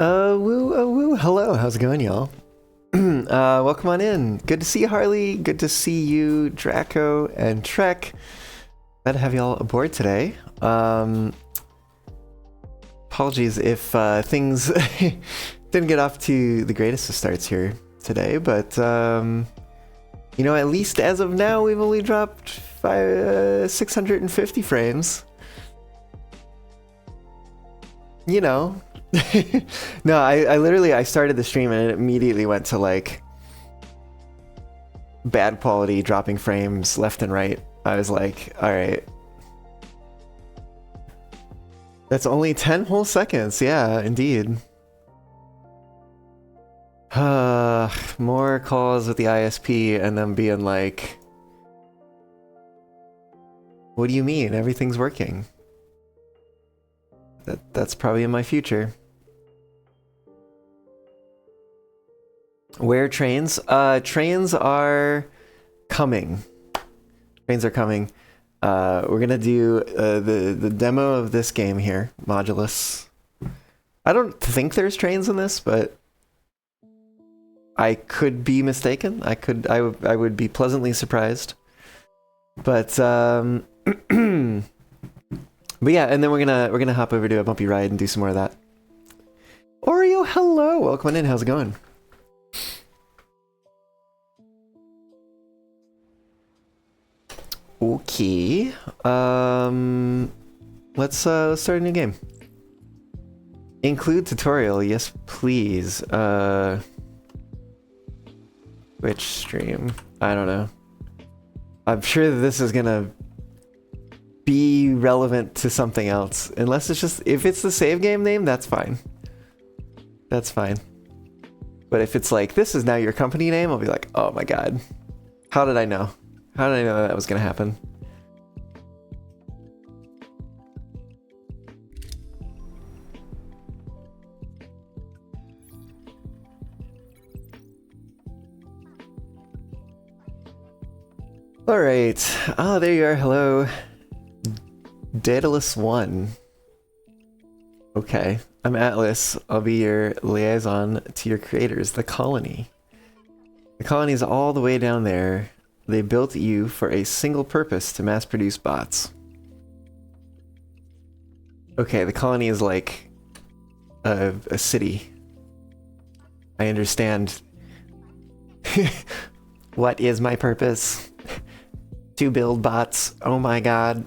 Woo, woo. Hello, how's it going, y'all? Welcome on in. Good to see you, Harley. Good to see you, Draco and Trek. Glad to have y'all aboard today. Apologies if things didn't get off to the greatest of starts here today, but you know, at least as of now, we've only dropped 650 frames. You know. No, I literally, I started the stream and it immediately went to like bad quality, dropping frames left and right. I was like, all right. That's only 10 whole seconds. Yeah, indeed. More calls with the ISP and them being like, what do you mean? Everything's working. That's probably in my future. Where trains? Trains are coming. Trains are coming. We're gonna do the demo of this game here, Modulus. I don't think there's trains in this, but I could be mistaken. I would be pleasantly surprised. But but yeah, and then we're gonna hop over to a bumpy ride and do some more of that. Oreo, hello, welcome on in. How's it going? Okay, let's start a new game. Include tutorial, yes please. Which stream? I don't know. I'm sure that this is gonna be relevant to something else, unless it's just, if it's the save game name, that's fine. That's fine. But if it's like, this is now your company name, I'll be like, oh my god. How did I know? How did I know that was gonna happen? Alright. Oh, there you are. Hello. Daedalus 1. Okay. I'm Atlas. I'll be your liaison to your creators, the colony. The colony is all the way down there. They built you for a single purpose, to mass produce bots. Okay, the colony is like a city. I understand. What is my purpose? To build bots. Oh my god.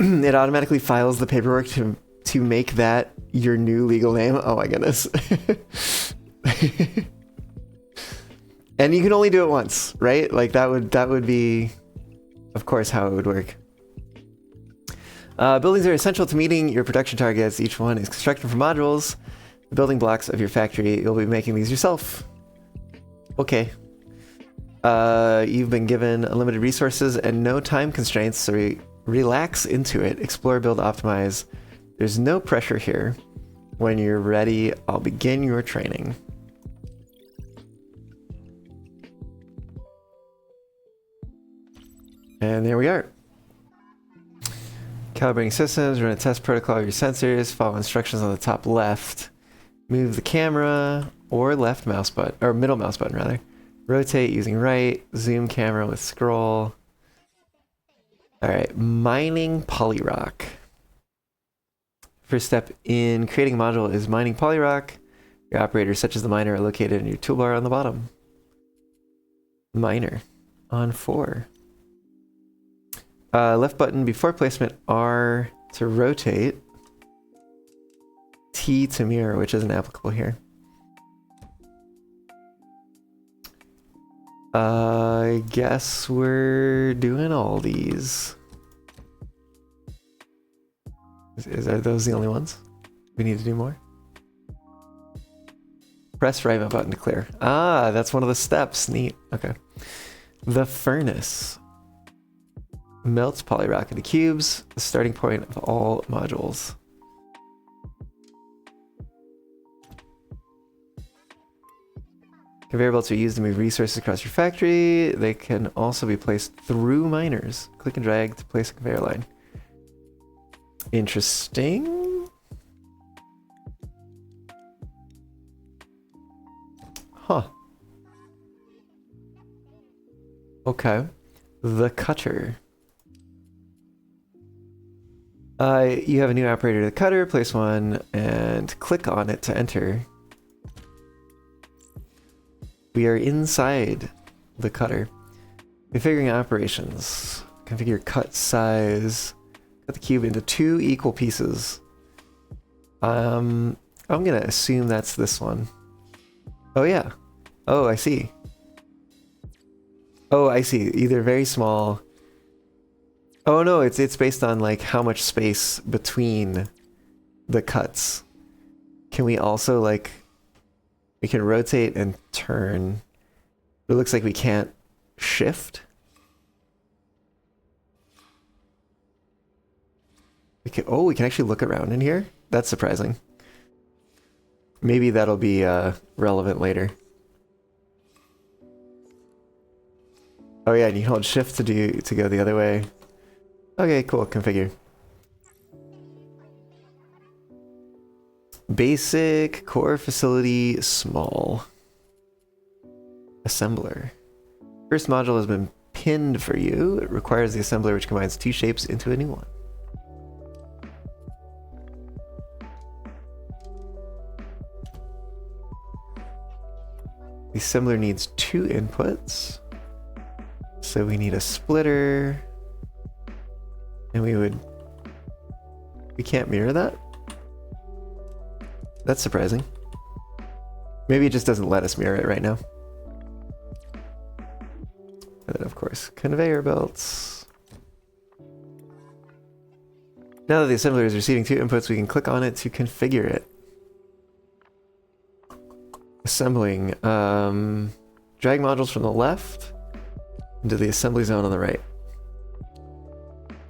It automatically files the paperwork to make that your new legal name. Oh my goodness. And you can only do it once, right? Like that would be, of course, how it would work. Buildings are essential to meeting your production targets. Each one is constructed from modules. The building blocks of your factory. You'll be making these yourself. Okay. You've been given unlimited resources and no time constraints, so relax into it. Explore, build, optimize. There's no pressure here. When you're ready, I'll begin your training. And there we are. Calibrating systems, run a test protocol of your sensors, follow instructions on the top left. Move the camera or left mouse button, or middle mouse button rather. Rotate using right, zoom camera with scroll. Alright, mining polyrock. First step in creating a module is mining polyrock. Your operators, such as the miner, are located in your toolbar on the bottom. Miner on 4. Left button before placement, R to rotate. T to mirror, which isn't applicable here. I guess we're doing all these. Are those the only ones? We need to do more? Press right button to clear. Ah, that's one of the steps. Neat. Okay. The furnace. Melts polyrock into cubes, the starting point of all modules. Conveyor belts are used to move resources across your factory. They can also be placed through miners. Click and drag to place a conveyor line. Interesting. Huh. Okay. The cutter. You have a new operator to the cutter, place one, and click on it to enter. We are inside the cutter. Configuring operations. Configure cut size. Cut the cube into 2 equal pieces. I'm gonna assume that's this one. Oh yeah. Oh, I see. Oh, I see. Either very small. Oh no, it's based on like how much space between the cuts. Can we also like, we can rotate and turn. It looks like we can't shift. We can actually look around in here? That's surprising. Maybe that'll be relevant later. Oh yeah, and you hold shift to go the other way. Okay, cool, configure. Basic, core facility, small. Assembler. First module has been pinned for you. It requires the assembler which combines 2 shapes into a new one. The assembler needs 2 inputs. So we need a splitter. And we can't mirror that? That's surprising. Maybe it just doesn't let us mirror it right now. And then of course, conveyor belts. Now that the assembler is receiving 2 inputs, we can click on it to configure it. Assembling. Drag modules from the left into the assembly zone on the right.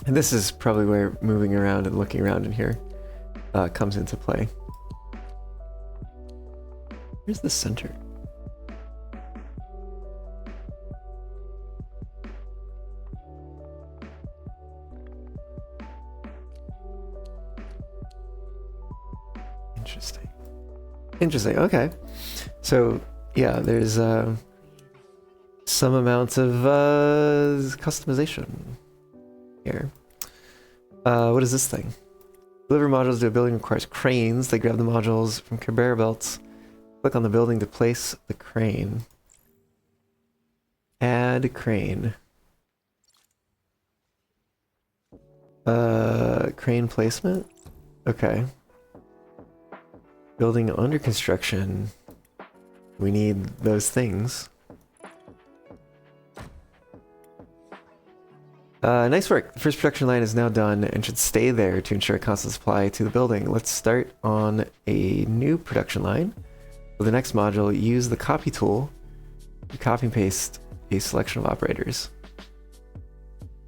And this is probably where moving around and looking around in here comes into play. Here's the center. Interesting. Interesting, okay. So, yeah, there's some amount of customization here. What is this thing? Deliver modules to a building requires cranes. They grab the modules from conveyor belts. Click on the building to place the crane. Add crane. Crane placement? Okay. Building under construction. We need those things. Nice work. The first production line is now done and should stay there to ensure a constant supply to the building. Let's start on a new production line. For the next module, use the copy tool to copy and paste a selection of operators.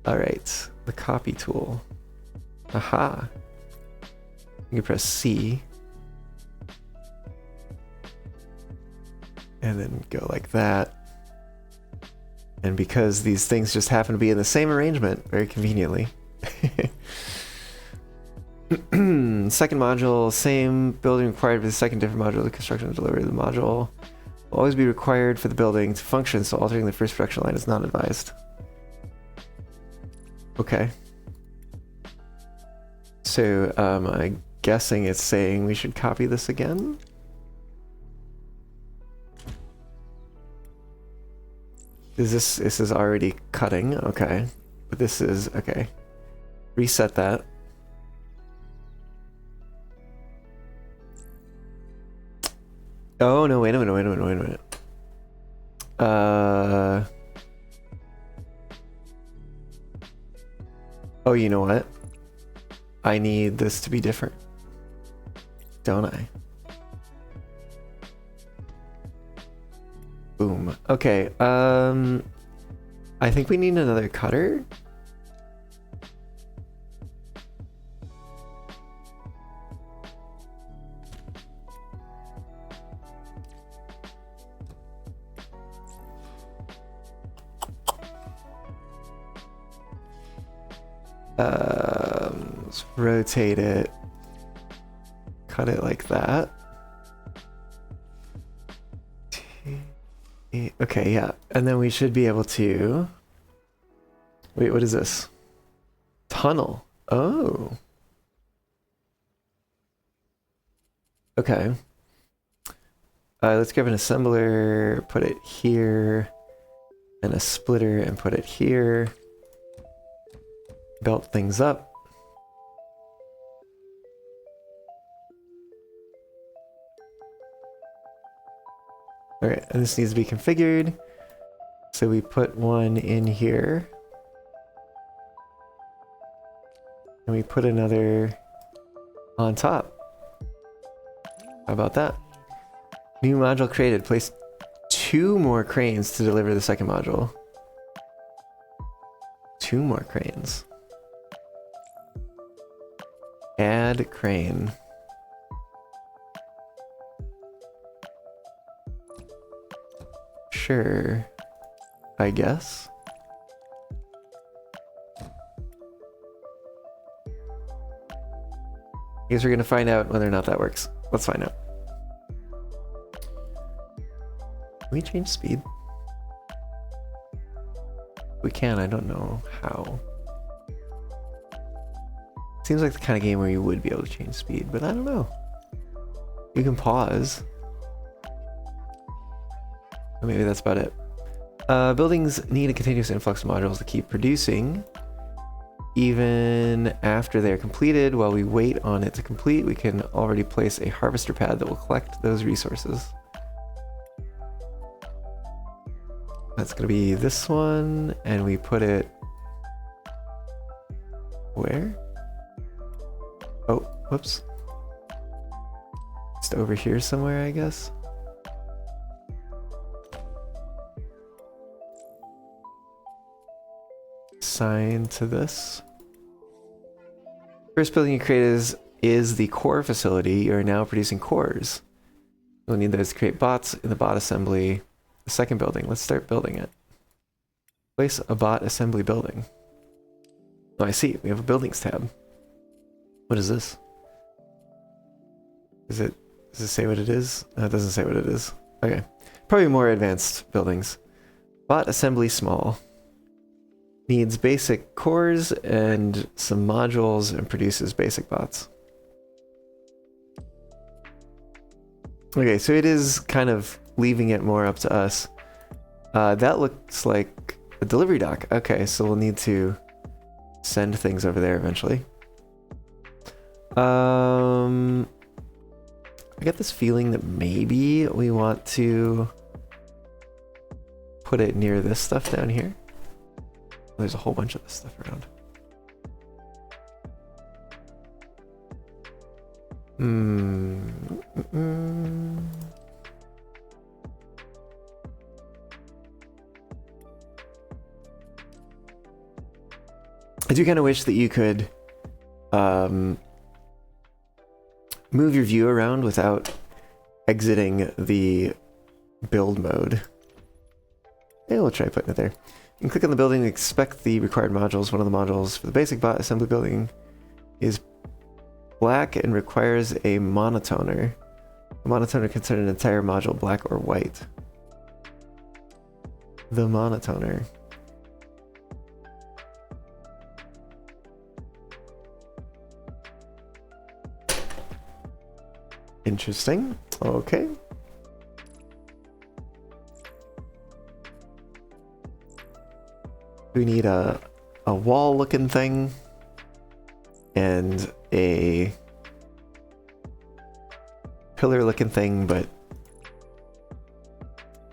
Alright, the copy tool. Aha! You can press C. And then go like that. And because these things just happen to be in the same arrangement, very conveniently. Second module, same building required for the second different module. The construction and delivery of the module will always be required for the building to function, so altering the first production line is not advised. Okay. So, I'm guessing it's saying we should copy this again? This is already cutting, okay. But this is, okay. Reset that. Oh no, wait a minute. Oh, you know what? I need this to be different. Don't I? Boom. Okay, I think we need another cutter. Let's rotate it. Cut it like that. Okay, yeah. And then we should be able to... Wait, what is this? Tunnel. Oh. Okay. Let's grab an assembler, put it here, and a splitter and put it here. Belt things up. Alright, and this needs to be configured. So we put one in here. And we put another on top. How about that? New module created. Place 2 more cranes to deliver the second module. 2 more cranes. Add crane. Sure. I guess. I guess we're gonna find out whether or not that works. Let's find out. Can we change speed? We can, I don't know how. Seems like the kind of game where you would be able to change speed, but I don't know. You can pause. Or maybe that's about it. Buildings need a continuous influx of modules to keep producing. Even after they're completed, while we wait on it to complete, we can already place a harvester pad that will collect those resources. That's gonna be this one, and we put it... Where? Oh, whoops. Just over here somewhere, I guess. Assign to this. First building you create is the core facility. You are now producing cores. You'll need those to create bots in the bot assembly. The second building, let's start building it. Place a bot assembly building. Oh, I see, we have a buildings tab. What is this? Does it say what it is? No, it doesn't say what it is. Okay, probably more advanced buildings. Bot assembly small. Needs basic cores and some modules and produces basic bots. Okay, so it is kind of leaving it more up to us. That looks like a delivery dock. Okay, so we'll need to send things over there eventually. I get this feeling that maybe we want to put it near this stuff down here. There's a whole bunch of this stuff around. I do kind of wish that you could move your view around without exiting the build mode. Maybe we'll try putting it there. You can click on the building and expect the required modules. One of the modules for the basic bot assembly building is black and requires a monotoner. A monotoner can turn an entire module black or white. The monotoner. Interesting. Okay. We need a wall looking thing and a pillar looking thing, but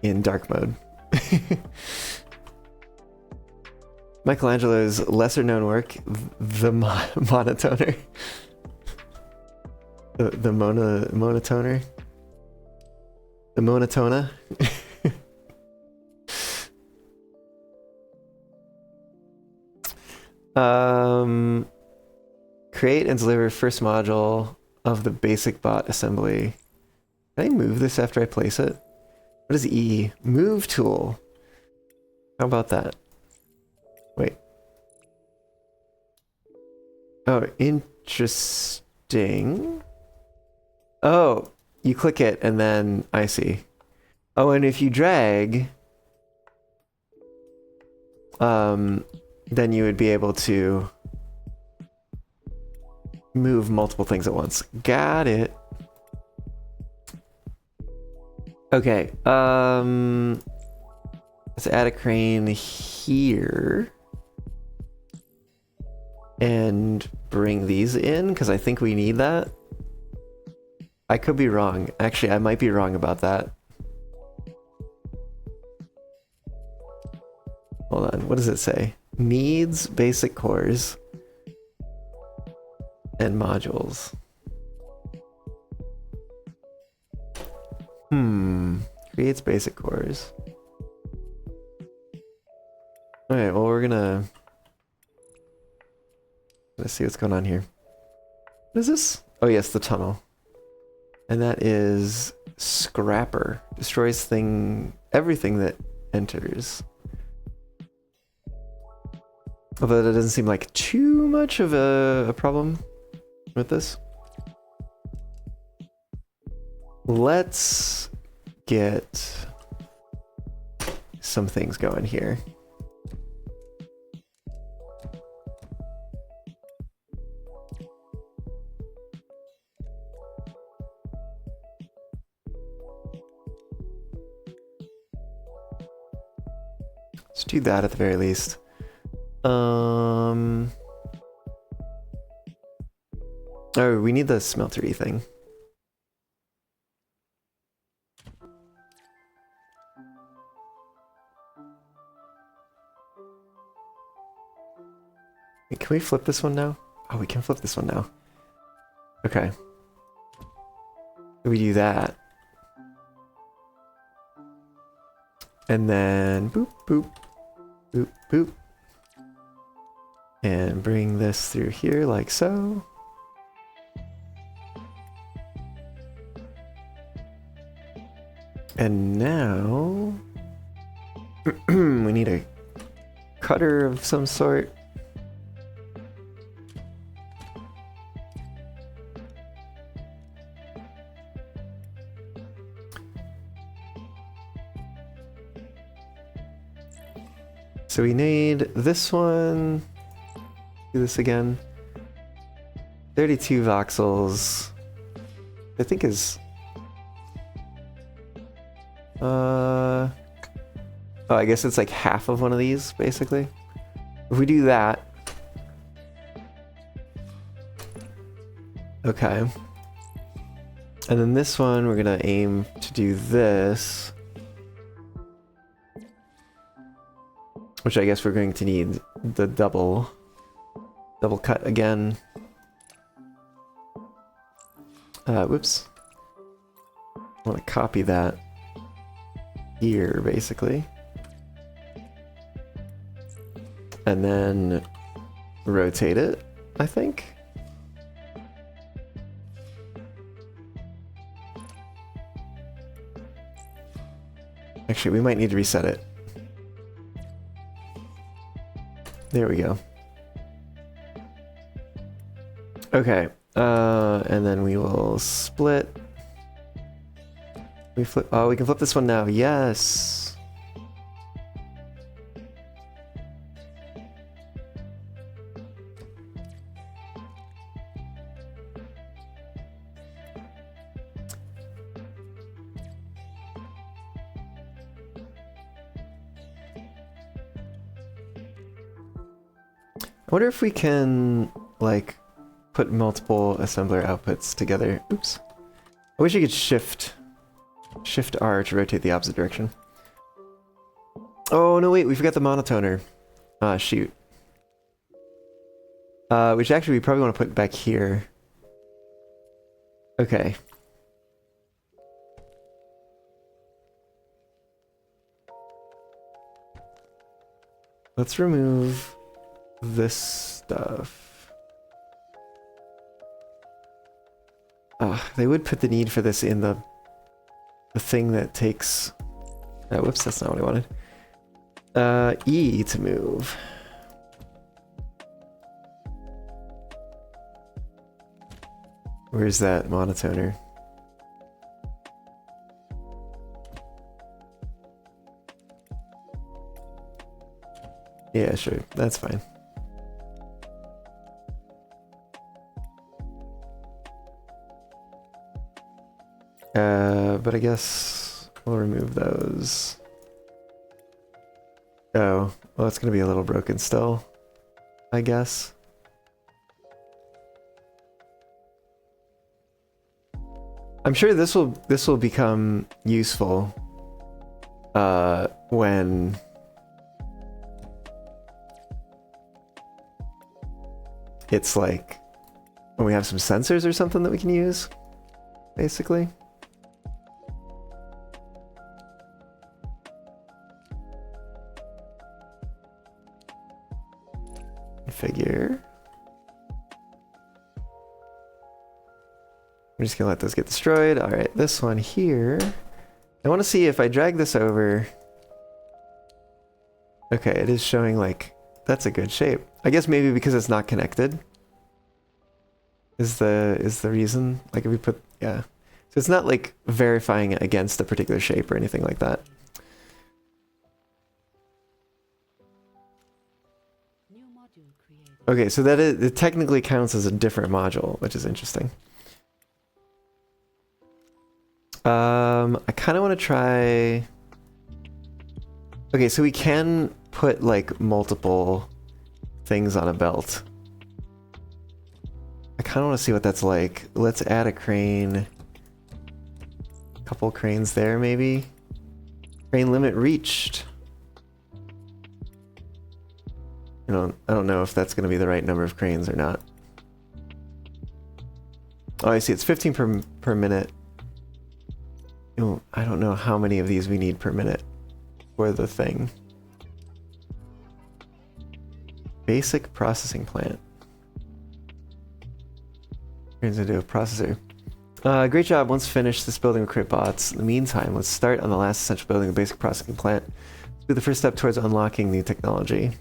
in dark mode. Michelangelo's lesser known work, the monotoner. The monotoner. The monotona. Create and deliver first module of the basic bot assembly. Can I move this after I place it? What is E? Move tool. How about that? Wait. Oh, interesting. Oh, you click it and then I see. Oh, and if you drag, then you would be able to move multiple things at once. Got it. Okay, let's add a crane here. And bring these in, because I think we need that. I could be wrong. Actually, I might be wrong about that. Hold on, what does it say? Needs basic cores and modules. Creates basic cores. Alright, well, we're gonna... Let's see what's going on here. What is this? Oh yes, the tunnel. And that is Scrapper. Destroys everything that enters. Although that doesn't seem like too much of a problem with this. Let's get some things going here. Let's do that at the very least. Oh, we need the smeltery thing. Wait, can we flip this one now? Oh, we can flip this one now. Okay. We do that. And then boop, boop, boop, boop. And bring this through here like so. And now we need a cutter of some sort. So we need this one. Do this again. 32 voxels. I think is... Oh, I guess it's like half of one of these, basically. If we do that... Okay. And then this one, we're gonna aim to do this. Which I guess we're going to need the double cut again. Whoops. I want to copy that here, basically. And then rotate it, I think. Actually, we might need to reset it. There we go. Okay, and then we will split. We flip. Oh, we can flip this one now. Yes. I wonder if we can, like, put multiple assembler outputs together. Oops. I wish you could shift R to rotate the opposite direction. Oh, no, wait, we forgot the monotoner. Ah, shoot. Which actually we probably want to put back here. Okay. Let's remove this stuff. They would put the need for this in the thing that takes... Oh, whoops, that's not what I wanted. E to move. Where's that monotoner? Yeah, sure. That's fine. But I guess we'll remove those. Oh, well, it's gonna be a little broken still, I guess. I'm sure this will become useful when it's like when we have some sensors or something that we can use, basically. Figure. I'm just gonna let those get destroyed. All right, this one here. I want to see if I drag this over. Okay, it is showing like that's a good shape. I guess maybe because it's not connected is the reason. Like if we put, yeah. So it's not like verifying it against a particular shape or anything like that. Okay, so that it technically counts as a different module, which is interesting. I kind of want to try... Okay, so we can put like multiple things on a belt. I kind of want to see what that's like. Let's add a crane. A couple cranes there, maybe. Crane limit reached. I don't know if that's going to be the right number of cranes or not. Oh, I see. It's 15 per minute. Oh, I don't know how many of these we need per minute for the thing. Basic processing plant. Turns into a processor. Great job. Once finished this building with crit bots. In the meantime, let's start on the last essential building, the basic processing plant. Let's do the first step towards unlocking new technology.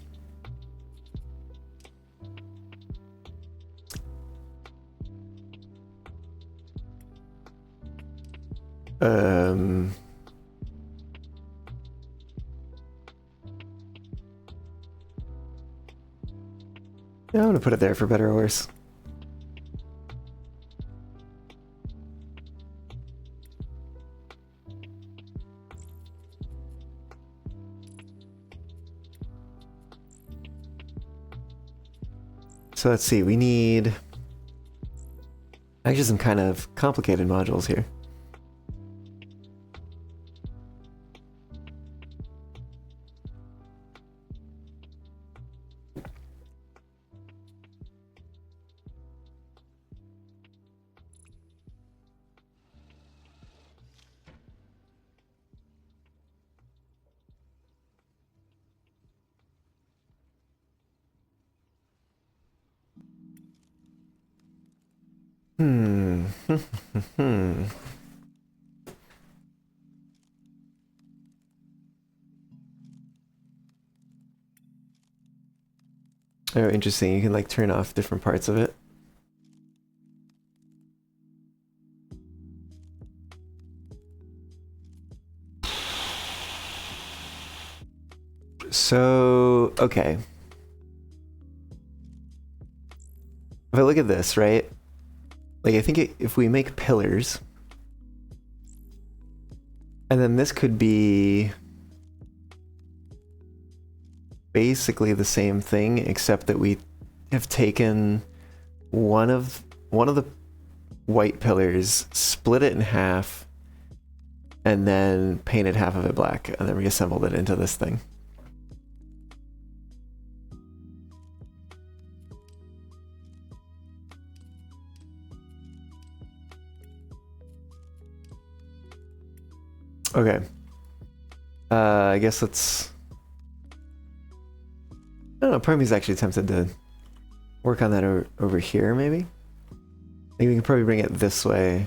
Yeah, I'm gonna put it there for better or worse. So let's see, we need actually some kind of complicated modules here. Oh, interesting. You can like turn off different parts of it. So, okay. If I look at this, right? Like, I think if we make pillars, and then this could be basically the same thing, except that we have taken one of the white pillars, split it in half, and then painted half of it black, and then reassembled it into this thing. Okay. I guess let's... I don't know, part of me is actually tempted to work on that over here, maybe? Maybe we can probably bring it this way.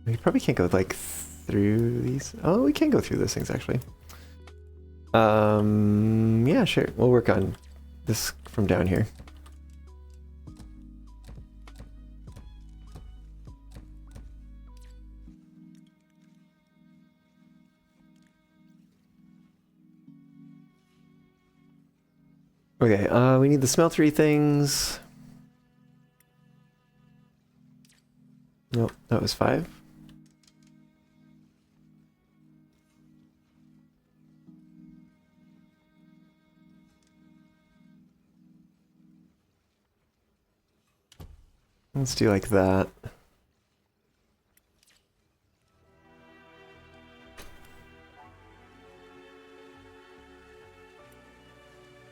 We probably can't go, like, through these... Oh, we can go through those things, actually. Yeah, sure. We'll work on this from down here. Okay, we need the smeltery things. Nope, that was 5. Let's do like that.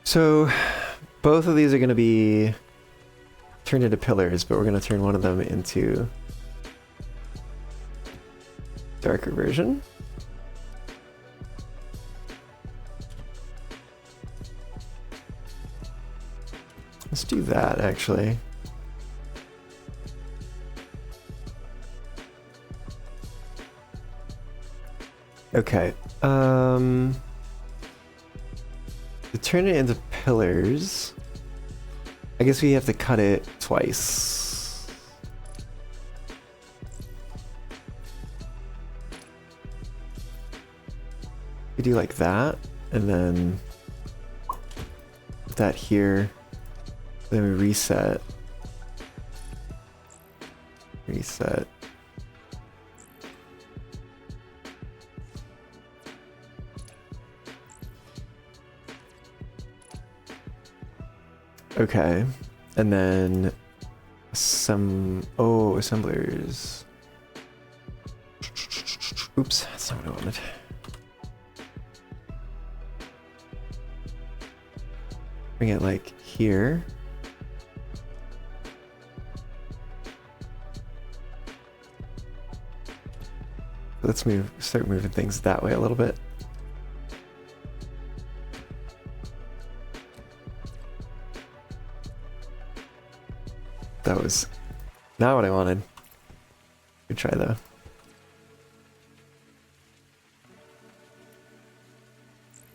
So both of these are going to be turned into pillars, but we're going to turn one of them into darker version. Let's do that actually. Okay. To turn it into pillars, I guess we have to cut it twice. We do like that, and then put that here. Then we reset. Reset. Okay, and then assemblers. Oops, that's not what I wanted. Bring it like here. Let's start moving things that way a little bit. That was not what I wanted. Good try though.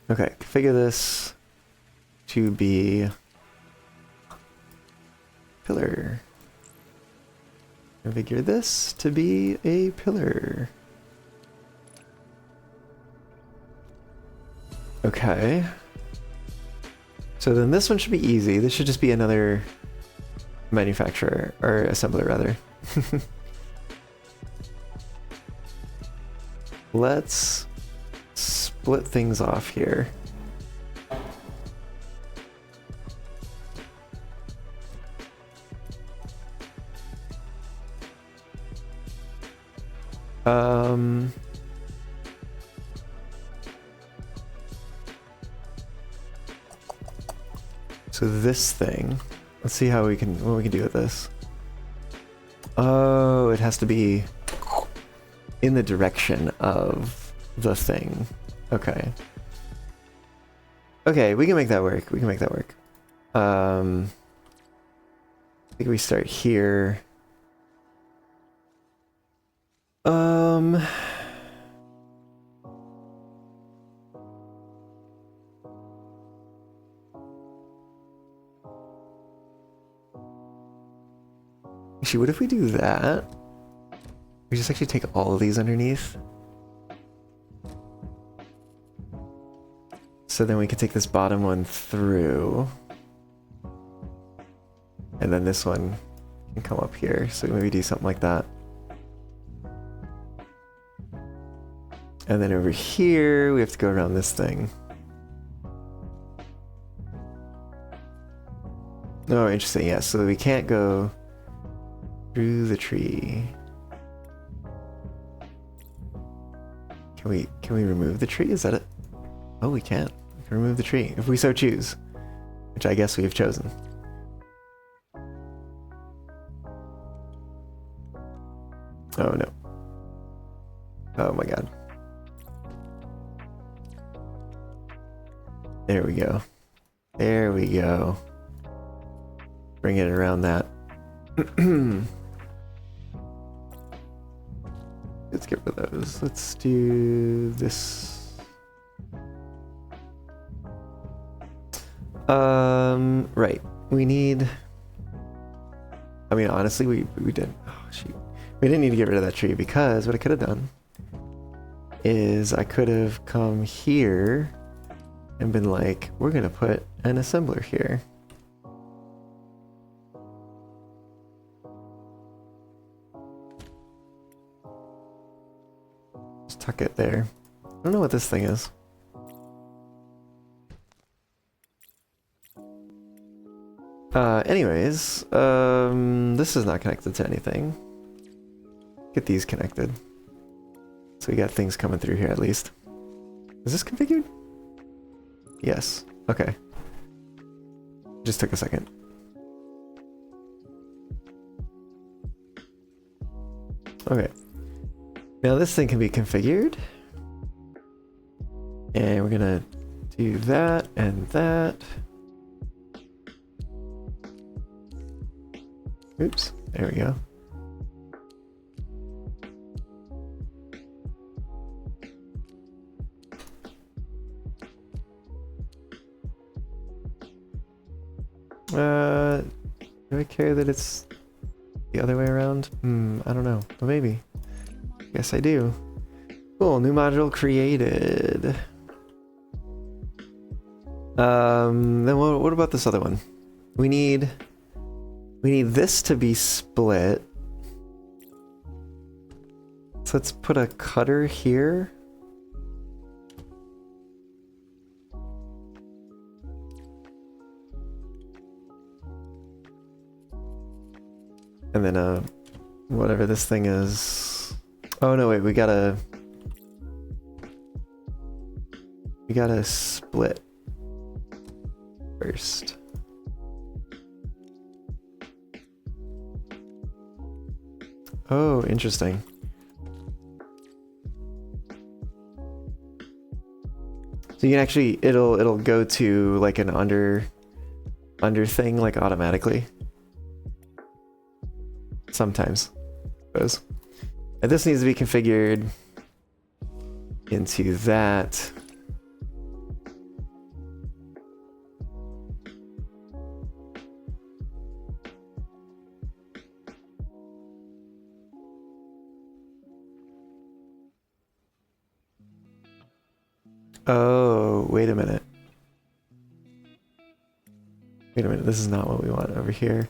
Okay, configure this to be pillar. Configure this to be a pillar. Okay. So then this one should be easy. This should just be another manufacturer, or assembler rather. Let's split things off here. So this thing, let's see what we can do with this. Oh, it has to be in the direction of the thing. Okay. Okay, we can make that work. We can make that work. I think we start here. Actually, what if we do that? We just actually take all of these underneath. So then we can take this bottom one through. And then this one can come up here. So maybe do something like that. And then over here, we have to go around this thing. Oh, interesting. Yeah, so we can't go through the tree. Can we remove the tree? Is that it? Oh, we can't. We can remove the tree if we so choose, which I guess we have chosen. Oh no. Oh my god. There we go. There we go. Bring it around that. Let's get rid of those. Let's do this. Right. We need... I mean, honestly, we didn't... Oh, shoot. We didn't need to get rid of that tree because what I could have done is I could have come here and been like, we're gonna put an assembler here. Just tuck it there. I don't know what this thing is. Anyways, this is not connected to anything. Get these connected. So we got things coming through here at least. Is this configured? Yes. Okay. Just took a second. Okay. Now this thing can be configured. And we're gonna do that and that. Oops, there we go. Do I care that it's the other way around? I don't know, but maybe. Yes, I do. Cool, new module created. Then what about this other one? We need this to be split. So let's put a cutter here. And then whatever this thing is. Oh no, wait, we gotta split first. Oh, interesting. So you can actually, it'll go to like an under thing like automatically. Sometimes, I suppose. And this needs to be configured into that. Oh, wait a minute. Wait a minute, this is not what we want over here.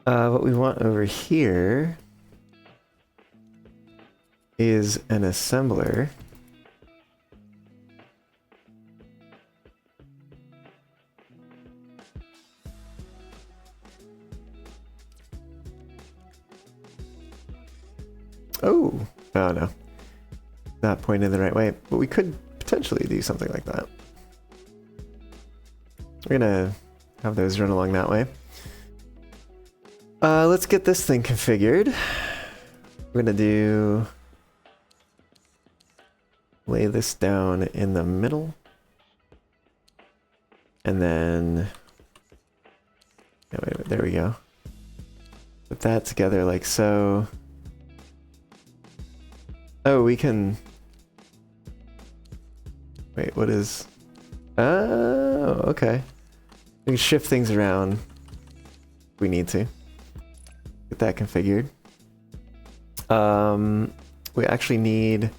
What we want over here is an assembler. Oh, no. Not pointed the right way, but we could potentially do something like that. We're gonna have those run along that way. Let's get this thing configured. We're gonna lay this down in the middle. And then, wait, there we go. Put that together like so. Oh, we can, wait, what is, oh, okay. We can shift things around if we need to. Get that configured. We actually need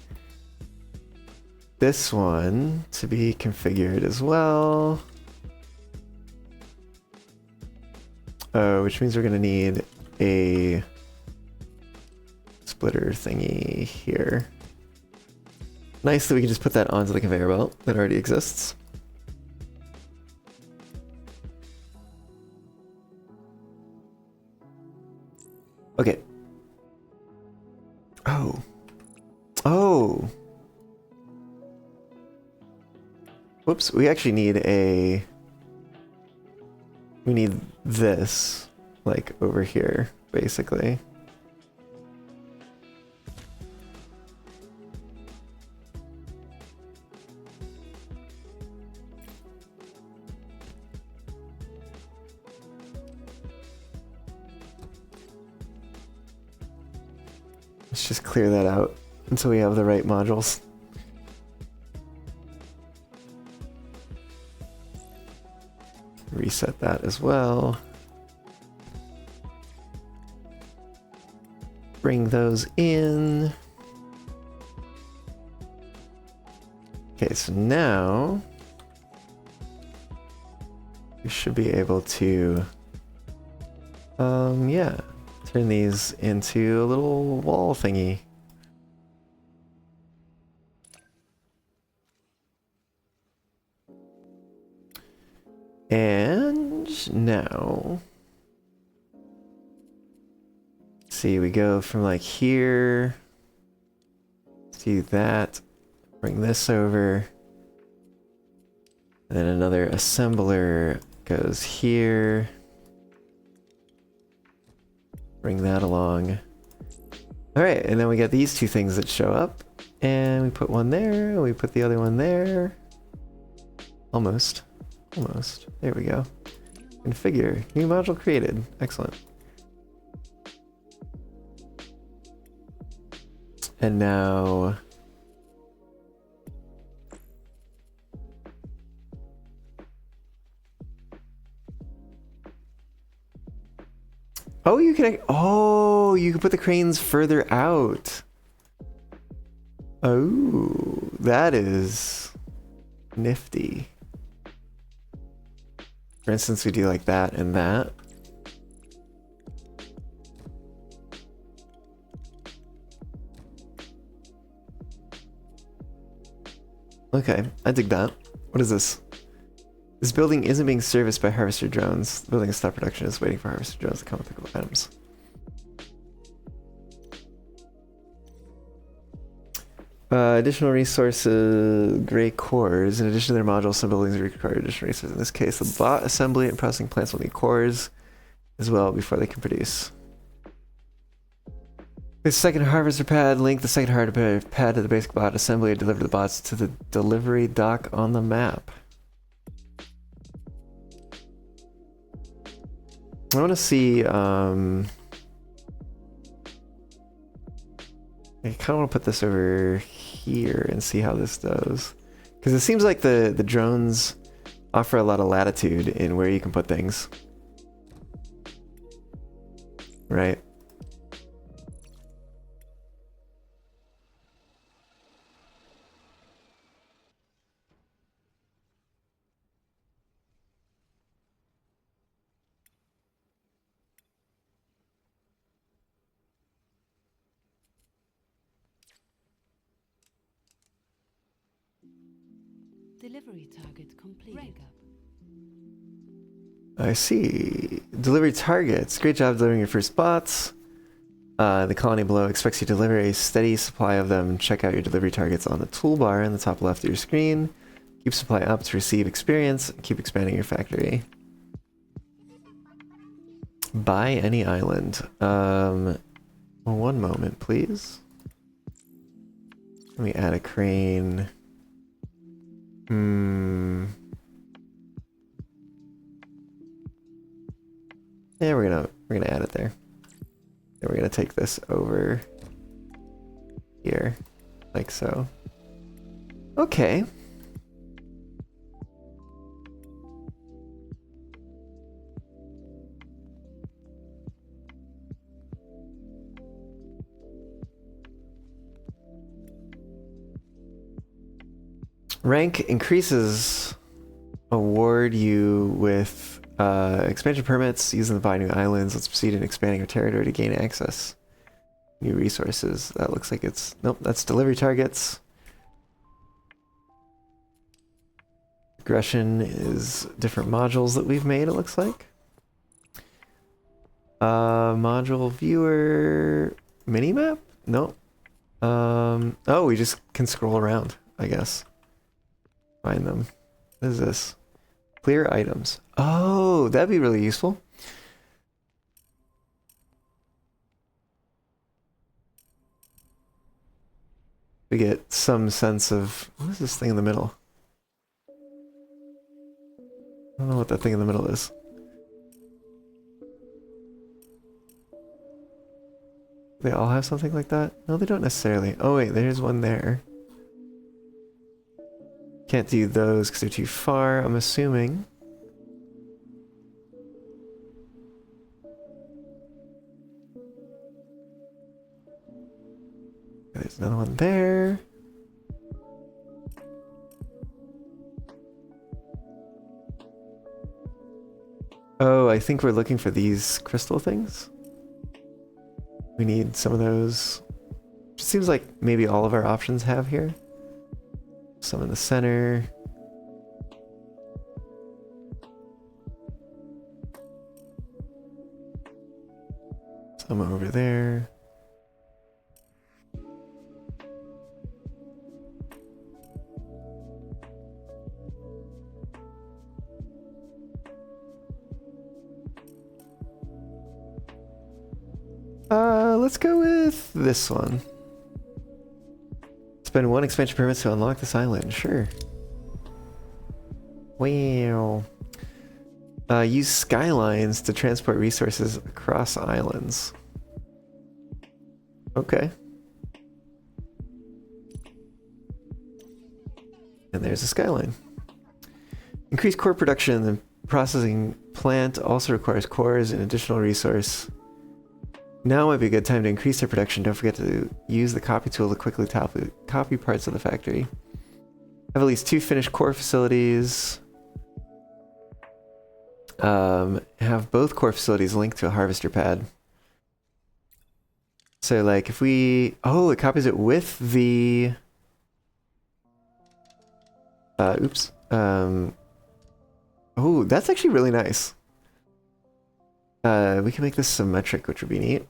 this one to be configured as well. Which means we're gonna need a splitter thingy here. Nice that we can just put that onto the conveyor belt that already exists. Okay. Oh. Whoops, we actually need we need this, like, over here, basically. Let's just clear that out until we have the right modules. Reset that as well. Bring those in. Okay, so now we should be able to, yeah, turn these into a little wall thingy. And now, see, we go from like here to that, bring this over, and then another assembler goes here, bring that along. All right, and then we get these two things that show up, and we put one there, and we put the other one there. Almost. Almost. There we go. Configure. New module created. Excellent. And now... Oh, you can... Oh, you can put the cranes further out. Oh, that is nifty. For instance, we do like that and that. Okay, I dig that. What is this? This building isn't being serviced by harvester drones. The building has stopped production, is waiting for harvester drones to come with pickable items. Additional resources, gray cores. In addition to their modules, some buildings require additional resources. In this case, the bot assembly and processing plants will need cores as well before they can produce. The second harvester pad, link the second harvester pad to the basic bot assembly and deliver the bots to the delivery dock on the map. I want to see, I kind of want to put this over here and see how this does. Because it seems like the drones offer a lot of latitude in where you can put things. Right? Delivery target complete. Rank up. I see. Delivery targets. Great job delivering your first bots. The colony below expects you to deliver a steady supply of them. Check out your delivery targets on the toolbar in the top left of your screen. Keep supply up to receive experience. Keep expanding your factory. Buy any island. One moment, please. Let me add a crane. Yeah, we're gonna add it there. And we're gonna take this over here, like so. Okay. Rank increases. Award you with expansion permits using the buy new islands. Let's proceed in expanding our territory to gain access. New resources. That looks like it's... Nope, that's delivery targets. Aggression is different modules that we've made, it looks like. Module viewer... Minimap? Nope. Oh, we just can scroll around, I guess. Find them. What is this? Clear items. Oh, that'd be really useful. We get some sense of... What is this thing in the middle? I don't know what that thing in the middle is. They all have something like that? No, they don't necessarily. Oh wait, there's one there. Can't do those because they're too far, I'm assuming. There's another one there. Oh, I think we're looking for these crystal things. We need some of those. It seems like maybe all of our options have here. Some in the center. Some over there. Let's go with this one. Spend 1 expansion permit to unlock this island. Sure. Wow. Use skylines to transport resources across islands. Okay. And there's a skyline. Increase core production. The processing plant also requires cores and additional resource. Now might be a good time to increase their production. Don't forget to use the copy tool to quickly copy parts of the factory. Have at least 2 finished core facilities. Have both core facilities linked to a harvester pad. So like if we... Oh, it copies it with the... oops. Oh, that's actually really nice. We can make this symmetric, which would be neat.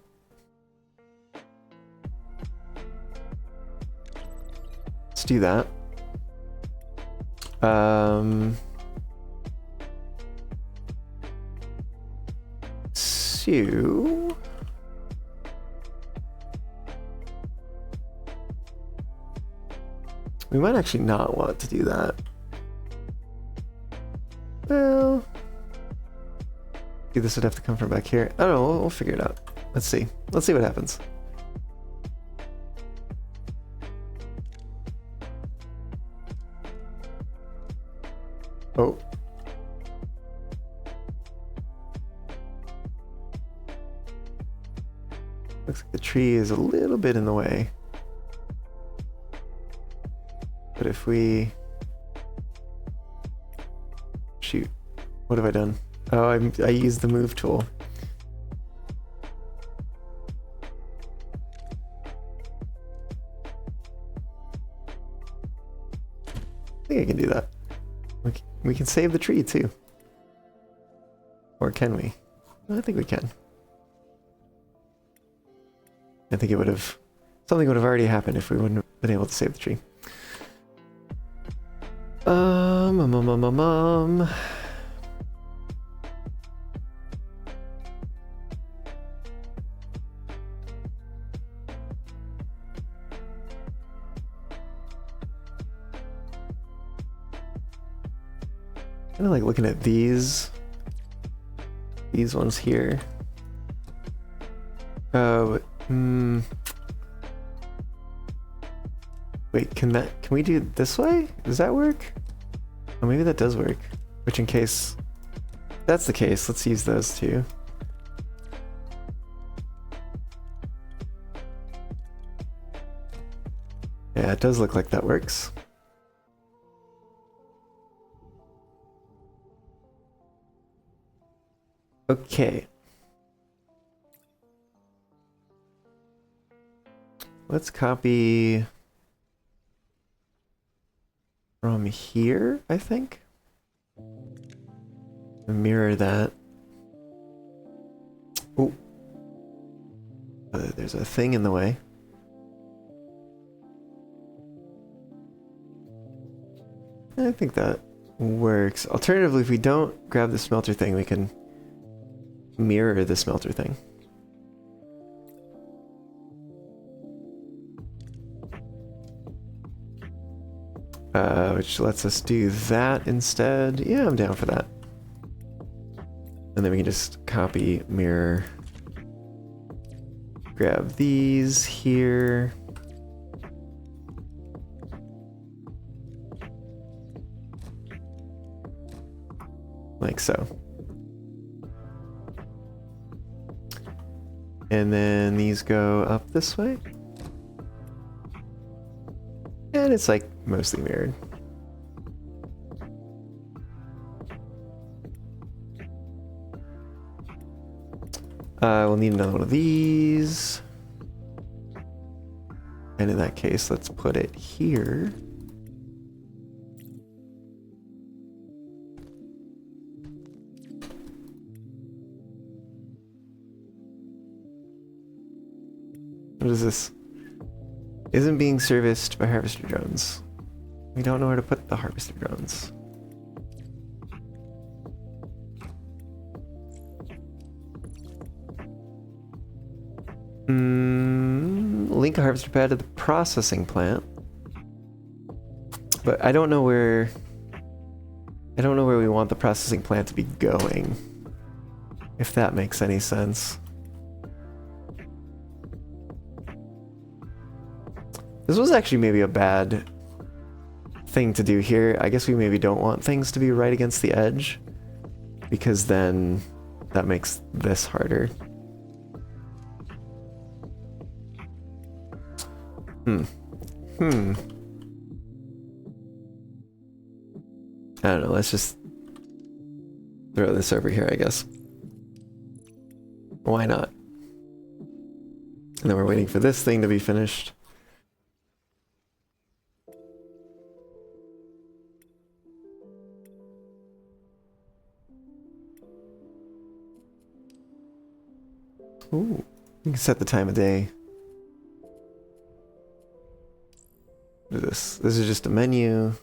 Let's do that. So... we might actually not want to do that. Well... this would have to come from back here. I don't know, we'll figure it out. Let's see. Let's see what happens. Oh. Looks like the tree is a little bit in the way. But if we... shoot. What have I done? Oh, I used the move tool. I think I can do that. We can save the tree too. Or can we? I think we can. I think it would have... something would have already happened if we wouldn't have been able to save the tree. Kind of like looking at these ones here. Oh, wait, can we do it this way? Does that work? Oh, maybe that does work. Which in case that's the case, let's use those two. Yeah, it does look like that works. Okay. Let's copy from here, I think. And mirror that. Oh. There's a thing in the way. I think that works. Alternatively, if we don't grab the smelter thing, we can mirror the smelter thing. Which lets us do that instead. Yeah, I'm down for that. And then we can just copy, mirror, grab these here. Like so. And then these go up this way. And it's like mostly mirrored. We'll need another one of these. And in that case, let's put it here. What is this? Isn't being serviced by harvester drones. We don't know where to put the harvester drones. Link a harvester pad to the processing plant. But I don't know where we want the processing plant to be going. If that makes any sense. This was actually maybe a bad thing to do here. I guess we maybe don't want things to be right against the edge, because then that makes this harder. I don't know, let's just throw this over here, I guess. Why not? And then we're waiting for this thing to be finished. Ooh, you can set the time of day. What is this? This is just a menu.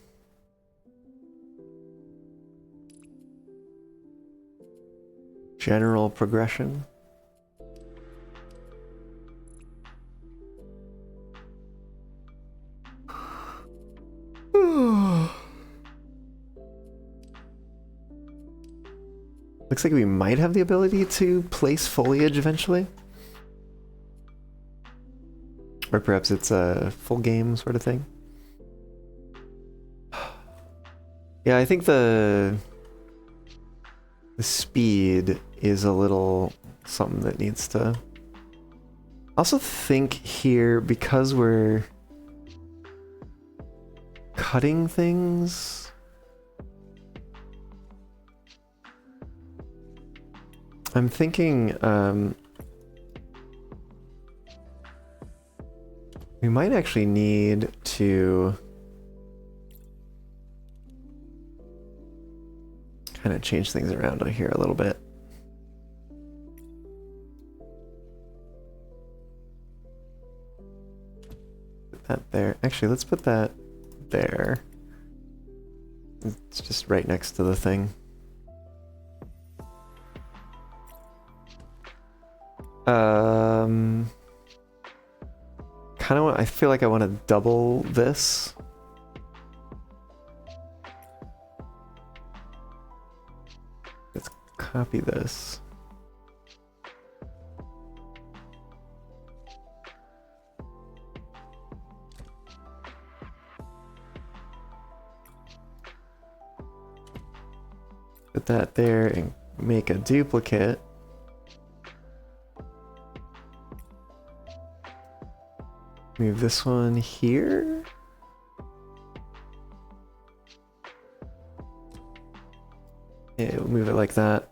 General progression. Looks like we might have the ability to place foliage eventually. Or perhaps it's a full game sort of thing. Yeah, I think the speed is a little something that needs to... I also think here, because we're cutting things, I'm thinking we might actually need to kind of change things around here a little bit. Put that there. Actually, let's put that there. It's just right next to the thing. Kind of want, I feel like I want to double this. Let's copy this. Put that there and make a duplicate. Move this one here. Yeah, we'll move it like that.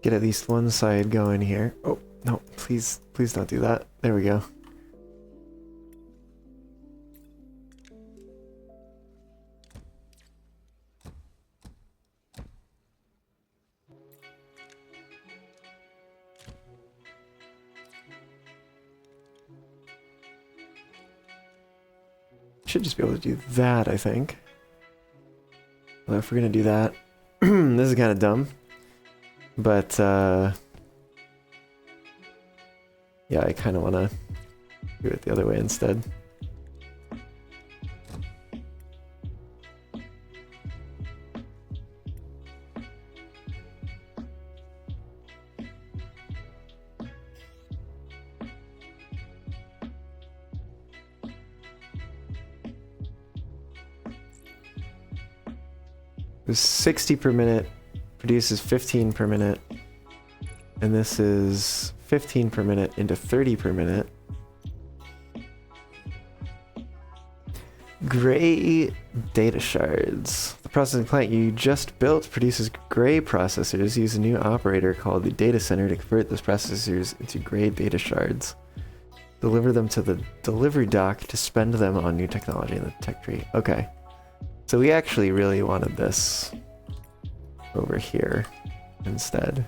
Get at least one side going here. Oh, no, please don't do that. There we go. Should just be able to do that, I think. Well, if we're gonna do that, this is kind of dumb, but yeah, I kind of want to do it the other way instead. It was 60 per minute, produces 15 per minute, and this is 15 per minute into 30 per minute. Gray data shards. The processing plant you just built produces gray processors. Use a new operator called the data center to convert those processors into gray data shards. Deliver them to the delivery dock to spend them on new technology in the tech tree. Okay. So we actually really wanted this over here instead.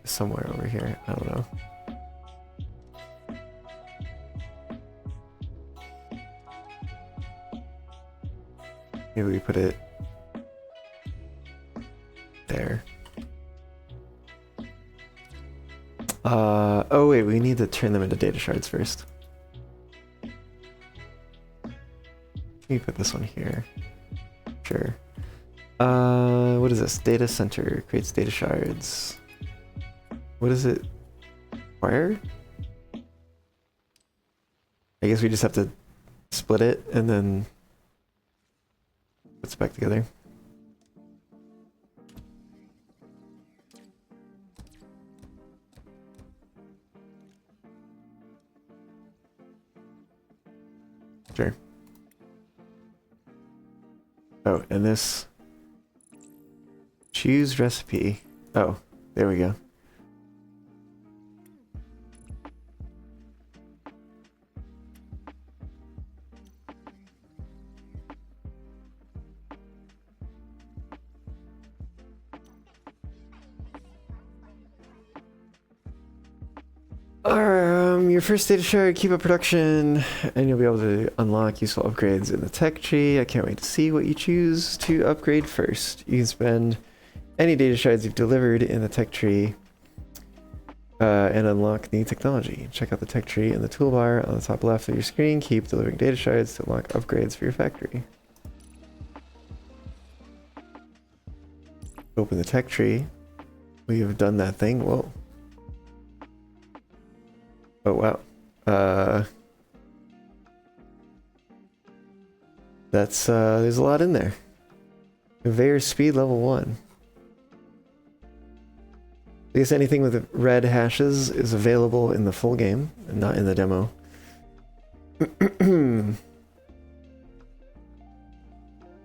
Somewhere over here. I don't know. Maybe we put it there. Oh wait, we need to turn them into data shards first. Let me put this one here. Sure. What is this? Data center creates data shards. What is it? Where? I guess we just have to split it and then put it back together. Sure. Oh, and this. Choose recipe. Oh, there we go. Your first data shard, keep up production, and you'll be able to unlock useful upgrades in the tech tree. I can't wait to see what you choose to upgrade first. You can spend any data shards you've delivered in the tech tree and unlock new technology. Check out the tech tree in the toolbar on the top left of your screen. Keep delivering data shards to unlock upgrades for your factory. Open the tech tree. We have done that thing. Whoa. Oh wow. That's there's a lot in there. Conveyor speed level 1. I guess anything with red hashes is available in the full game and not in the demo.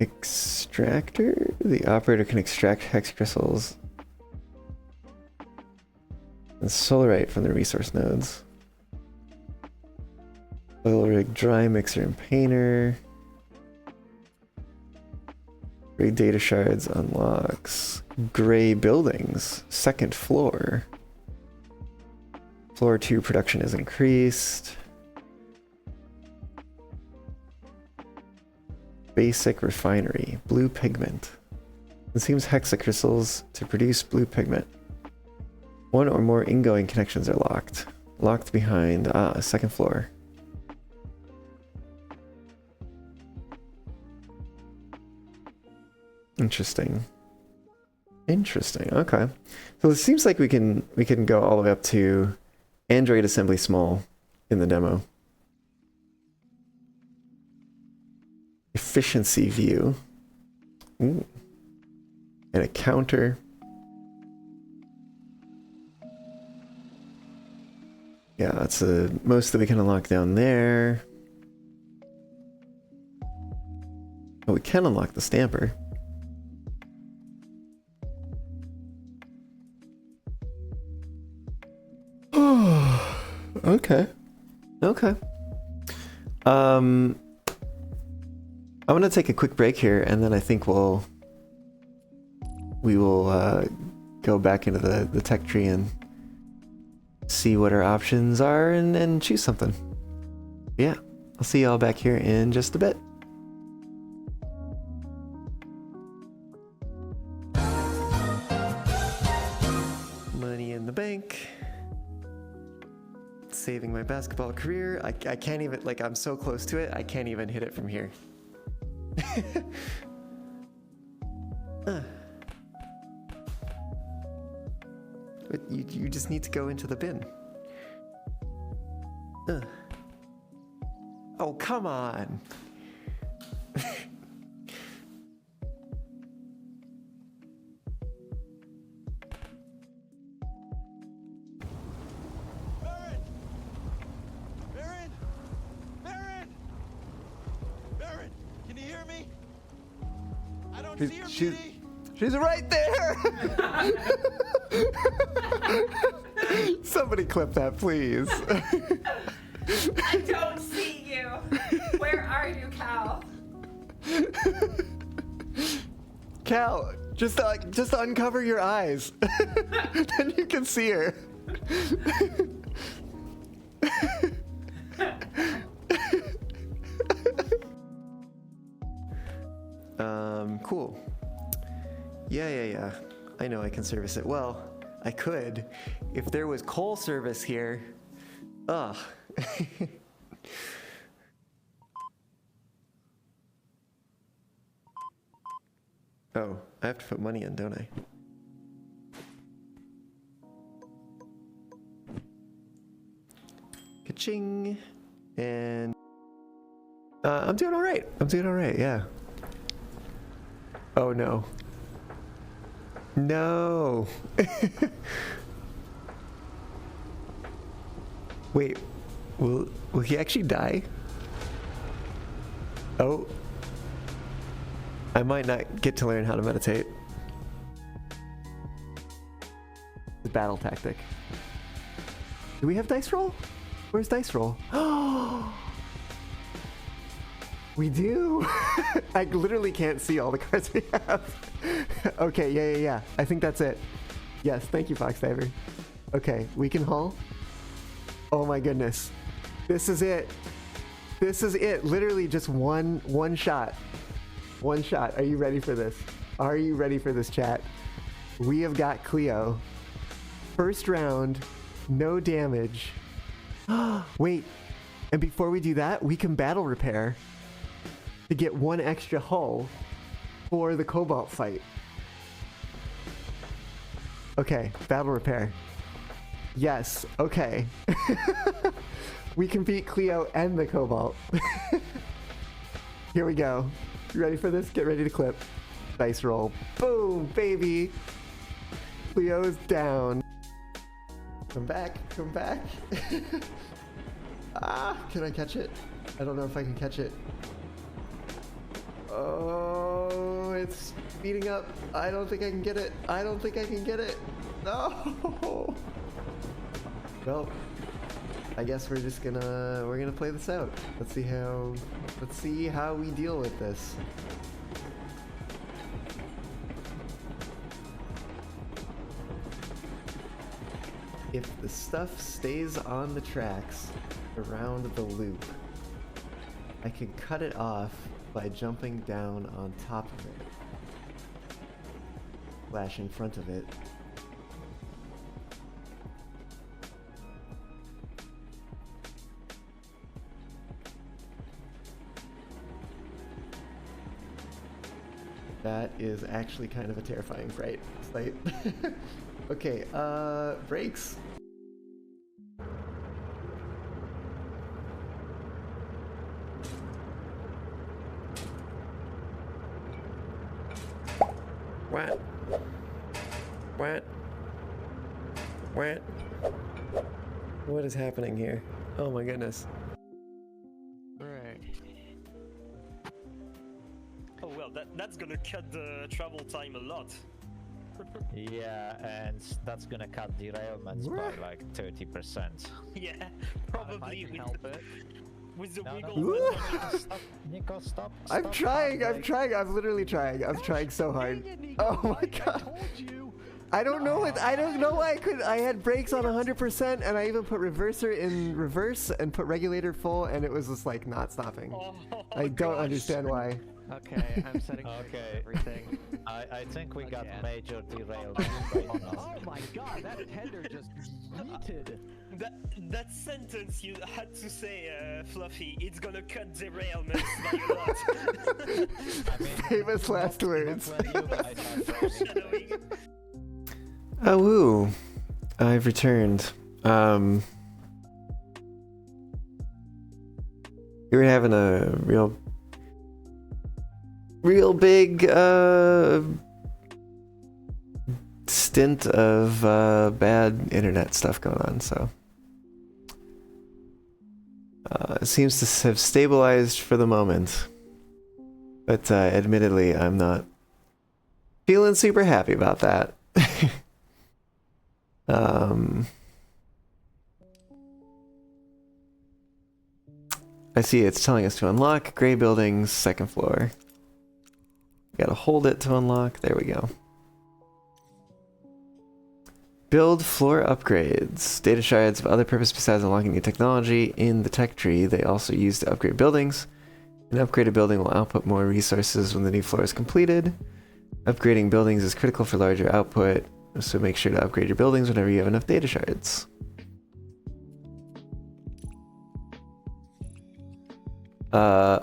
Extractor? The operator can extract hex crystals and solarite from the resource nodes. Oil rig, dry mixer, and painter. Gray data shards unlocks. Gray buildings. Second floor. Floor 2 production is increased. Basic refinery. Blue pigment. Consumes hexacrystals to produce blue pigment. One or more ingoing connections are locked. Locked behind. Second floor. Interesting. Interesting. Okay. So it seems like we can go all the way up to Android assembly small in the demo. Efficiency view. Ooh. And a counter. Yeah, that's the most that we can unlock down there. Oh, we can unlock the stamper. Okay. Okay. I'm gonna take a quick break here, and then I think we will go back into the tech tree and see what our options are and choose something. Yeah, I'll see y'all back here in just a bit. Money in the bank. Saving my basketball career. I can't even, like, I'm so close to it, I can't even hit it from here. But you just need to go into the bin. Oh, come on. She's right there! Somebody clip that, please. I don't see you. Where are you, Cal? Cal, just uncover your eyes. Then you can see her. Cool. Yeah. I know I can service it. Well, I could if there was coal service here. Ugh. Oh, I have to put money in, don't I? Ka-ching. And I'm doing all right. Yeah. Oh no. No. Wait, will he actually die? Oh. I might not get to learn how to meditate. The battle tactic. Do we have dice roll? Where's dice roll? We do. I literally can't see all the cards we have. Okay, yeah. I think that's it. Yes, thank you, Fox Diver. Okay, we can haul. Oh my goodness. This is it. Literally just one shot. One shot. Are you ready for this? Are you ready for this, chat? We have got Cleo. First round, no damage. Wait, and before we do that, we can battle repair to get one extra hull for the Cobalt fight. Okay, battle repair. Yes, okay. We can beat Cleo and the Cobalt. Here we go. You ready for this? Get ready to clip. Dice roll. Boom, baby. Cleo's down. Come back. Can I catch it? I don't know if I can catch it. Oh, it's speeding up. I don't think I can get it. No. Well, I guess we're gonna play this out. Let's see how we deal with this. If the stuff stays on the tracks around the loop, I can cut it off by jumping down on top of it. Flash in front of it. That is actually kind of a terrifying sight. Okay, brakes. What is happening here? Oh my goodness. Right. Oh well, that's gonna cut the travel time a lot. Yeah, and that's gonna cut derailments by like 30%. Yeah, probably with the wiggle. No. Stop, Nico, stop. I'm trying. I'm literally trying. I'm trying so hard. Oh my god. I don't know why I had brakes on 100% and I even put reverser in reverse and put regulator full and it was just like not stopping. I don't understand why. Okay, I'm setting everything. I think we got major derailment right now. Oh my god, that tender just yeeted. That sentence you had to say, Fluffy, it's gonna cut derailments by a lot. I mean, famous last words. Foreshadowing. Oh, woo. I've returned. We were having a real big stint of bad internet stuff going on, so it seems to have stabilized for the moment, but admittedly I'm not Feeling super happy about that. I see it's telling us to unlock gray buildings, second floor. Gotta hold it to unlock. There we go. Build floor upgrades. Data shards have other purpose besides unlocking new technology. In the tech tree, they also use to upgrade buildings. An upgraded building will output more resources when the new floor is completed. Upgrading buildings is critical for larger output, so make sure to upgrade your buildings whenever you have enough data shards.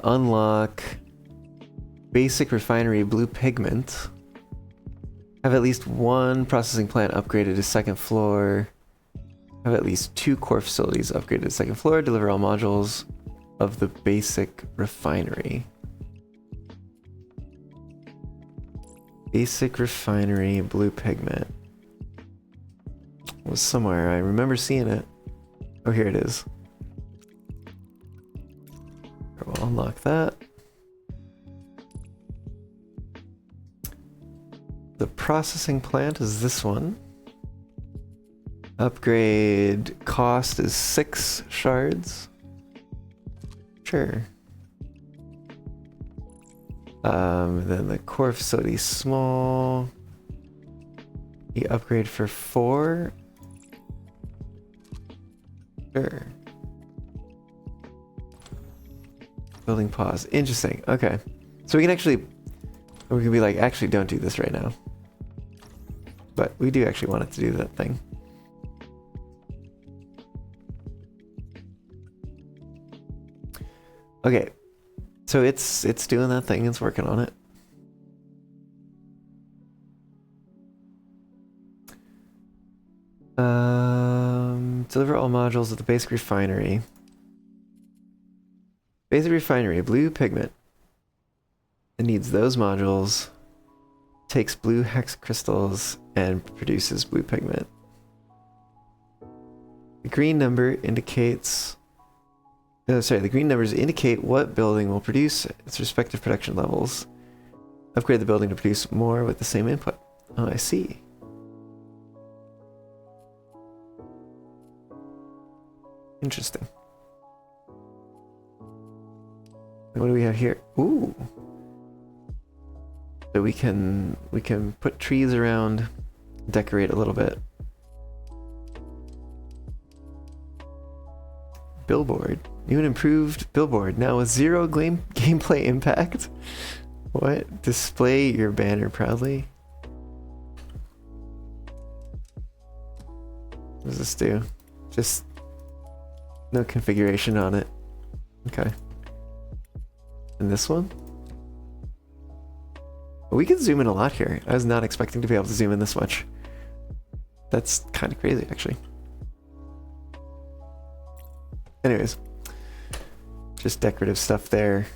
Unlock basic refinery blue pigment. Have at least one processing plant upgraded to second floor. Have at least 2 core facilities upgraded to second floor. Deliver all modules of the basic refinery. Basic refinery blue pigment. It was somewhere. I remember seeing it. Oh, here it is. We'll unlock that. The processing plant is this one. Upgrade cost is 6 shards. Sure. Then the core facility is small. The upgrade for 4. Sure. Building pause. Interesting. Okay. So we can be like, actually don't do this right now. But we do actually want it to do that thing. Okay. So it's doing that thing, it's working on it. Deliver all modules at the basic refinery. Basic refinery, blue pigment. It needs those modules, takes blue hex crystals, and produces blue pigment. The green number indicates... the green numbers indicate what building will produce its respective production levels. Upgrade the building to produce more with the same input. Oh, I see. Interesting. What do we have here? Ooh. So we can put trees around, decorate a little bit. Billboard. New and improved billboard. Now with 0 gameplay impact. What? Display your banner proudly. What does this do? Just no configuration on it. Okay. And this one? We can zoom in a lot here. I was not expecting to be able to zoom in this much. That's kind of crazy, actually. Anyways. Just decorative stuff there.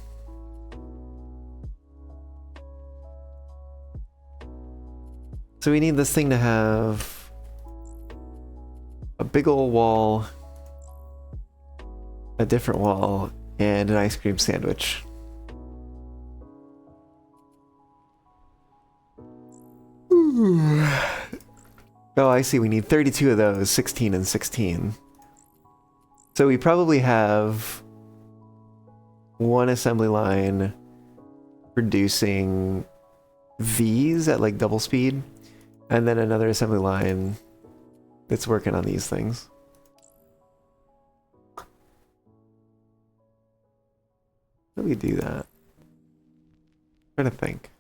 So we need this thing to have a big old wall, a different wall, and an ice cream sandwich. Oh, I see. We need 32 of those, 16 and 16. So we probably have one assembly line producing these at like double speed, and then another assembly line that's working on these things. How do we do that? I'm trying to think.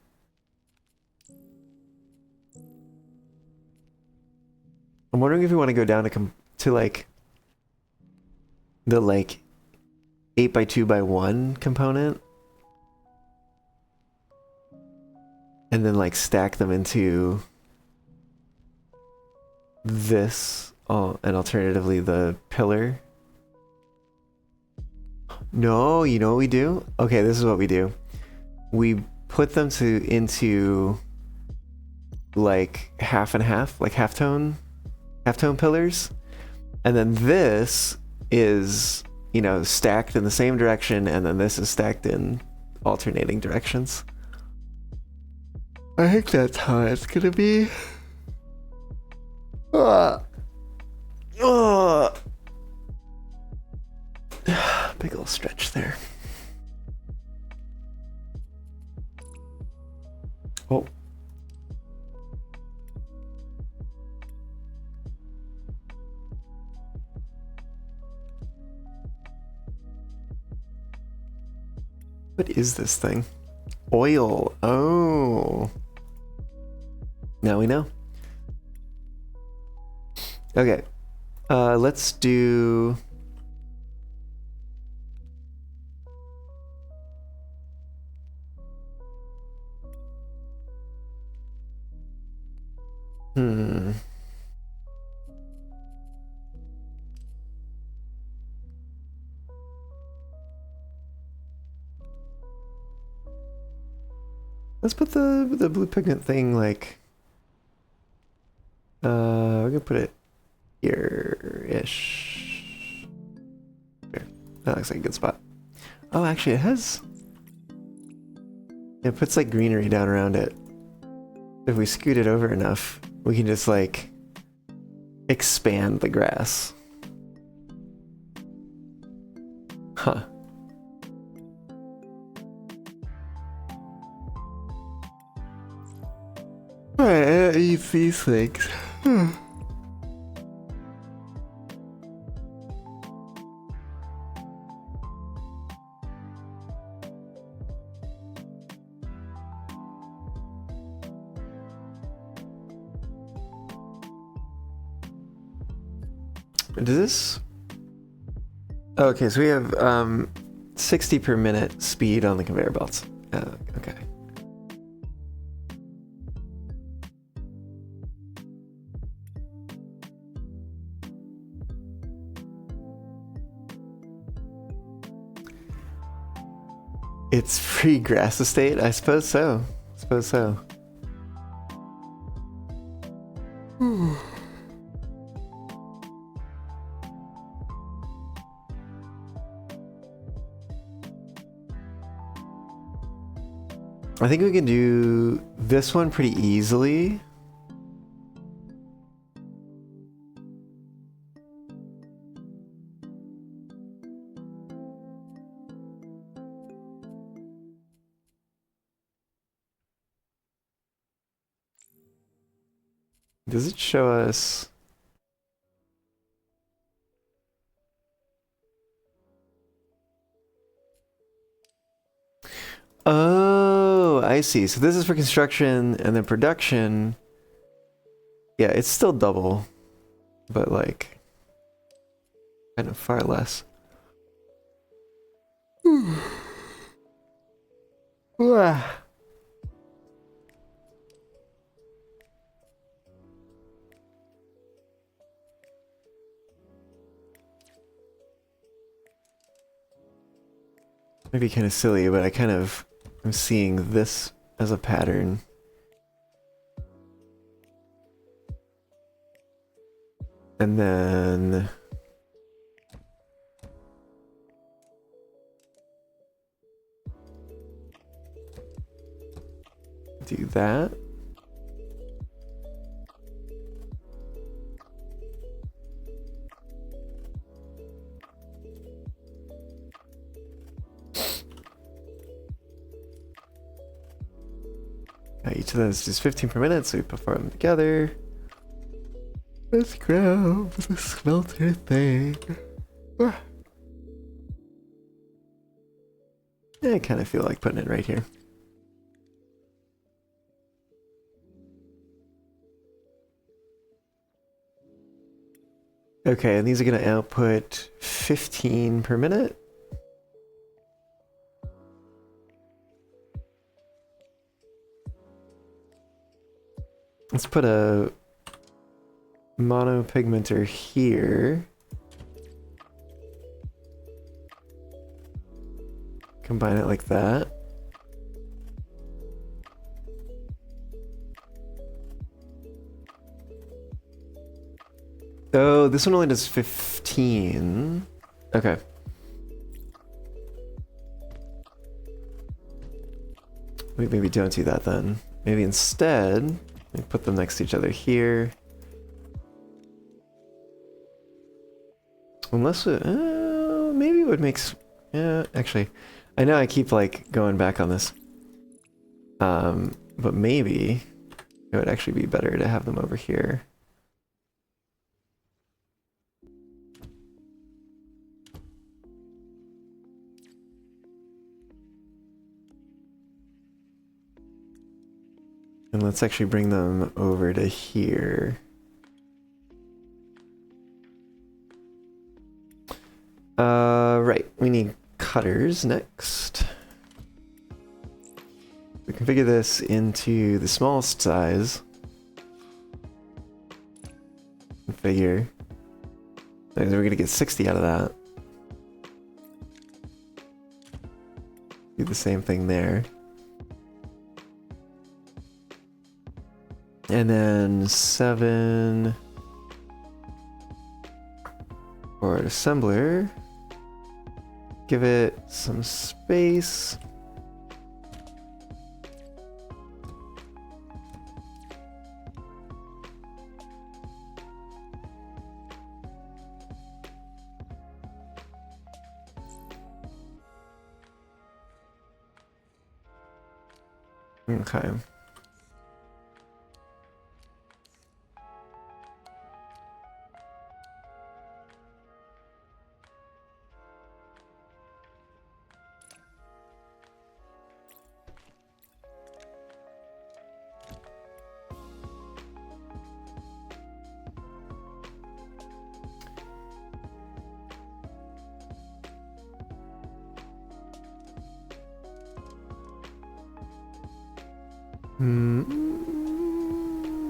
I'm wondering if we want to go down to like the like 8x2x1 component, and then like stack them into this, and alternatively the pillar. No, you know what we do? Okay, this is what we do. We put them into like half and half, like halftone pillars, and then this is, you know, stacked in the same direction, and then this is stacked in alternating directions. I think that's how it's gonna be. Big ol' stretch there. Oh. What is this thing? Oil. Oh. Now we know. Okay. Let's do... Let's put the blue pigment thing like we're gonna put it here-ish. There. That looks like a good spot. Oh, actually it puts like greenery down around it. If we scoot it over enough, we can just like expand the grass. Huh. Alright, I eat these things. Does this... Oh, okay, so we have 60 per minute speed on the conveyor belts. Okay. It's free grass estate? I suppose so. I think we can do this one pretty easily. Does it show us? Oh, I see. So this is for construction and then production. Yeah, it's still double, but like kind of far less. Maybe kind of silly, but I'm seeing this as a pattern. And then do that. Each of those is 15 per minute, so we perform them together. Let's grab the smelter thing. Yeah, I kind of feel like putting it right here. Okay, and these are going to output 15 per minute. Let's put a monopigmenter here. Combine it like that. Oh, this one only does 15. Okay. Maybe don't do that then. maybe instead, we put them next to each other here. Unless it, maybe it would make, yeah, actually, I know I keep like going back on this. But maybe it would actually be better to have them over here. And let's actually bring them over to here. Right, we need cutters next. We configure this into the smallest size. Configure. And we're gonna get 60 out of that. Do the same thing there. And then 7 for an assembler. Give it some space. Okay.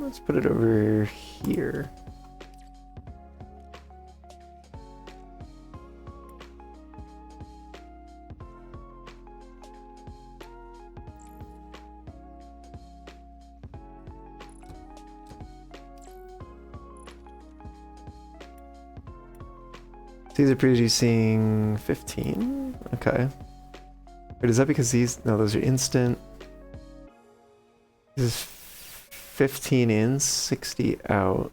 Let's put it over here. These are producing 15? Okay. Wait, is that because these... No, those are instant. This is 15 in, 60 out.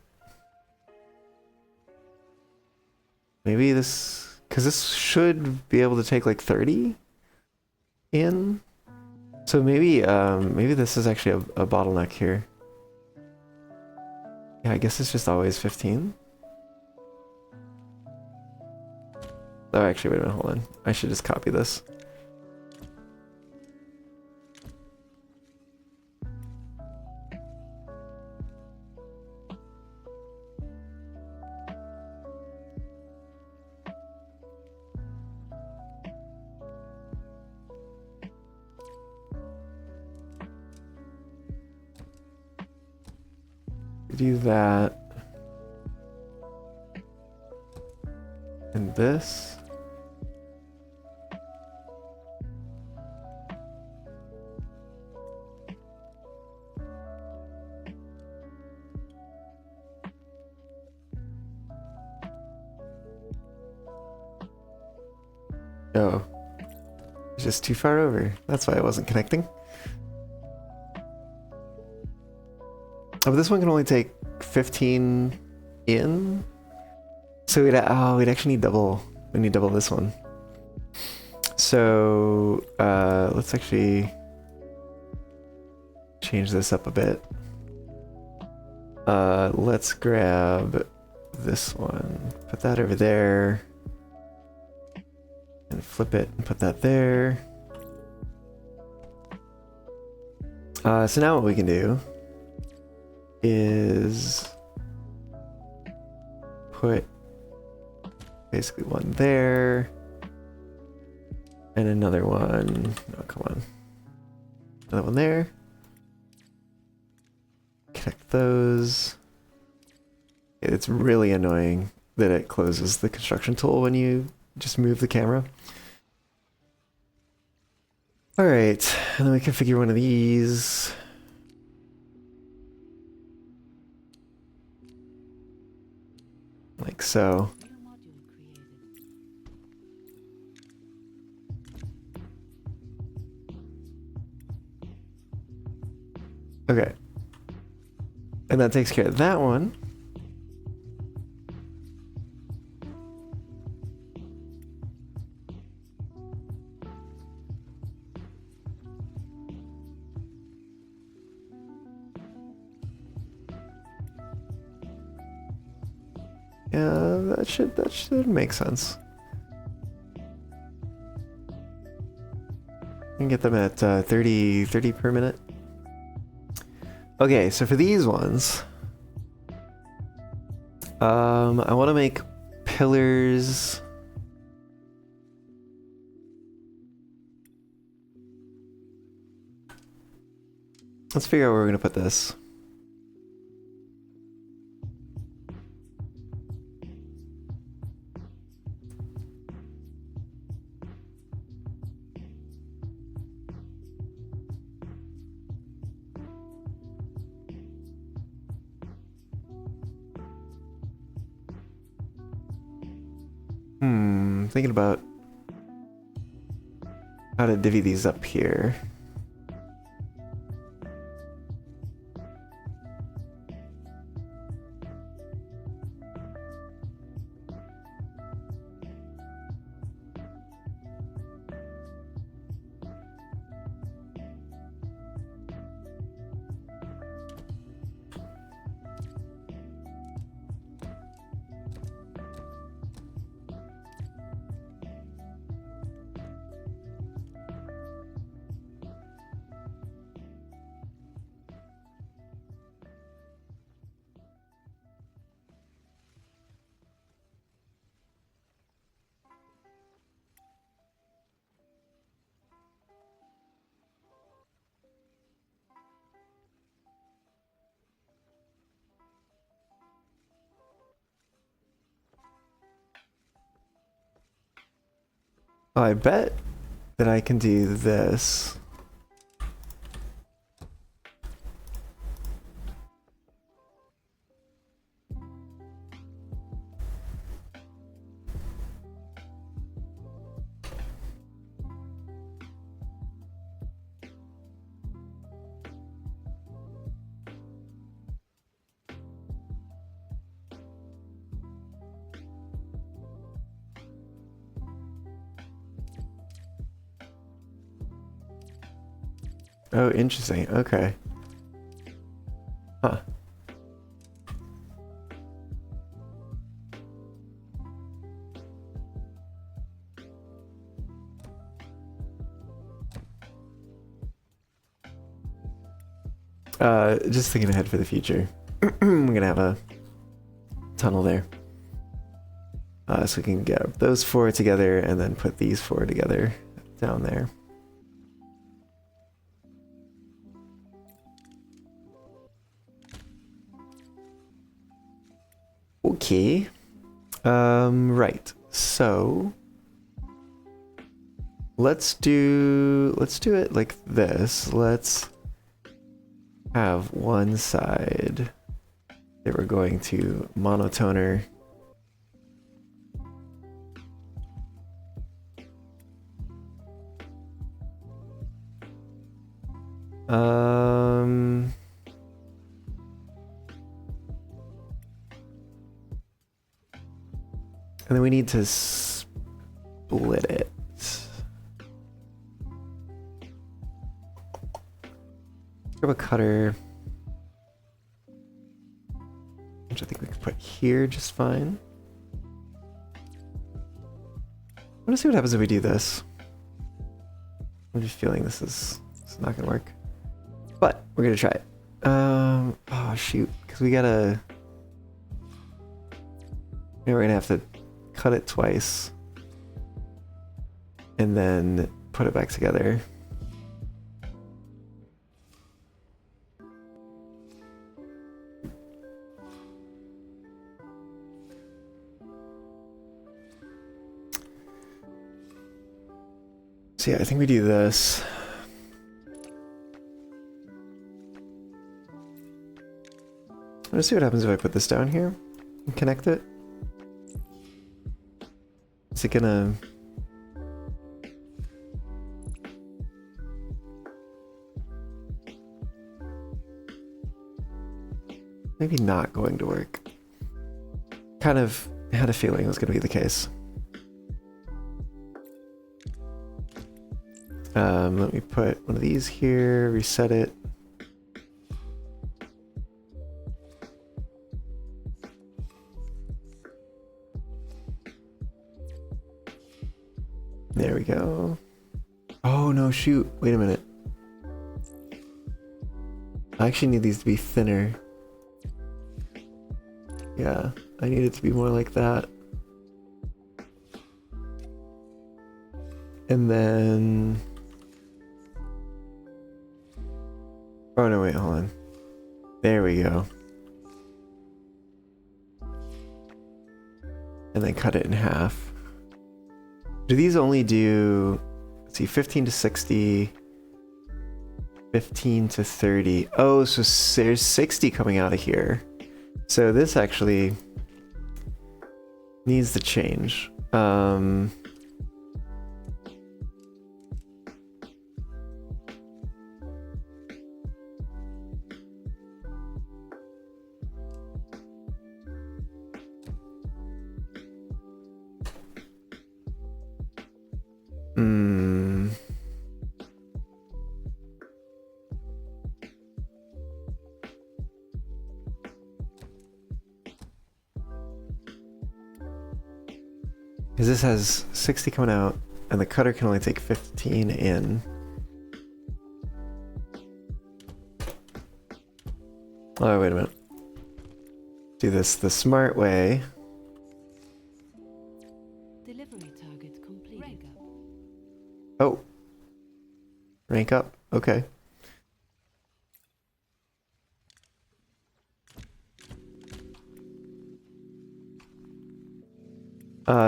Maybe this... Because this should be able to take like 30 in. So maybe maybe this is actually a bottleneck here. Yeah, I guess it's just always 15. Oh, actually, wait a minute, hold on. I should just copy this. Do that. And this. Oh. It's just too far over. That's why I wasn't connecting. Oh, but this one can only take 15 in. So we'd actually need double. We need double this one. So let's actually change this up a bit. Let's grab this one, put that over there, and flip it and put that there. So now what we can do is put basically one there and another one. Oh, come on. Another one there. Connect those. It's really annoying that it closes the construction tool when you just move the camera. All right, and then we configure one of these. Like so. New module created. Okay. And that takes care of that one. Yeah, that should make sense. And get them at 30 per minute. Okay, so for these ones, I want to make pillars. Let's figure out where we're gonna put this. Thinking about how to divvy these up here. Oh, I bet that I can do this. Oh, interesting. Okay. Huh. Just thinking ahead for the future. I'm gonna have a tunnel there. So we can get those four together and then put these four together down there. Okay. Right. So let's do it like this. Let's have one side that we're going to monotoner. And then we need to split it. Grab a cutter, which I think we can put here just fine. I want to see what happens if we do this. I'm just feeling this is not gonna work, but we're gonna try it. Oh shoot, because we're gonna have to cut it twice and then put it back together. So yeah, I think we do this. Let's see what happens if I put this down here and connect it. Is it gonna... maybe not going to work. Kind of had a feeling it was going to be the case. Let me put one of these here, reset it. There we go. Oh no, shoot. Wait a minute. I actually need these to be thinner. Yeah, I need it to be more like that. And then... Oh no, wait, hold on. There we go. And then cut it in half. Do these only do... Let's see, 15 to 60... 15 to 30. Oh, so there's 60 coming out of here. So this actually needs to change. Because this has 60 coming out, and the cutter can only take 15 in. Oh, wait a minute. Do this the smart way. Delivery target complete. Rank up. Oh. Rank up. Okay.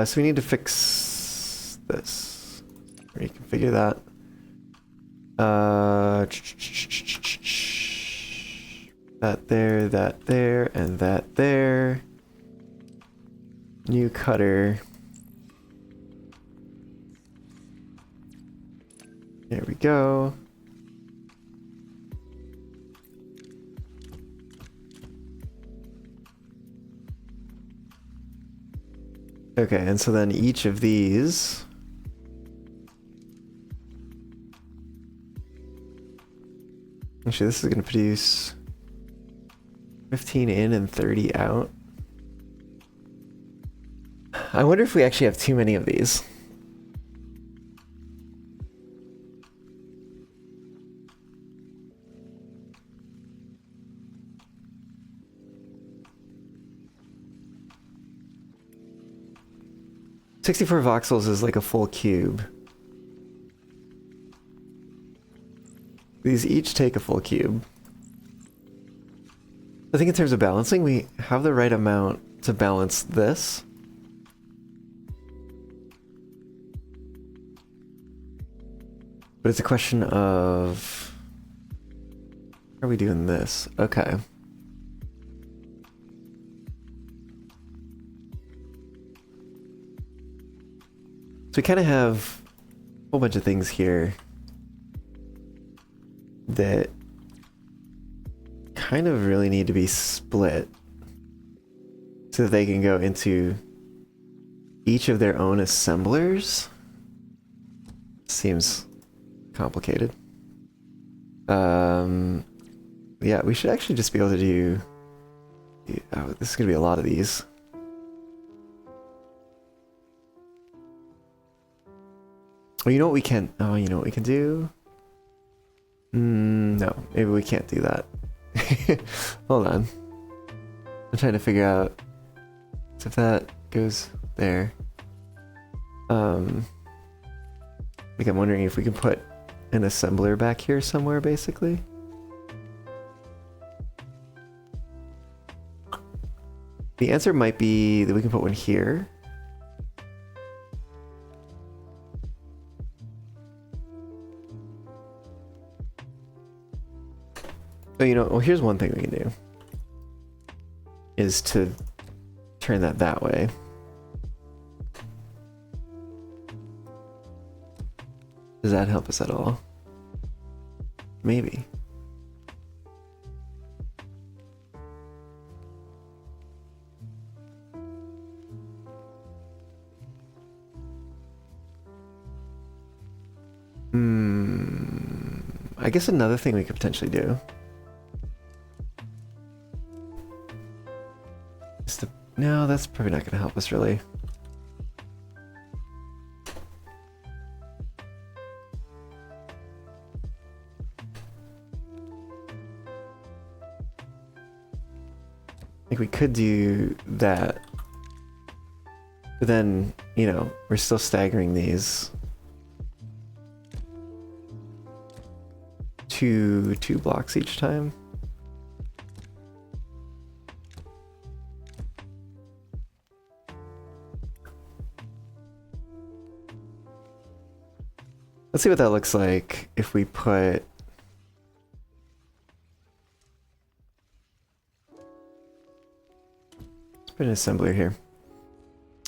So we need to fix this. Reconfigure that. That there, and that there. New cutter. There we go. Okay, and so then each of these actually this is going to produce 15 in and 30 out. I wonder if we actually have too many of these. "64 voxels is like a full cube. These each take a full cube. I think in terms of balancing, we have the right amount to balance this. But it's a question of... How are we doing this? Okay. So we kind of have a whole bunch of things here that kind of really need to be split so that they can go into each of their own assemblers. Seems complicated. Yeah, we should actually just be able to do... Oh, this is going to be a lot of these. Oh, you know what we can... Oh, you know what we can do? No, maybe we can't do that. Hold on. I'm trying to figure out if that goes there. Like I'm wondering if we can put an assembler back here somewhere, basically. The answer might be that we can put one here. So, you know, well, here's one thing we can do. Is to turn that way. Does that help us at all? Maybe. I guess another thing we could potentially do is to... No, that's probably not going to help us really. I think we could do that. But then, you know, we're still staggering these. Two blocks each time. Let's see what that looks like if we put... Let's put an assembler here.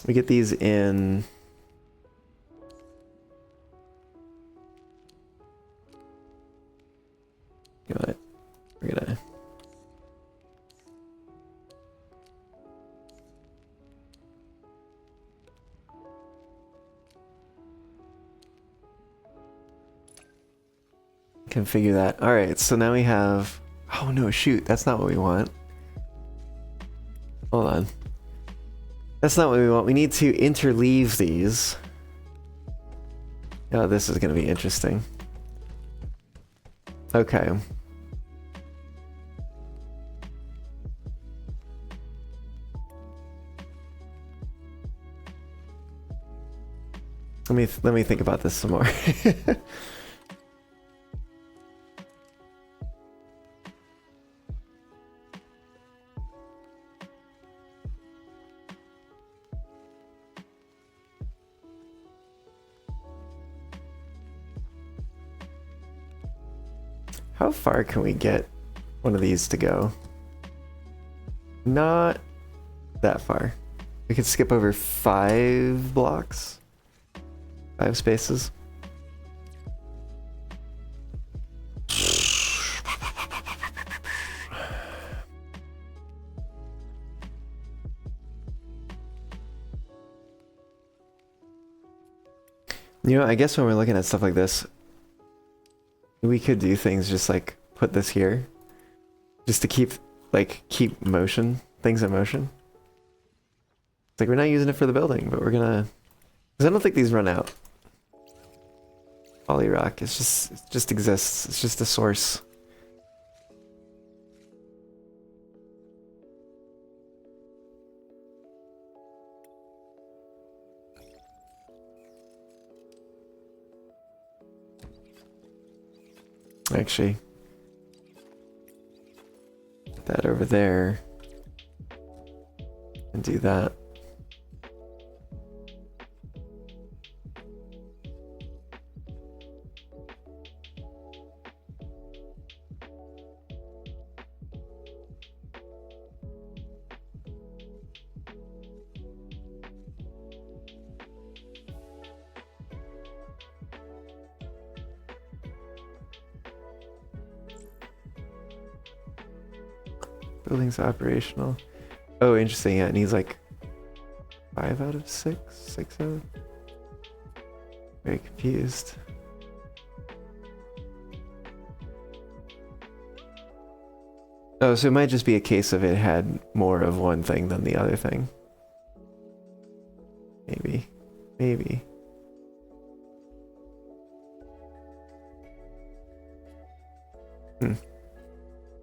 We get these in... You know what? We're gonna... configure that. Alright, so now we have... Oh no, shoot, that's not what we want. Hold on. That's not what we want. We need to interleave these. Oh, this is gonna be interesting. Okay. Let me think about this some more. How far can we get one of these to go? Not that far. We could skip over 5 blocks. 5 spaces. You know, I guess when we're looking at stuff like this, we could do things just like put this here, just to keep motion, things in motion. It's like we're not using it for the building, but we're gonna, because I don't think these run out. Poly rock, it just exists. It's just a source. Actually, put that over there and do that. Building's operational. Oh, interesting. Yeah, it needs like 5 out of 6? 6 out? Very confused. Oh, so it might just be a case of it had more of one thing than the other thing. Maybe. Maybe.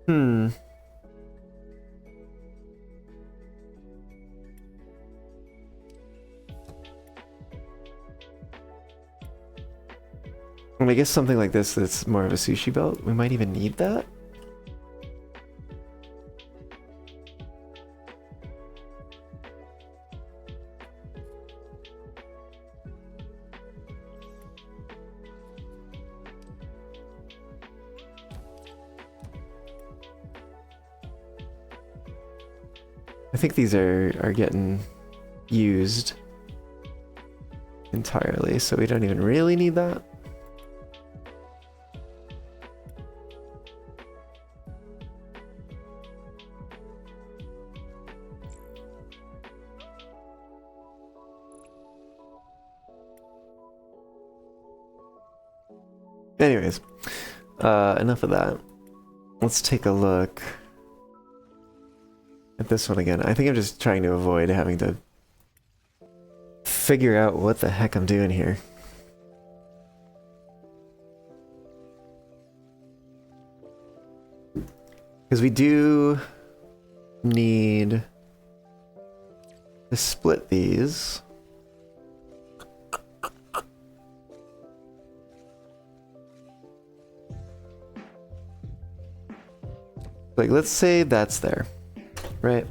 Hmm. And I guess something like this that's more of a sushi belt, we might even need that. I think these are getting used entirely, so we don't even really need that. Anyways, enough of that. Let's take a look at this one again. I think I'm just trying to avoid having to figure out what the heck I'm doing here. Because we do need to split these. Like, let's say that's there, right?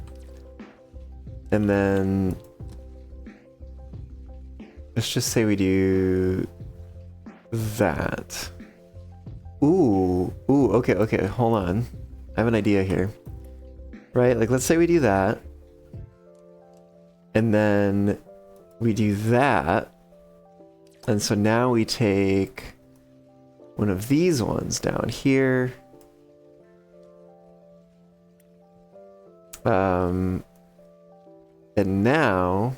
And then let's just say we do that. Ooh, okay, hold on. I have an idea here. Right, like let's say we do that. And then we do that. And so now we take one of these ones down here. And now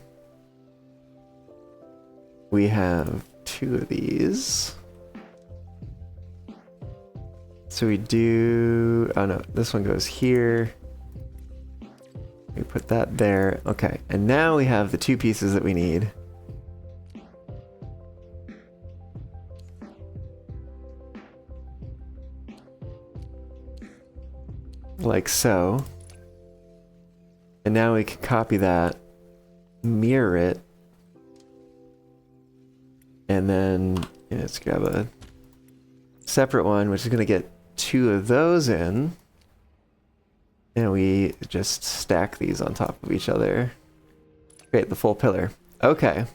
we have two of these. So we do, oh no, this one goes here. We put that there. Okay, and now we have the two pieces that we need. Like so. And now we can copy that, mirror it, and then let's grab a separate one, which is going to get two of those in. And we just stack these on top of each other. Create the full pillar. Okay.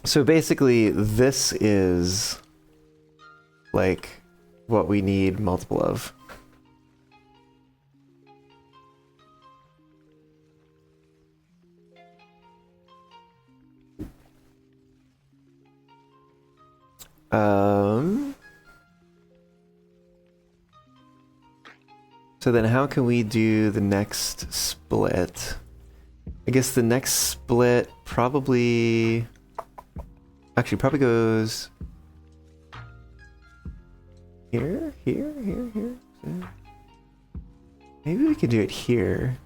So basically, this is like what we need multiple of. So then how can we do the next split? I guess the next split probably goes here. Maybe we could do it here.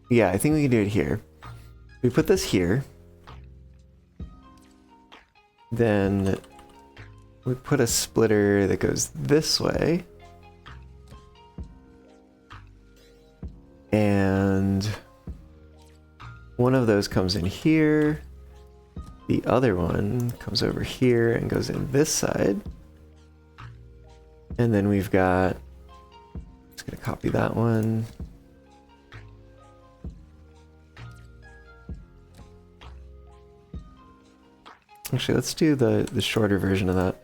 Yeah, I think we can do it here. We put this here. Then we put a splitter that goes this way. And one of those comes in here. The other one comes over here and goes in this side. And then we've got, just gonna copy that one. Actually, let's do the shorter version of that.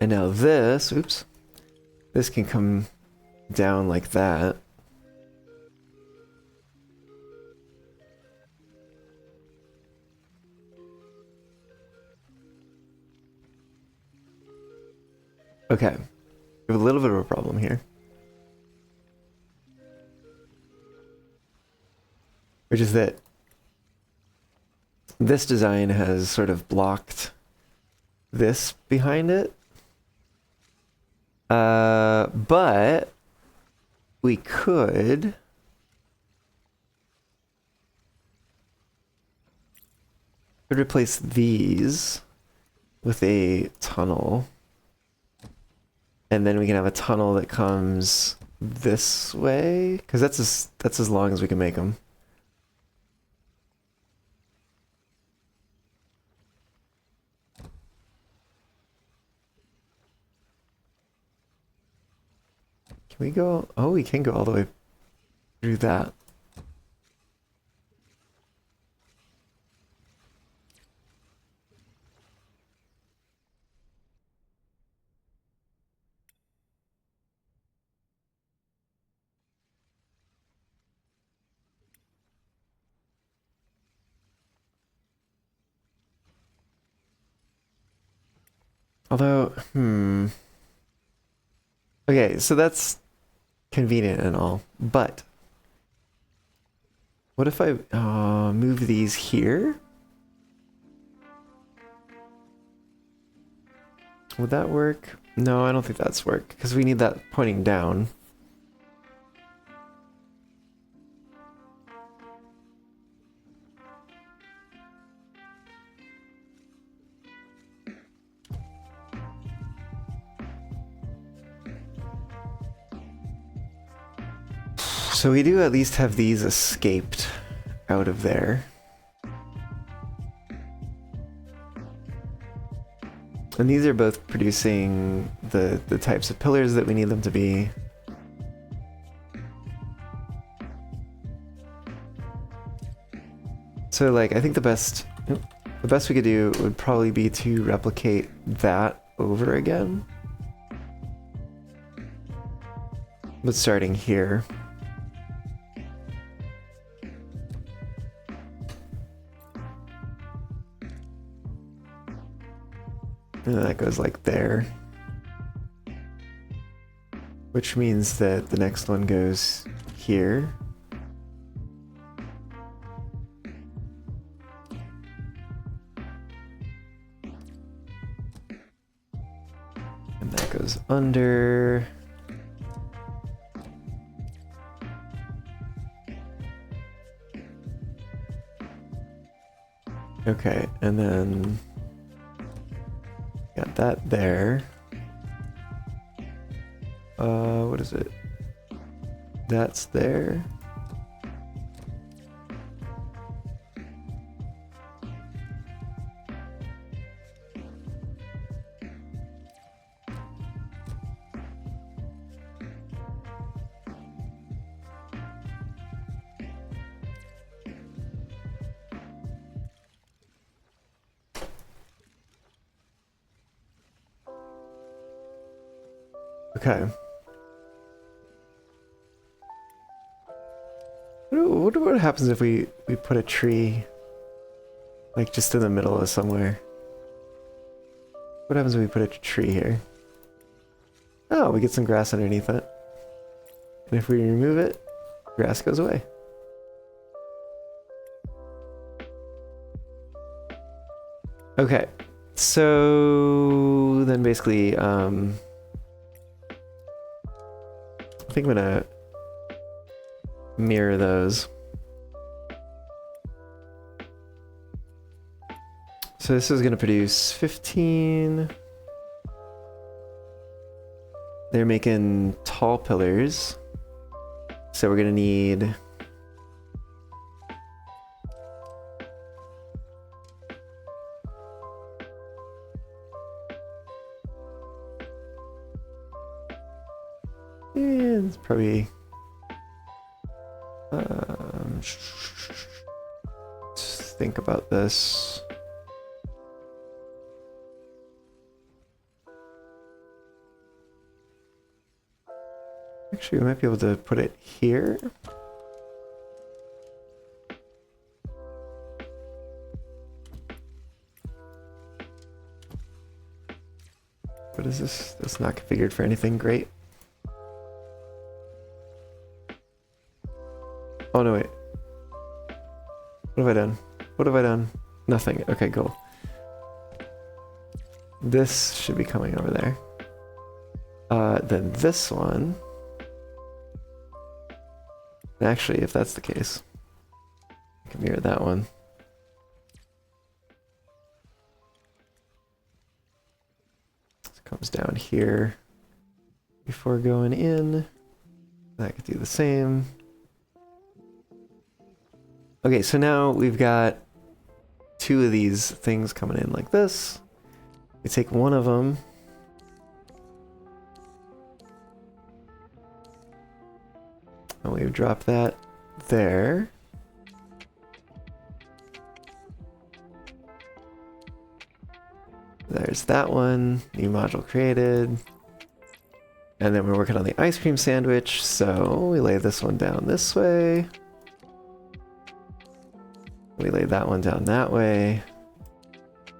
And now this, oops, this can come down like that. Okay, we have a little bit of a problem here. Which is that this design has sort of blocked this behind it. But we could replace these with a tunnel. And then we can have a tunnel that comes this way, because that's as long as we can make them. Can we go? Oh, we can go all the way through that. Although, okay, so that's convenient and all, but what if I move these here? Would that work? No, I don't think that's work because we need that pointing down. So we do at least have these escaped out of there. And these are both producing the types of pillars that we need them to be. So like, I think the best we could do would probably be to replicate that over again. But starting here. And that goes like there. Which means that the next one goes here. And that goes under. Okay, and then got that there. What is it? That's there. Okay. What happens if we put a tree like just in the middle of somewhere? What happens if we put a tree here? Oh, we get some grass underneath it. And if we remove it, grass goes away. Okay. So then basically I think I'm gonna mirror those. So this is gonna produce 15. They're making tall pillars. So we're gonna need it's probably let's think about this. Actually, we might be able to put it here. What is this? That's not configured for anything great. Oh no, wait. What have I done? What have I done? Nothing. Okay, cool. This should be coming over there. Then this one. Actually, if that's the case, I can mirror that one. This comes down here before going in. I could do the same. Okay, so now we've got two of these things coming in like this. We take one of them. And we've dropped that there. There's that one. New module created. And then we're working on the ice cream sandwich, so we lay this one down this way. We lay that one down that way.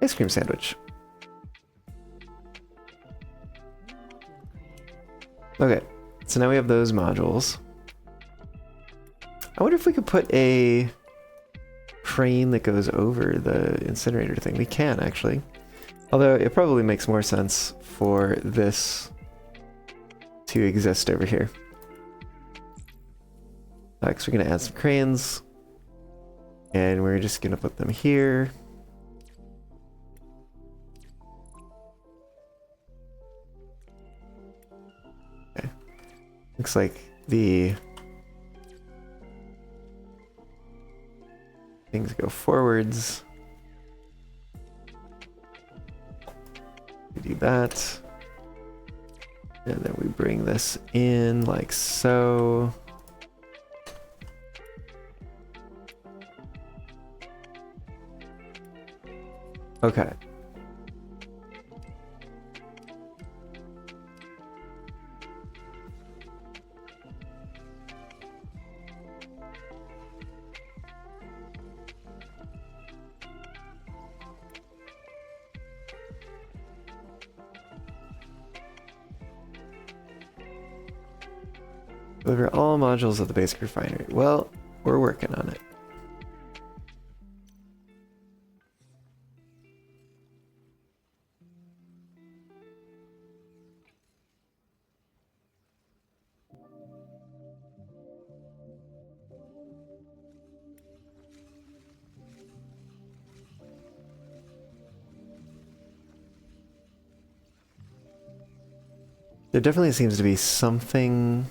Ice cream sandwich. Okay, So now we have those modules. I wonder if we could put a crane that goes over the incinerator thing. We can, actually. Although it probably makes more sense for this to exist over here. Next, we're going to add some cranes. And we're just going to put them here. Okay. Looks like the things go forwards. We do that. And then we bring this in like so. Okay. Deliver all modules of the basic refinery. Well, we're working on it. There definitely seems to be something.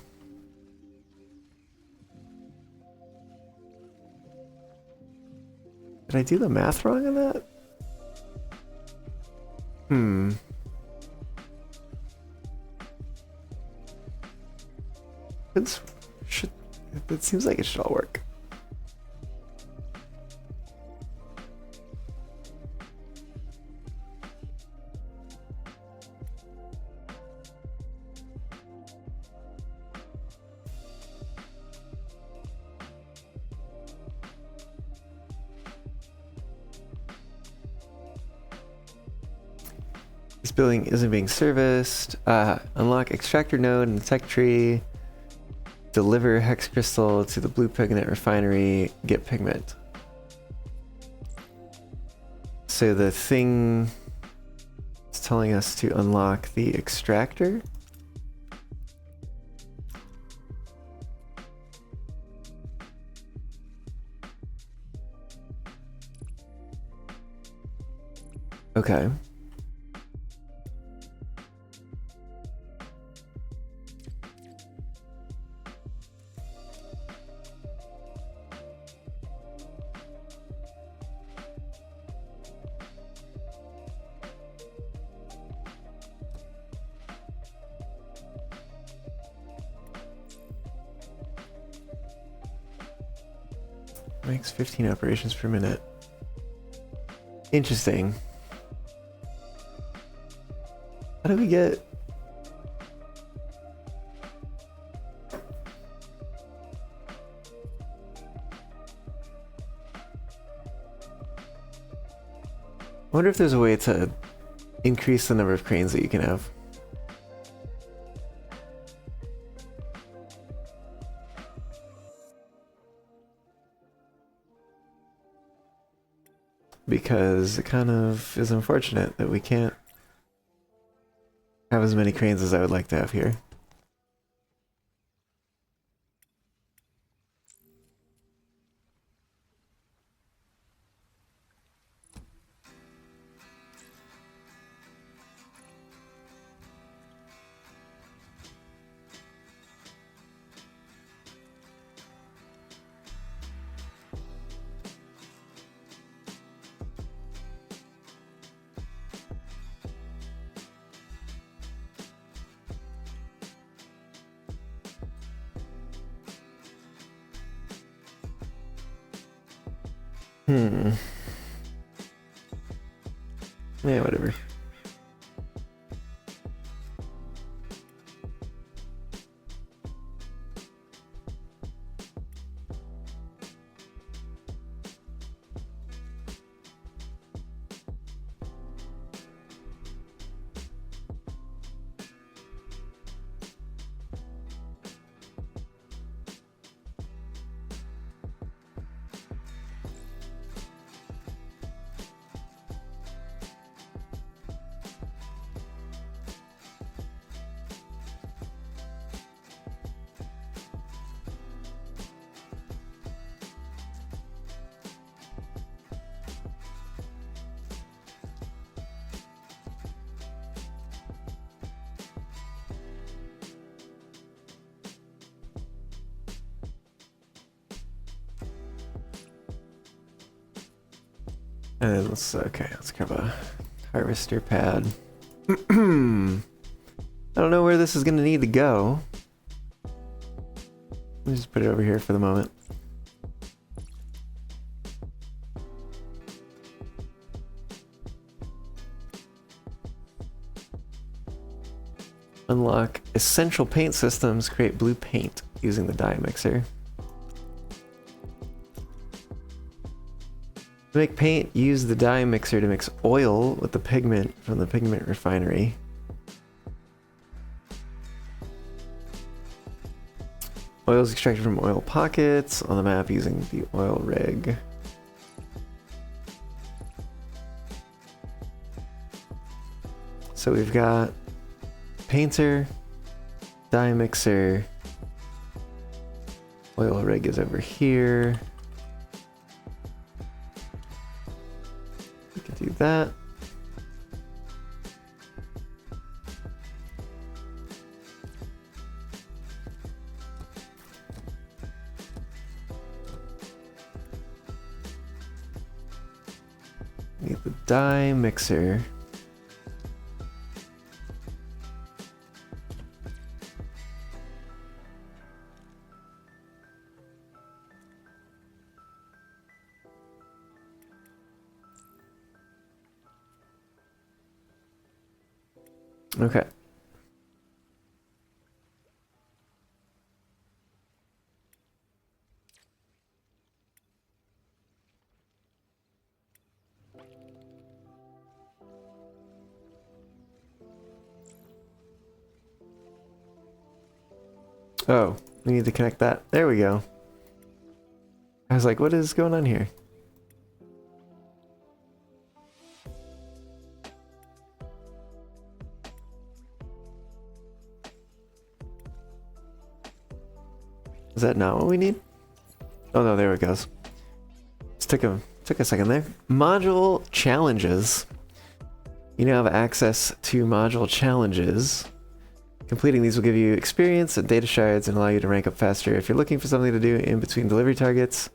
Did I do the math wrong on that? It seems like it should all work. This building isn't being serviced. Unlock extractor node in the tech tree. Deliver hex crystal to the blue pigment refinery. Get pigment. So the thing is telling us to unlock the extractor. Okay. Makes 15 operations per minute. Interesting. How do we get... I wonder if there's a way to increase the number of cranes that you can have. Because it kind of is unfortunate that we can't have as many cranes as I would like to have here. Yeah, whatever. And then let's grab a harvester pad. I don't know where this is gonna need to go. Let me just put it over here for the moment. Unlock essential paint systems, create blue paint using the dye mixer. To make paint, use the dye mixer to mix oil with the pigment from the pigment refinery. Oil is extracted from oil pockets on the map using the oil rig. So we've got painter, dye mixer, oil rig is over here. We can do that. Need the dye mixer. Okay. Oh, we need to connect that. There we go. I was like, what is going on here? Is that not what we need? Oh no, there it goes. Just took a second there. Module challenges. You now have access to module challenges. Completing these will give you experience and data shards and allow you to rank up faster. If you're looking for something to do in between delivery targets,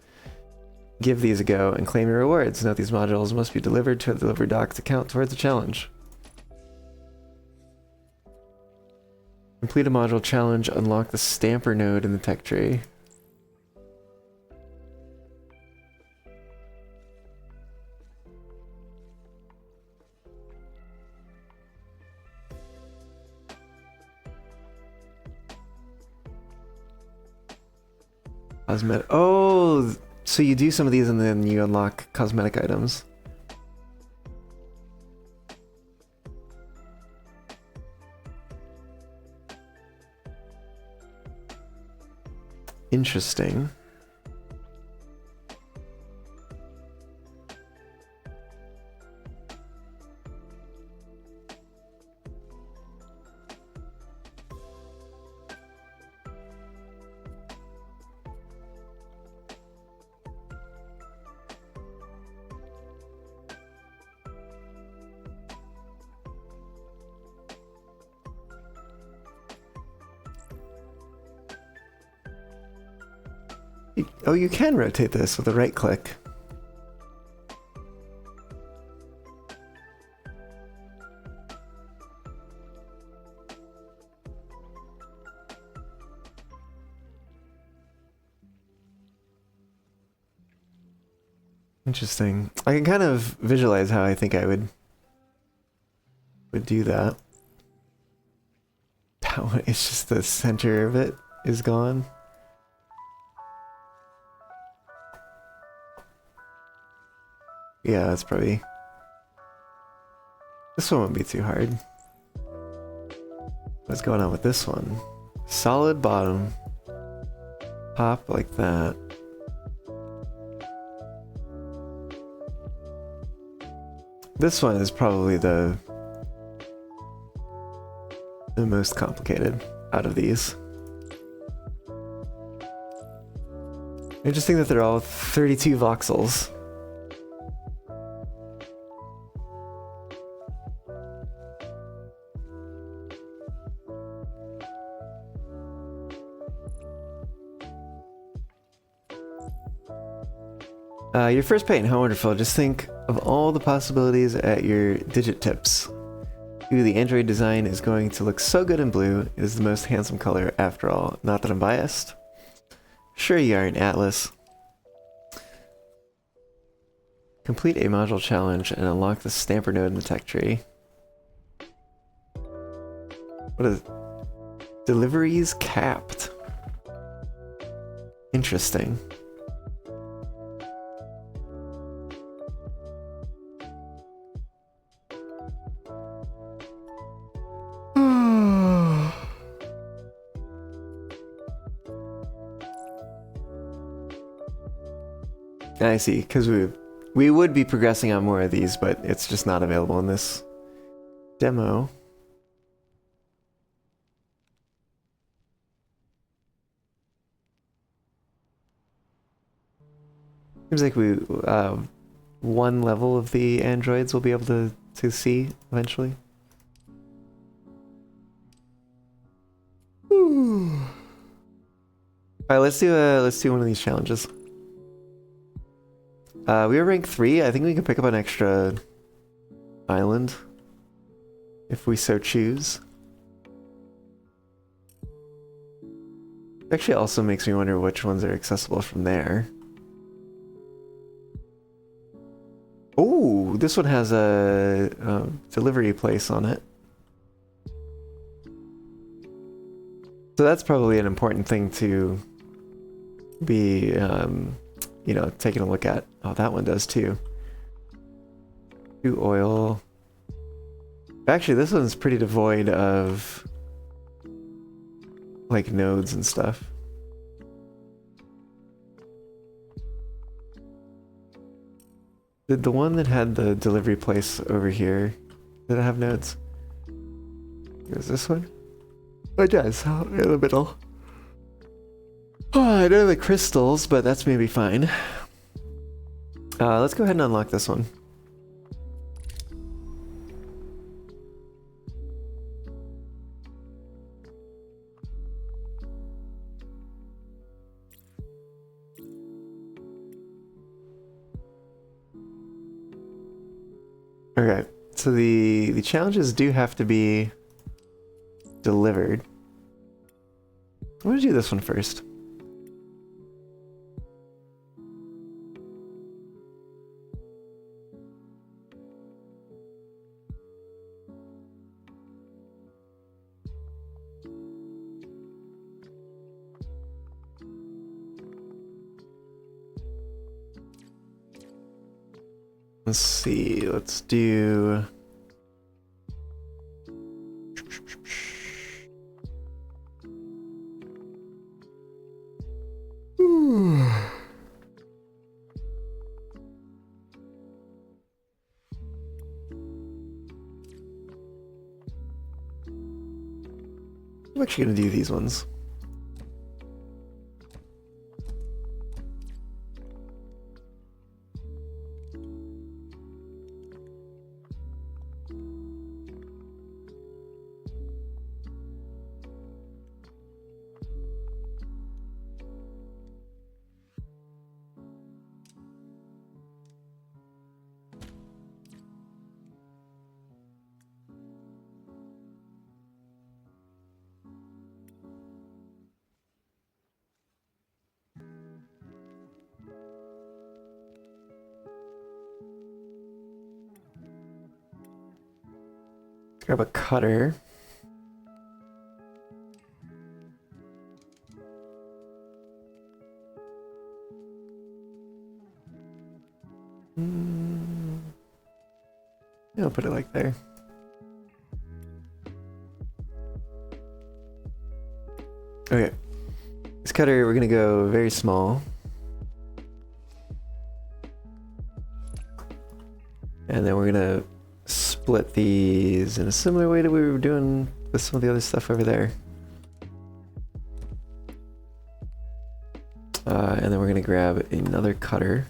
give these a go and claim your rewards. Note these modules must be delivered to a delivery dock to count towards the challenge. Complete a module challenge, unlock the stamper node in the tech tree. Cosmetic. Oh, so you do some of these and then you unlock cosmetic items. Interesting. Oh, you can rotate this with a right click. Interesting. I can kind of visualize how I think I would do that. It's just the center of it is gone. Yeah, that's probably... This one won't be too hard. What's going on with this one? Solid bottom. Pop like that. This one is probably the most complicated out of these. Interesting that they're all 32 voxels. Your first paint, how wonderful. Just think of all the possibilities at your digit tips. Ooh, the Android design is going to look so good in blue. It is the most handsome color after all. Not that I'm biased. Sure you aren't, Atlas. Complete a module challenge and unlock the stamper node in the tech tree. What is... Deliveries capped. Interesting. I see, because we would be progressing on more of these, but it's just not available in this demo. Seems like we one level of the androids we'll be able to see eventually. All right, let's do one of these challenges. We are rank 3. I think we can pick up an extra island if we so choose. Actually, also makes me wonder which ones are accessible from there. Oh, this one has a delivery place on it. So that's probably an important thing to be, you know, taking a look at. Oh, that one does too. Oil. Actually, this one's pretty devoid of like nodes and stuff. Did the one that had the delivery place over here, did it have nodes? Is this one? Oh, it does, in the middle. Oh, I know the crystals, but that's maybe fine. Let's go ahead and unlock this one. Okay, so the challenges do have to be delivered. I'm gonna do this one first. Let's see, let's do... I'm actually gonna do these ones. Grab a cutter. Yeah, I'll put it like there. Okay. This cutter, we're gonna go very small. And then we're gonna split these in a similar way that we were doing with some of the other stuff over there. And then we're gonna grab another cutter.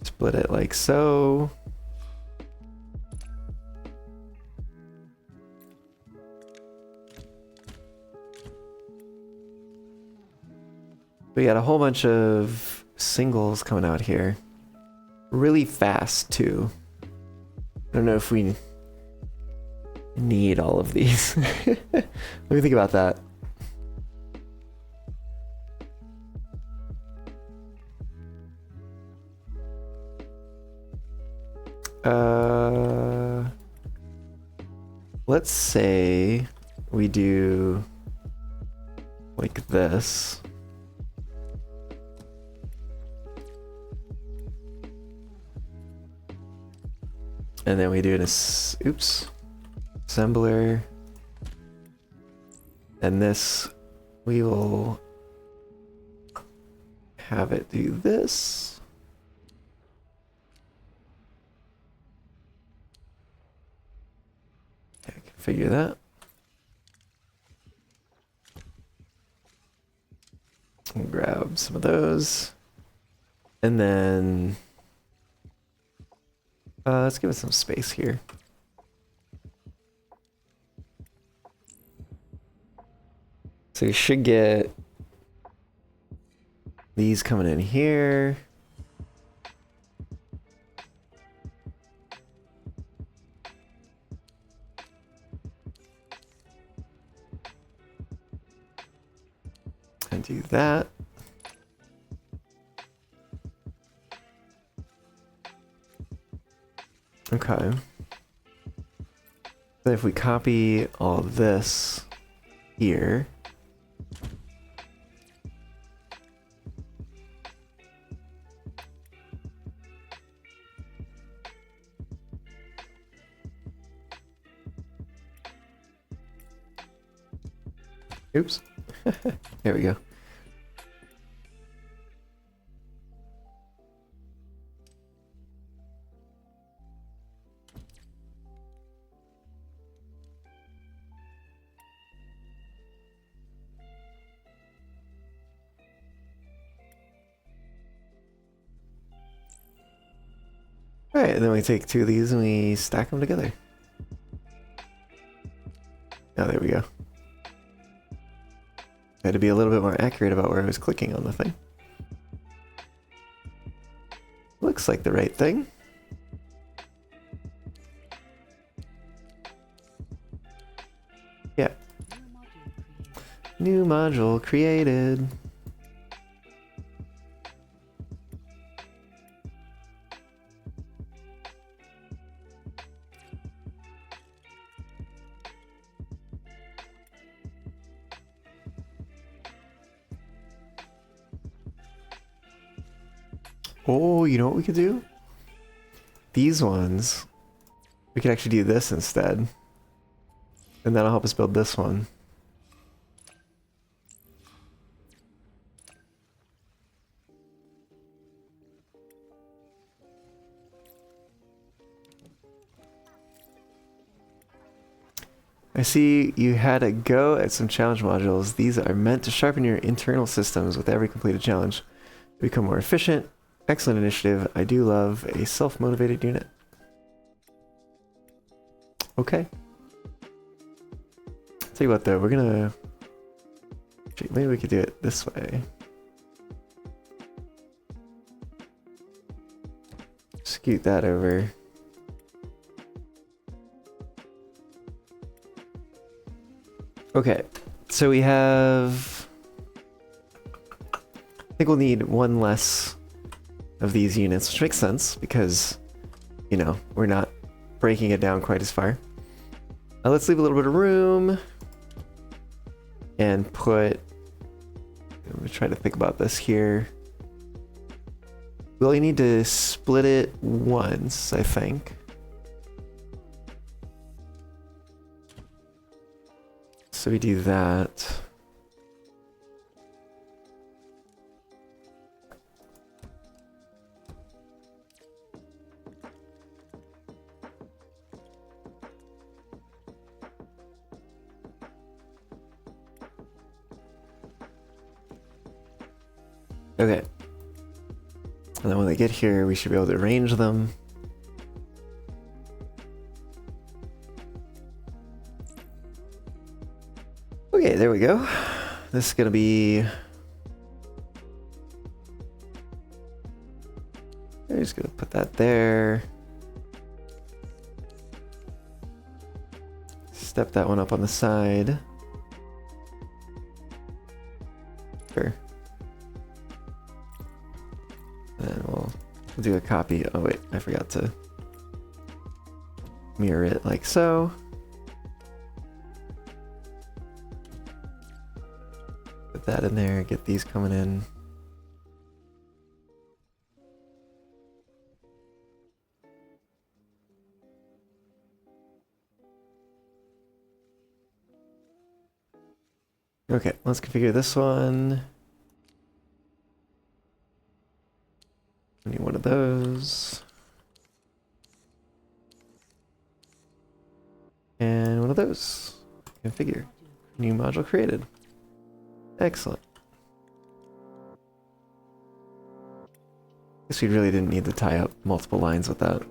Split it like so. We got a whole bunch of singles coming out here. Really fast, too. I don't know if we need all of these. Let me think about that. Let's say we do like this. And then we do an assembler. And this, we will have it do this. I can figure that. We'll grab some of those. And then let's give it some space here. So you should get these coming in here. And do that. Okay. Then if we copy all this here. Oops. There we go. Alright, and then we take two of these and we stack them together. Oh, there we go. I had to be a little bit more accurate about where I was clicking on the thing. Looks like the right thing. Yeah. New module created. Oh, you know what we could do? These ones, we could actually do this instead. And that'll help us build this one. I see you had a go at some challenge modules. These are meant to sharpen your internal systems with every completed challenge. To become more efficient. Excellent initiative. I do love a self-motivated unit. Okay. Tell you what though, we're gonna... Maybe we could do it this way. Scoot that over. Okay, so we have... I think we'll need one less of these units, which makes sense because, you know, we're not breaking it down quite as far. Let's leave a little bit of room and put... I'm gonna try to think about this here. We only need to split it once, I think. So we do that. Okay. And then when they get here, we should be able to arrange them. Okay, there we go. This is gonna be I'm just gonna put that there. Step that one up on the side. Sure. And we'll do a copy. Oh wait, I forgot to mirror it like so. Put that in there, get these coming in. Okay, let's configure this one. I need one of those. And one of those. Configure. New module created. Excellent. Guess we really didn't need to tie up multiple lines with that.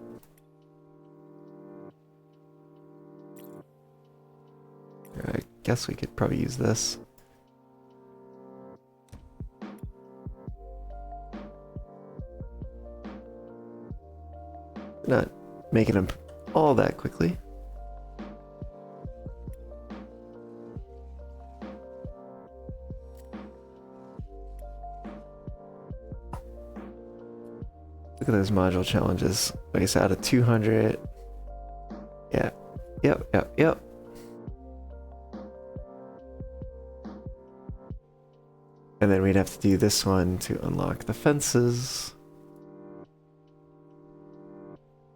I guess we could probably use this. Not making them all that quickly. Look at those module challenges. Like I said, out of 200. Yeah. Yep. And then we'd have to do this one to unlock the fences.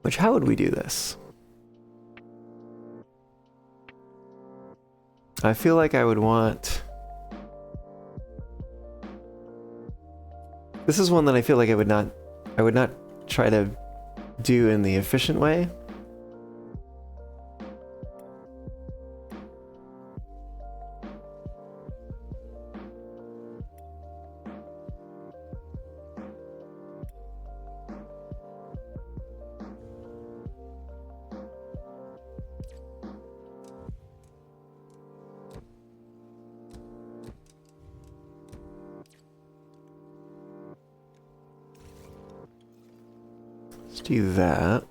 Which, how would we do this? I feel like I would want... This is one that I feel like I would not try to do in the efficient way. Let's do that.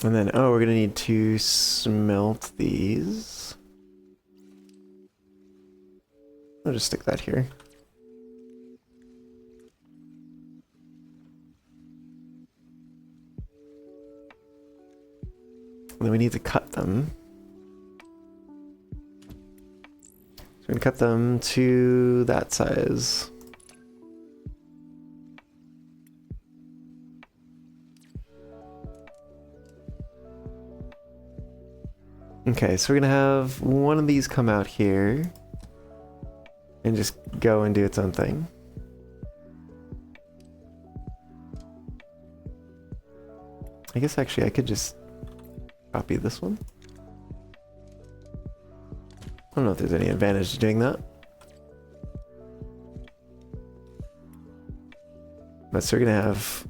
And then, oh, we're gonna need to smelt these. I'll just stick that here. And then we need to cut them. We're gonna cut them to that size. Okay, so we're gonna have one of these come out here and just go and do its own thing. I guess actually I could just copy this one. I don't know if there's any advantage to doing that. But so we're gonna have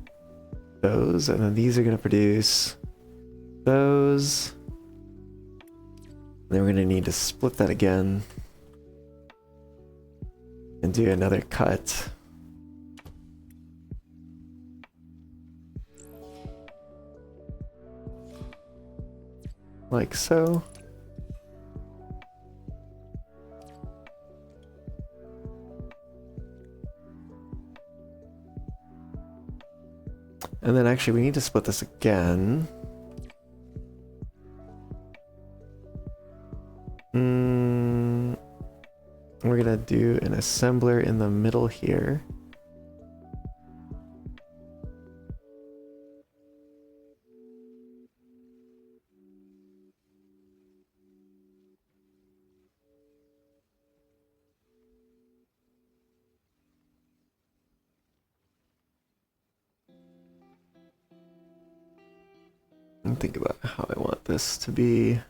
those, and then these are gonna produce those. And then we're gonna need to split that again and do another cut. Like so. And then actually we need to split this again. We're gonna do an assembler in the middle here. And think about how I want this to be.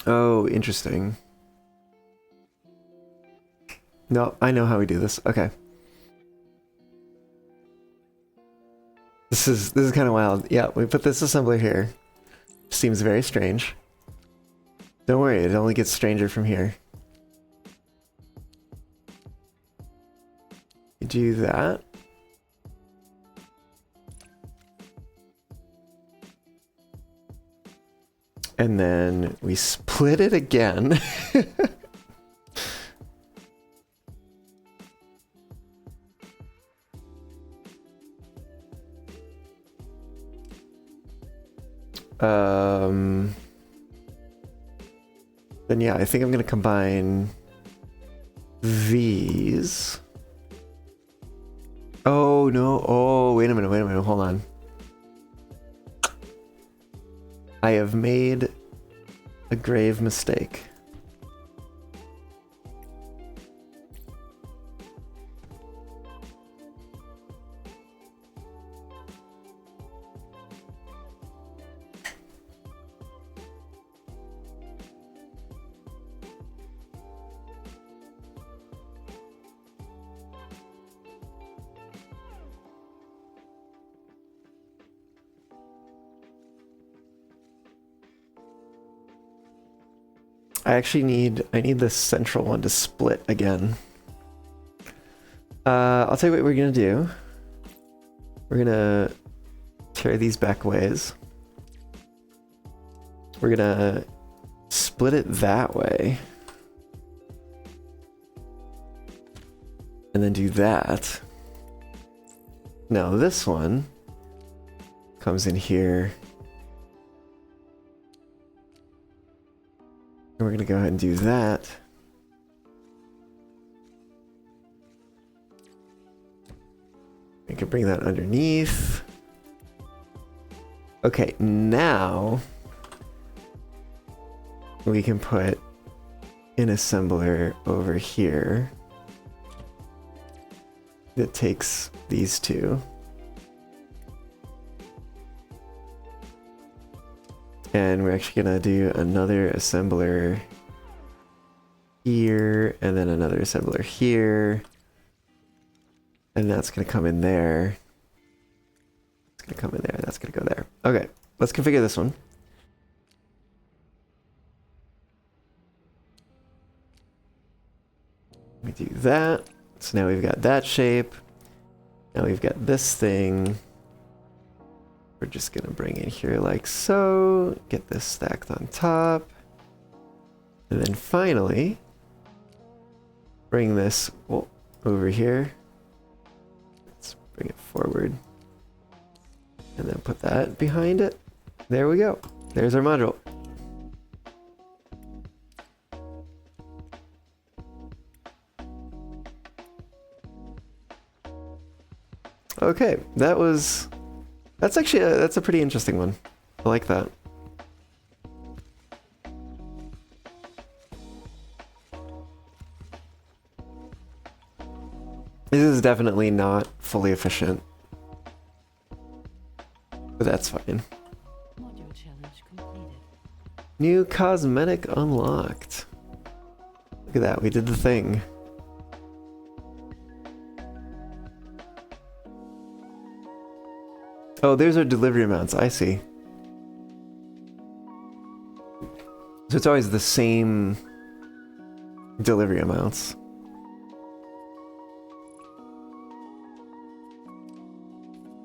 Oh, interesting. No, I know how we do this. Okay. This is kind of wild. Yeah, we put this assembler here. Seems very strange. Don't worry, it only gets stranger from here. You do that. And then we split it again. Then yeah, I think I'm gonna combine these. Oh no, oh wait a minute, hold on. I have made a grave mistake. I need the central one to split again. I'll tell you what we're gonna do. We're gonna tear these back ways. We're gonna split it that way. And then do that. Now this one comes in here. And we're gonna go ahead and do that. We can bring that underneath. Okay, now we can put an assembler over here that takes these two. And we're actually gonna do another assembler here, and then another assembler here. And that's gonna come in there. It's gonna come in there, that's gonna go there. Okay, let's configure this one. We do that. So now we've got that shape. Now we've got this thing. We're just gonna bring in here like so, get this stacked on top. And then finally, bring this over here. Let's bring it forward. And then put that behind it. There we go. There's our module. Okay, that's actually that's a pretty interesting one. I like that. This is definitely not fully efficient, but that's fine. Module challenge completed. New cosmetic unlocked. Look at that, we did the thing. Oh, there's our delivery amounts, I see. So it's always the same delivery amounts.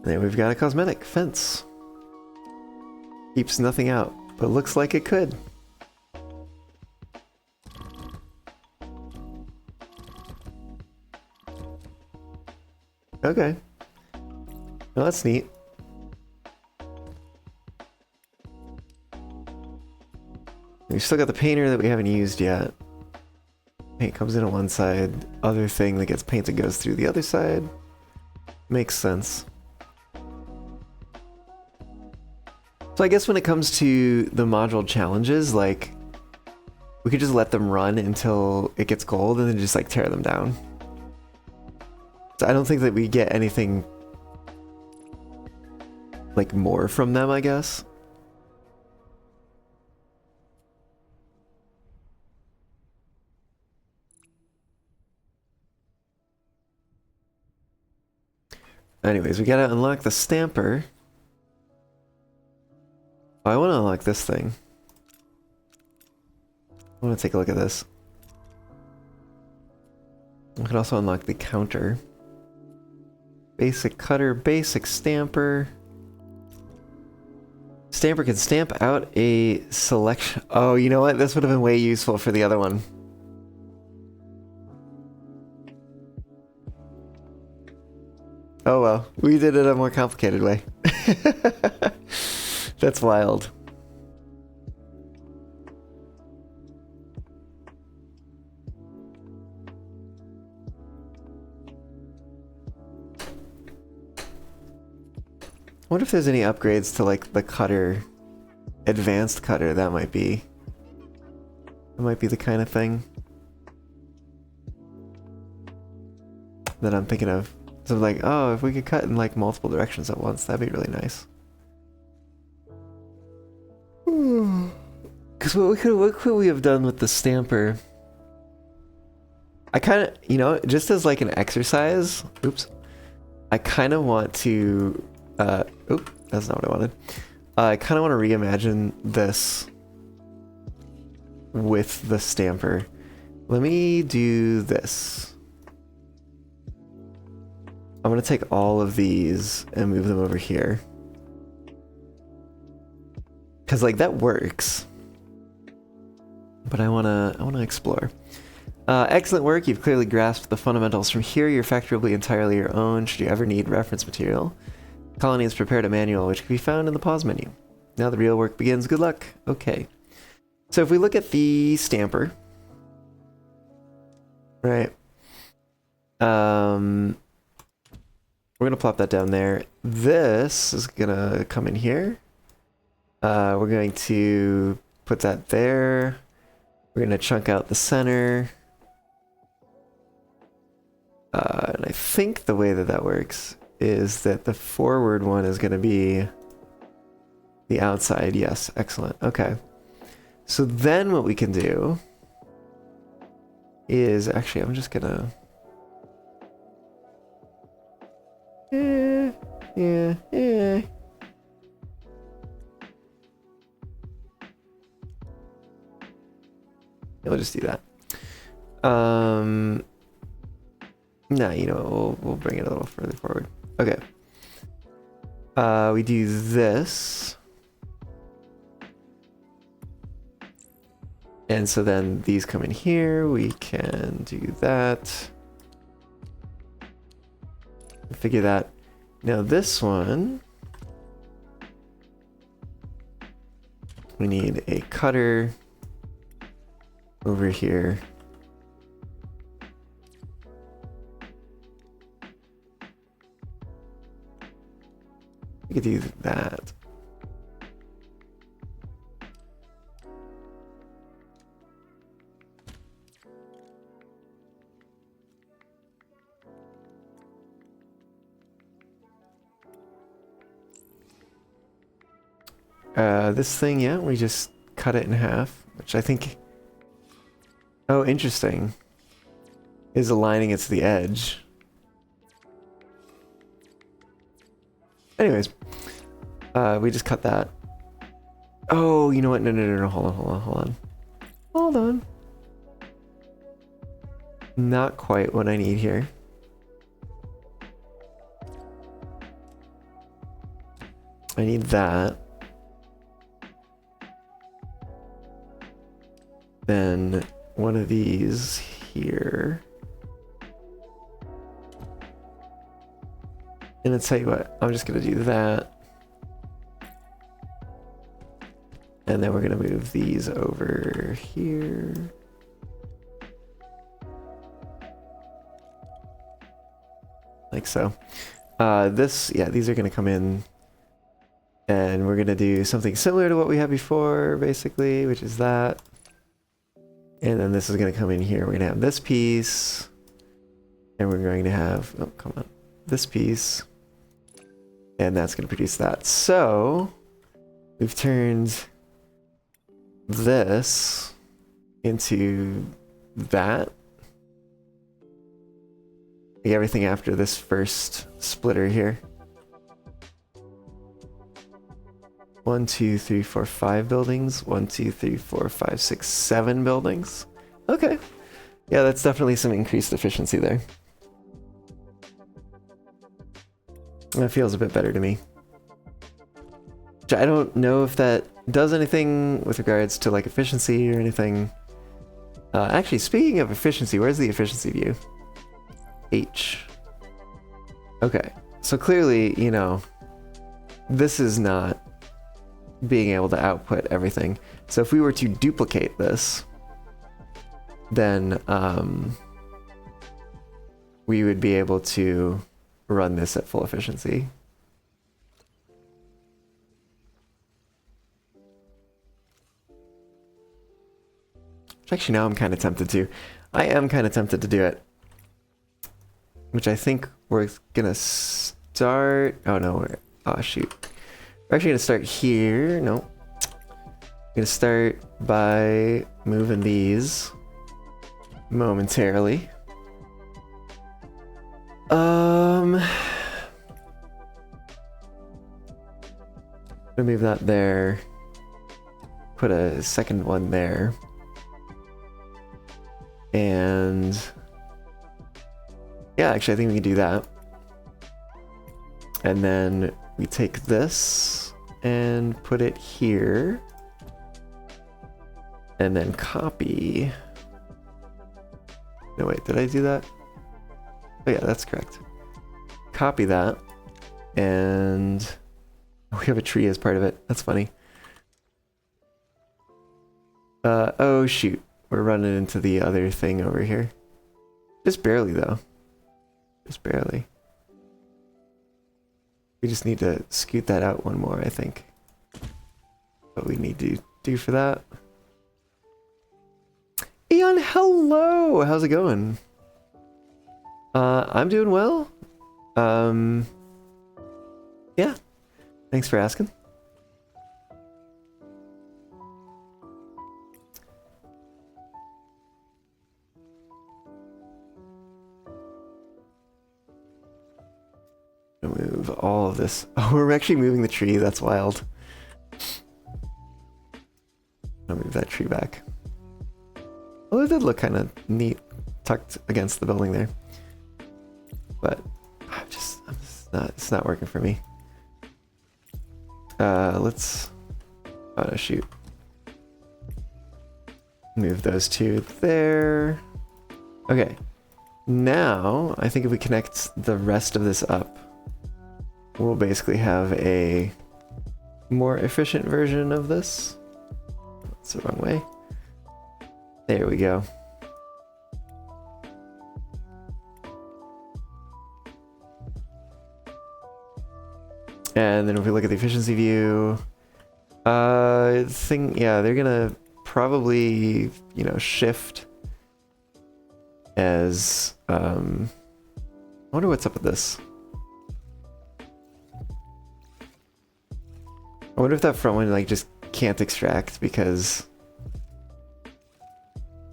Then we've got a cosmetic fence. Keeps nothing out, but looks like it could. Okay. Well, that's neat. We've still got the painter that we haven't used yet. Paint comes in on one side, other thing that gets painted goes through the other side. Makes sense. So I guess when it comes to the module challenges, like, we could just let them run until it gets gold and then just like tear them down. So I don't think that we get anything like more from them, I guess. Anyways, we gotta unlock the stamper. Oh, I want to unlock this thing. I want to take a look at this. We can also unlock the counter. Basic cutter, basic stamper. Stamper can stamp out a selection. Oh, you know what? This would have been way useful for the other one. Oh well, we did it a more complicated way. That's wild. I wonder if there's any upgrades to like the cutter, advanced cutter. That might be the kind of thing that I'm thinking of. So I'm like, oh, if we could cut in like multiple directions at once, that'd be really nice. Because what could we have done with the stamper? I kind of, you know, just as like an exercise. Oops. I kind of want to. Oop, that's not what I wanted. I kind of want to reimagine this with the stamper. Let me do this. I'm gonna take all of these and move them over here. Cause like that works. But I wanna explore. Excellent work, you've clearly grasped the fundamentals. From here, your factory will be entirely your own should you ever need reference material. Colony has prepared a manual which can be found in the pause menu. Now the real work begins. Good luck. Okay. So if we look at the stamper, right? We're gonna plop that down there. This is gonna come in here. We're going to put that there. We're gonna chunk out the center. And I think the way that that works is that the forward one is going to be the outside. Yes, excellent. Okay. So then what we can do is actually, I'm just gonna yeah. We'll just do that. No, you know, we'll bring it a little further forward. Okay. We do this. And so then these come in here. We can do that. Figure that. Now this one, we need a cutter over here. We could do that. This thing, yeah, we just cut it in half, which I think, oh, interesting, is aligning it to the edge. Anyways, we just cut that. Oh, you know what? No, hold on. Not quite what I need here. I need that. Then one of these here. And I'll tell you what, I'm just gonna do that. And then we're gonna move these over here. Like so. These are gonna come in. And we're gonna do something similar to what we had before, basically, which is that. And then this is gonna come in here. We're gonna have this piece. And we're going to have, oh, come on, this piece. And that's going to produce that. So we've turned this into that. Like everything after this first splitter here. 1, 2, 3, 4, 5 buildings. 1, 2, 3, 4, 5, 6, 7 buildings. Okay. Yeah, that's definitely some increased efficiency there. That feels a bit better to me. I don't know if that does anything with regards to like efficiency or anything. Actually, speaking of efficiency, where's the efficiency view? H. Okay, so clearly, you know, this is not being able to output everything. So if we were to duplicate this, then we would be able to run this at full efficiency. Actually, now I'm kind of tempted to. I am kind of tempted to do it. Which I think we're gonna start... Oh no, oh shoot. We're actually gonna start here. No. We're gonna start by moving these momentarily. Gonna move that there. Put a second one there. And yeah, actually I think we can do that. And then we take this and put it here. And then copy. No, wait, did I do that? Oh yeah, that's correct. Copy that. And we have a tree as part of it. That's funny. Oh shoot. We're running into the other thing over here. Just barely, though. Just barely. We just need to scoot that out one more, I think. What we need to do for that. Eon, hello! How's it going? I'm doing well. Yeah. Thanks for asking. Move all of this. Oh, we're actually moving the tree. That's wild. I'll move that tree back. Well, it did look kind of neat, tucked against the building there. But it's not working for me. Let's. Oh no, shoot. Move those two there. Okay. Now, I think if we connect the rest of this up, we'll basically have a more efficient version of this. That's the wrong way. There we go. And then if we look at the efficiency view, yeah, they're gonna probably, you know, shift as, I wonder what's up with this. I wonder if that front one like just can't extract because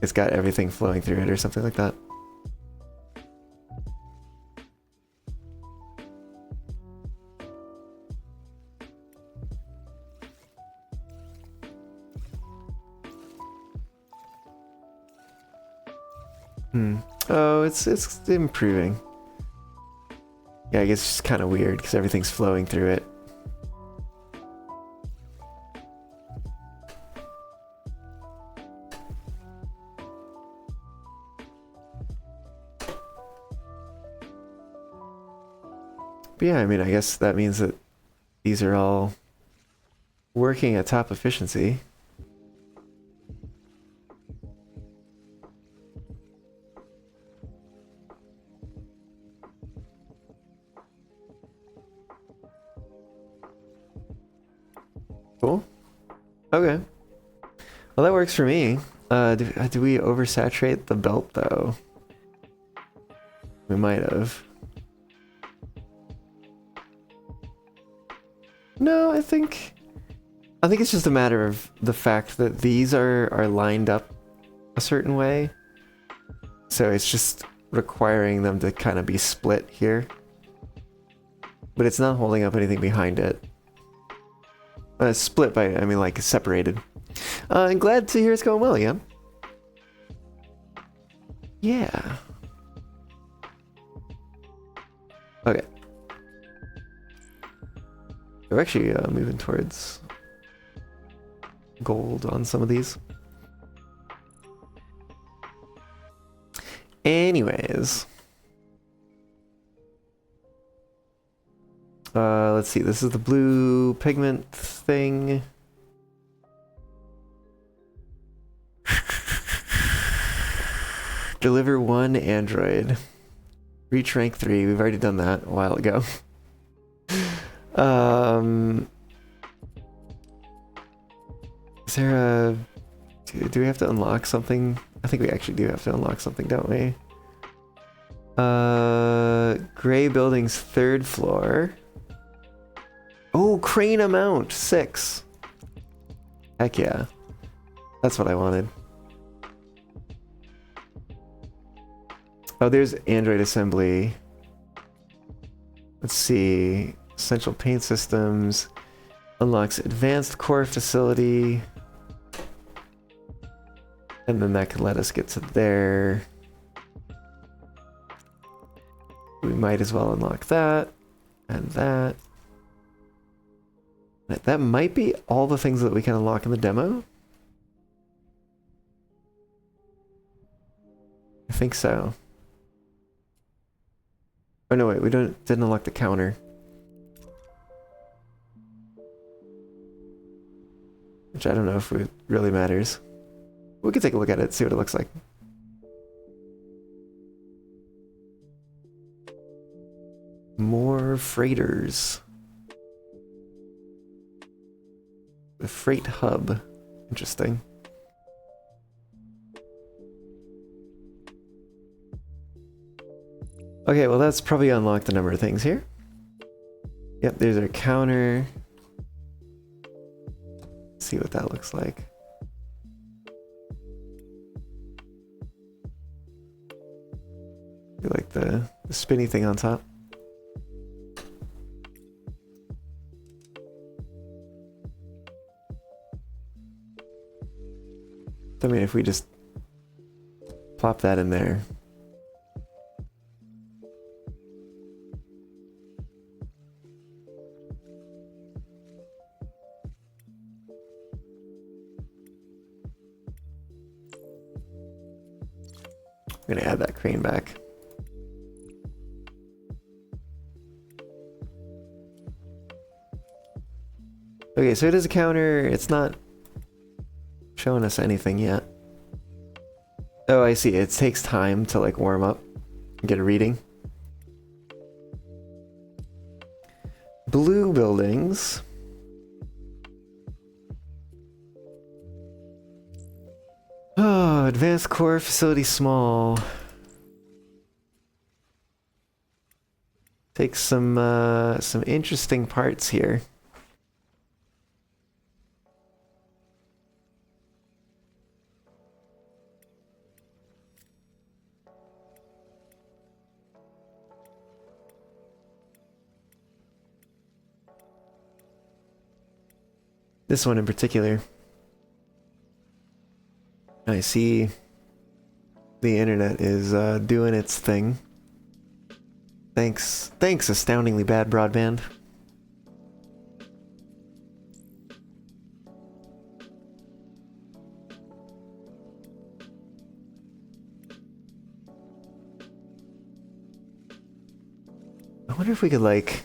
it's got everything flowing through it or something like that. Oh, it's improving. Yeah, I guess it's just kind of weird because everything's flowing through it. But yeah, I mean, I guess that means that these are all working at top efficiency. Cool. Okay. Well, that works for me. Do we oversaturate the belt, though? We might have. No, I think it's just a matter of the fact that these are lined up a certain way. So it's just requiring them to kind of be split here. But it's not holding up anything behind it. Split by, I mean, like separated. And glad to hear it's going well, yeah. Yeah. Okay. We're actually moving towards gold on some of these. Anyways. Let's see, this is the blue pigment thing. Deliver 1 android. Reach rank 3. We've already done that a while ago. Is there a... Do we have to unlock something? I think we actually do have to unlock something, don't we? Gray building's 3rd floor. Oh, crane amount 6. Heck yeah. That's what I wanted. Oh, there's Android assembly. Let's see. Essential paint systems. Unlocks advanced core facility. And then that can let us get to there. We might as well unlock that. And that. That might be all the things that we can unlock in the demo. I think so. Oh no, wait, we didn't unlock the counter. Which I don't know if it really matters. We can take a look at it, see what it looks like. More freighters. The freight hub. Interesting. Okay, well that's probably unlocked a number of things here. Yep, there's our counter. Let's see what that looks like. You like the spinny thing on top? I mean, if we just plop that in there. I'm gonna add that crane back. Okay, so it is a counter. It's not showing us anything yet. Oh, I see. It takes time to like warm up and get a reading. Blue buildings. Oh, advanced core facility small. Takes some interesting parts here. This one in particular. I see the internet is doing its thing. Thanks, astoundingly bad broadband. I wonder if we could like...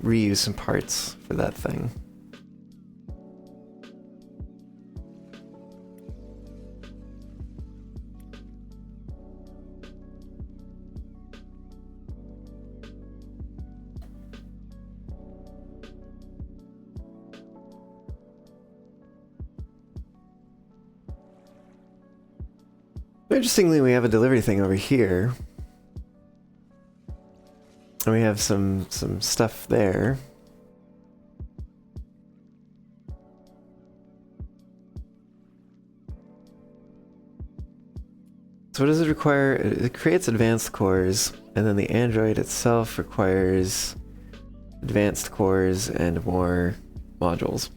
reuse some parts for that thing. Interestingly, we have a delivery thing over here. And we have some stuff there. So what does it require? It creates advanced cores, and then the Android itself requires advanced cores and more modules.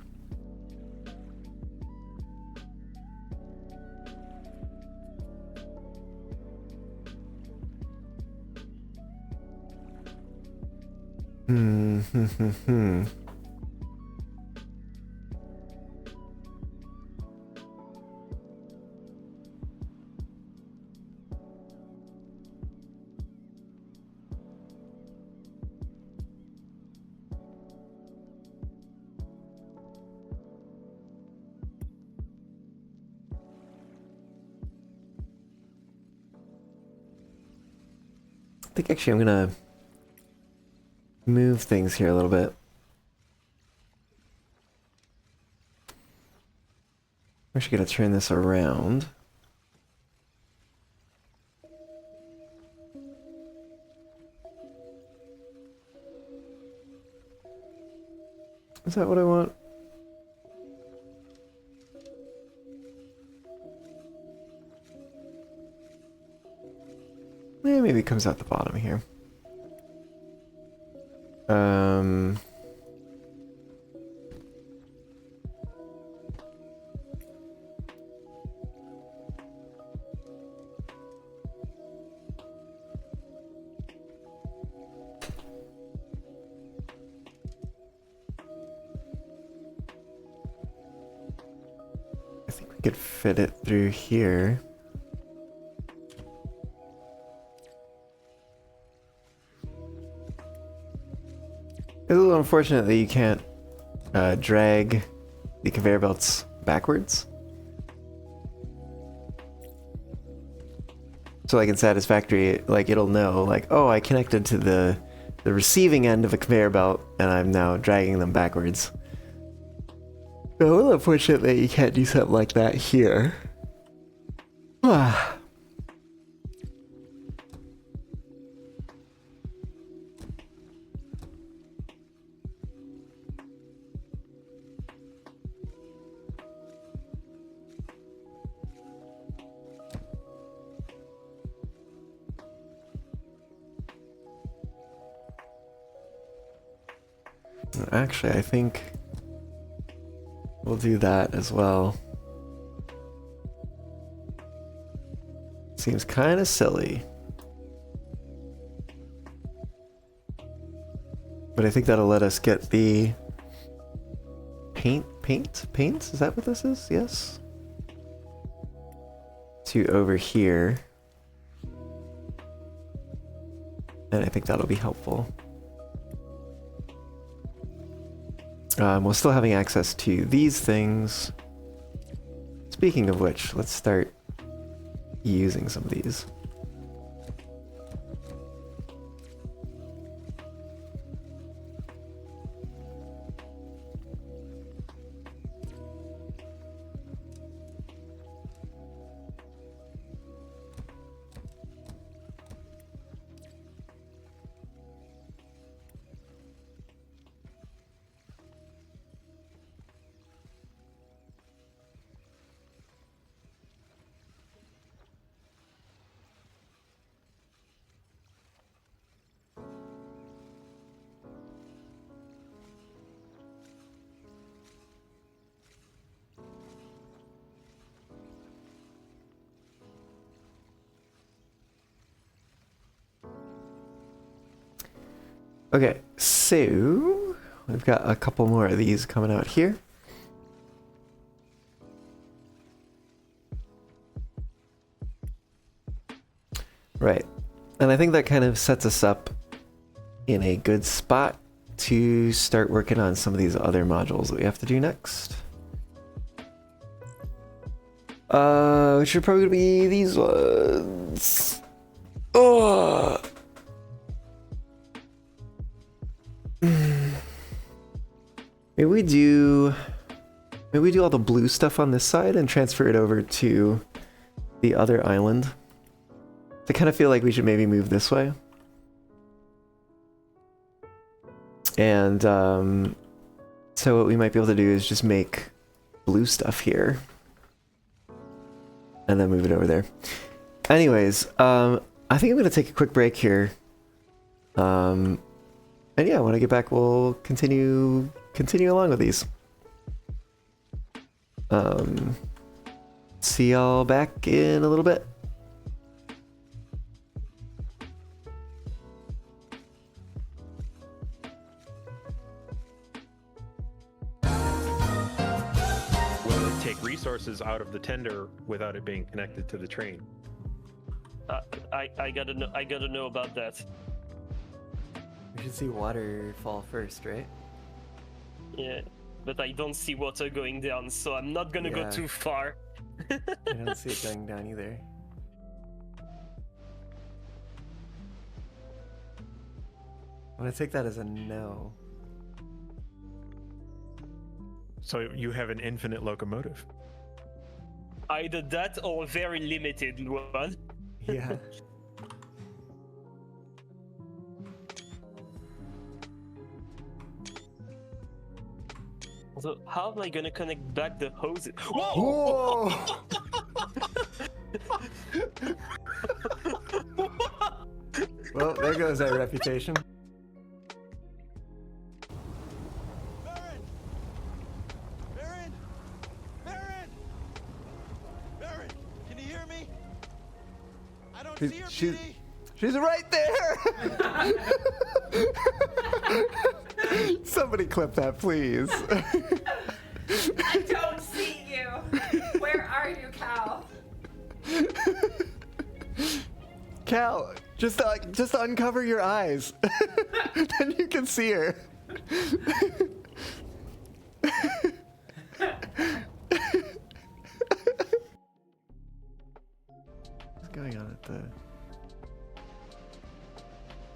I think actually I'm gonna move things here a little bit. I'm actually gonna turn this around. Is that what I want? Yeah, maybe it comes out the bottom here. I think we could fit it through here. It's a little unfortunate that you can't drag the conveyor belts backwards. So like in Satisfactory, like it'll know like, oh, I connected to the receiving end of a conveyor belt and I'm now dragging them backwards. But a little unfortunate that you can't do something like that here. Actually, I think we'll do that as well. Seems kind of silly. But I think that'll let us get the paint? Is that what this is? Yes. To over here. And I think that'll be helpful. While still having access to these things. Speaking of which, let's start using some of these. Okay, so we've got a couple more of these coming out here. Right, and I think that kind of sets us up in a good spot to start working on some of these other modules that we have to do next. Which are probably gonna be these ones. Oh. Maybe we do all the blue stuff on this side and transfer it over to the other island. I kind of feel like we should maybe move this way. And so what we might be able to do is just make blue stuff here. And then move it over there. Anyways, I think I'm gonna take a quick break here. And yeah, when I get back, we'll continue along with these. See y'all back in a little bit. Will it take resources out of the tender without it being connected to the train? I gotta know about that. We should see waterfall first, right? Yeah, but I don't see water going down, so I'm not gonna go Yeah. too far. I don't see it going down either. I'm gonna take that as a no. So you have an infinite locomotive. Either that or a very limited one. Yeah. So how am I gonna connect back the hoses? Whoa! Well, there goes our reputation. Baron! Baron! Baron! Baron! Can you hear me? I don't see her, She's- Petey! She's right there! Somebody clip that, please. I don't see you. Where are you, Cal? Cal, just uncover your eyes. Then you can see her. What's going on at the...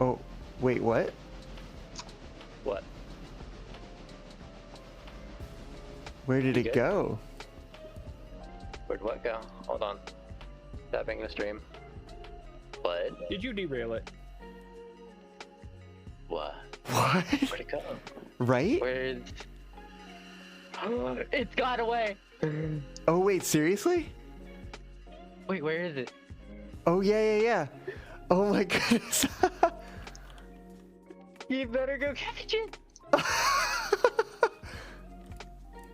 Oh, wait, what? What? Where did You it good? go? Where'd what go? Hold on. Tapping the stream. What? Did you derail it? What? What? Where'd it go? Right? Where's... It's got away! Oh, wait, seriously? Wait, where is it? Oh, yeah. Oh my goodness. You better go catch it!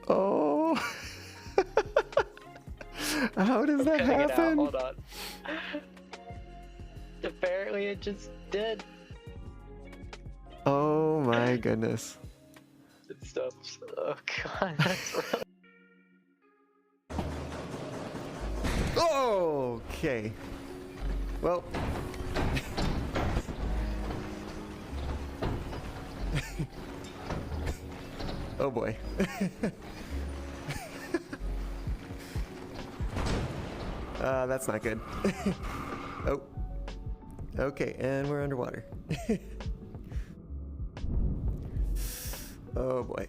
Oh. How does that Cutting it out, happen? hold on. Apparently it just did. Oh my goodness. It stops. Oh god, that's really... Okay. Well. Oh boy. That's not good. Oh. Okay, and we're underwater. Oh boy.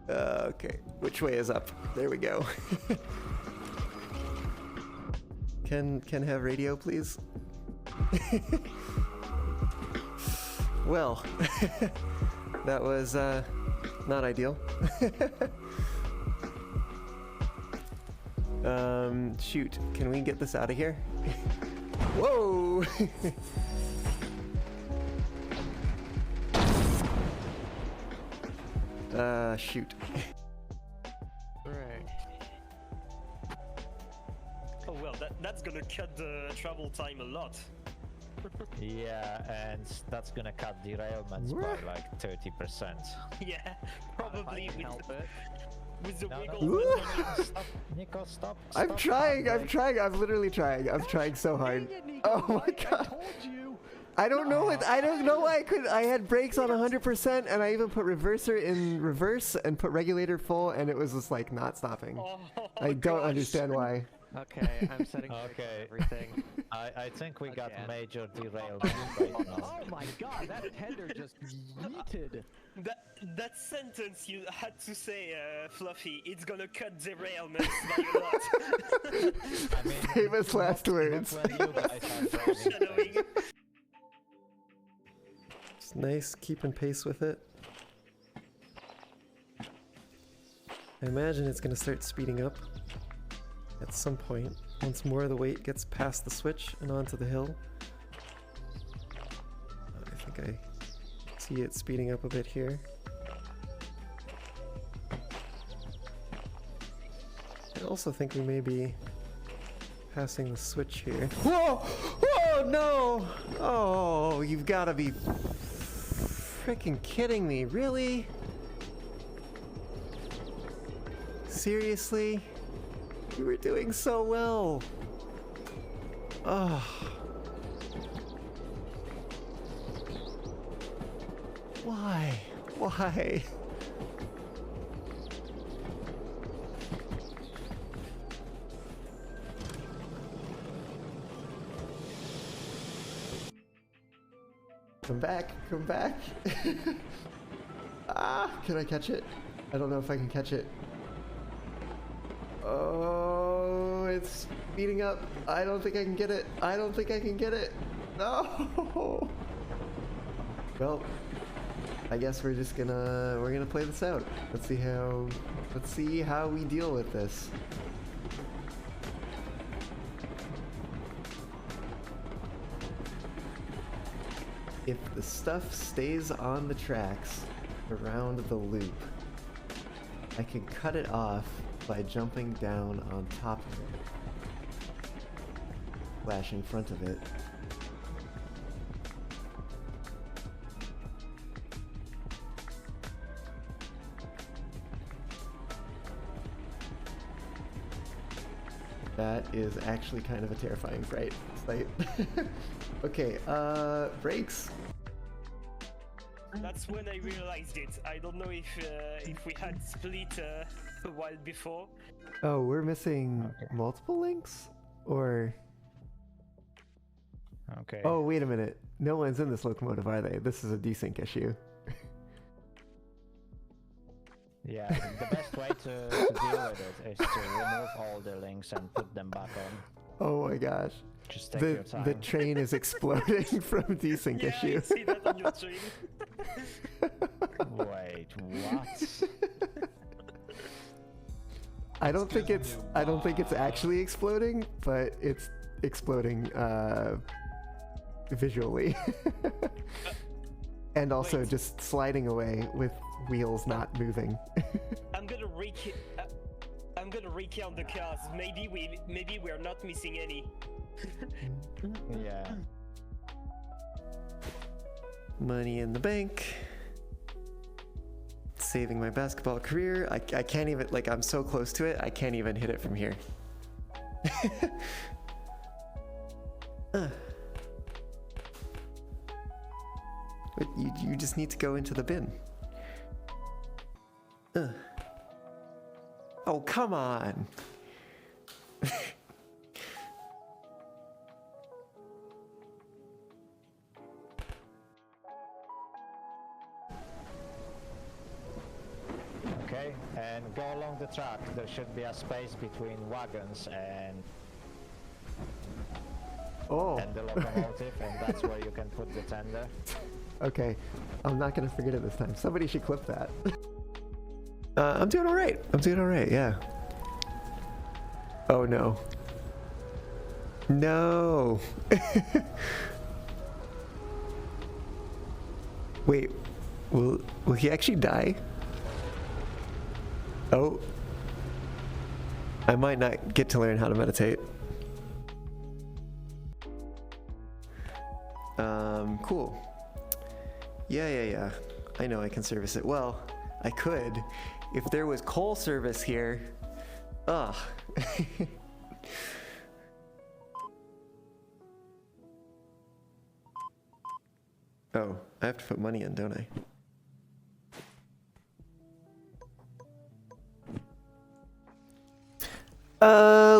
Okay, which way is up? There we go. Can have radio, please? Well, that was not ideal. Shoot, can we get this out of here? Whoa! Shoot. Right. Oh well, that's gonna cut the travel time a lot. Yeah, and that's gonna cut derailments by like 30%. Yeah, If probably I can help it. with the No, wiggle. no, Woo! stop, Nico, stop. I'm stop, trying, I'm like- trying, I'm literally trying. I'm trying so hard. Oh my I god. told you. I don't know why I couldn't. I had brakes on 100% and I even put reverser in reverse and put regulator full and it was just like not stopping. Oh, I don't gosh. understand why. Okay, I'm setting Okay. everything. I think we got Again. major derailment right now. Oh my god, that tender just yeeted. That sentence you had to say, Fluffy, it's gonna cut derailments by a lot. I mean, Famous last not words. when you guys are driving Shadowing. It's nice keeping pace with it. I imagine it's gonna start speeding up at at some point, once more of the weight gets past the switch and onto the hill. I think I see it speeding up a bit here. I also think we may be passing the switch here. Whoa! Whoa! No! Oh, you've got to be freaking kidding me. Really? Seriously? You were doing so well. Oh. Why? Why? Come back, come back. Ah, can I catch it? I don't know if I can catch it. Oh, it's speeding up. I don't think I can get it. I don't think I can get it. No. Well, I guess we're gonna play this out. Let's see how we deal with this. If the stuff stays on the tracks around the loop, I can cut it off by jumping down on top of it, flash in front of it. That is actually kind of a terrifying sight. Okay, brakes. That's when I realized it. I don't know if we had split a while before. Oh, we're missing multiple links? Or... Okay. Oh, wait a minute. No one's in this locomotive, are they? This is a desync issue. Yeah, the best way to deal with it is to remove all the links and put them back on. Oh my gosh. Just take your time. The train is exploding from desync Yeah, issue. I see that on your stream. Wait, what? I don't think it's actually exploding, but it's exploding visually. And also Wait. just sliding away with wheels not moving. I'm gonna recount the cars. Maybe we're not missing any. Yeah. Money in the bank. Saving my basketball career. I can't even, like, I'm so close to it, I can't even hit it from here. But you just need to go into the bin. Oh, come on. Okay, and go along the track. There should be a space between wagons and the locomotive, and that's where you can put the tender. Okay, I'm not gonna forget it this time. Somebody should clip that. I'm doing all right. Yeah. Oh no. No. Wait. Will he actually die? Oh. I might not get to learn how to meditate. Cool. Yeah. I know I can service it. Well, I could. If there was coal service here. Ugh. Oh, I have to put money in, don't I?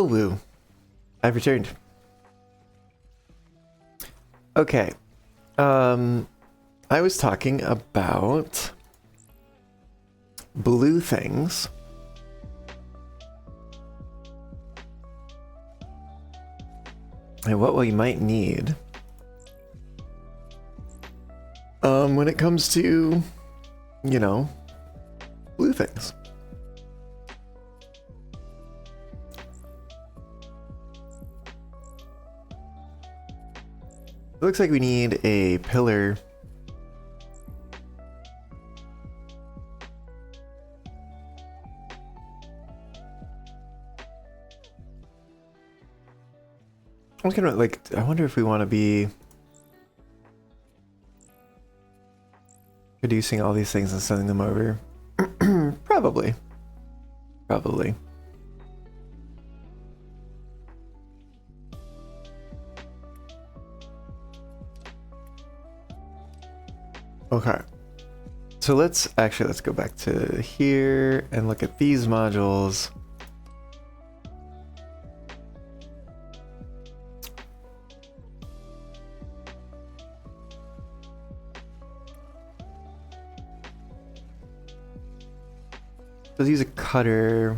Woo. I've returned. Okay. I was talking about blue things. And what we might need when it comes to, you know, blue things. It looks like we need a pillar. I was gonna like, I wonder if we want to be producing all these things and sending them over. Probably. Probably. Okay. So let's go back to here and look at these modules. Let's use a cutter.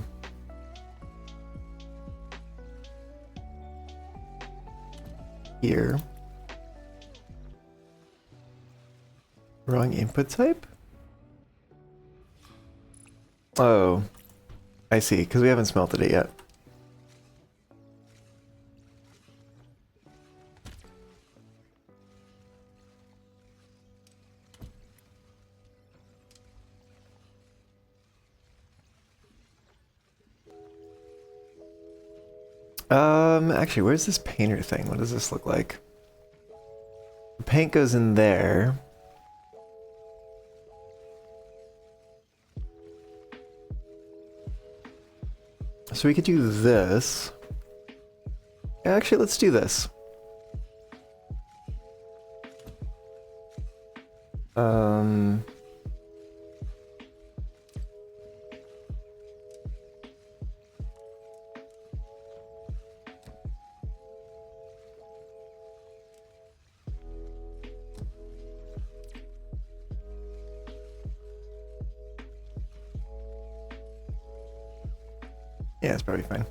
Here. Wrong input type? Oh, I see, because we haven't smelted it yet. Actually, where's this painter thing? What does this look like? The paint goes in there. So we could do this. Actually, let's do this. Yeah, it's probably fine.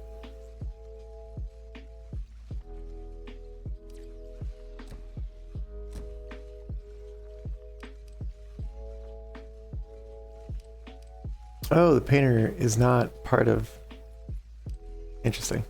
Oh, the painter is not part of... Interesting.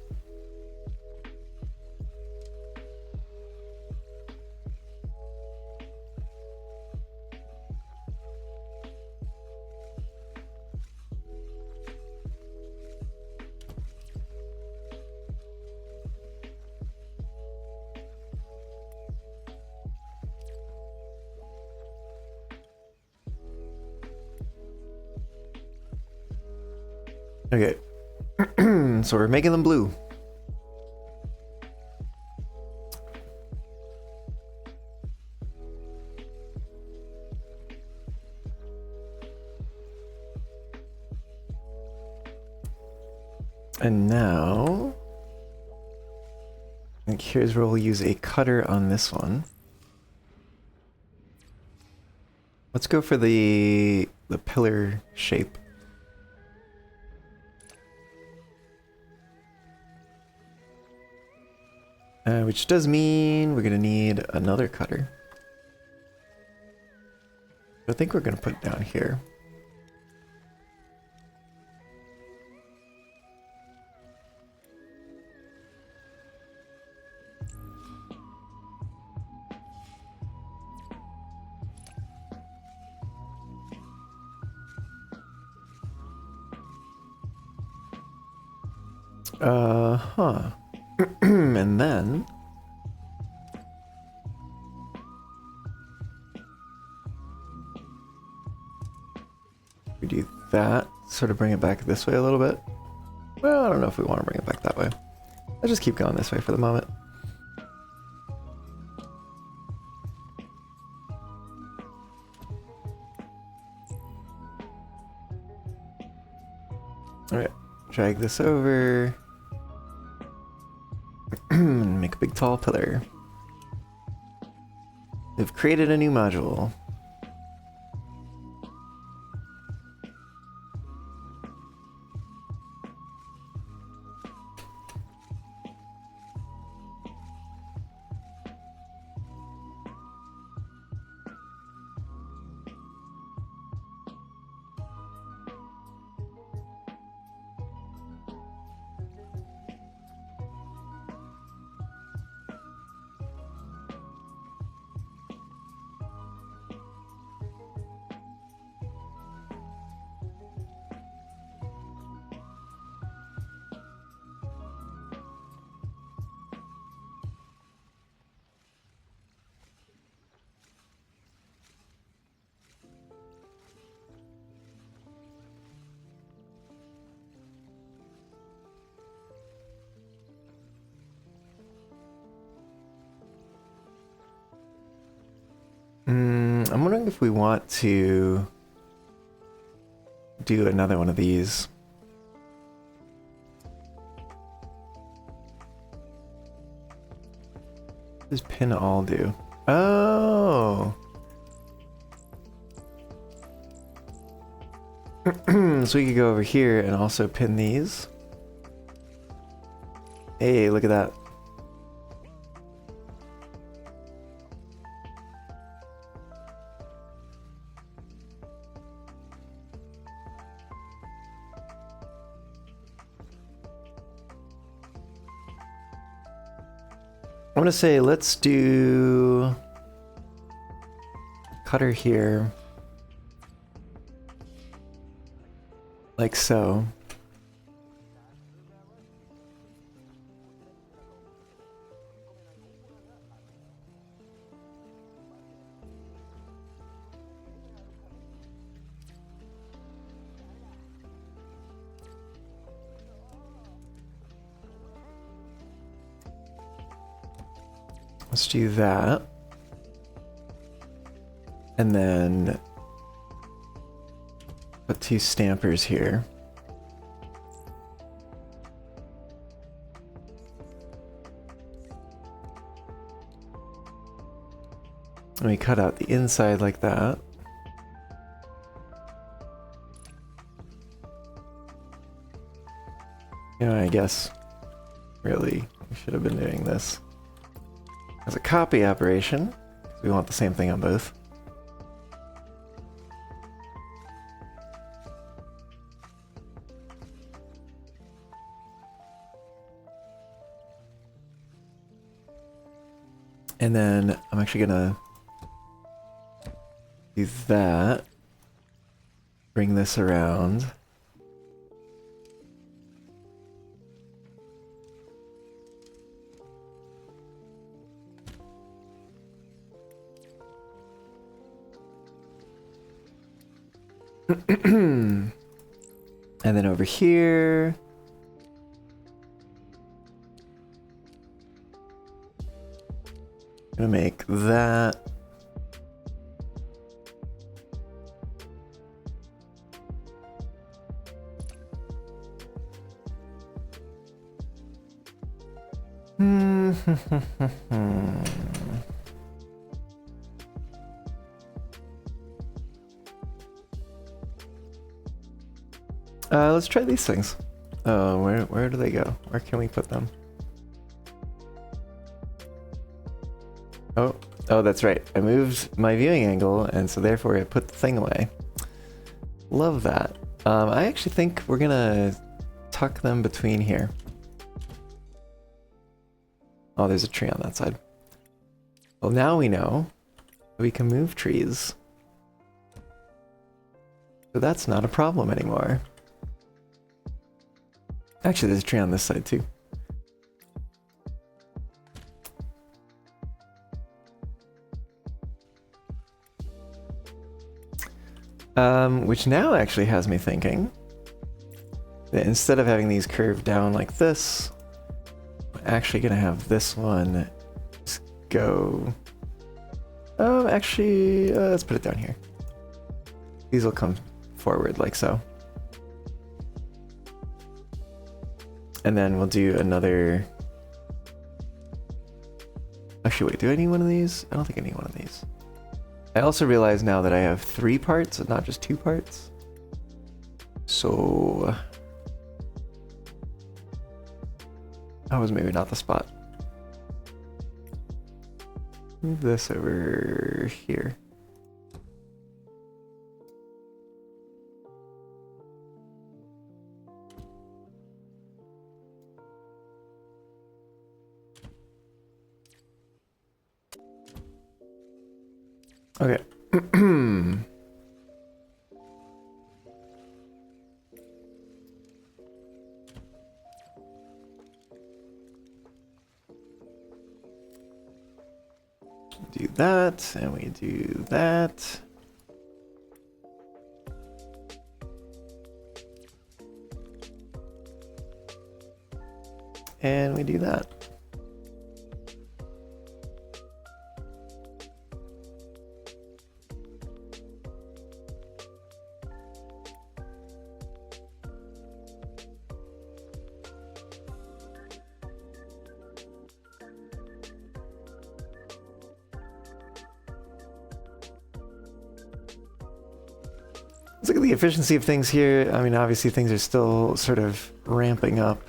Okay, so we're making them blue. And now, I think here's where we'll use a cutter on this one. Let's go for the pillar shape. Which does mean we're gonna need another cutter. I think we're gonna put it down here. And then we do that, sort of bring it back this way a little bit. Well, I don't know if we want to bring it back that way. I'll just keep going this way for the moment. Alright, drag this over. Make a big tall pillar. We've created a new module. I'm wondering if we want to do another one of these. What does pin all do? Oh! So we could go over here and also pin these. Hey, look at that. I'm gonna say let's do cutter here, like so. Let's do that. And then put 2 stampers here. And we cut out the inside like that. Yeah, I guess really we should have been doing this as a copy operation. We want the same thing on both. And then I'm actually gonna do that. Bring this around. And then over here, gonna make that. Let's try these things. Where do they go? Where can we put them? Oh, that's right. I moved my viewing angle, and so therefore I put the thing away. Love that. I actually think we're gonna tuck them between here. Oh, there's a tree on that side. Well, now we know we can move trees. So that's not a problem anymore. Actually, there's a tree on this side too. Which now actually has me thinking that instead of having these curved down like this, I'm actually gonna have this one just go. Actually, let's put it down here. These will come forward like so. And then we'll do another. Actually, wait, do I need one of these? I don't think I need one of these. I also realize now that I have 3 parts and not just 2 parts. So that was maybe not the spot. Move this over here. Okay. Do that, and we do that. And we do that. Let's look at the efficiency of things here. I mean, obviously things are still sort of ramping up.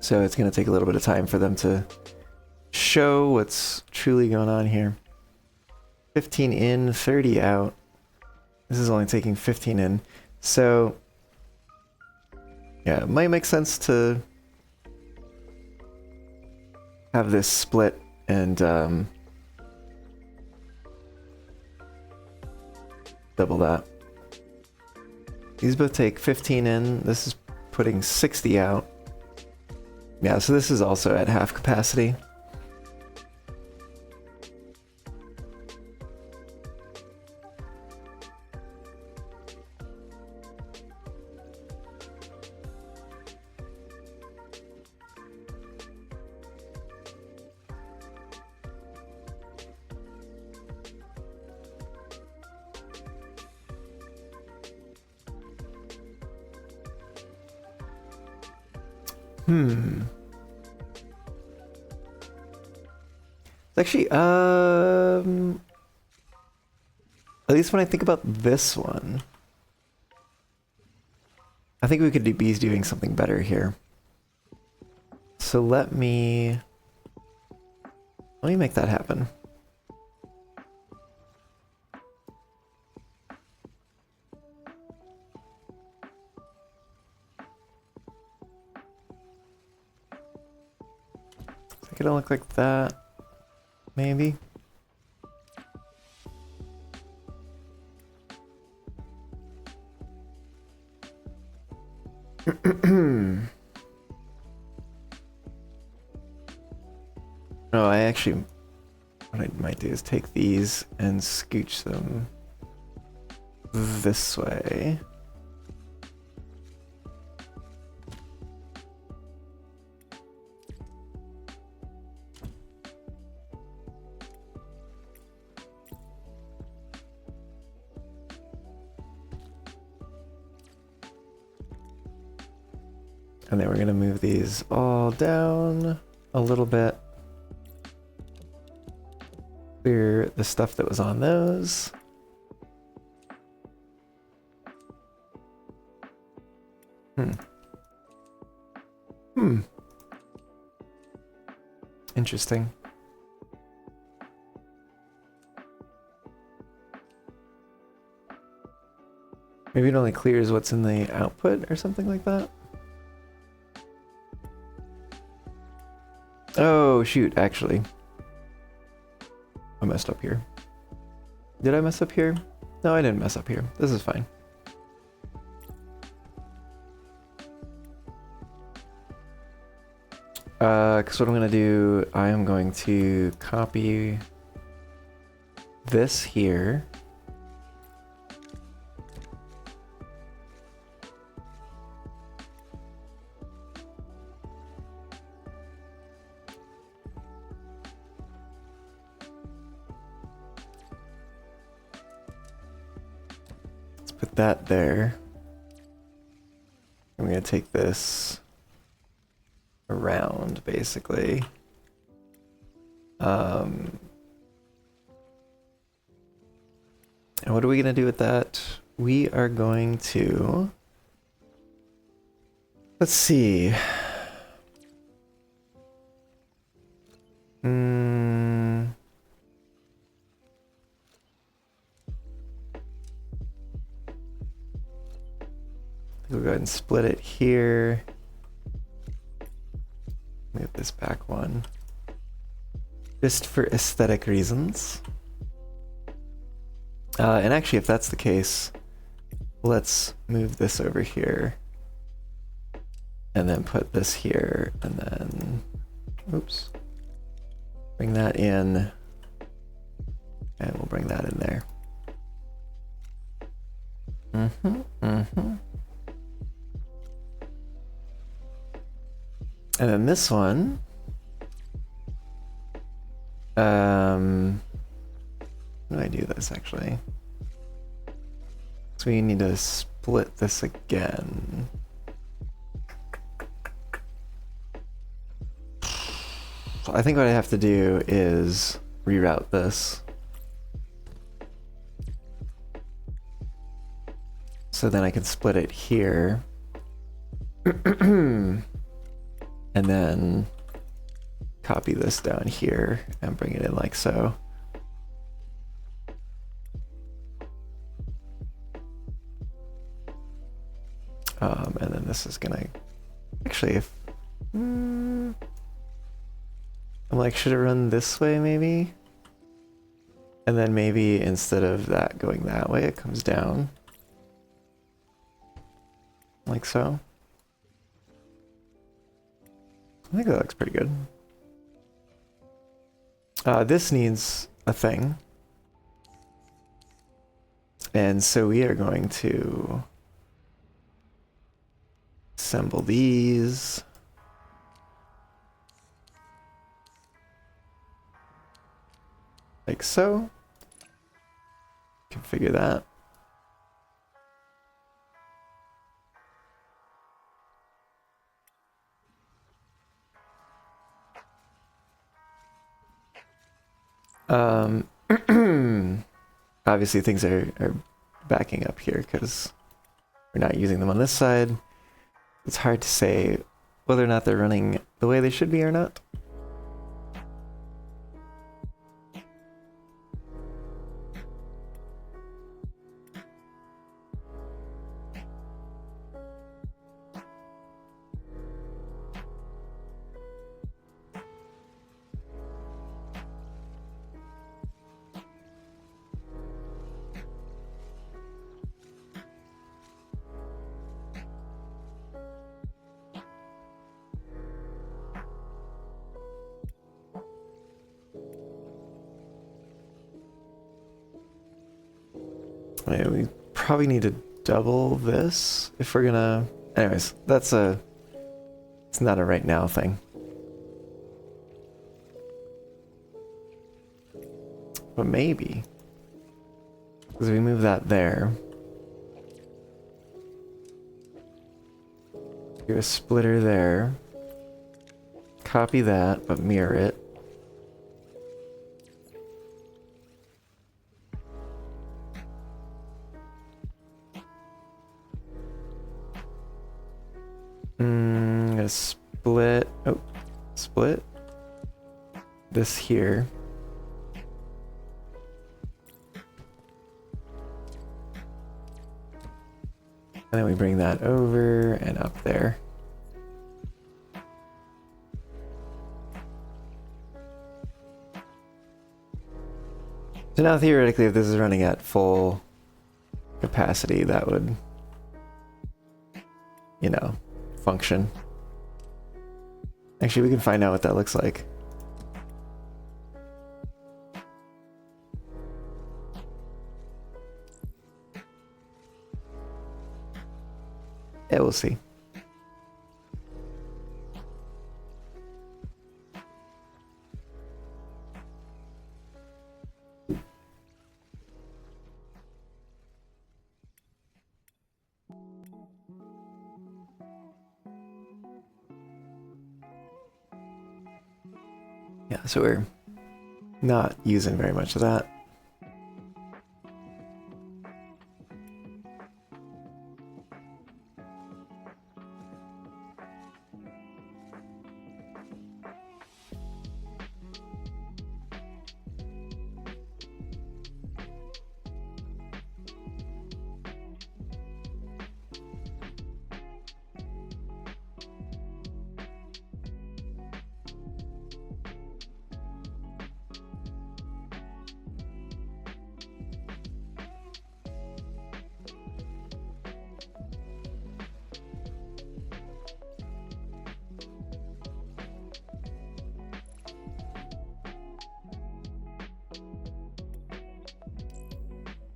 So it's going to take a little bit of time for them to show what's truly going on here. 15 in, 30 out. This is only taking 15 in. So, yeah, it might make sense to have this split and double that. These both take 15 in. This is putting 60 out. Yeah, so this is also at half capacity. Actually, at least when I think about this one, I think we could be doing something better here. So let me make that happen. It's gonna look like that. Maybe. No, I actually, what I might do is take these and scooch them this way. And then we're going to move these all down a little bit. Clear the stuff that was on those. Interesting. Maybe it only clears what's in the output or something like that. Oh, shoot, actually. I messed up here. Did I mess up here? No, I didn't mess up here. This is fine. Because what I'm going to do, I am going to copy this here. Put that there. I'm going to take this around, basically. And what are we going to do with that? We are going to... Let's see. We'll go ahead and split it here. Move this back one. Just for aesthetic reasons. And actually, if that's the case, let's move this over here. And then put this here, and then... Oops. Bring that in. And we'll bring that in there. And then this one, how do I do this actually? So we need to split this again. I think what I have to do is reroute this. So then I can split it here. And then copy this down here and bring it in like so. And then this is gonna, actually, if, I'm like, should it run this way maybe? And then maybe instead of that going that way, it comes down. Like so. I think that looks pretty good. This needs a thing. And so we are going to assemble these. Like so. Configure that. Obviously things are backing up here because we're not using them on this side. It's hard to say whether or not they're running the way they should be or not. Wait, we probably need to double this if we're gonna... Anyways, it's not a right now thing. But maybe. Because we move that there. Do a splitter there. Copy that, but mirror it. Gonna split. Oh, split this here. And then we bring that over and up there. So now theoretically, if this is running at full capacity, that would, you know, function. Actually, we can find out what that looks like. Yeah, we'll see. Yeah, so we're not using very much of that.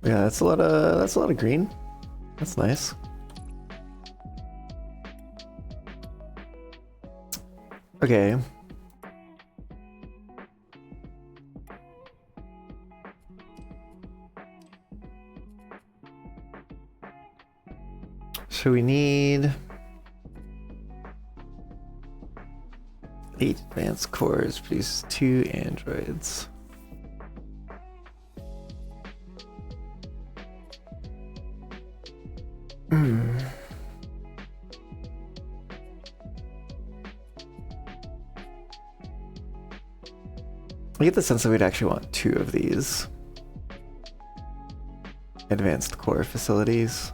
Yeah, that's a lot of green. That's nice. Okay. So we need 8 advanced cores, produce 2 androids. I get the sense that we'd actually want 2 of these advanced core facilities.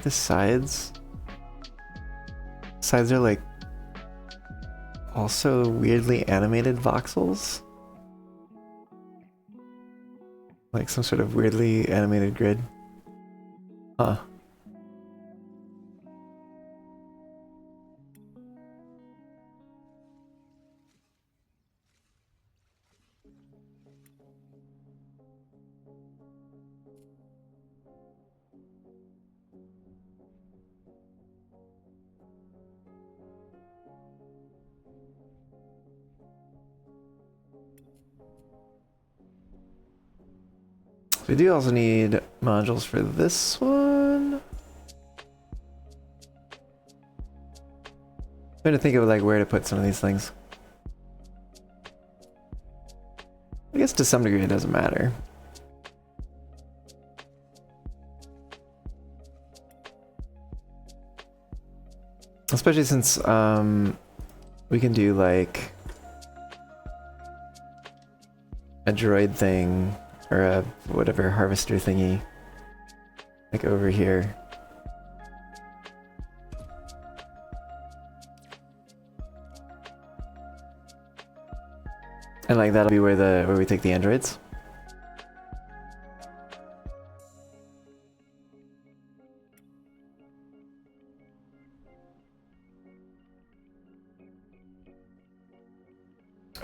The sides are like also weirdly animated voxels, like some sort of weirdly animated grid. Huh. We do also need modules for this one. I'm trying to think of like where to put some of these things. I guess to some degree it doesn't matter. Especially since we can do like a droid thing or a whatever harvester thingy like over here. And like that'll be where we take the androids.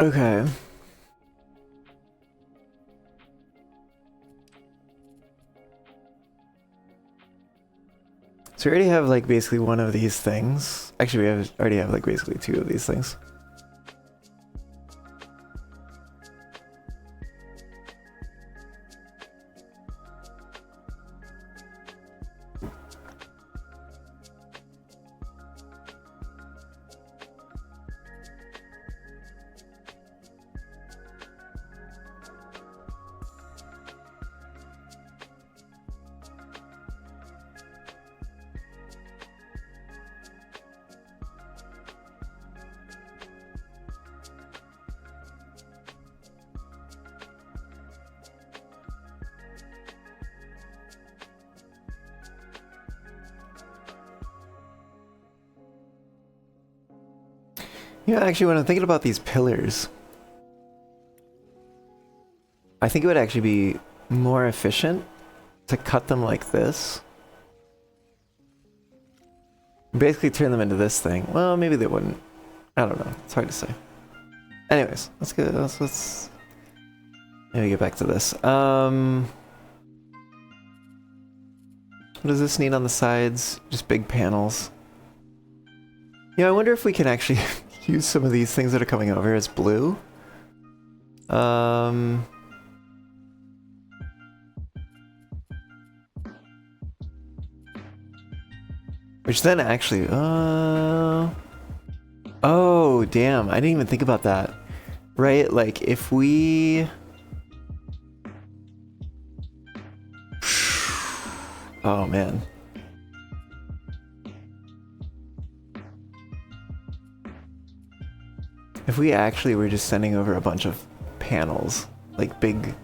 Okay. So we already have like basically one of these things. Actually, already have like basically 2 of these things. Yeah, actually, when I'm thinking about these pillars, I think it would actually be more efficient to cut them like this. Basically turn them into this thing. Well, maybe they wouldn't. I don't know. It's hard to say. Anyways, let's go. Let's maybe get back to this. What does this need on the sides? Just big panels. Yeah, I wonder if we can actually use some of these things that are coming over as blue. Which then actually, oh damn, I didn't even think about that. Right, like if we... Oh man. If we actually were just sending over a bunch of panels, like big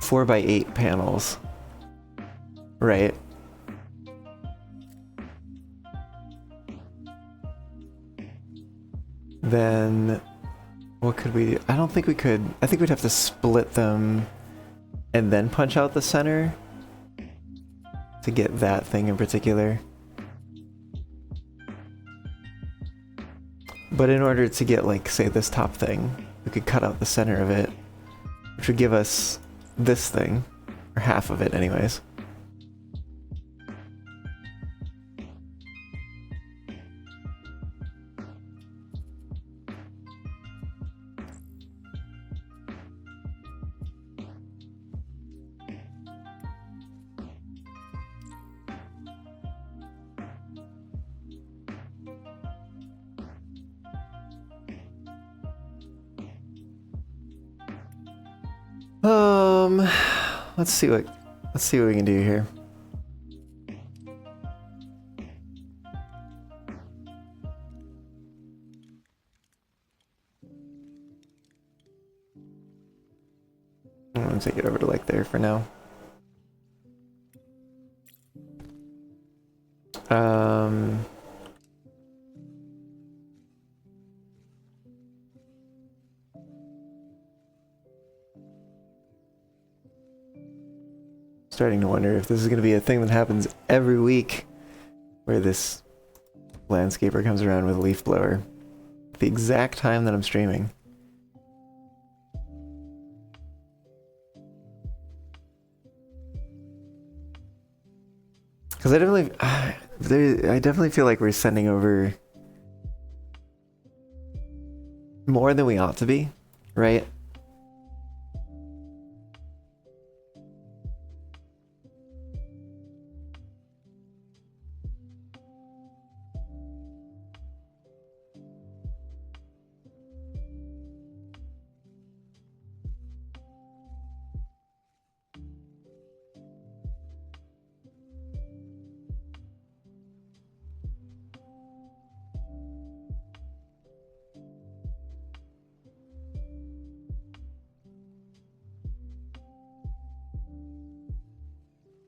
4x8 panels, right? Then what could we do? I don't think we could. I think we'd have to split them and then punch out the center to get that thing in particular. But in order to get, like, say this top thing, we could cut out the center of it, which would give us this thing, or half of it anyways. Let's see what we can do here. I'm gonna take it over to like there for now. Starting to wonder if this is going to be a thing that happens every week, where this landscaper comes around with a leaf blower at the exact time that I'm streaming. Because I definitely feel like we're sending over more than we ought to be, right?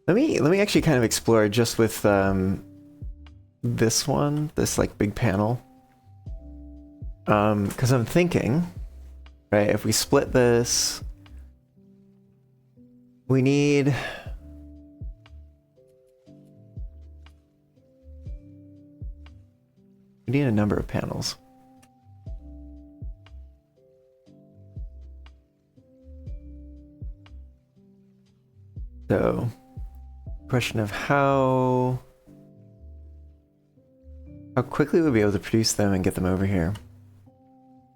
Let me actually kind of explore just with this one, this like big panel. Because I'm thinking, right, if we split this, we need a number of panels. So, question of how quickly we'll be able to produce them and get them over here.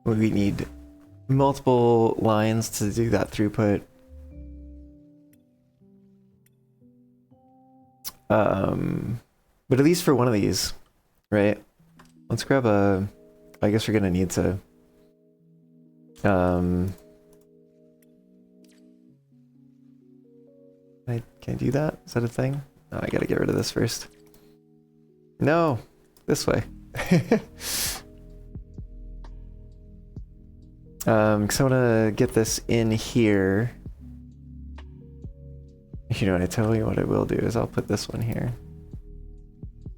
Would we need multiple lines to do that throughput? But at least for one of these, right? Let's grab a... I guess we're gonna need to... Can I do that? Is that a thing? Oh, I gotta get rid of this first. No! This way. Because I want to get this in here. You know what, I tell you what I will do is I'll put this one here.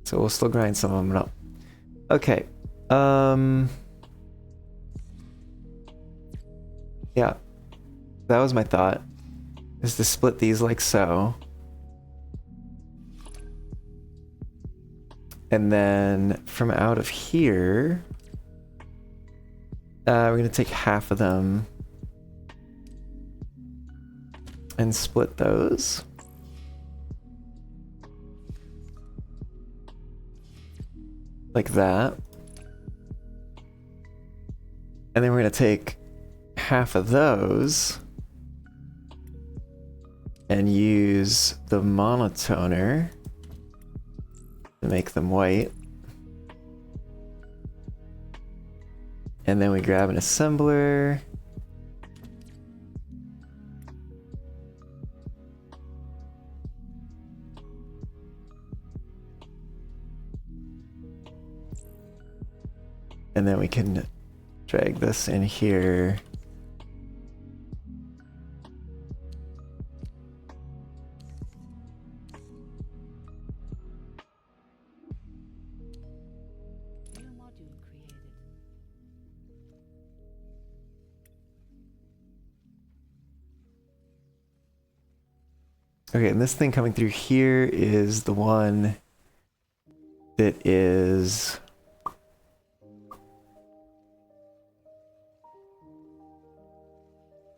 So we'll still grind some of them up. Okay. Yeah. That was my thought. Is to split these like so. And then from out of here, we're gonna take half of them and split those. Like that. And then we're gonna take half of those and use the monotoner to make them white. And then we grab an assembler. And then we can drag this in here. New module created. Okay, and this thing coming through here is the one that is...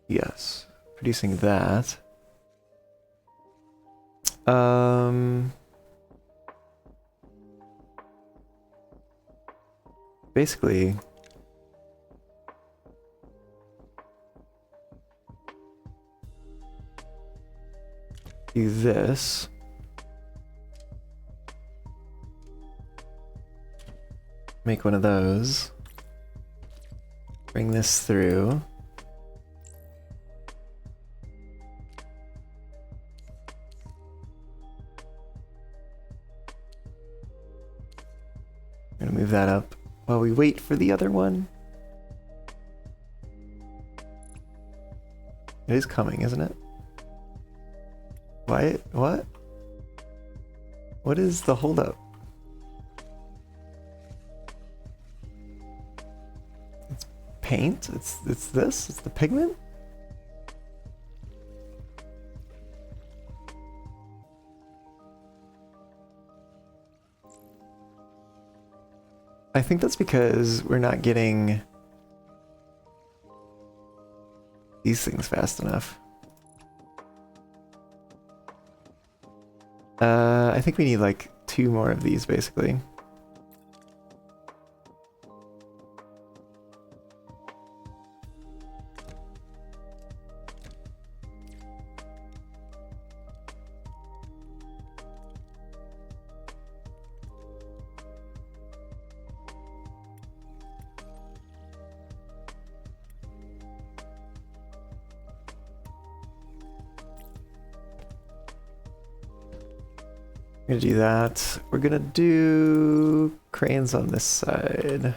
Yes, producing that. Basically, do this. Make one of those. Bring this through. move that up while we wait for the other one. It is coming, isn't it? Why? What? What is the holdup? It's paint? It's this? It's the pigment? I think that's because we're not getting these things fast enough. I think we need like 2 more of these basically. We're gonna do that. We're gonna do cranes on this side.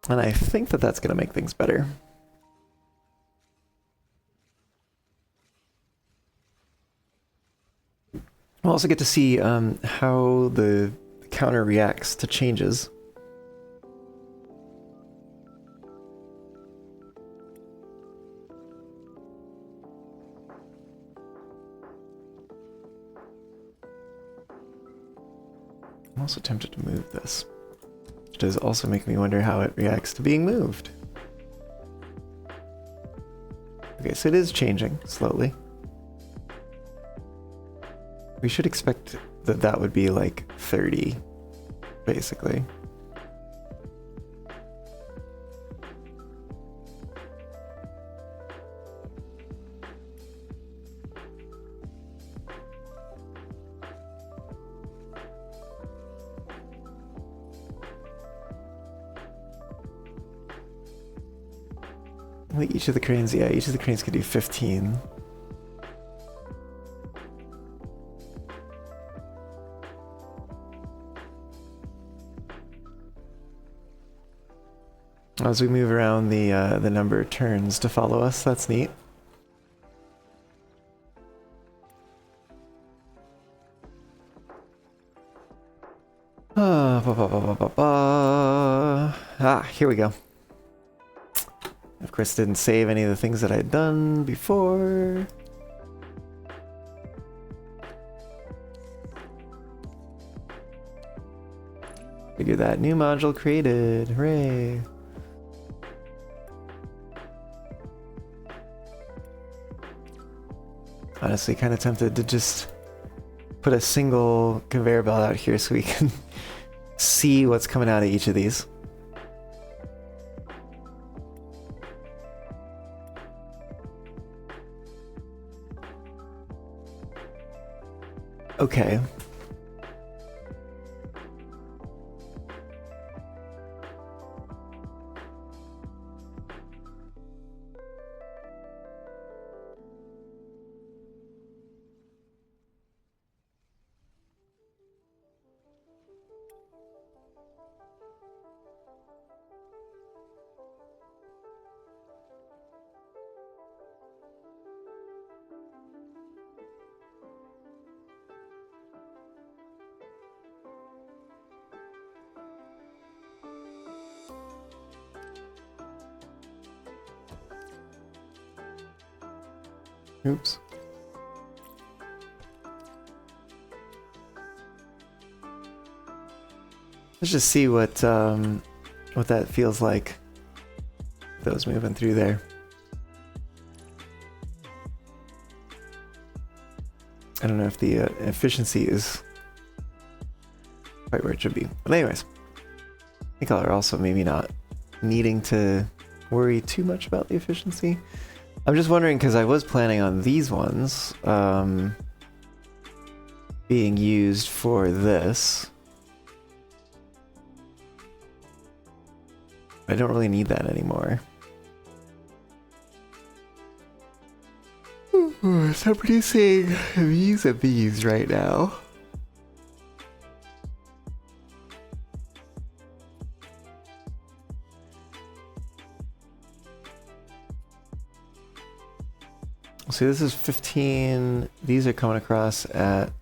And I think that that's gonna make things better. We'll also get to see how the counter reacts to changes. I'm also tempted to move this, which does also make me wonder how it reacts to being moved. Okay, so it is changing slowly. We should expect that that would be like 30, basically. I think each of the cranes, yeah, each of the cranes could do 15. As we move around the number of turns to follow us, that's neat. Here we go. Of course, didn't save any of the things that I had done before. Figure that new module created. Hooray! Honestly, kind of tempted to just put a single conveyor belt out here so we can see what's coming out of each of these. Okay. Oops. Let's just see what that feels like. Those moving through there. I don't know if the efficiency is quite where it should be. But anyways, I think I'll also maybe not needing to worry too much about the efficiency. I'm just wondering because I was planning on these ones being used for this. I don't really need that anymore. So producing these and these right now. See, this is 15. These are coming across at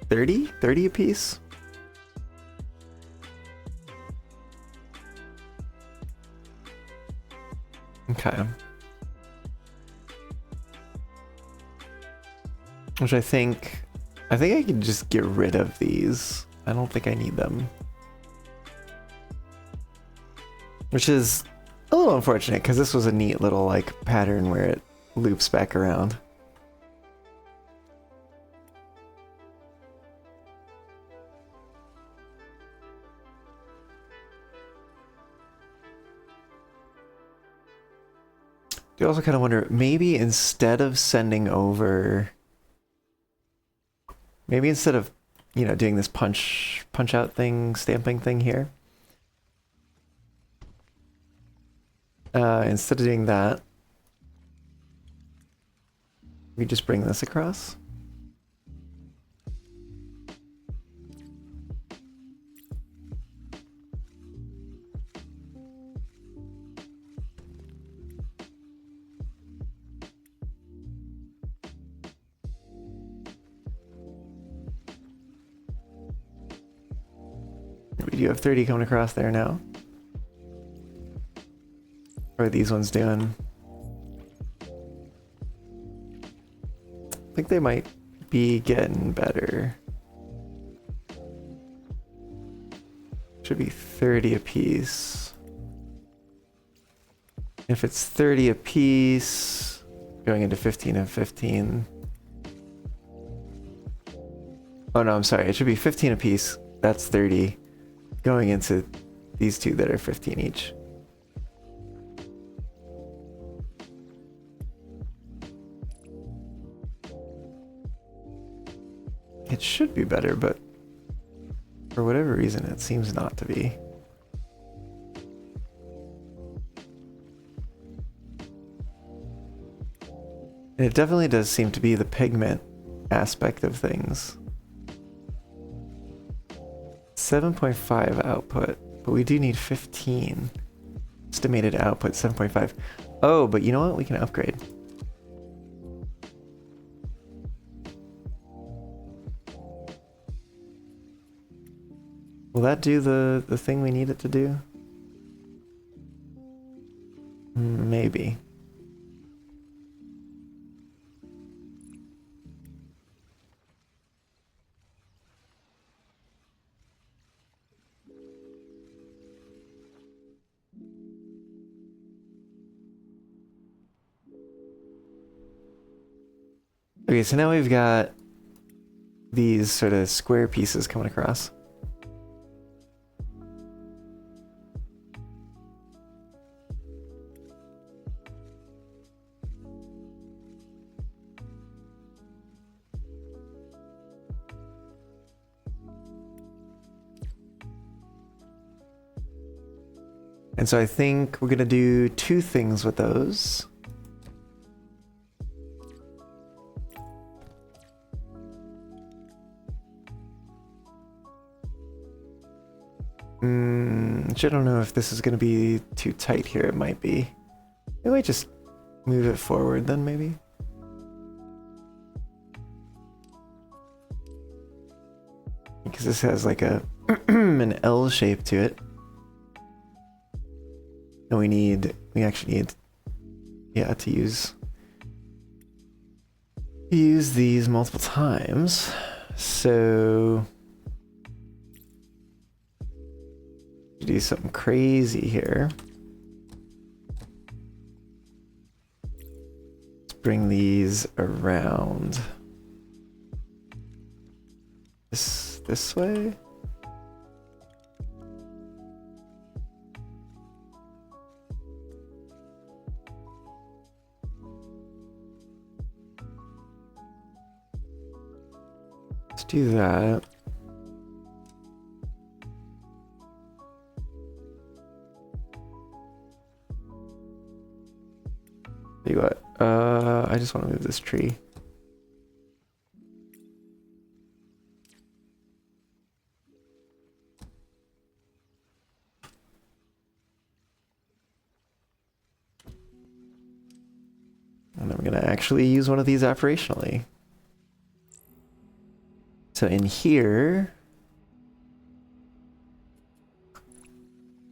30? 30 a piece? Okay. Which I think I can just get rid of these. I don't think I need them. Which is a little unfortunate because this was a neat little like pattern where it loops back around. I also kind of wonder, maybe instead of sending over, maybe instead of, you know, doing this punch out thing, stamping thing here, instead of doing that, we just bring this across. We do have 30 coming across there now. What are these ones doing? I think they might be getting better. Should be 30 apiece. If it's 30 apiece, going into 15 and 15. Oh no, I'm sorry. It should be 15 apiece. That's 30. Going into these two that are 15 each. It should be better, but for whatever reason, it seems not to be. And it definitely does seem to be the pigment aspect of things. 7.5 output, but we do need 15. Estimated output 7.5. Oh, but you know what? We can upgrade. Will that do the thing we need it to do? Maybe. Okay, so now we've got these sort of square pieces coming across. And so I think we're gonna do two things with those. I don't know if this is gonna be too tight here. It might be. Maybe I just move it forward then, maybe. Because this has like a an L shape to it. And we actually need, yeah, to use these multiple times. So do something crazy here. Let's bring these around this way. Let's do that. Tell you what, I just want to move this tree. And I'm gonna actually use one of these operationally. So in here,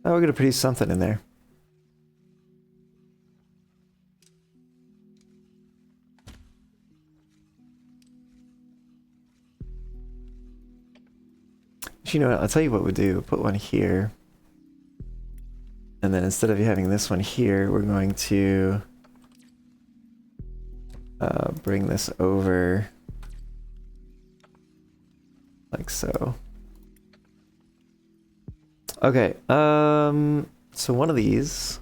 oh, we're gonna produce something in there. You know what, I'll tell you what we'll do. Put one here. And then instead of having this one here, we're going to bring this over like so. Okay, so one of these.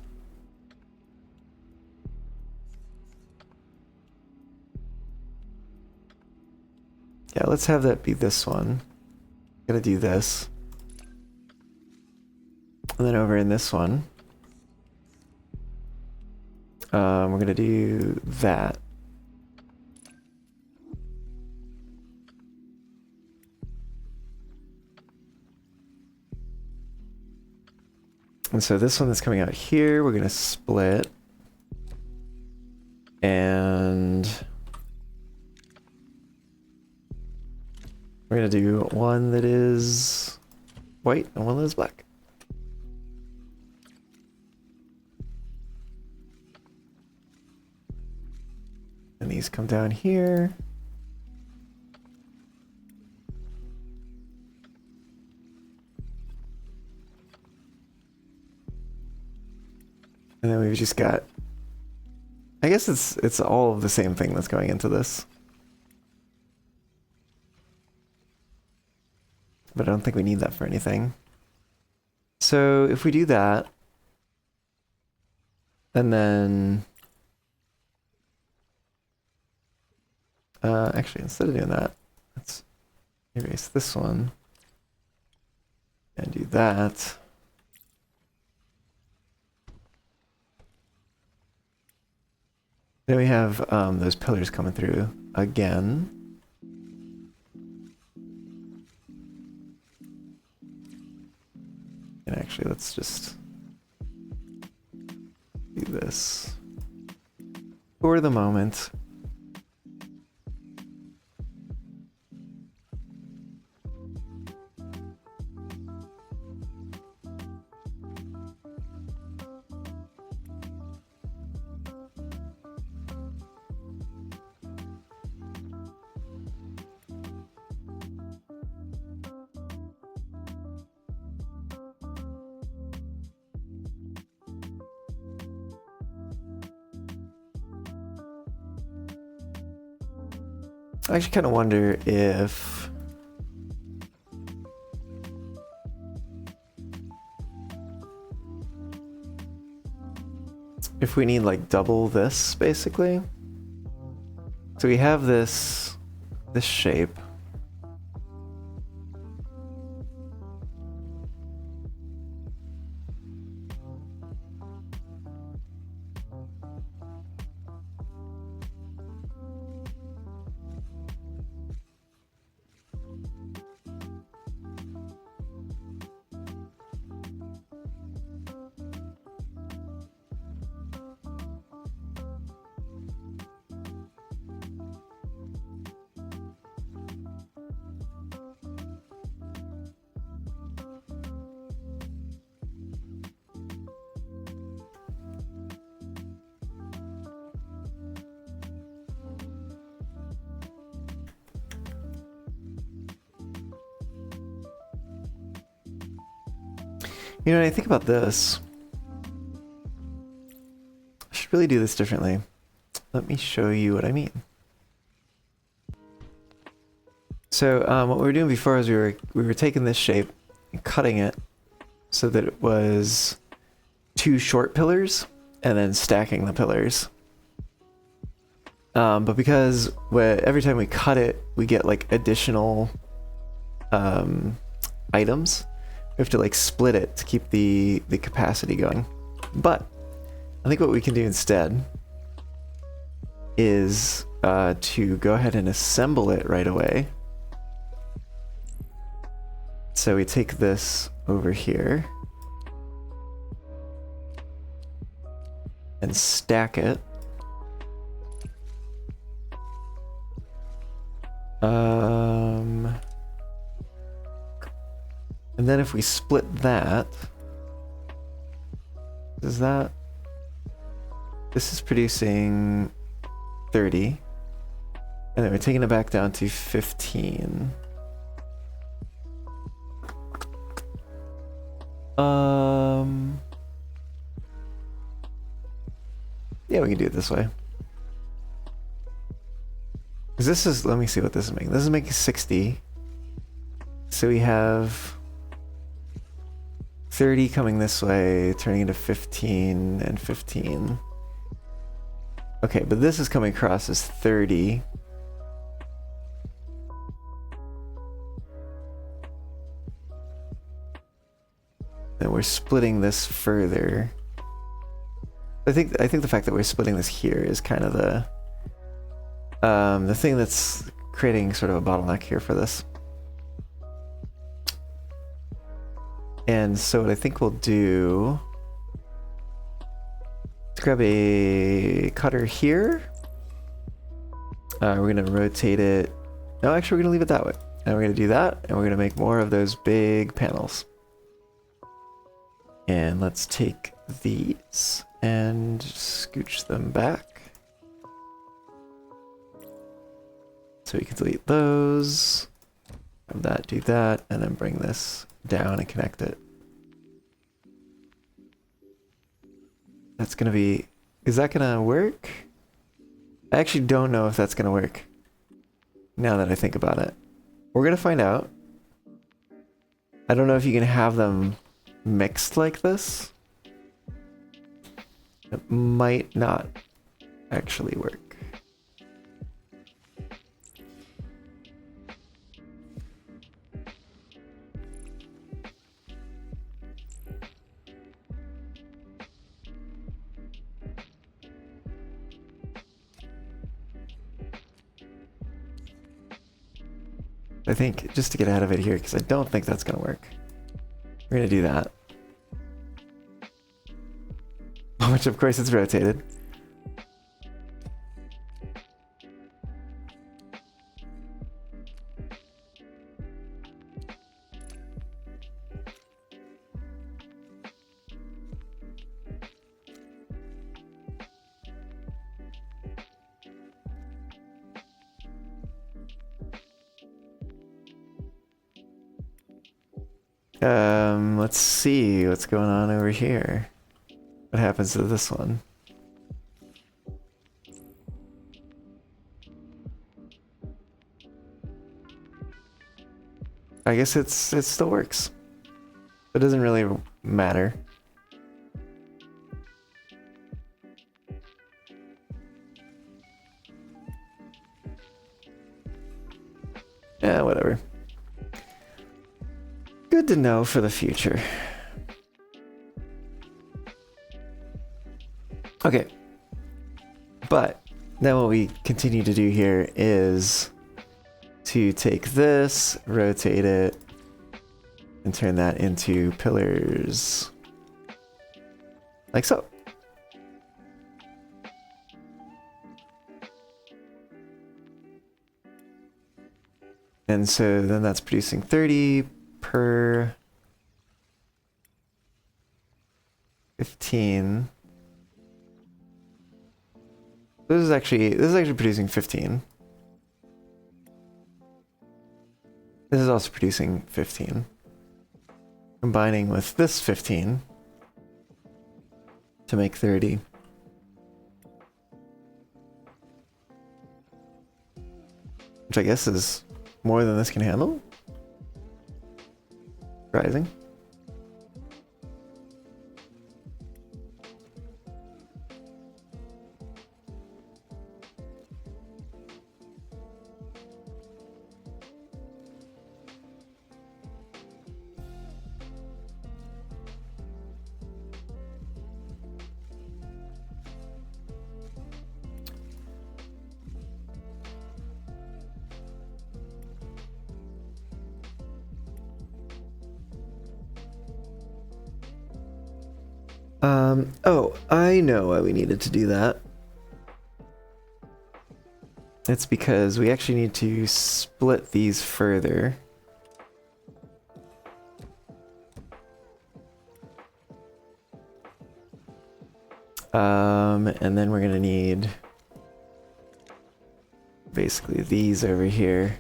Yeah, let's have that be this one. Gonna do this. And then over in this one, we're gonna do that. And so this one that's coming out here, we're gonna split. And we're gonna do one that is white and one that is black. And these come down here. And then we've just got, I guess it's all of the same thing that's going into this. But I don't think we need that for anything. So if we do that, and then actually instead of doing that, let's erase this one and do that. Then we have those pillars coming through again. And actually, let's just do this for the moment. I actually kind of wonder if we need like double this basically. So we have this shape. You know, when I think about this, I should really do this differently. Let me show you what I mean. So what we were doing before is we were taking this shape and cutting it so that it was two short pillars and then stacking the pillars. But because every time we cut it, we get like additional items. We have to like split it to keep the capacity going. But I think what we can do instead is to go ahead and assemble it right away. So we take this over here and stack it. And then if we split that, is that, this is producing 30, and then we're taking it back down to 15. Yeah, we can do it this way. Because this is, let me see what this is making. This is making 60. So we have 30 coming this way, turning into 15 and 15. Okay, but this is coming across as 30. Then we're splitting this further. I think the fact that we're splitting this here is kind of the thing that's creating sort of a bottleneck here for this. And so what I think we'll do, let's grab a cutter here. We're gonna rotate it. No, actually we're gonna leave it that way. And we're gonna do that, and we're gonna make more of those big panels. And let's take these and scooch them back. So we can delete those, have that, do that, and then bring this down and connect it. That's gonna be, is that gonna work? I actually don't know if that's gonna work, now that I think about it. We're gonna find out. I don't know if you can have them mixed like this. It might not actually work. I think, just to get out of it here, because I don't think that's going to work. We're going to do that. Which, of course, it's rotated. Let's see what's going on over here. What happens to this one? I guess it still works. It doesn't really matter. Yeah, whatever. Good to know for the future. Okay. But then what we continue to do here is to take this, rotate it, and turn that into pillars. Like so. And so then that's producing 30 per 15. This is actually producing 15. This is also producing 15. Combining with this 15 to make 30. Which I guess is more than this can handle. Rising. Oh, I know why we needed to do that. It's because we actually need to split these further. And then we're gonna need basically these over here.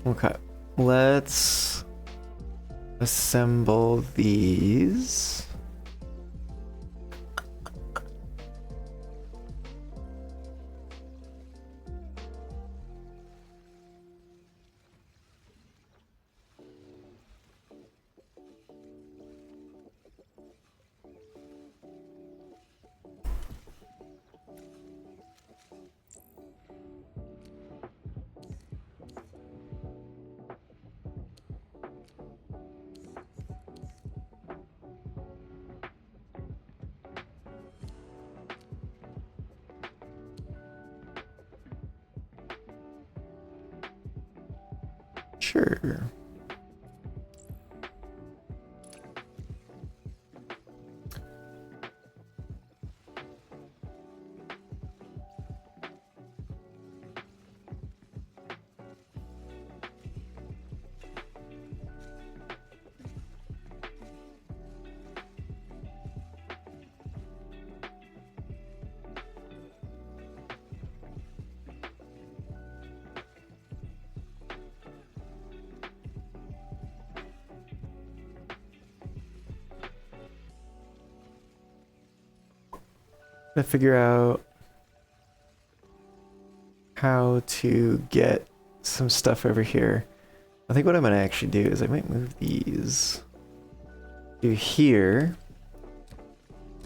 Okay, let's assemble these. Sure. To figure out how to get some stuff over here. I think what I'm gonna actually do is I might move these to here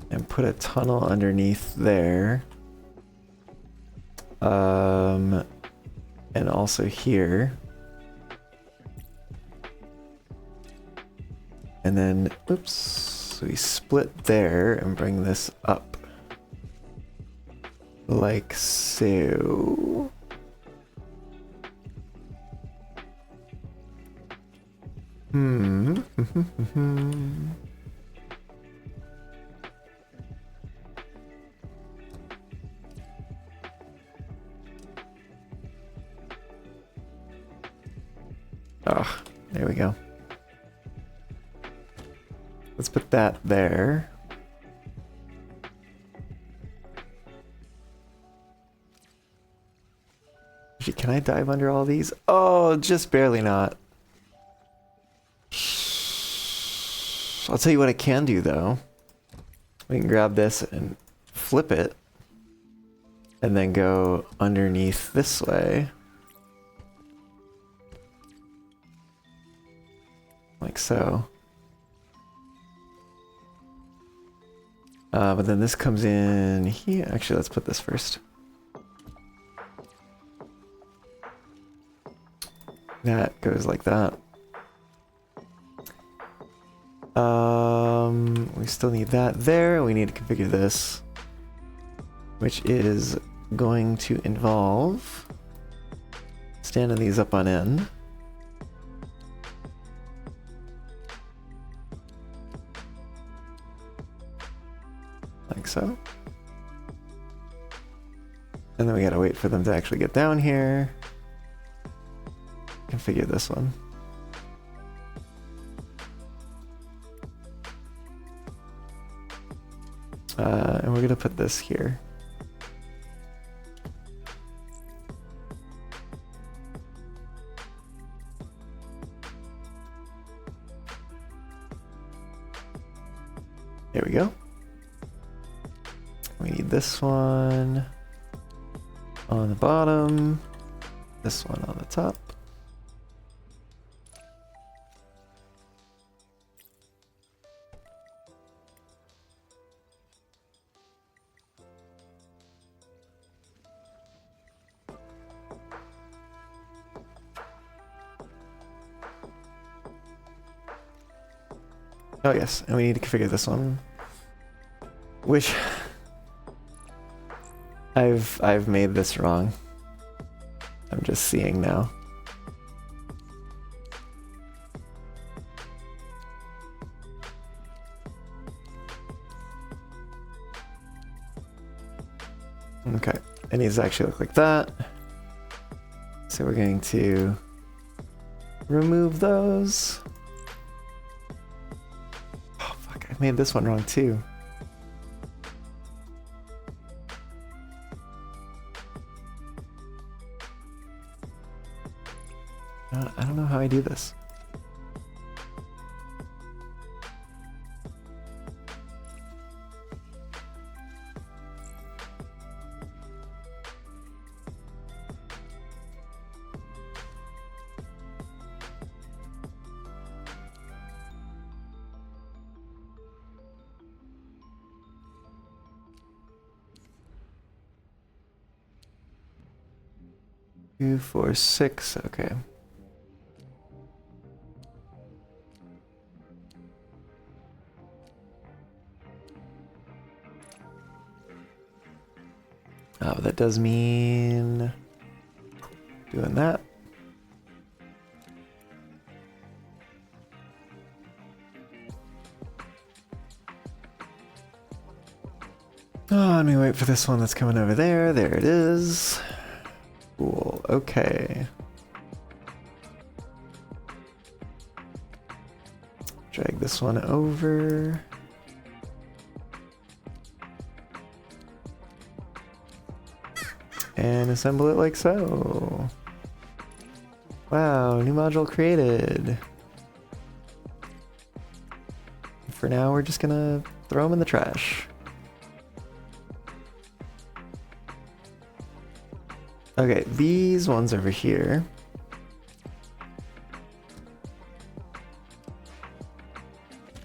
and put a tunnel underneath there. And also here. And then, oops, so we split there and bring this up. Like so. Oh, there we go. Let's put that there. Can I dive under all these? Oh, just barely not. I'll tell you what I can do though. We can grab this and flip it. And then go underneath this way. Like so. But then this comes in here. Actually, let's put this first. That goes like that. We still need that there. We need to configure this, which is going to involve standing these up on end. Like so. And then we gotta wait for them to actually get down here. Configure this one. And we're gonna put this here. There we go. We need this one on the bottom, this one on the top. Oh yes, and we need to configure this one. Which I've made this wrong. I'm just seeing now. Okay, it needs to actually look like that. So we're going to remove those. Oh fuck, I made this one wrong too. I don't know how I do this. Two, four, six, okay. Oh, that does mean doing that. Oh, let me wait for this one that's coming over there. There it is. Cool, okay. Drag this one over. And assemble it like so. Wow, new module created. For now, we're just gonna throw them in the trash. Okay, these ones over here.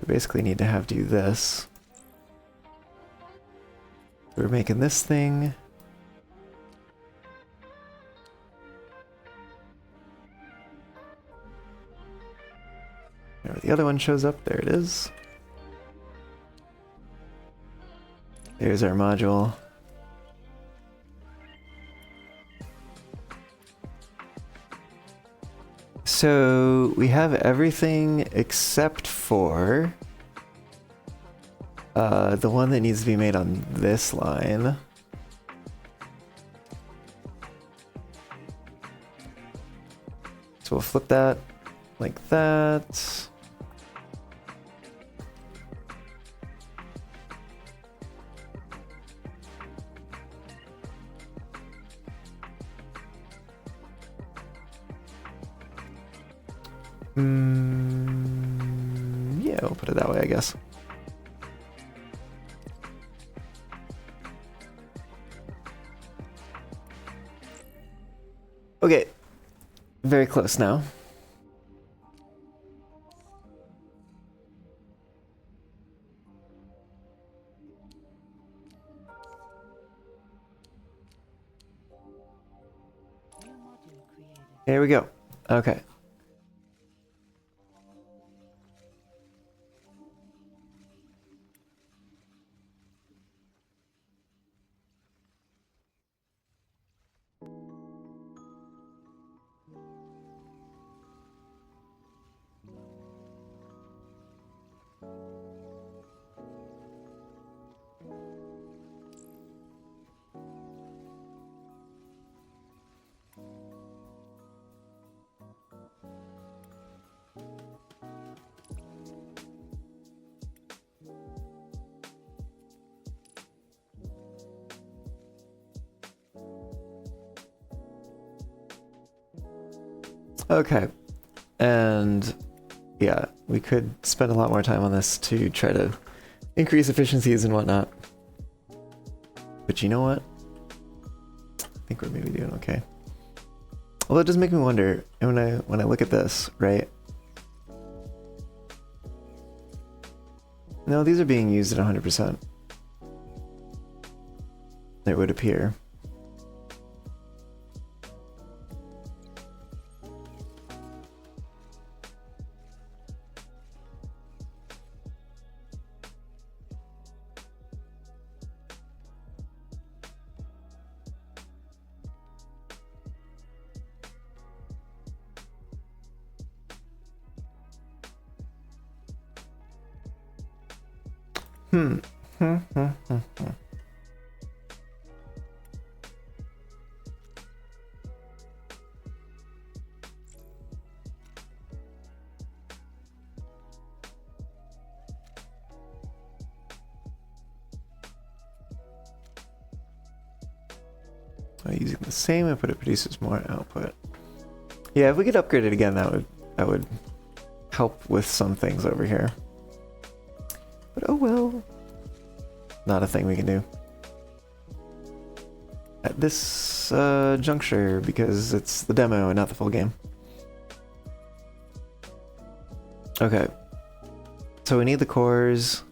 We basically need to have do this. We're making this thing. Whenever the other one shows up, there it is. There's our module. So we have everything except for the one that needs to be made on this line. So we'll flip that like that. Yeah, we'll put it that way, I guess. Okay, very close now. New module created. There we go. Okay. Okay, and yeah, we could spend a lot more time on this to try to increase efficiencies and whatnot. But you know what? I think we're maybe doing okay. Although it does make me wonder, and when I look at this, right? No, these are being used at 100%. It would appear. Hmm. Using the same input, it produces more output. Yeah, if we could upgrade it again, that would help with some things over here. But oh well. Not a thing we can do. At this juncture, because it's the demo and not the full game. Okay. So we need the cores.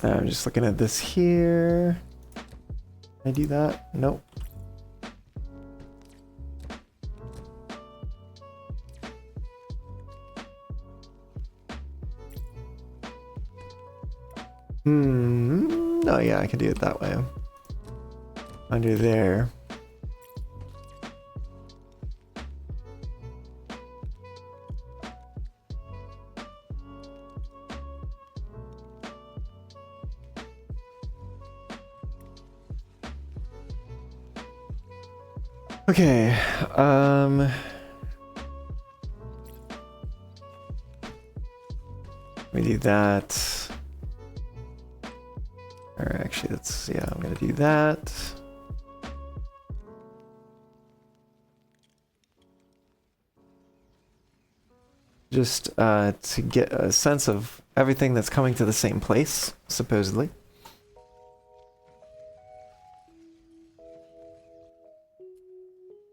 I'm just looking at this here. Can I do that? Nope. Oh yeah, I can do it that way. Under there. Okay, we do that. Or actually, yeah, I'm gonna do that. Just to get a sense of everything that's coming to the same place, supposedly.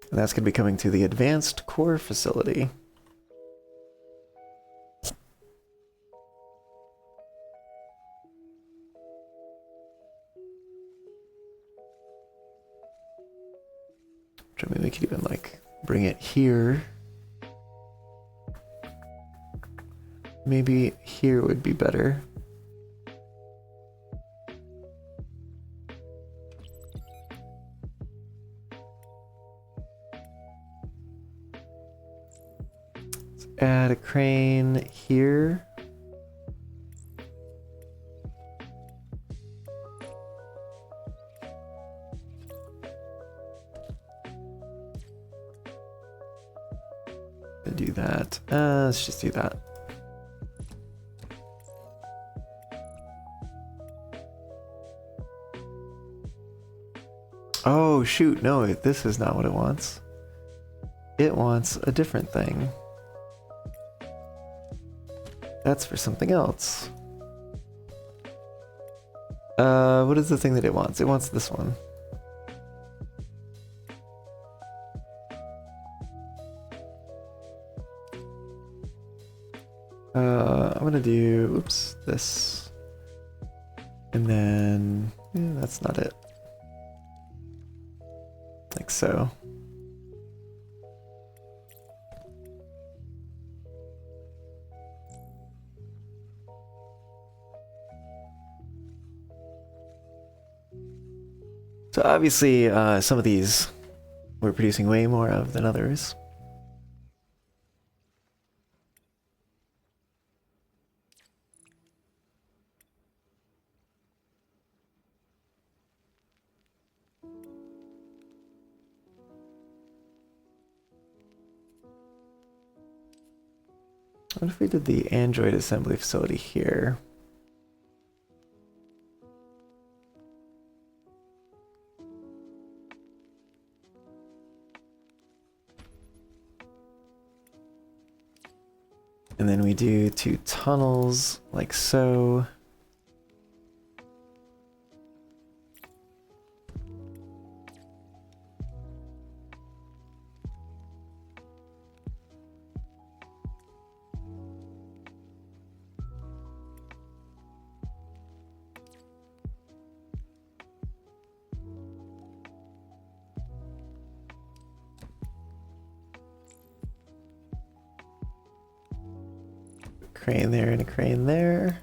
And that's going to be coming to the advanced core facility. Which I mean, we could even like bring it here. Maybe here would be better. Add a crane here. Do that. Let's just do that. Oh shoot, no, this is not what it wants. It wants a different thing. That's for something else. What is the thing that it wants? It wants this one. I'm gonna do, oops, this. And then, that's not it. Like so. So obviously, some of these we're producing way more of than others. What if we did the Android assembly facility here? And then we do 2 tunnels, like so. Crane there and a crane there.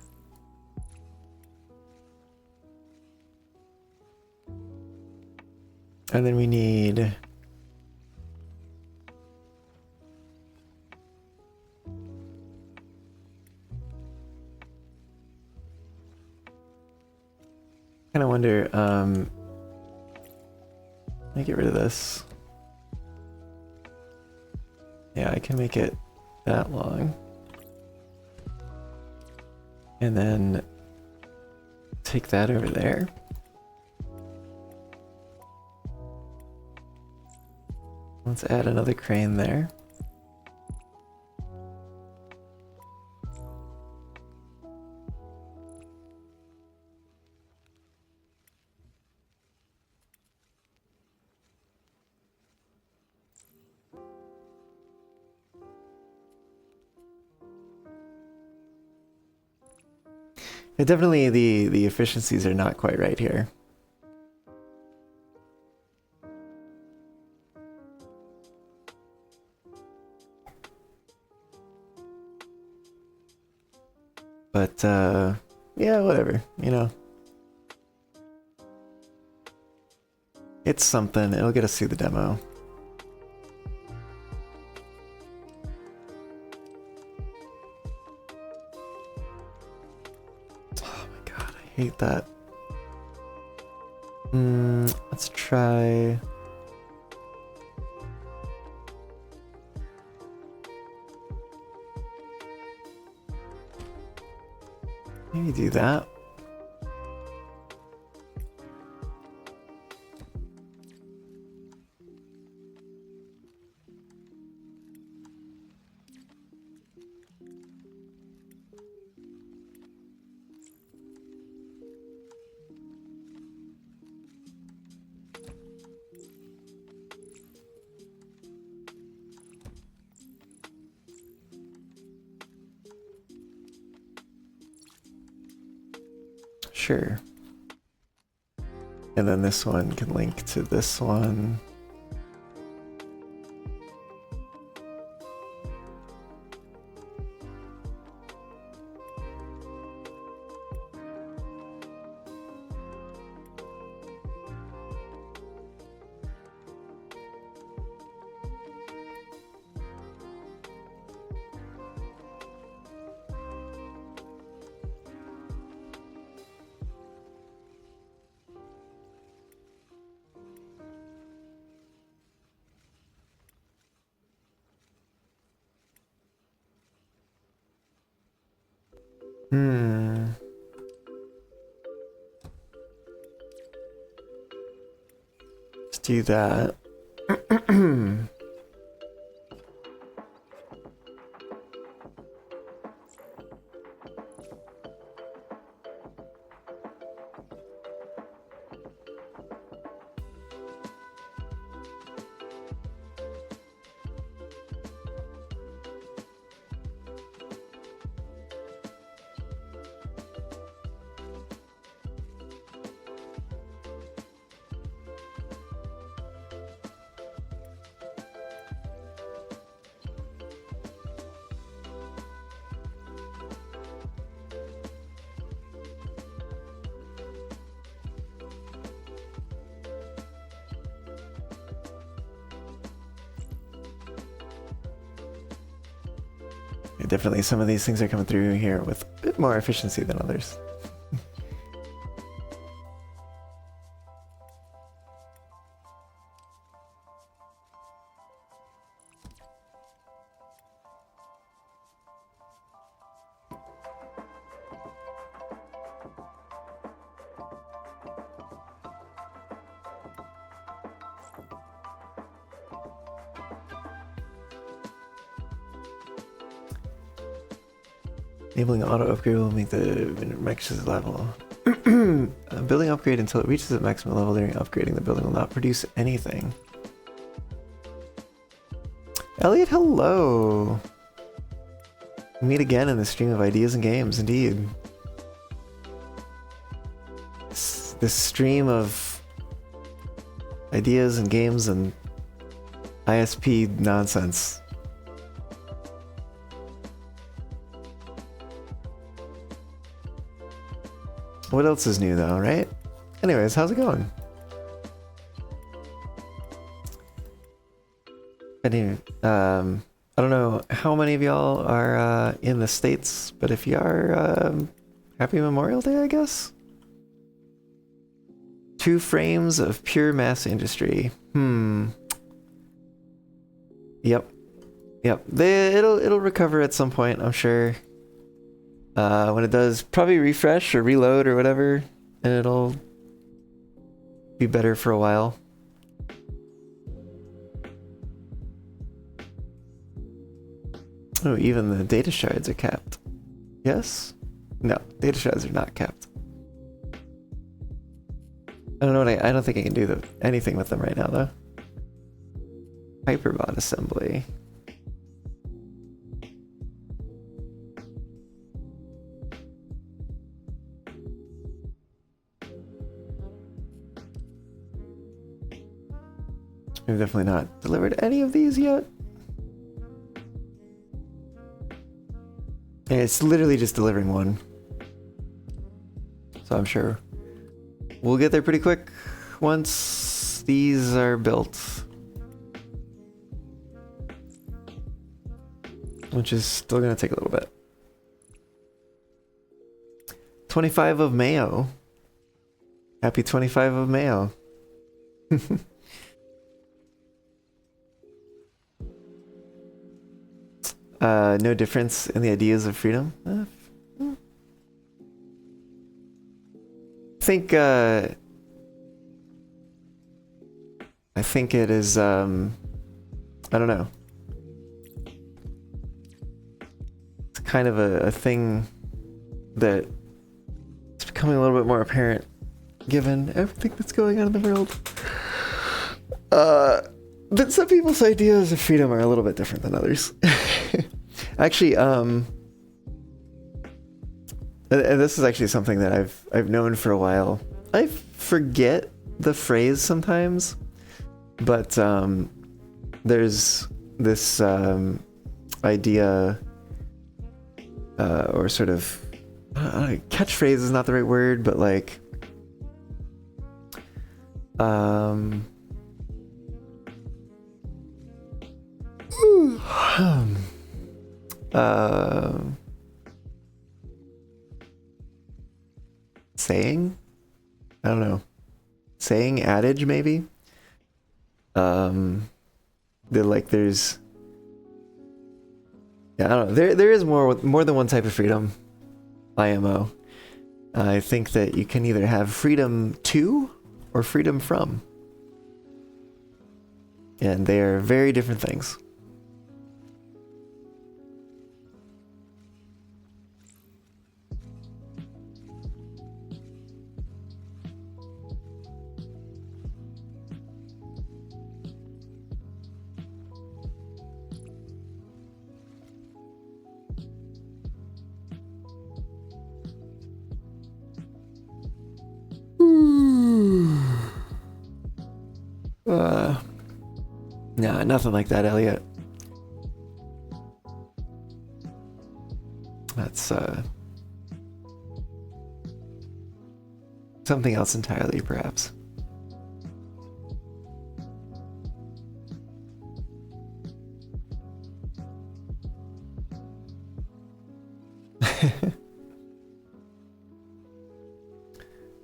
And then we need kind of wonder, let me get rid of this. Yeah, I can make it that long. And then take that over there. Let's add another crane there. Yeah, definitely the efficiencies are not quite right here. But yeah, whatever, you know. It's something. It'll get us through the demo. Oh my god, I hate that. Let's try. Maybe do that. Sure. And then this one can link to this one. Let's do that. Definitely some of these things are coming through here with a bit more efficiency than others. Enabling auto upgrade will make the max's level. A building upgrade until it reaches its maximum level during upgrading. The building will not produce anything. Elliot, hello! We meet again in the stream of ideas and games, indeed. This stream of ideas and games and ISP nonsense. What else is new though, right? Anyways, how's it going? Anyway, I don't know how many of y'all are in the States, but if you are, happy Memorial Day, I guess? 2 frames of pure mass industry. Yep. It'll recover at some point, I'm sure. When it does, probably refresh or reload or whatever, and it'll be better for a while. Oh, even the data shards are capped. Yes? No, data shards are not capped. I don't know I don't think I can do anything with them right now though. Hyperbot assembly. We've definitely not delivered any of these yet. And it's literally just delivering one. So I'm sure we'll get there pretty quick once these are built. Which is still gonna take a little bit. 25 of Mayo. Happy 25 of Mayo. No difference in the ideas of freedom. I think it is, I don't know. It's kind of a thing that is becoming a little bit more apparent given everything that's going on in the world. But some people's ideas of freedom are a little bit different than others. Actually, and this is actually something that I've known for a while. I forget the phrase sometimes, but there's this idea, or sort of catchphrase is not the right word, but like saying? I don't know. Saying, adage, maybe? There's... Yeah, I don't know. There is more than one type of freedom. IMO. I think that you can either have freedom to or freedom from. And they are very different things. No, nothing like that, Elliot. That's something else entirely, perhaps.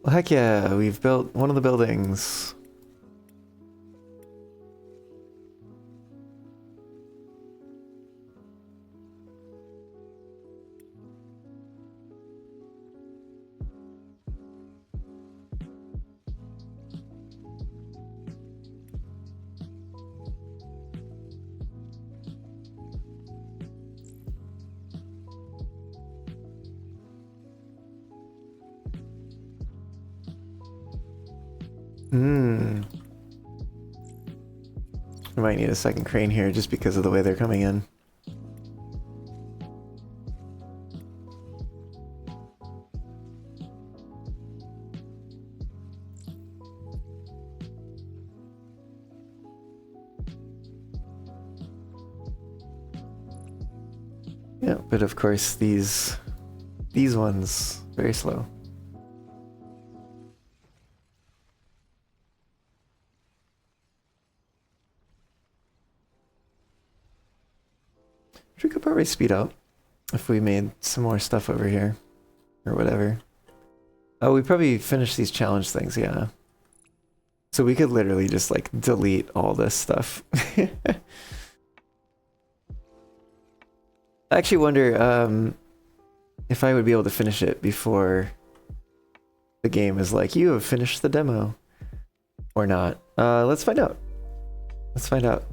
Well, heck yeah, we've built one of the buildings. Hmm. We might need a second crane here just because of the way they're coming in. Yeah, but of course these ones very slow. We could probably speed up if we made some more stuff over here or whatever. Oh, we probably finished these challenge things, yeah. So we could literally just like delete all this stuff. I actually wonder if I would be able to finish it before the game is like, you have finished the demo. Or not. Let's find out. Let's find out.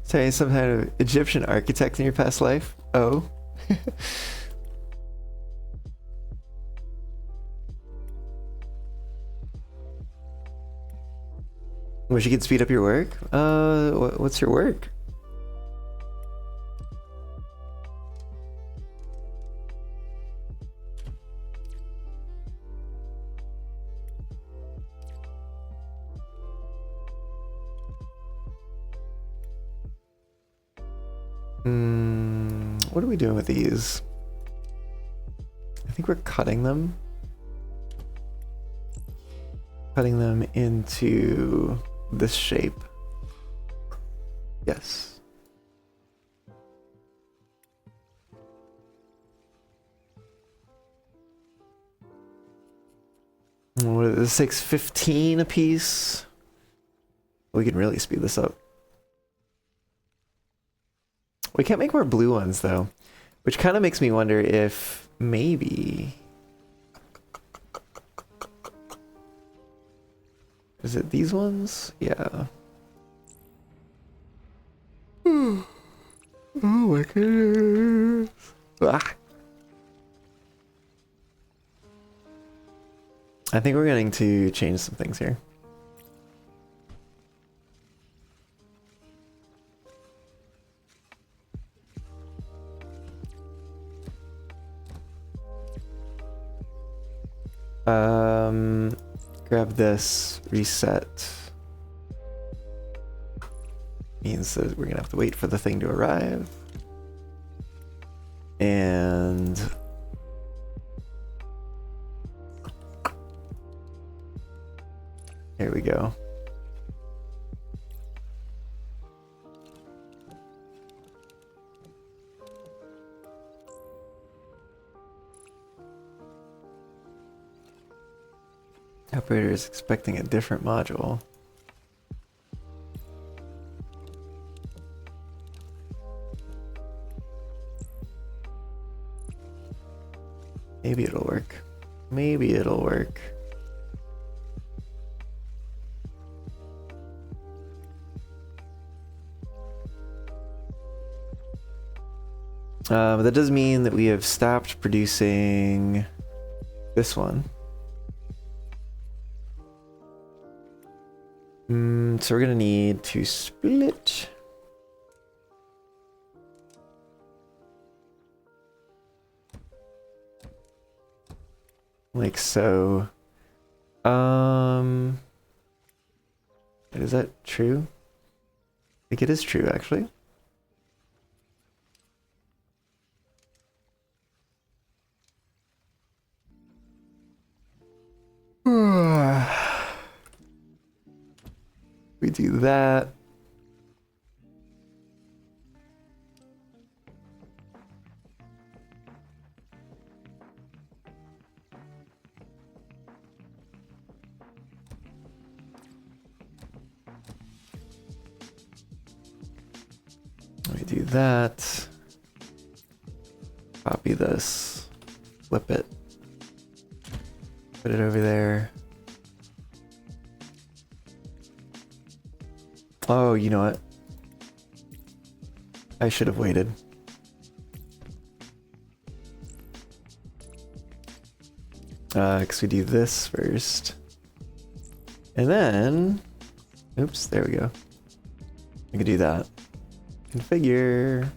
So you're some kind of Egyptian architect in your past life? Oh. Wish you could speed up your work? What's your work? What are we doing with these? I think we're cutting them. Cutting them into this shape. Yes. This takes 15 a piece. We can really speed this up. We can't make more blue ones though, which kind of makes me wonder if maybe... Is it these ones? Yeah. Oh my goodness. Ah. I think we're going to change some things here. Grab this, reset. Means that we're gonna have to wait for the thing to arrive. And here we go. Operator is expecting a different module. Maybe it'll work. Maybe it'll work. But that does mean that we have stopped producing this one. So we're gonna need to split. Like so. Is that true? I think it is true, actually. We do that. We do that. Copy this. Flip it. Put it over there. Oh, you know what? I should have waited. Because we do this first. And then... Oops, there we go. We could do that. Configure.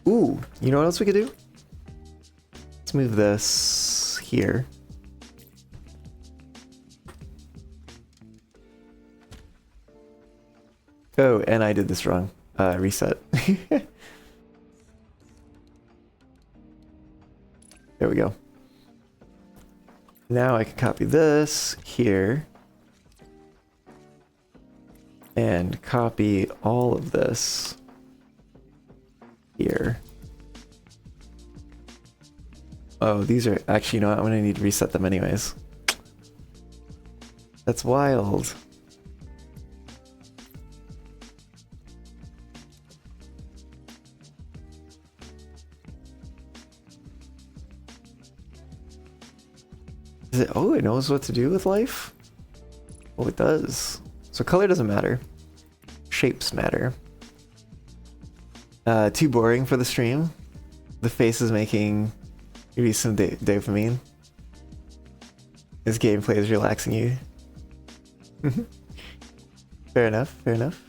Ooh, you know what else we could do? Let's move this here. Oh, and I did this wrong. Reset. There we go. Now I can copy this here. And copy all of this here. Oh, these are actually, you know what? I'm gonna need to reset them anyways. That's wild. Is it, oh, it knows what to do with life? Oh, it does. So color doesn't matter. Shapes matter. Too boring for the stream. The face is making maybe some dopamine. This gameplay is relaxing you. Fair enough, fair enough.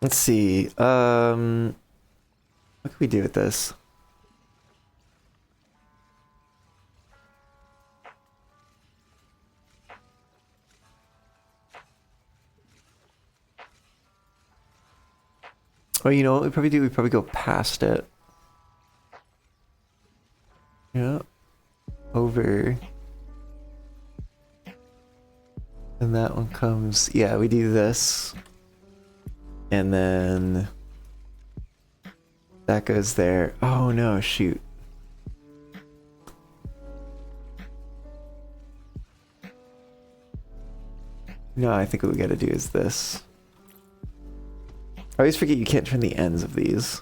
Let's see. What can we do with this? Oh, you know what we probably do? We probably go past it. Yeah. Over. And that one comes... Yeah, we do this. And then that goes there. Oh no, shoot. No, I think what we gotta do is this. I always forget you can't turn the ends of these,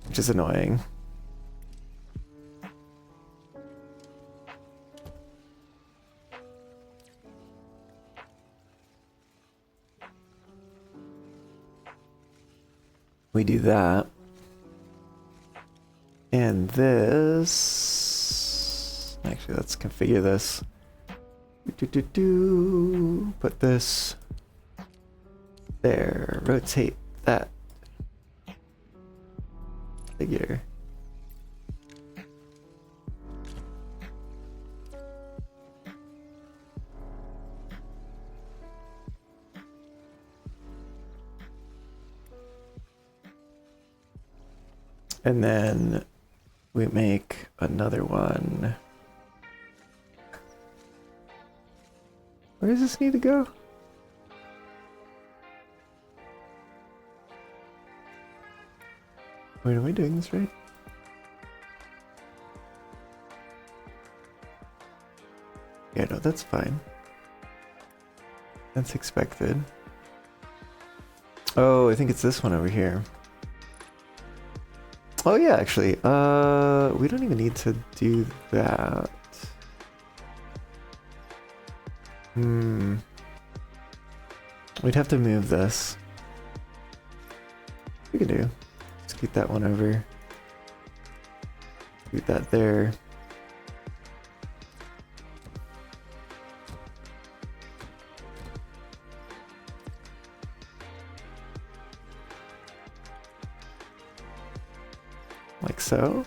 which is annoying. We do that. And this... Actually, let's configure this. Put this there. Rotate that figure. And then we make another one. Where does this need to go? Wait, am I doing this right? Yeah, no, that's fine. That's expected. Oh, I think it's this one over here. Oh yeah, actually, we don't even need to do that. We'd have to move this. We can do. Scoot that one over. Scoot that there. Like so.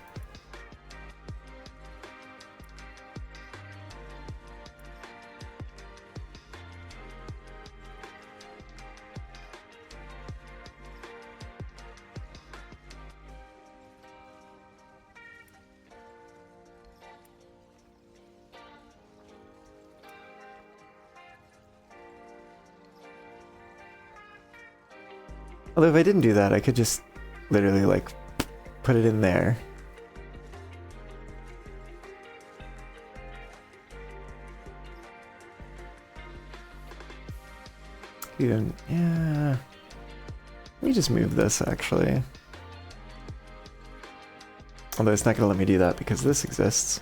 Although if I didn't do that, I could just literally like put it in there. Yeah. Let me just move this actually. Although it's not going to let me do that because this exists.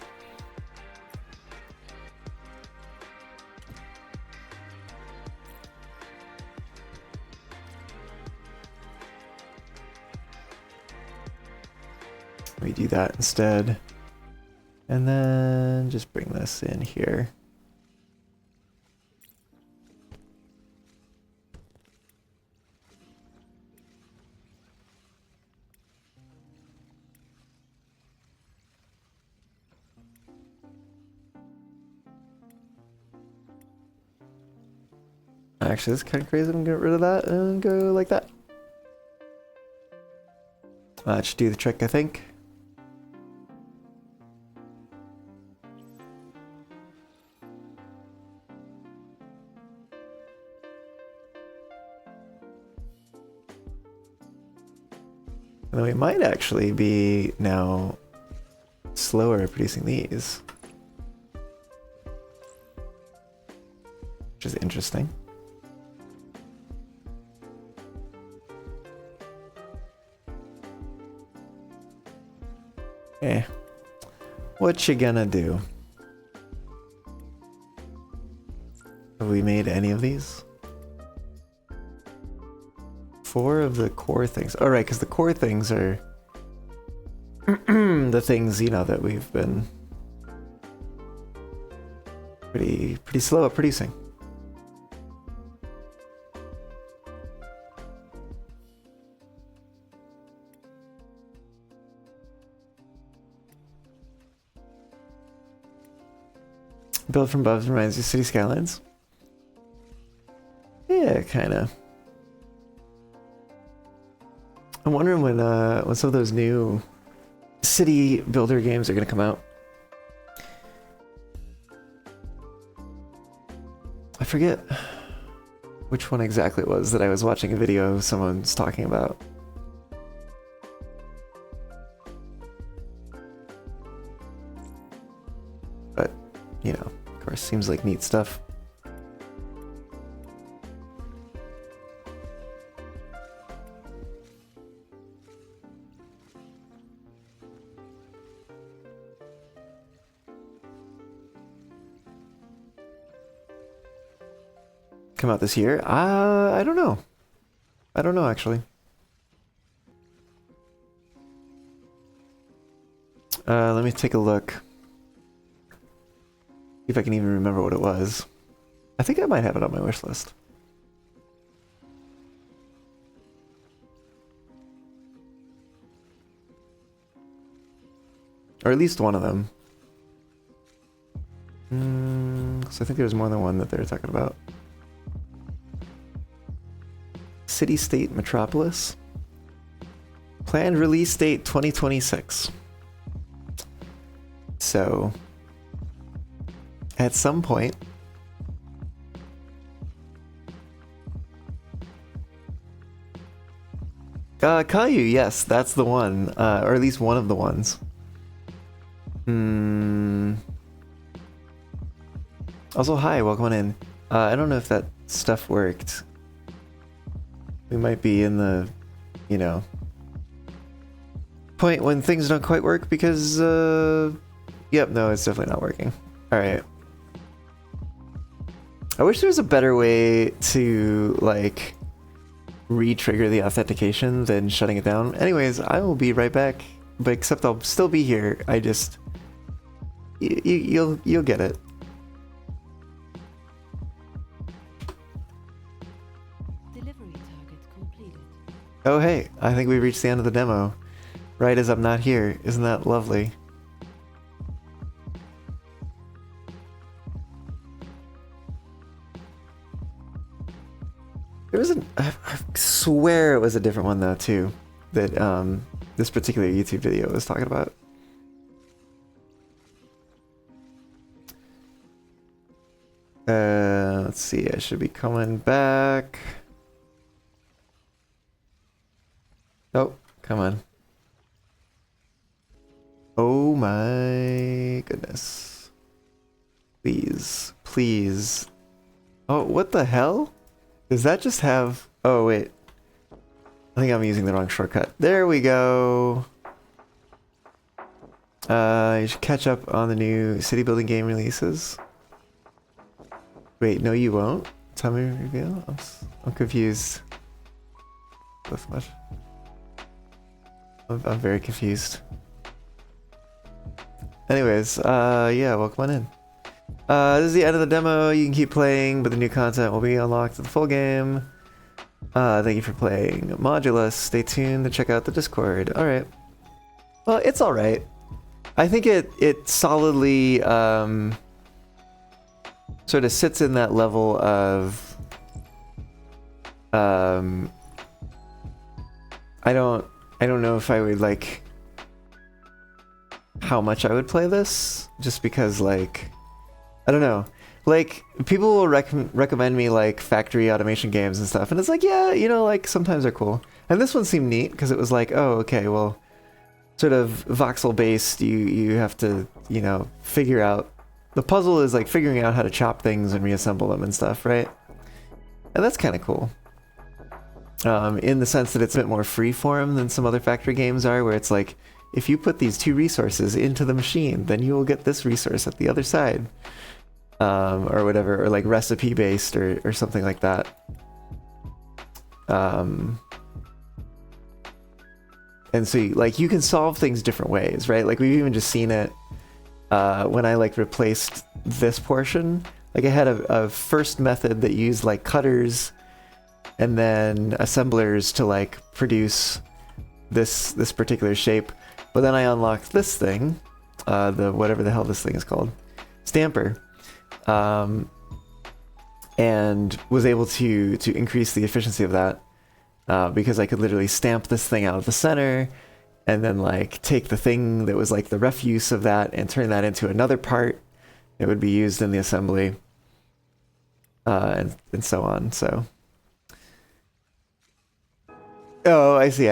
We do that instead. And then just bring this in here. Actually, that's kind of crazy. I'm gonna get rid of that and go like that. That should do the trick, I think. And then we might actually be now slower at producing these. Which is interesting. Eh. What you gonna do? Have we made any of these? 4 of the core things. Oh, right, because the core things are the things, you know, that we've been pretty slow at producing. Built from above reminds you of City Skylines. Yeah, kinda. I'm wondering when some of those new city builder games are gonna come out. I forget which one exactly it was that I was watching a video someone's talking about. But, you know, of course, seems like neat stuff. Come out this year? I don't know. I don't know, actually. Let me take a look. See if I can even remember what it was. I think I might have it on my wish list. Or at least one of them. So I think there's more than one that they're talking about. City State Metropolis. Planned release date 2026. So, at some point, Caillou, yes, that's the one, or at least one of the ones. Also, hi, welcome on in. I don't know if that stuff worked. We might be in the, you know, point when things don't quite work because, yep, no, it's definitely not working. Alright. I wish there was a better way to, like, re-trigger the authentication than shutting it down. Anyways, I will be right back, but except I'll still be here. I just, you'll get it. Oh hey, I think we reached the end of the demo. Right as I'm not here. Isn't that lovely? There was I swear it was a different one though too, that this particular YouTube video was talking about. Let's see, I should be coming back. Oh, come on. Oh my goodness. Please, please. Oh, what the hell? Does that just have... Oh, wait. I think I'm using the wrong shortcut. There we go. You should catch up on the new city building game releases. Wait, no you won't? Tell me reveal? I'm confused. This much. I'm very confused. Anyways, yeah, welcome on in. This is the end of the demo. You can keep playing, but the new content will be unlocked to the full game. Thank you for playing Modulus. Stay tuned to check out the Discord. Alright. Well, it's alright. I think it solidly sort of sits in that level of I don't know if I would like how much I would play this, just because like I don't know, like people will recommend me like factory automation games and stuff, and it's like, yeah, you know, like sometimes they're cool, and this one seemed neat because it was like, oh okay, well, sort of voxel based, you have to, you know, figure out, the puzzle is like figuring out how to chop things and reassemble them and stuff, right? And that's kind of cool. In the sense that it's a bit more freeform than some other factory games are, where it's like, if you put these two resources into the machine, then you will get this resource at the other side. Or whatever, or like recipe based or something like that. And so like you can solve things different ways, right? Like we've even just seen it when I like replaced this portion. Like I had a first method that used like cutters and then assemblers to like produce this particular shape. But then I unlocked this thing, the whatever the hell this thing is called, stamper, and was able to increase the efficiency of that because I could literally stamp this thing out of the center and then like take the thing that was like the refuse of that and turn that into another part that would be used in the assembly, and so on. So, oh, I see.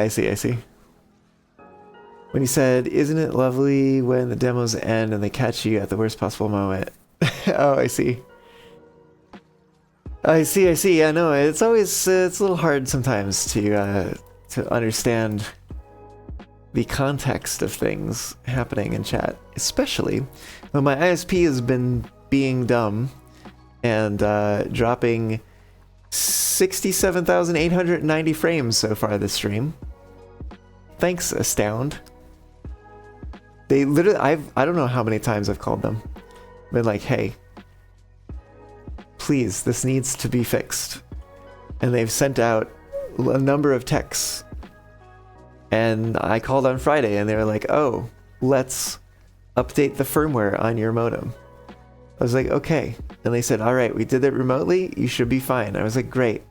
When you said, isn't it lovely when the demos end and they catch you at the worst possible moment? Oh, I see. Yeah, no, it's always, it's a little hard sometimes to understand the context of things happening in chat, especially when my ISP has been being dumb and dropping 67,890 frames so far this stream. Thanks, Astound. They literally, I don't know how many times I've called them. Been like, hey, please, this needs to be fixed. And they've sent out a number of texts. And I called on Friday and they were like, oh, let's update the firmware on your modem. I was like, okay. And they said, all right, we did it remotely. You should be fine. I was like, great.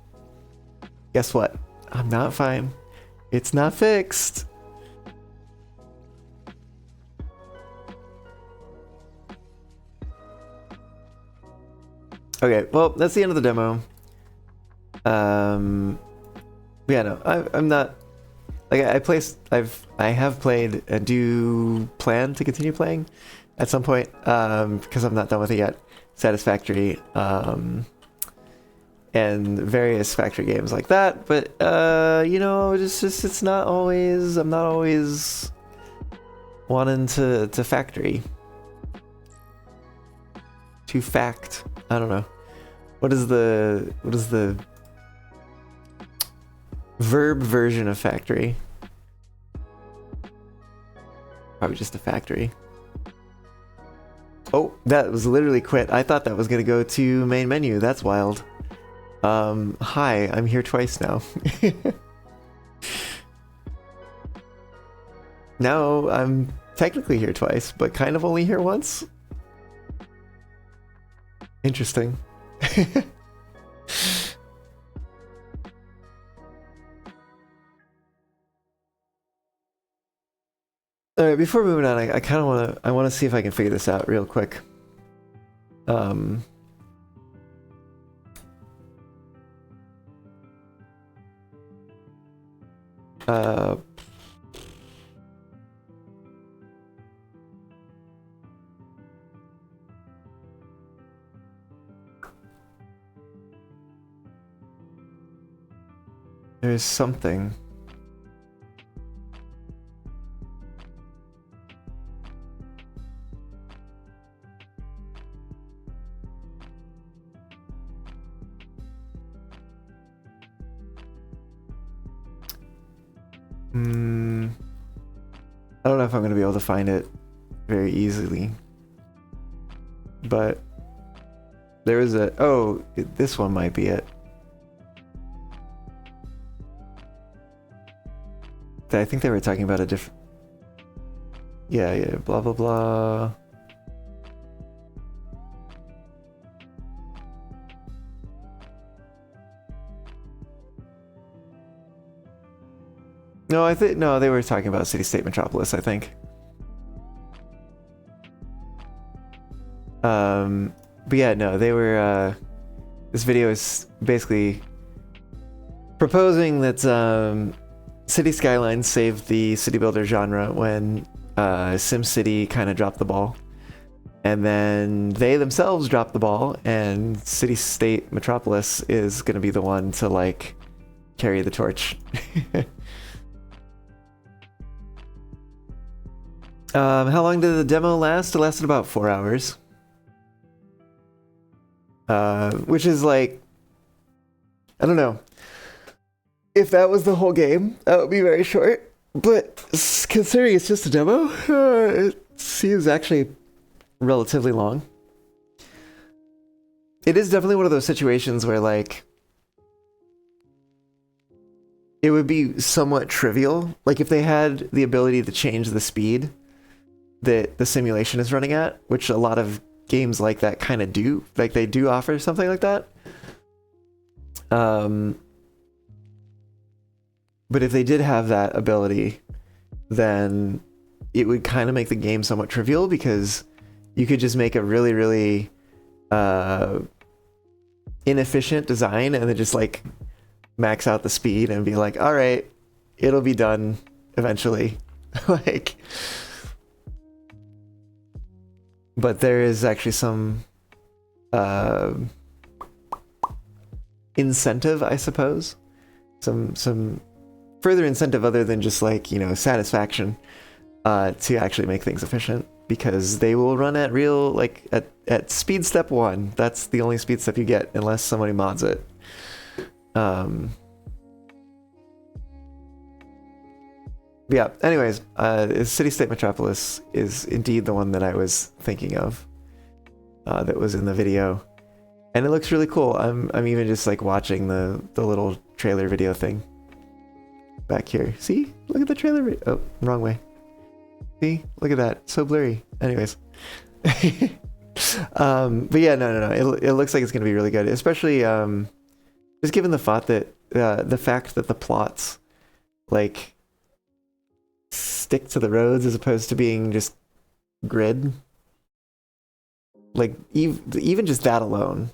Guess what? I'm not fine. It's not fixed. Okay, well, that's the end of the demo. Yeah, no, I'm not, like, I have played and do plan to continue playing at some point, because I'm not done with it yet. Satisfactory, and various factory games like that, but, you know, it's not always, I'm not always wanting to factory. To fact, I don't know. What is the verb version of factory? Probably just a factory. Oh, that was literally quit. I thought that was gonna go to main menu. That's wild. Hi, I'm here twice now. Now I'm technically here twice, but kind of only here once. Interesting. All right, before moving on, I kind of want to see if I can figure this out real quick. There's something. I don't know if I'm gonna be able to find it very easily, but there is a. Oh, this one might be it. I think they were talking about a different. Yeah, blah blah blah. No, I think no, they were talking about City State Metropolis, I think. But yeah, no, they were this video is basically proposing that City Skylines saved the city builder genre when SimCity kind of dropped the ball. And then they themselves dropped the ball, and City State Metropolis is going to be the one to like carry the torch. How long did the demo last? It lasted about 4 hours. Which is like, I don't know. If that was the whole game, that would be very short. But considering it's just a demo, it seems actually relatively long. It is definitely one of those situations where like it would be somewhat trivial. Like if they had the ability to change the speed that the simulation is running at, which a lot of games like that kind of do. Like they do offer something like that. But if they did have that ability, then it would kind of make the game somewhat trivial, because you could just make a really, really inefficient design and then just like max out the speed and be like, all right, it'll be done eventually. Like, but there is actually some incentive, I suppose. Some further incentive other than just like, you know, satisfaction to actually make things efficient, because they will run at real, like at speed step 1. That's the only speed step you get unless somebody mods it. Yeah, anyways, City State Metropolis is indeed the one that I was thinking of, that was in the video, and it looks really cool. I'm even just like watching the little trailer video thing back here. See, look at the trailer. Oh, wrong way. See, look at that, so blurry. Anyways, but yeah, no. It looks like it's gonna be really good, especially just given the fact that the plots like stick to the roads as opposed to being just grid. Like even just that alone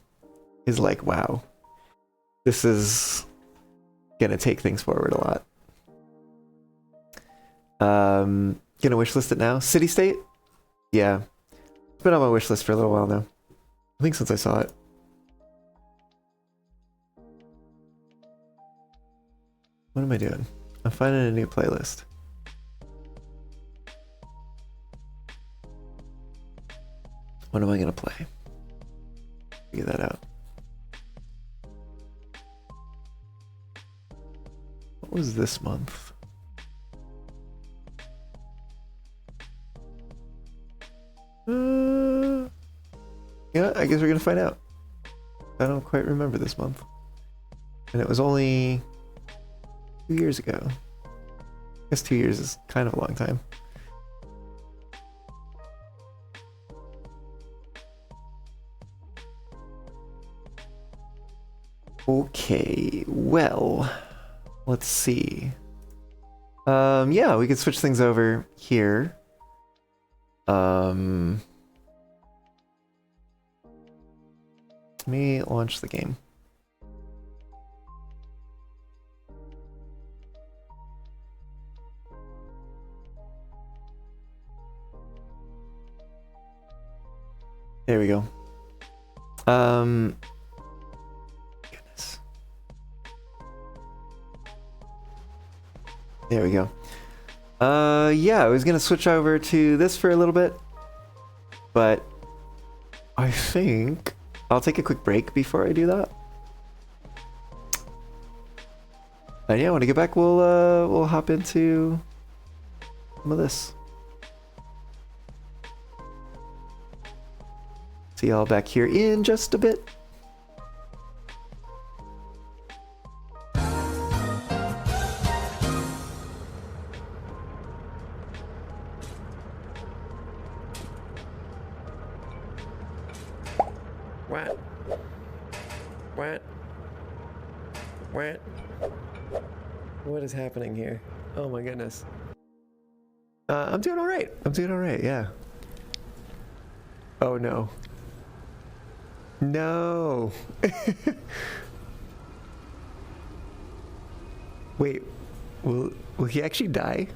is like, wow, this is gonna take things forward a lot. Gonna wishlist it now. City State? Yeah, it's been on my wish list for a little while now. I think since I saw it. What am I doing? I'm finding a new playlist. What am I gonna play? Figure that out. What was this month? Yeah, I guess we're gonna find out. I don't quite remember this month. And it was only 2 years ago. I guess 2 years is kind of a long time. Okay, well, let's see. Yeah, we could switch things over here. Let me launch the game. There we go. Goodness. There we go. Yeah, I was gonna switch over to this for a little bit, but I think I'll take a quick break before I do that. And yeah, when I get back, we'll hop into some of this. See y'all back here in just a bit. What? What? What? What is happening here? Oh my goodness. I'm doing alright. I'm doing alright, yeah. Oh no. No. Wait, will he actually die?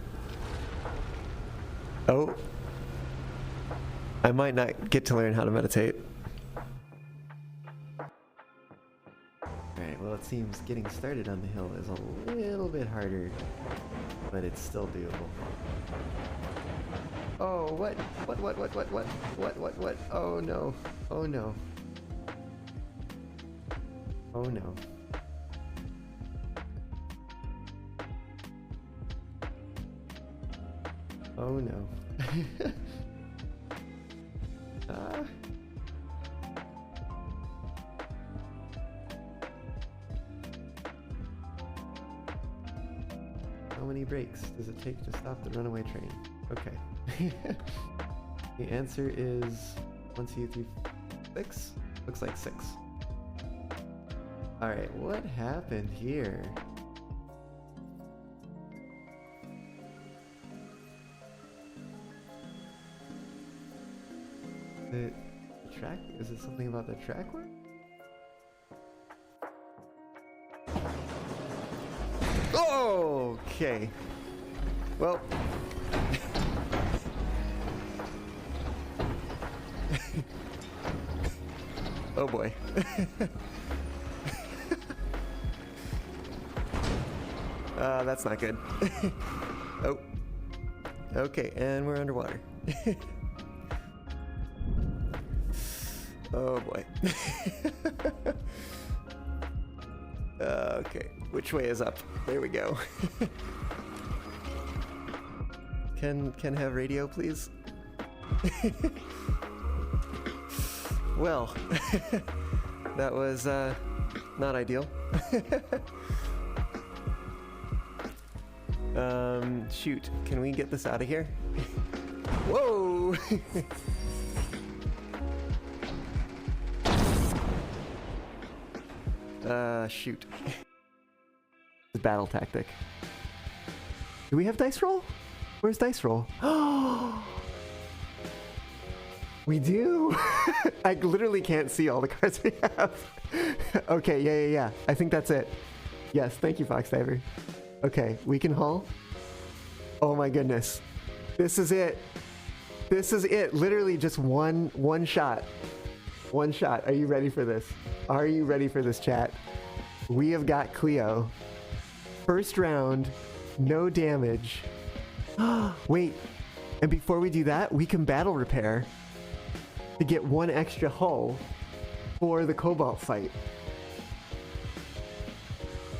Oh. I might not get to learn how to meditate. Alright, well it seems getting started on the hill is a little bit harder, but it's still doable. Oh, what? What? Oh no. Oh no. Oh no. Oh no. How many breaks does it take to stop the runaway train? Okay. The answer is 1, 2, 3, 6? Looks like 6. Alright, what happened here? The track? Is it something about the track work? Oh, okay. Well. Oh boy. That's not good. Oh. Okay, and we're underwater. Oh boy. Okay, which way is up? There we go. Can have radio, please? Well, that was not ideal. Shoot, can we get this out of here? Whoa! Shoot. Battle tactic. Do we have dice roll? Where's dice roll? We do! I literally can't see all the cards we have. Okay, yeah. I think that's it. Yes, thank you, Fox Diver. Okay, we can haul. Oh my goodness. This is it. This is it. Literally just one shot. One shot. Are you ready for this? Are you ready for this, chat? We have got Cleo. First round, no damage. Wait, and before we do that, we can battle repair to get 1 extra hull for the Cobalt fight.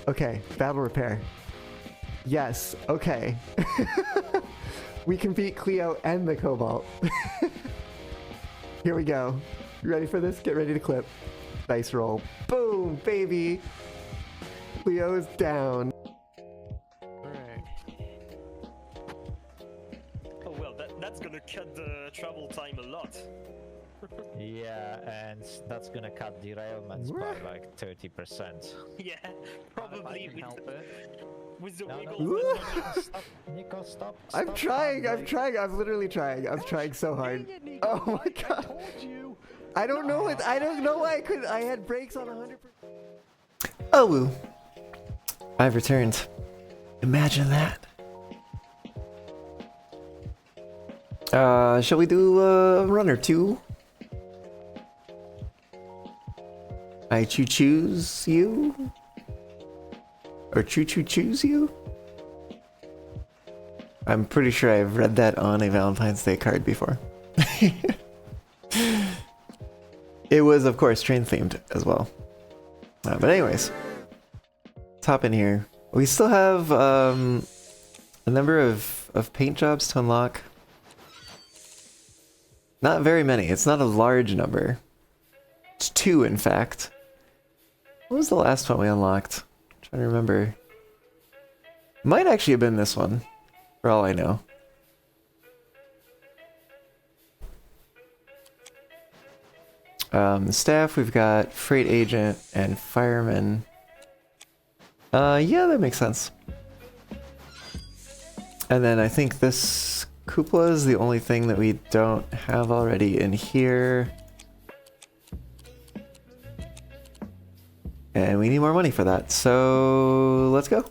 Okay, battle repair. Yes, okay. We can beat Cleo and the Cobalt. Here we go. You ready for this? Get ready to clip. Dice roll. Boom, baby. Cleo's down. Alright. Oh well, that's gonna cut the travel time a lot. Yeah, and that's gonna cut derailments by like 30%. Yeah, probably can help it. with the No, wiggle. no, stop, Nico, stop. I'm trying. I'm literally trying. I'm trying so hard. Oh my god. Told you. I don't know it. I don't know why I couldn't. I had brakes on 100%. Oh woo. I've returned. Imagine that. Shall we do a run or two? I choose you? Or choose you? I'm pretty sure I've read that on a Valentine's Day card before. It was, of course, train themed as well. But anyways, let's hop in here. We still have a number of paint jobs to unlock. Not very many. It's not a large number. It's 2, in fact. What was the last one we unlocked? I'm trying to remember. Might actually have been this one, for all I know. The staff, we've got freight agent and fireman. Yeah, that makes sense. And then I think this cupola is the only thing that we don't have already in here. And we need more money for that, so let's go.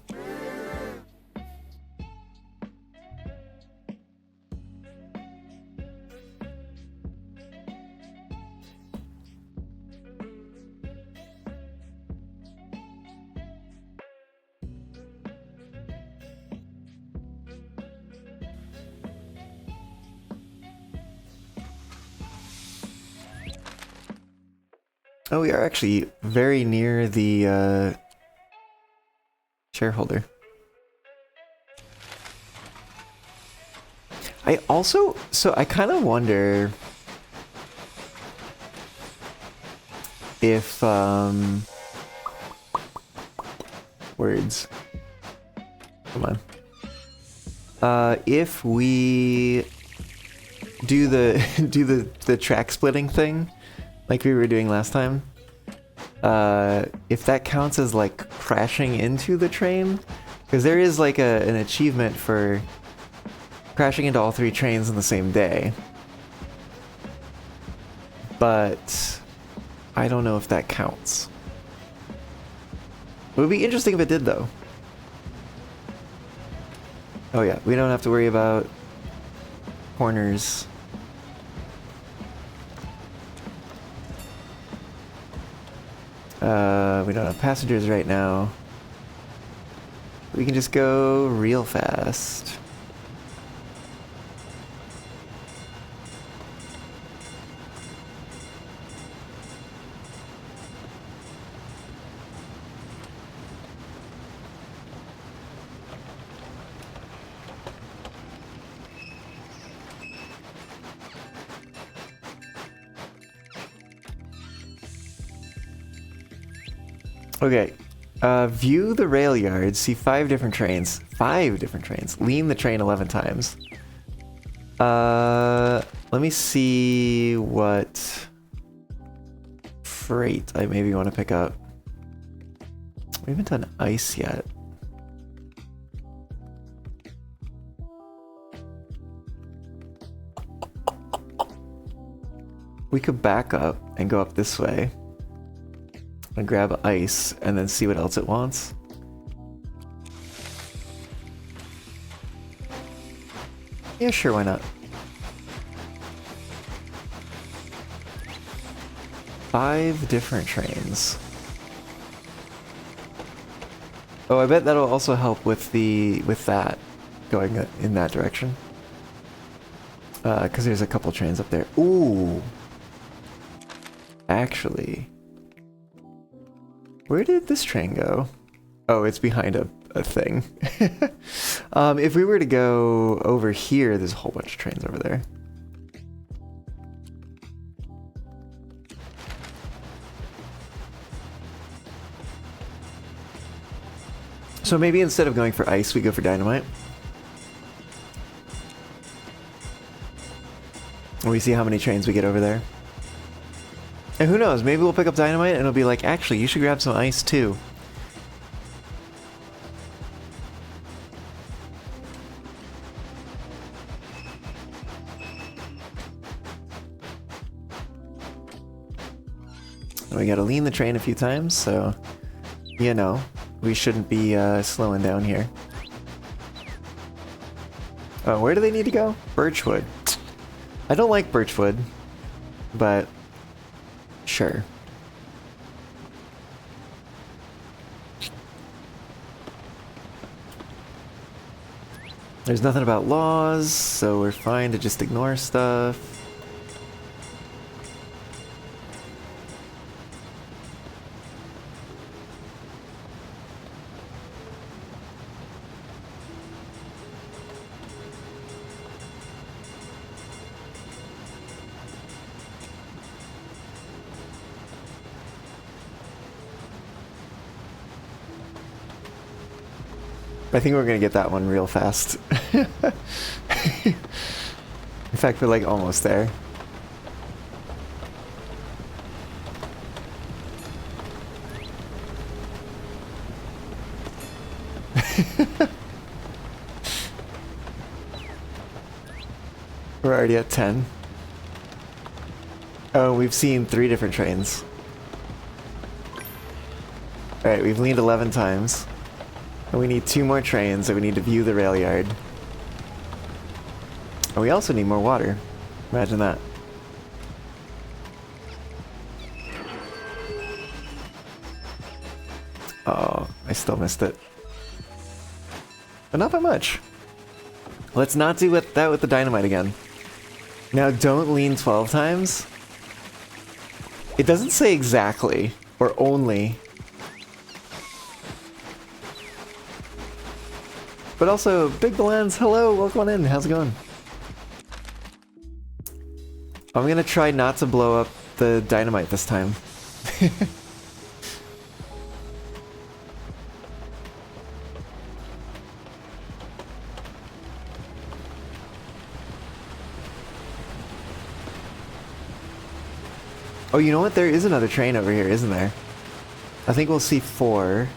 Oh, we are actually very near the shareholder. I also, so I kind of wonder if, words, come on. If we do the track splitting thing, like we were doing last time, if that counts as like crashing into the train, because there is like an achievement for crashing into all 3 trains in the same day, but I don't know if that counts. It would be interesting if it did, though. Oh yeah, we don't have to worry about corners. We don't have passengers right now. We can just go real fast. Okay, view the rail yard, see 5 different trains. 5 different trains. Lean the train 11 times. Let me see what freight I maybe want to pick up. We haven't done ice yet. We could back up and go up this way and grab ice and then see what else it wants. Yeah, sure, why not? 5 different trains. Oh, I bet that'll also help with that going in that direction. Because there's a couple trains up there. Ooh. Actually, where did this train go? Oh, it's behind a thing. If we were to go over here, there's a whole bunch of trains over there. So maybe instead of going for ice, we go for dynamite. And we see how many trains we get over there. And who knows, maybe we'll pick up dynamite and it'll be like, actually, you should grab some ice too. And we gotta lean the train a few times, so, you know, we shouldn't be slowing down here. Oh, where do they need to go? Birchwood. I don't like Birchwood, but sure. There's nothing about laws, so we're fine to just ignore stuff. I think we're gonna get that one real fast. In fact, we're like almost there. We're already at 10. Oh, we've seen 3 different trains. Alright, we've leaned 11 times. And we need 2 more trains, and we need to view the rail yard. And we also need more water. Imagine that. Oh, I still missed it. But not by much. Let's not do that with the dynamite again. Now don't lean 12 times. It doesn't say exactly, or only. But also, Big Balans, hello, welcome on in, how's it going? I'm gonna try not to blow up the dynamite this time. Oh, you know what? There is another train over here, isn't there? I think we'll see 4.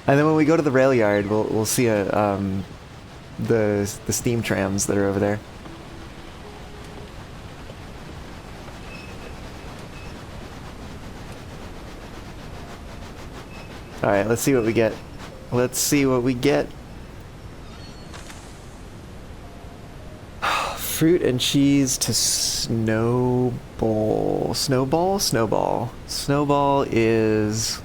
And then when we go to the rail yard, we'll see the steam trams that are over there. All right, let's see what we get. Let's see what we get. Fruit and cheese to Snowball. Snowball? Snowball. Snowball is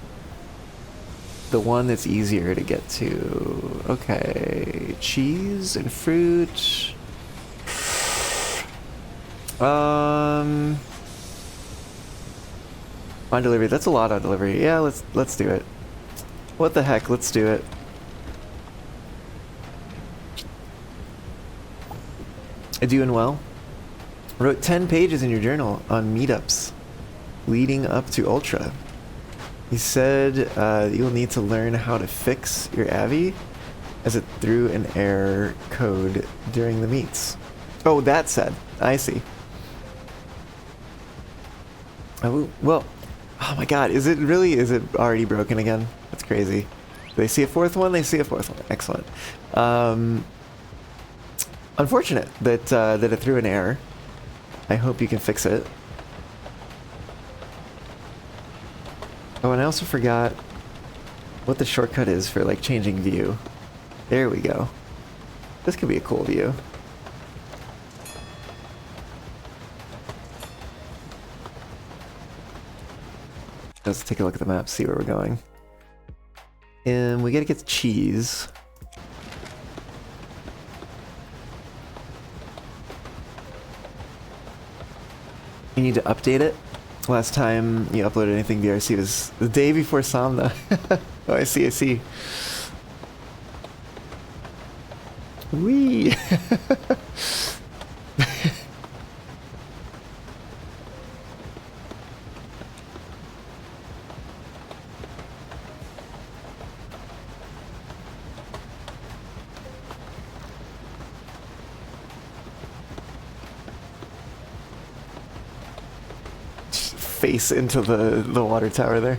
the one that's easier to get to. Okay. Cheese and fruit. On delivery. That's a lot on delivery. Yeah, let's do it. What the heck? Let's do it. Doing well. Wrote 10 pages in your journal on meetups leading up to Ultra. He said you'll need to learn how to fix your Avi as it threw an error code during the meets. Oh, that said. I see. Oh, well, oh my god, is it already broken again? That's crazy. They see a 4th one, they see a 4th one. Excellent. Unfortunate that it threw an error. I hope you can fix it. Oh, and I also forgot what the shortcut is for like changing view. There we go. This could be a cool view. Let's take a look at the map, see where we're going. And we gotta get the cheese. You need to update it. Last time you uploaded anything VRC was the day before Samna. Oh, I see. Whee! Face into the water tower there.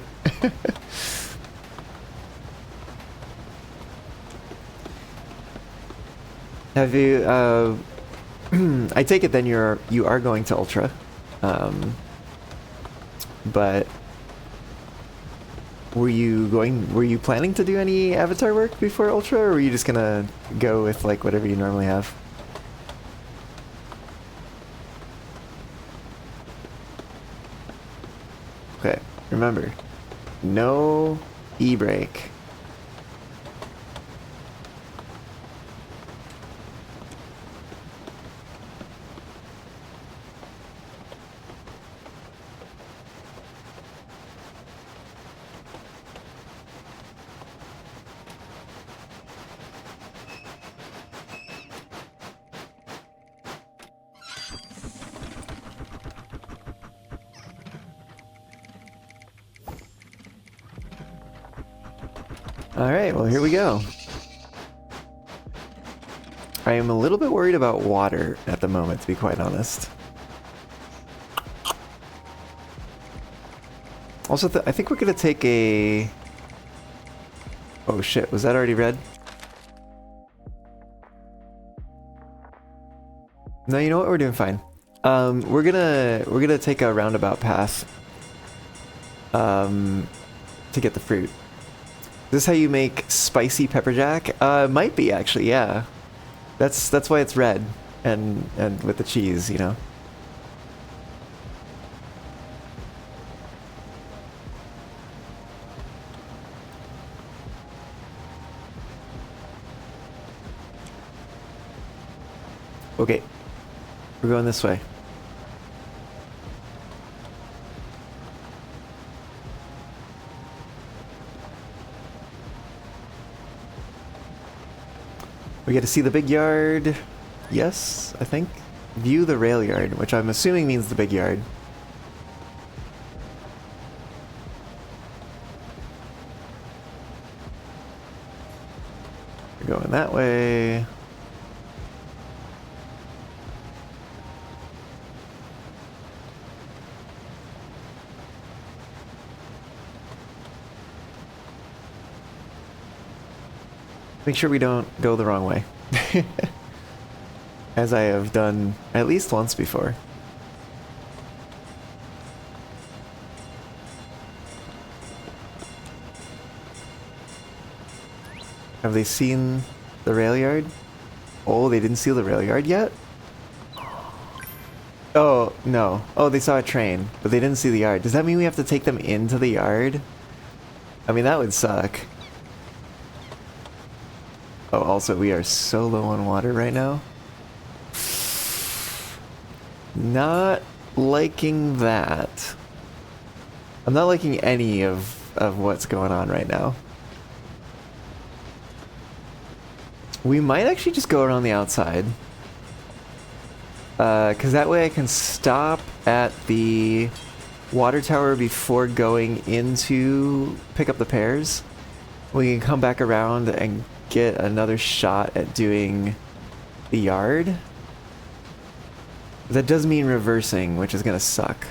Have you I take it then you are going to Ultra. But were you planning to do any avatar work before Ultra, or were you just gonna go with like whatever you normally have? Okay, remember, no e-brake. All right, well, here we go. I am a little bit worried about water at the moment, to be quite honest. Also, I think we're gonna take a... Oh shit, was that already red? No, you know what? We're doing fine. We're gonna take a roundabout path to get the fruit. Is this how you make spicy pepper jack? Might be actually, yeah. That's why it's red and with the cheese, you know. Okay, we're going this way. We get to see the big yard. Yes, I think. View the rail yard, which I'm assuming means the big yard. We're going that way. Make sure we don't go the wrong way. As I have done at least once before. Have they seen the rail yard? Oh, they didn't see the rail yard yet? Oh, no. Oh, they saw a train, but they didn't see the yard. Does that mean we have to take them into the yard? I mean, that would suck. Oh, also, we are so low on water right now. Not liking that. I'm not liking any of what's going on right now. We might actually just go around the outside. Because that way I can stop at the water tower before going into pick up the pears. We can come back around and get another shot at doing the yard. That does mean reversing, which is gonna suck.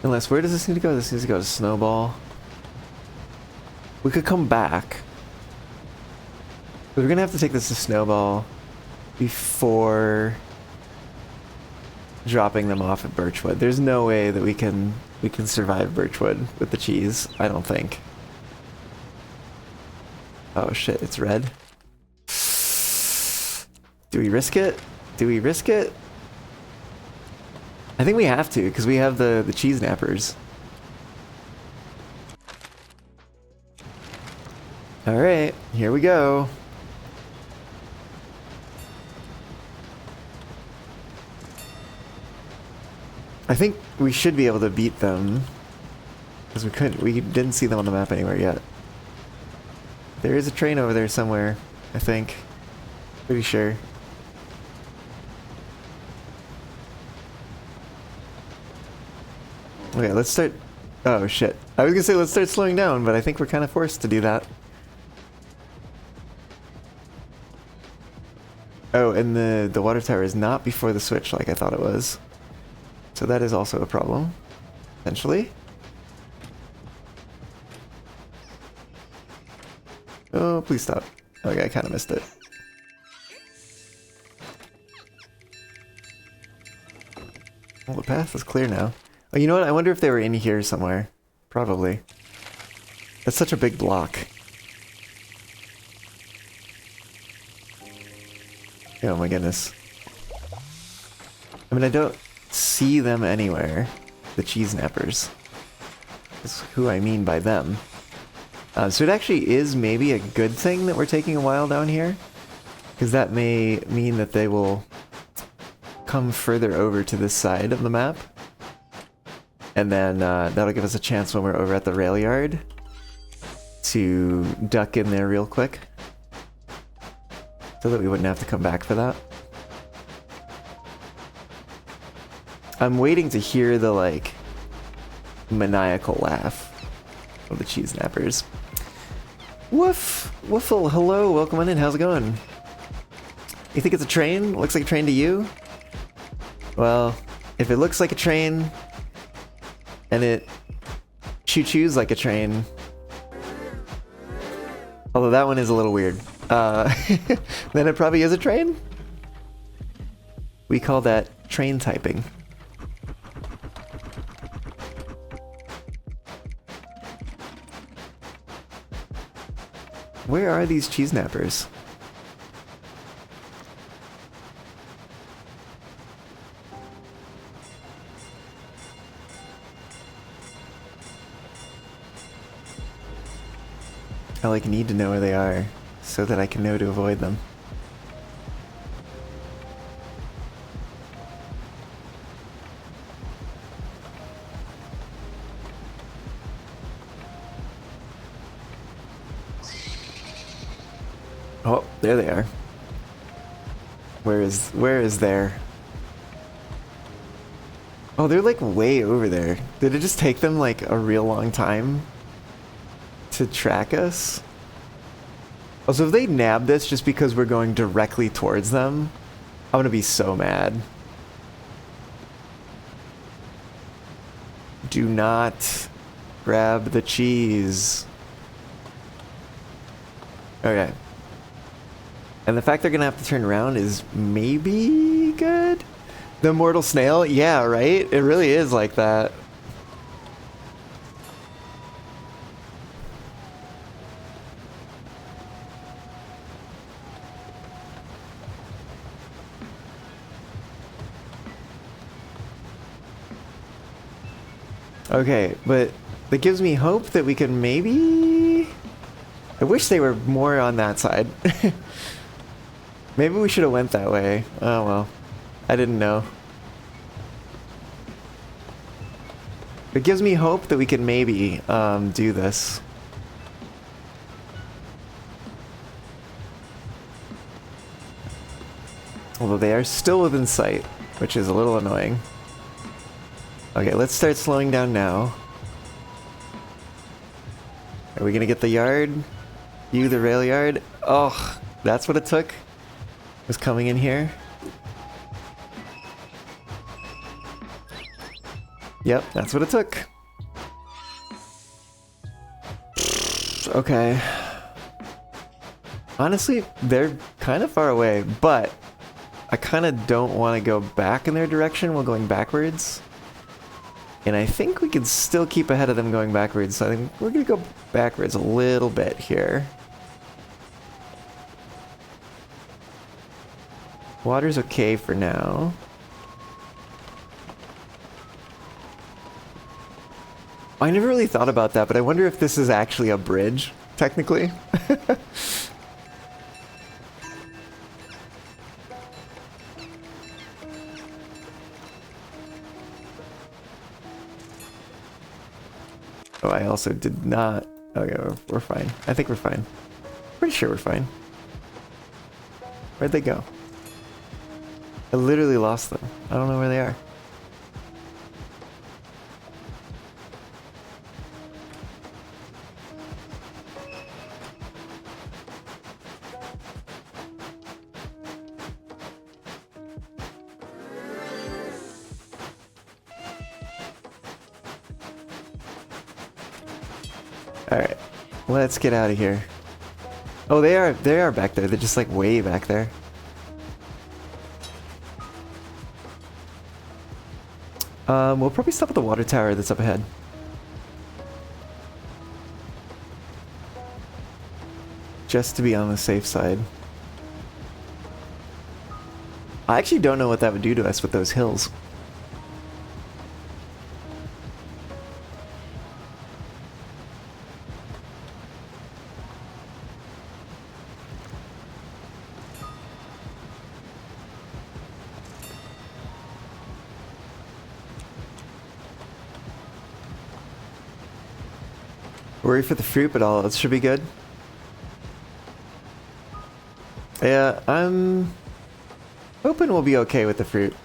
Unless, where does this need to go? This needs to go to Snowball. We could come back. But we're gonna have to take this to Snowball before dropping them off at Birchwood. There's no way that we can survive Birchwood with the cheese, I don't think. Oh shit, it's red. Do we risk it? Do we risk it? I think we have to, because we have the cheese nappers. Alright, here we go. I think we should be able to beat them. Because we didn't see them on the map anywhere yet. There is a train over there somewhere, I think. Pretty sure. Okay, let's start... Oh shit. I was gonna say let's start slowing down, but I think we're kind of forced to do that. Oh, and the water tower is not before the switch like I thought it was. So that is also a problem, potentially. Oh, please stop. Okay, I kind of missed it. Well, the path is clear now. Oh, you know what? I wonder if they were in here somewhere. Probably. That's such a big block. Oh my goodness. I mean, I don't see them anywhere. The cheese nappers. That's who I mean by them. So it actually is maybe a good thing that we're taking a while down here. Because that may mean that they will come further over to this side of the map. And then that'll give us a chance when we're over at the rail yard to duck in there real quick. So that we wouldn't have to come back for that. I'm waiting to hear the, like, maniacal laugh of the cheese nappers. Woof! Woofle, hello, welcome on in, how's it going? You think it's a train? Looks like a train to you? Well, if it looks like a train, and it choo-choos like a train, although that one is a little weird, then it probably is a train? We call that train typing. Where are these cheese nappers? I like need to know where they are so that I can know to avoid them. Oh, there they are. Where is there? Oh, they're like way over there. Did it just take them like a real long time to track us? Also, if they nab this just because we're going directly towards them, I'm gonna be so mad. Do not grab the cheese. Okay. And the fact they're gonna have to turn around is maybe good? The mortal snail? Yeah, right? It really is like that. Okay, but that gives me hope that we can maybe... I wish they were more on that side. Maybe we should have went that way. Oh well. I didn't know. It gives me hope that we can maybe do this. Although they are still within sight, which is a little annoying. Okay, let's start slowing down now. Are we gonna get the yard? You, the rail yard? Oh, that's what it took? Was coming in here? Yep, that's what it took. Okay. Honestly, they're kind of far away, but I kind of don't want to go back in their direction while going backwards. And I think we can still keep ahead of them going backwards, so I think we're going to go backwards a little bit here. Water's okay for now. I never really thought about that, but I wonder if this is actually a bridge, technically. Oh, I also did not... Okay, we're fine. I think we're fine. Pretty sure we're fine. Where'd they go? I literally lost them. I don't know where they are. Alright, let's get out of here. Oh, they are back there. They're just like way back there. We'll probably stop at the water tower that's up ahead. Just to be on the safe side. I actually don't know what that would do to us with those hills. Worry for the fruit, but all else should be good. Yeah, I'm hoping we'll be okay with the fruit.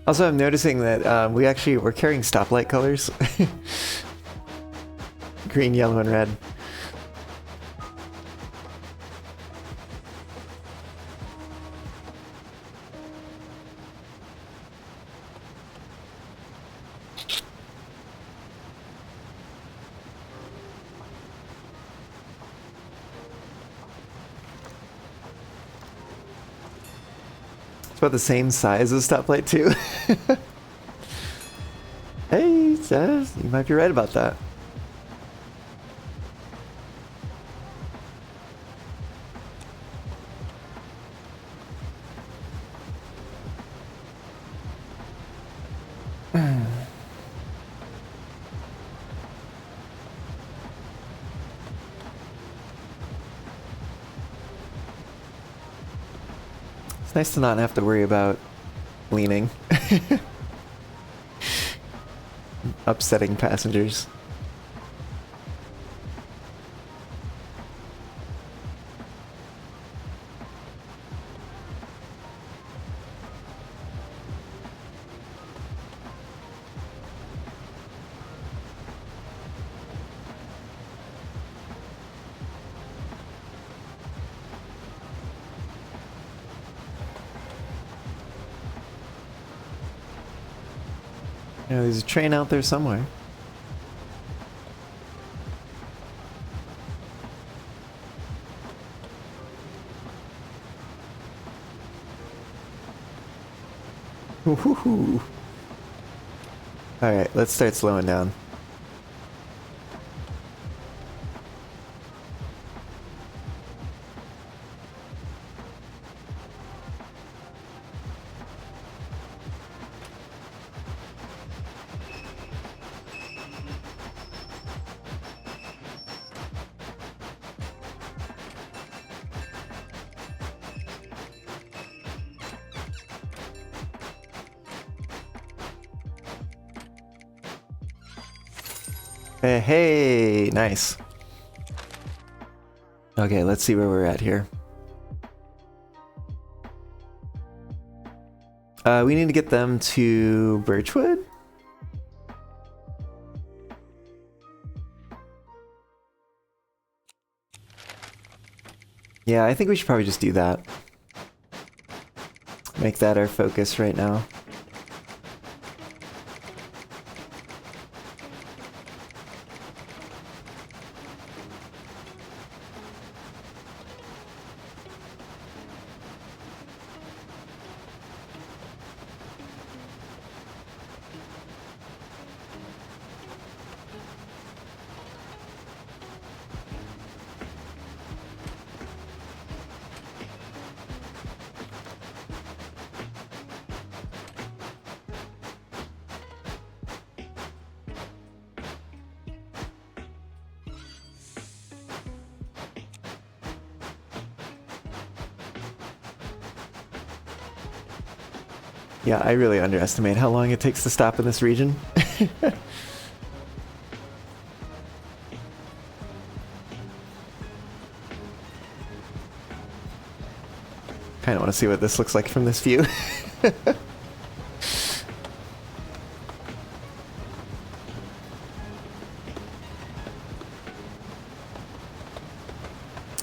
Also, I'm noticing that we're carrying stoplight colors. Green, yellow, and red. It's about the same size as stoplight too. Hey, you might be right about that. It's nice to not have to worry about leaning. Upsetting passengers. Yeah, there's a train out there somewhere. Woohoo! Alright, let's start slowing down. Hey, nice. Okay, let's see where we're at here. We need to get them to Birchwood? Yeah, I think we should probably just do that. Make that our focus right now. Yeah, I really underestimate how long it takes to stop in this region. Kinda wanna see what this looks like from this view.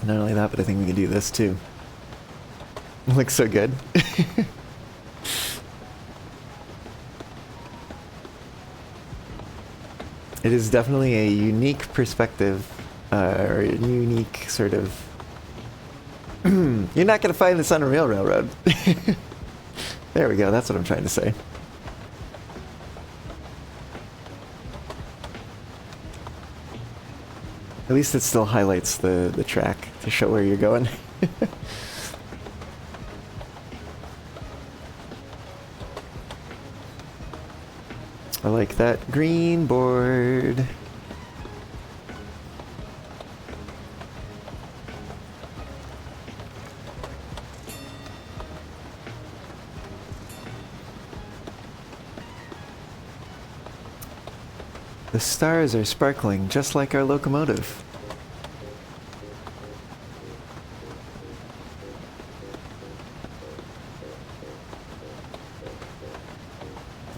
Not only that, but I think we can do this too. It looks so good. It is definitely a unique perspective, or a unique sort of... You're not going to find this on a real railroad. There we go, that's what I'm trying to say. At least it still highlights the track to show where you're going. I like that green board. The stars are sparkling just like our locomotive.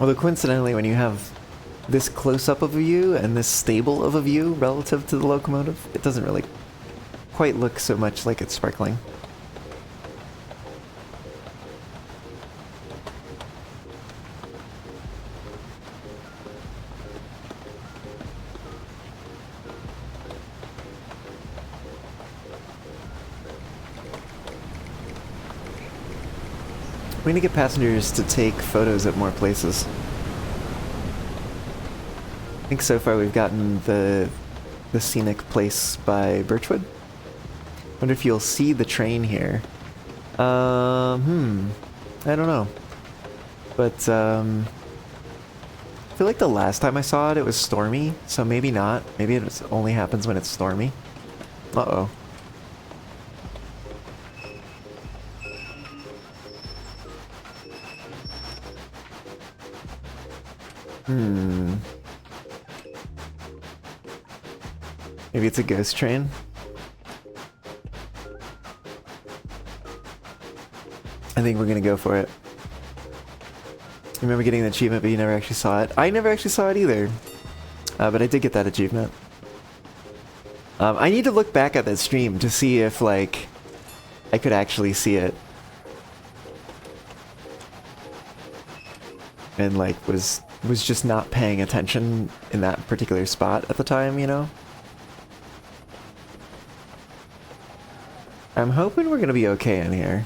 Although coincidentally, when you have this close-up of a view and this stable of a view relative to the locomotive, it doesn't really quite look so much like it's sparkling. We need to get passengers to take photos at more places. I think so far we've gotten the scenic place by Birchwood. Wonder if you'll see the train here. I don't know. But I feel like the last time I saw it, it was stormy, so maybe not. Maybe it only happens when it's stormy. Uh-oh. Maybe it's a ghost train? I think we're gonna go for it. I remember getting the achievement, but you never actually saw it. I never actually saw it either. But I did get that achievement. I need to look back at that stream to see if, like, I could actually see it. And, like, was just not paying attention in that particular spot at the time, you know? I'm hoping we're gonna be okay in here.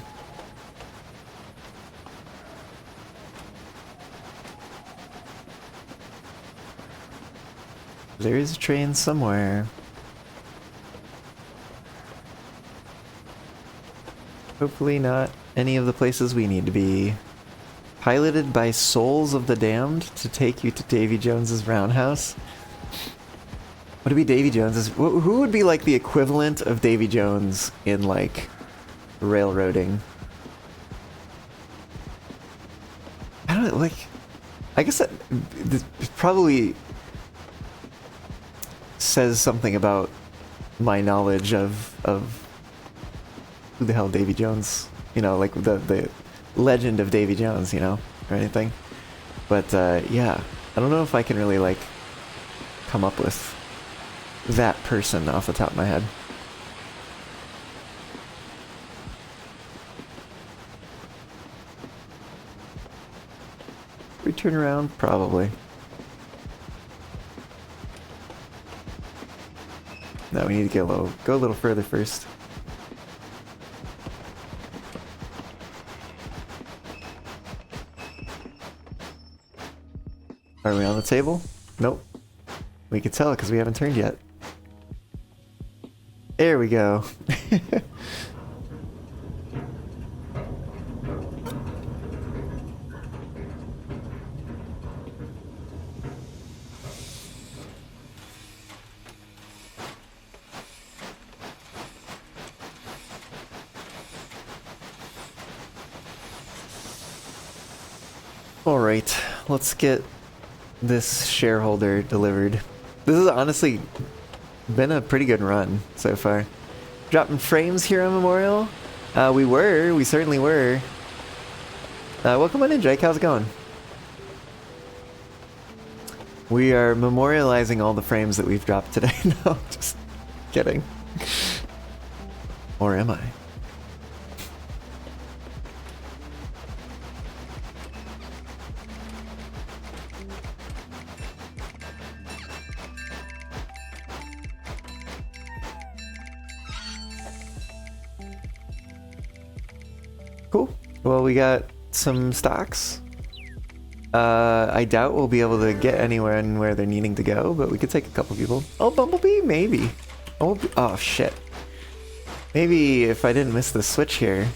There is a train somewhere. Hopefully not any of the places we need to be. Piloted by souls of the damned to take you to Davy Jones's roundhouse. Would it be Davy Jones's? Who would be like the equivalent of Davy Jones in like railroading? I don't know, like, I guess that this probably says something about my knowledge of who the hell Davy Jones, you know, like the legend of Davy Jones, you know, or anything. But yeah, I don't know if I can really like come up with that person off the top of my head. We turn around? Probably. No, we need to go a little further first. Are we on the table? Nope. We can tell because we haven't turned yet. There we go. Alright, let's get this shareholder delivered. This has honestly been a pretty good run so far. Dropping frames here on Memorial? We certainly were. Welcome on in, Jake, how's it going? We are memorializing all the frames that we've dropped today. No, just kidding. Or am I? Cool. Well, we got some stocks. I doubt we'll be able to get anywhere and where they're needing to go, but we could take a couple people. Oh, Bumblebee? Maybe. Oh, shit. Maybe if I didn't miss the switch here.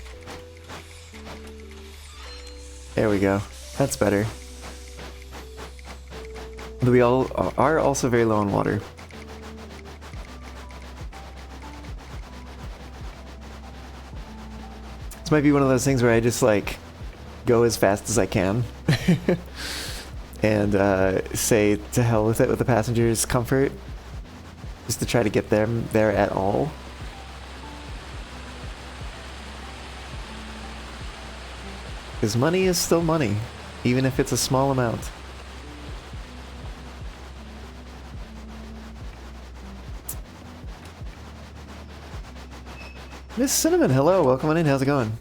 There we go. That's better. We all are also very low on water. This might be one of those things where I just like go as fast as I can and say to hell with it with the passengers' comfort, just to try to get them there at all. Because money is still money. even if it's a small amount. Miss Cinnamon, hello, welcome on in, how's it going?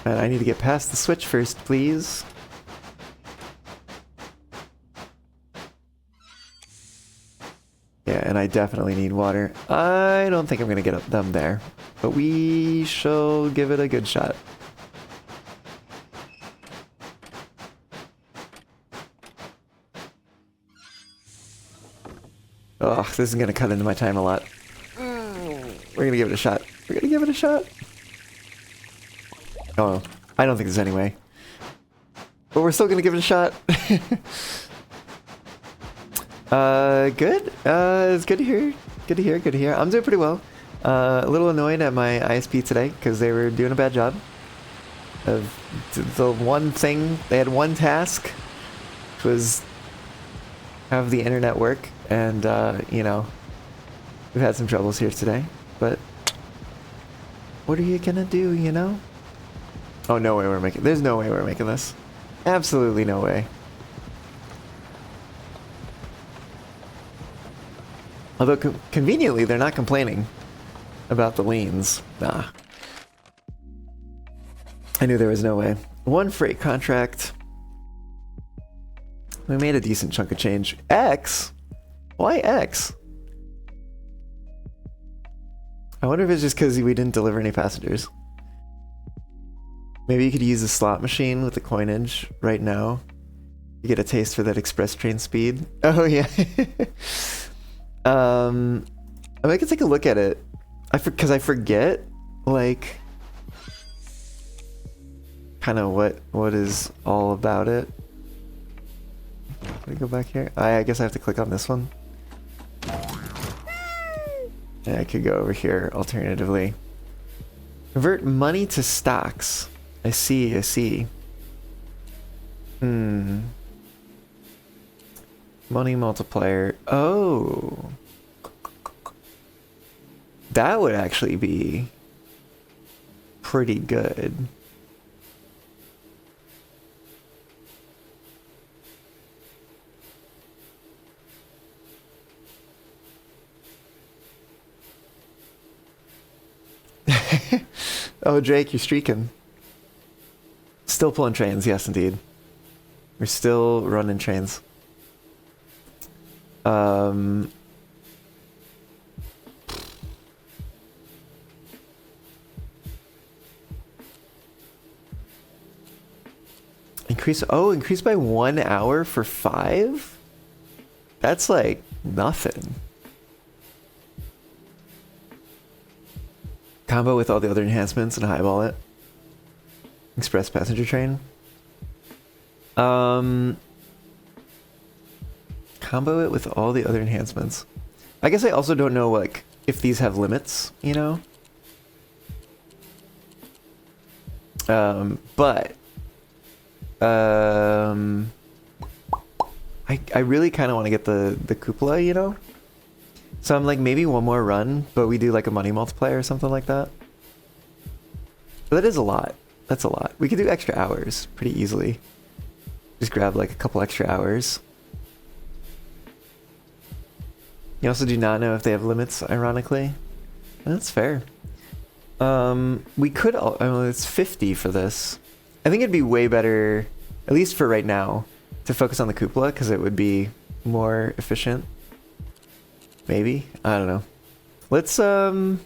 I need to get past the switch first, please. Yeah, and I definitely need water. I don't think I'm gonna get them there, but we shall give it a good shot. Oh, this is gonna cut into my time a lot. We're gonna give it a shot. We're gonna give it a shot. Oh, I don't think there's any way. But we're still gonna give it a shot. Good. It's good to hear. Good to hear. Good to hear. I'm doing pretty well. A little annoyed at my ISP today because they were doing a bad job. Of the one thing, they had one task, which was have the internet work, and you know, we've had some troubles here today. But what are you gonna do? You know? Oh, no way we're making. There's no way we're making this. Absolutely no way. Although conveniently, they're not complaining about the leans. Nah. I knew there was no way. One freight contract. We made a decent chunk of change. X? Why X? I wonder if it's just because we didn't deliver any passengers. Maybe you could use a slot machine with the coinage right now. You get a taste for that express train speed. Oh yeah. I mean, I could take a look at it. Because I forget, like, kind of what is all about it. Let me go back here. I guess I have to click on this one. Yeah, I could go over here alternatively. Convert money to stocks. I see, I see. Money multiplier. Oh. That would actually be pretty good. Oh, Drake, you're streaking. Still pulling trains, yes, indeed. We're still running trains. Increase by 1 hour for 5? That's like nothing. Combo with all the other enhancements and highball it. Express passenger train. Combo it with all the other enhancements. I guess I also don't know, like, if these have limits, you know? But I really kind of want to get the cupola, you know? So I'm like, maybe one more run, but we do like a money multiplier or something like that. But that is a lot. That's a lot. We could do extra hours pretty easily. Just grab like a couple extra hours. You also do not know if they have limits, ironically. That's fair. We could, it's 50 for this. I think it'd be way better, at least for right now, to focus on the cupola because it would be more efficient. Maybe? I don't know. Let's, 5.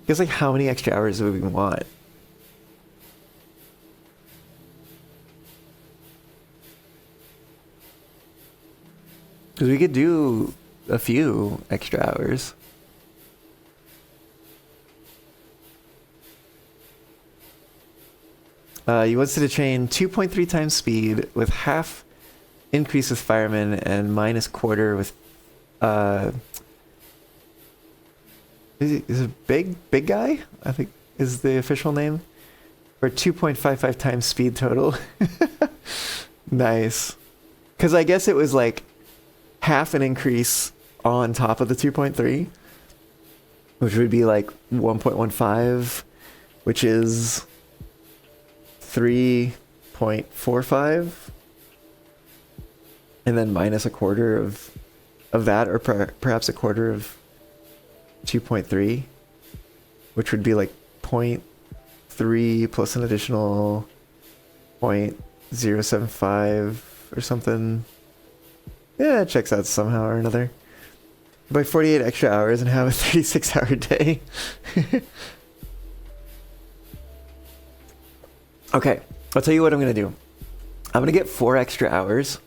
Guess like how many extra hours do we want? Because we could do a few extra hours. You wanted to train 2.3 times speed with half increase with firemen and minus quarter with is it big guy? I think is the official name. Or 2.55 times speed total. Nice. Because I guess it was like half an increase on top of the 2.3, which would be like 1.15, which is 3.45 and then minus a quarter of that, or perhaps a quarter of 2.3, which would be like 0.3 plus an additional 0.075 or something. Yeah, it checks out somehow or another. By 48 extra hours and have a 36-hour day. Okay, I'll tell you what I'm gonna do. I'm gonna get 4 extra hours.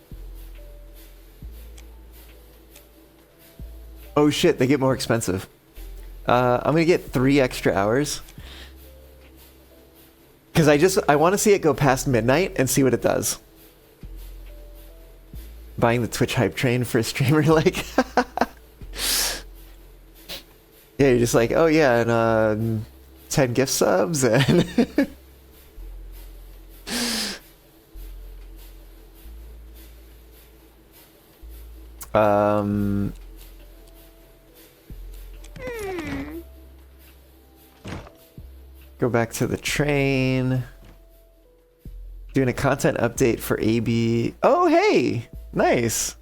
Oh shit, they get more expensive. I'm gonna get 3 extra hours. Because I want to see it go past midnight and see what it does. Buying the Twitch hype train for a streamer, like... Yeah, you're just like, oh yeah, and 10 gift subs and... Go back to the train. Doing a content update for AB. Oh, hey! Nice.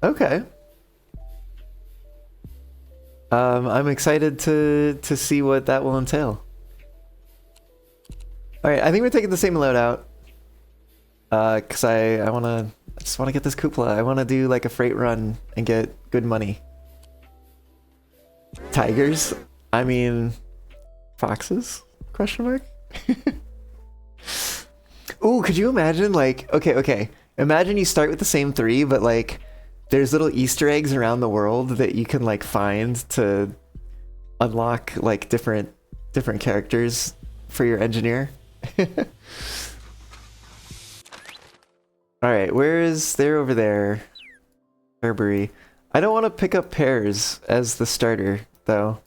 Okay. I'm excited to see what that will entail. Alright, I think we're taking the same loadout. Cause I just wanna get this cupola. I wanna do like a freight run and get good money. Tigers? I mean, foxes? Question mark? Ooh, could you imagine like, okay. Imagine you start with the same 3, but like, there's little Easter eggs around the world that you can like find to unlock like different characters for your engineer. Alright, they're over there. Burberry. I don't want to pick up pears as the starter, though.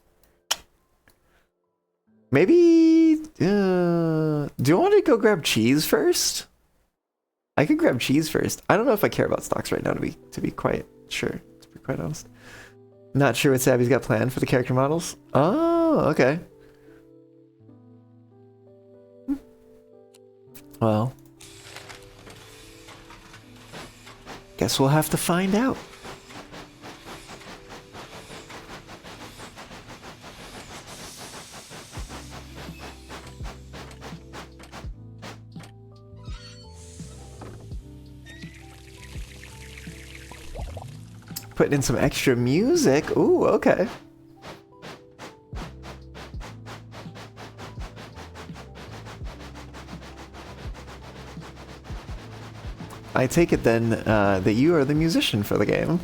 Maybe... do you want to go grab cheese first? I could grab cheese first. I don't know if I care about stocks right now, to be quite sure. To be quite honest. Not sure what Sabby's got planned for the character models. Oh, okay. Well... guess we'll have to find out. Putting in some extra music. Ooh, okay. I take it then that you are the musician for the game.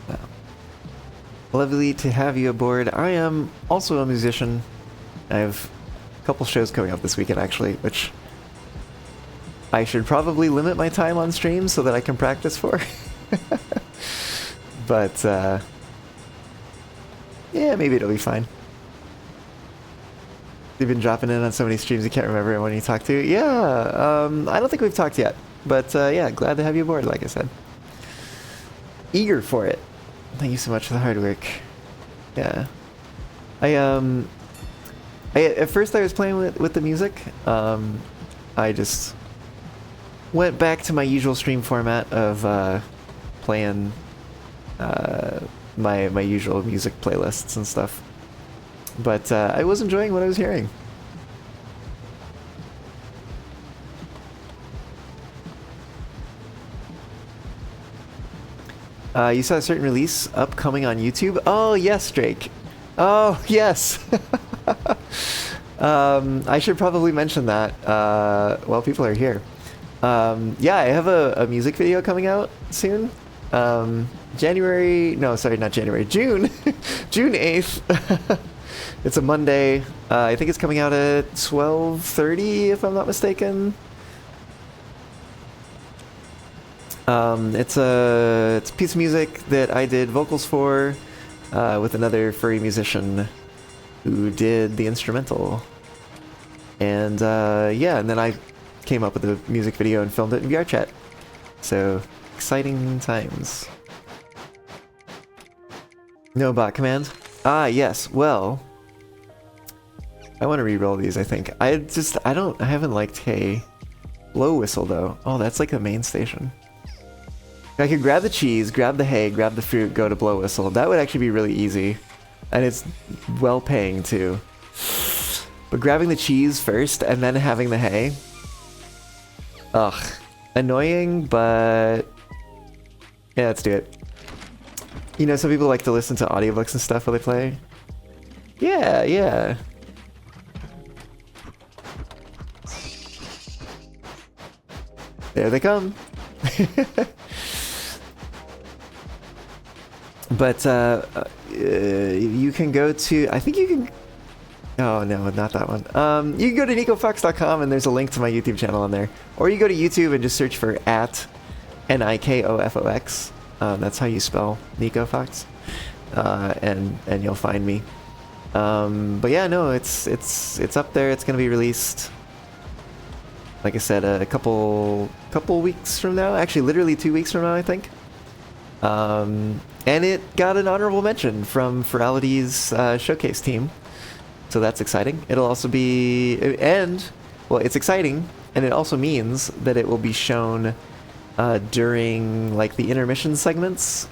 Well, lovely to have you aboard. I am also a musician. I have a couple shows coming up this weekend actually, which I should probably limit my time on stream so that I can practice for. But yeah, maybe it'll be fine. You've been dropping in on so many streams you can't remember when you talked to. Yeah, I don't think we've talked yet. But yeah, glad to have you aboard, like I said. Eager for it. Thank you so much for the hard work. Yeah. At first I was playing with the music. I just went back to my usual stream format of playing my usual music playlists and stuff, but I was enjoying what I was hearing. You saw a certain release upcoming on YouTube? Oh yes, Drake. Oh yes. I should probably mention that while people are here. Yeah, I have a music video coming out soon. June. June 8th. It's a Monday. I think it's coming out at 12:30 if I'm not mistaken. It's a piece of music that I did vocals for with another furry musician who did the instrumental. And yeah, and then I came up with the music video and filmed it in VR chat. So exciting times. No bot command? Ah, yes. Well, I want to re-roll these, I think. I haven't liked hay. Blow whistle, though. Oh, that's like the main station. I could grab the cheese, grab the hay, grab the fruit, go to blow whistle. That would actually be really easy. And it's well paying, too. But grabbing the cheese first and then having the hay... Ugh. Annoying, but... Yeah, let's do it. You know, some people like to listen to audiobooks and stuff while they play. Yeah, yeah. There they come. But you can go to, I think you can, oh no, not that one. You can go to nicofox.com and there's a link to my YouTube channel on there. Or you go to YouTube and just search for @NIKOFOX. That's how you spell Nicofox. And you'll find me. But yeah, no, it's up there. It's gonna be released, like I said, a couple weeks from now. Actually, literally 2 weeks from now, I think. And it got an honorable mention from Furality's showcase team. So that's exciting. It'll also be, and, well, it's exciting, and it also means that it will be shown during, like, the intermission segments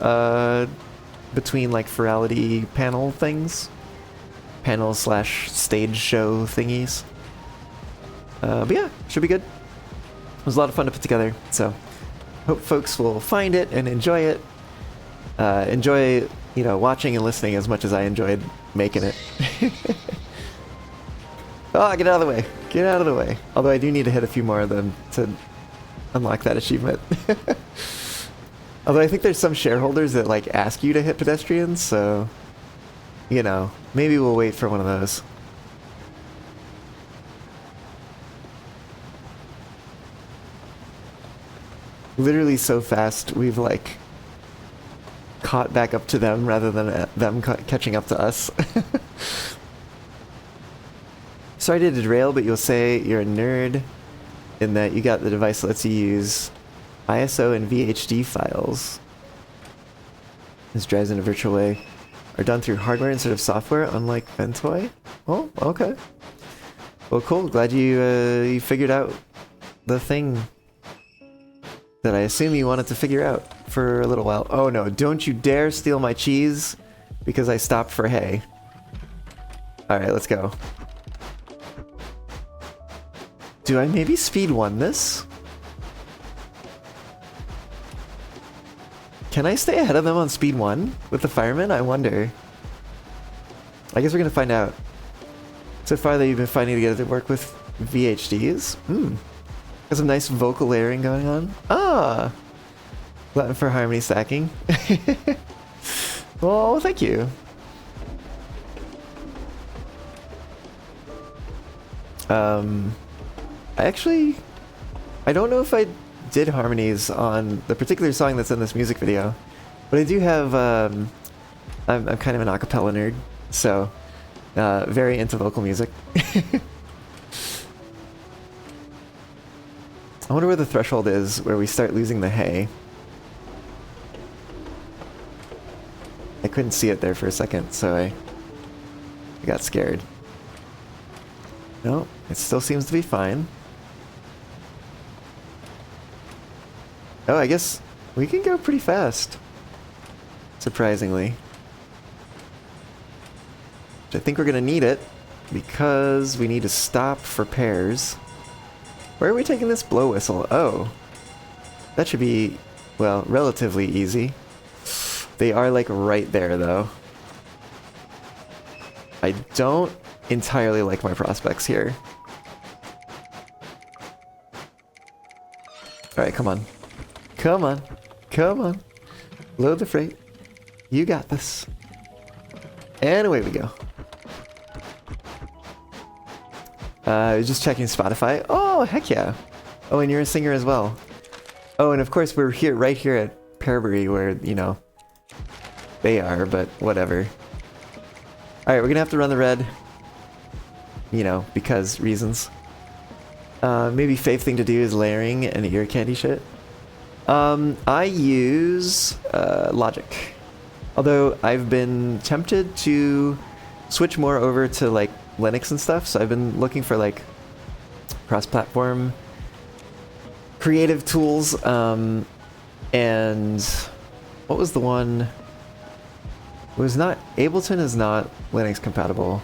between, like, Furality panel things. Panel/stage show thingies. But yeah, should be good. It was a lot of fun to put together, so hope folks will find it and enjoy it. Enjoy, you know, watching and listening as much as I enjoyed making it. Oh, get out of the way. Get out of the way. Although I do need to hit a few more of them to unlock that achievement. Although I think there's some shareholders that, like, ask you to hit pedestrians, so, you know, maybe we'll wait for one of those. Literally so fast, we've, like, caught back up to them rather than them catching up to us. Sorry to derail, but you'll say you're a nerd in that you got the device that lets you use ISO and VHD files. This drives in a virtual way. Are done through hardware instead of software, unlike Ventoy? Oh, okay. Well, cool. Glad you figured out the thing that I assume you wanted to figure out for a little while. Oh no, don't you dare steal my cheese because I stopped for hay. Alright, let's go. Do I maybe speed 1 this? Can I stay ahead of them on speed 1 with the firemen? I wonder. I guess we're gonna find out. So far they've been finding together to work with VHDs? Got some nice vocal layering going on. Ah! Latin for harmony stacking. Well, thank you. I don't know if I did harmonies on the particular song that's in this music video, but I do have, I'm kind of an acapella nerd, so, very into vocal music. I wonder where the threshold is where we start losing the hay. I couldn't see it there for a second, so I got scared. No, it still seems to be fine. Oh, I guess we can go pretty fast. Surprisingly. Which I think we're gonna need it, because we need to stop for pairs. Where are we taking this blow whistle? Oh. That should be, well, relatively easy. They are, like, right there, though. I don't entirely like my prospects here. Alright, come on. Come on. Come on. Load the freight. You got this. And away we go. Just checking Spotify. Oh, heck yeah. Oh, and you're a singer as well. Oh, and of course we're here, right here at Pearbury where, you know, they are, but whatever. Alright, we're gonna have to run the red. You know, because reasons. Maybe fave thing to do is layering and ear candy shit. I use Logic Although I've been tempted to switch more over to like Linux and stuff, so I've been looking for like cross-platform creative tools. And what was the one? It was not Ableton is not Linux compatible.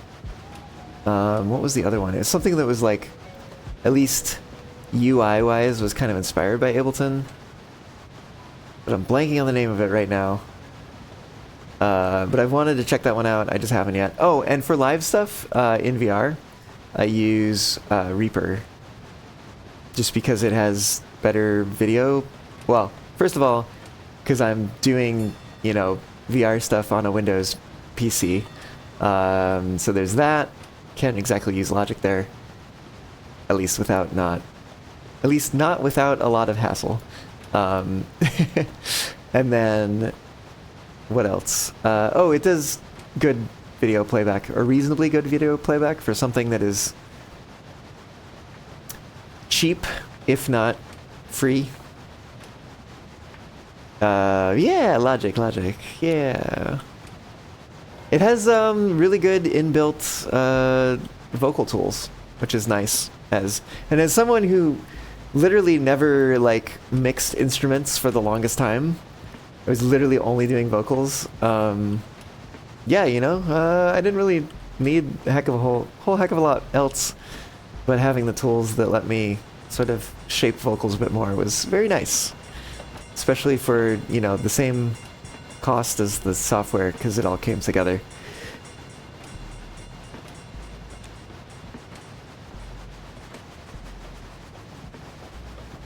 What was the other one? It's something that was like, at least UI-wise, was kind of inspired by Ableton. But I'm blanking on the name of it right now. But I've wanted to check that one out. I just haven't yet. Oh, and for live stuff in VR, I use Reaper. Just because it has better video. Well, first of all, because I'm doing, you know, VR stuff on a Windows PC. So there's that. Can't exactly use Logic there. At least not without a lot of hassle. And then what else? Oh, it does good video playback, or reasonably good video playback for something that is cheap, if not free. Yeah, Logic, yeah. It has really good inbuilt vocal tools, which is nice. And as someone who literally never like mixed instruments for the longest time, I was literally only doing vocals. Yeah, you know, I didn't really need a whole heck of a lot else, but having the tools that let me sort of shape vocals a bit more was very nice. Especially for, you know, the same cost as the software, because it all came together.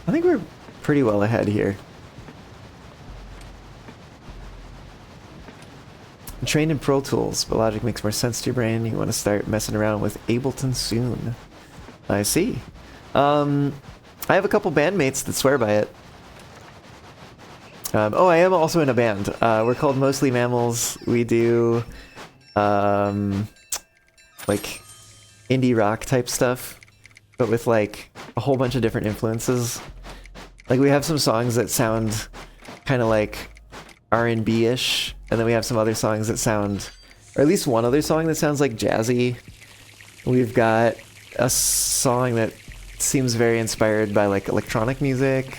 I think we're pretty well ahead here. I'm trained in Pro Tools, but Logic makes more sense to your brain. You want to start messing around with Ableton soon. I see. I have a couple bandmates that swear by it. Oh, I am also in a band. We're called Mostly Mammals. We do, like, indie rock type stuff, but with, like, a whole bunch of different influences. Like, we have some songs that sound kind of like R&B-ish, and then we have some other songs that sound, or at least one other song that sounds like jazzy. We've got a song that seems very inspired by, like, electronic music.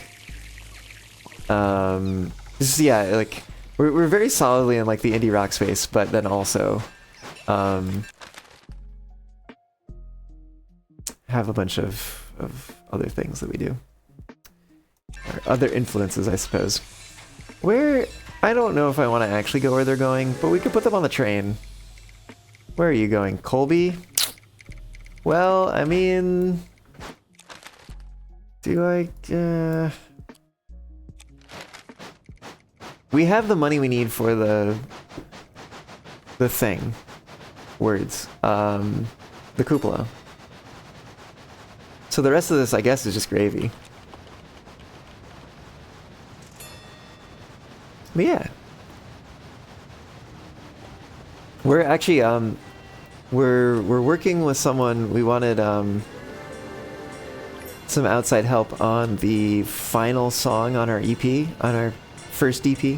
Yeah, like we're very solidly in like the indie rock space, but then also have a bunch of other things that we do, or other influences, I suppose. I don't know if I want to actually go where they're going, but we could put them on the train. Where are you going, Colby? Well, I mean, do I? We have the money we need for the thing. Words. The cupola. So the rest of this, I guess, is just gravy. But yeah. We're actually, we're working with someone. We wanted, some outside help on the final song on our EP, on our first EP.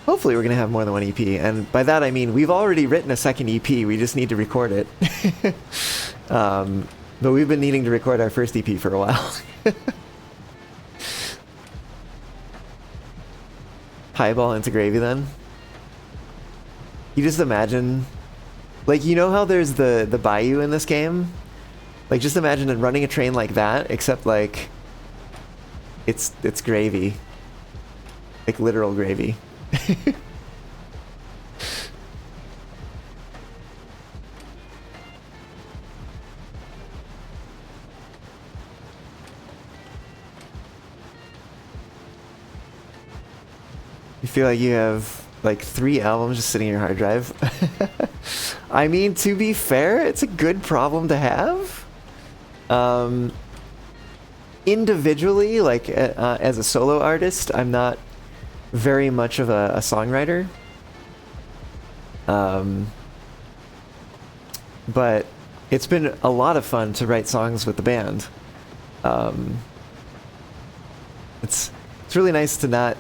Hopefully we're going to have more than one EP, and by that I mean we've already written a second EP, we just need to record it. But we've been needing to record our first EP for a while. Highball into gravy then? You just imagine, like, you know how there's the bayou in this game? Like, just imagine running a train like that, except like it's gravy. Like literal gravy. You feel like you have like 3 albums just sitting in your hard drive? I mean, to be fair, it's a good problem to have. Individually, like as a solo artist, I'm not very much of a songwriter. But it's been a lot of fun to write songs with the band. It's really nice to not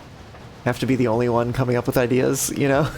have to be the only one coming up with ideas, you know?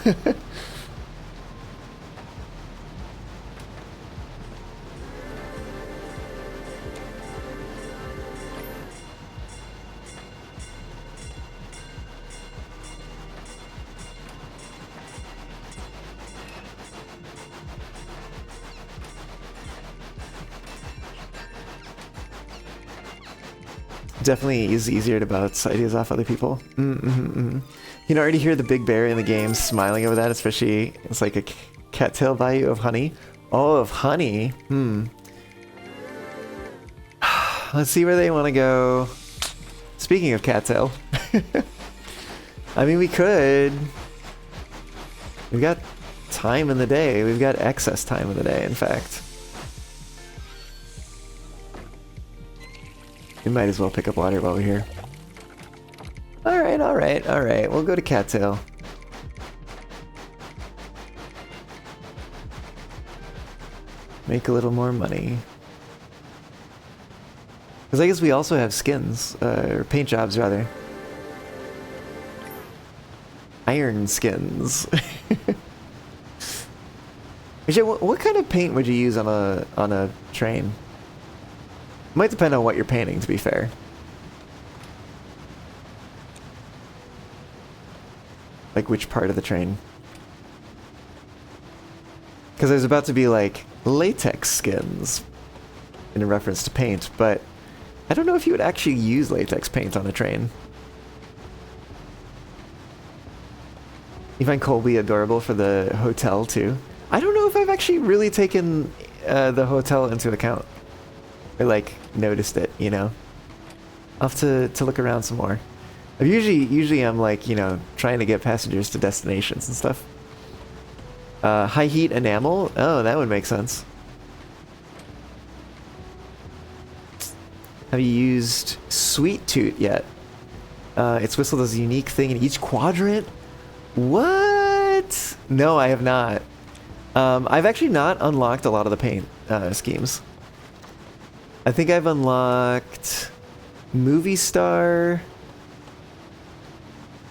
Definitely is easier to bounce ideas off other people. You can already hear the big bear in the game smiling over that, especially it's like a cattail value of honey. Oh, of honey. Let's see where they want to go. Speaking of cattail, I mean, we could. We've got time in the day. We've got excess time in the day, in fact. We might as well pick up water while we're here. Alright, alright, alright. We'll go to cattail. Make a little more money. Because I guess we also have skins. Or paint jobs, rather. Iron skins. Actually, what kind of paint would you use on a train? Might depend on what you're painting, to be fair. Like which part of the train. Because there's about to be like latex skins in a reference to paint, but I don't know if you would actually use latex paint on a train. You find Colby adorable for the hotel too? I don't know if I've actually really taken the hotel into account. Or like noticed it, you know. I'll have to look around some more. Usually I'm like, you know, trying to get passengers to destinations and stuff. High heat enamel? Oh, that would make sense. Have you used Sweet Toot yet? Its whistle does a unique thing in each quadrant? What? No, I have not. I've actually not unlocked a lot of the paint schemes. I think I've unlocked Movie Star.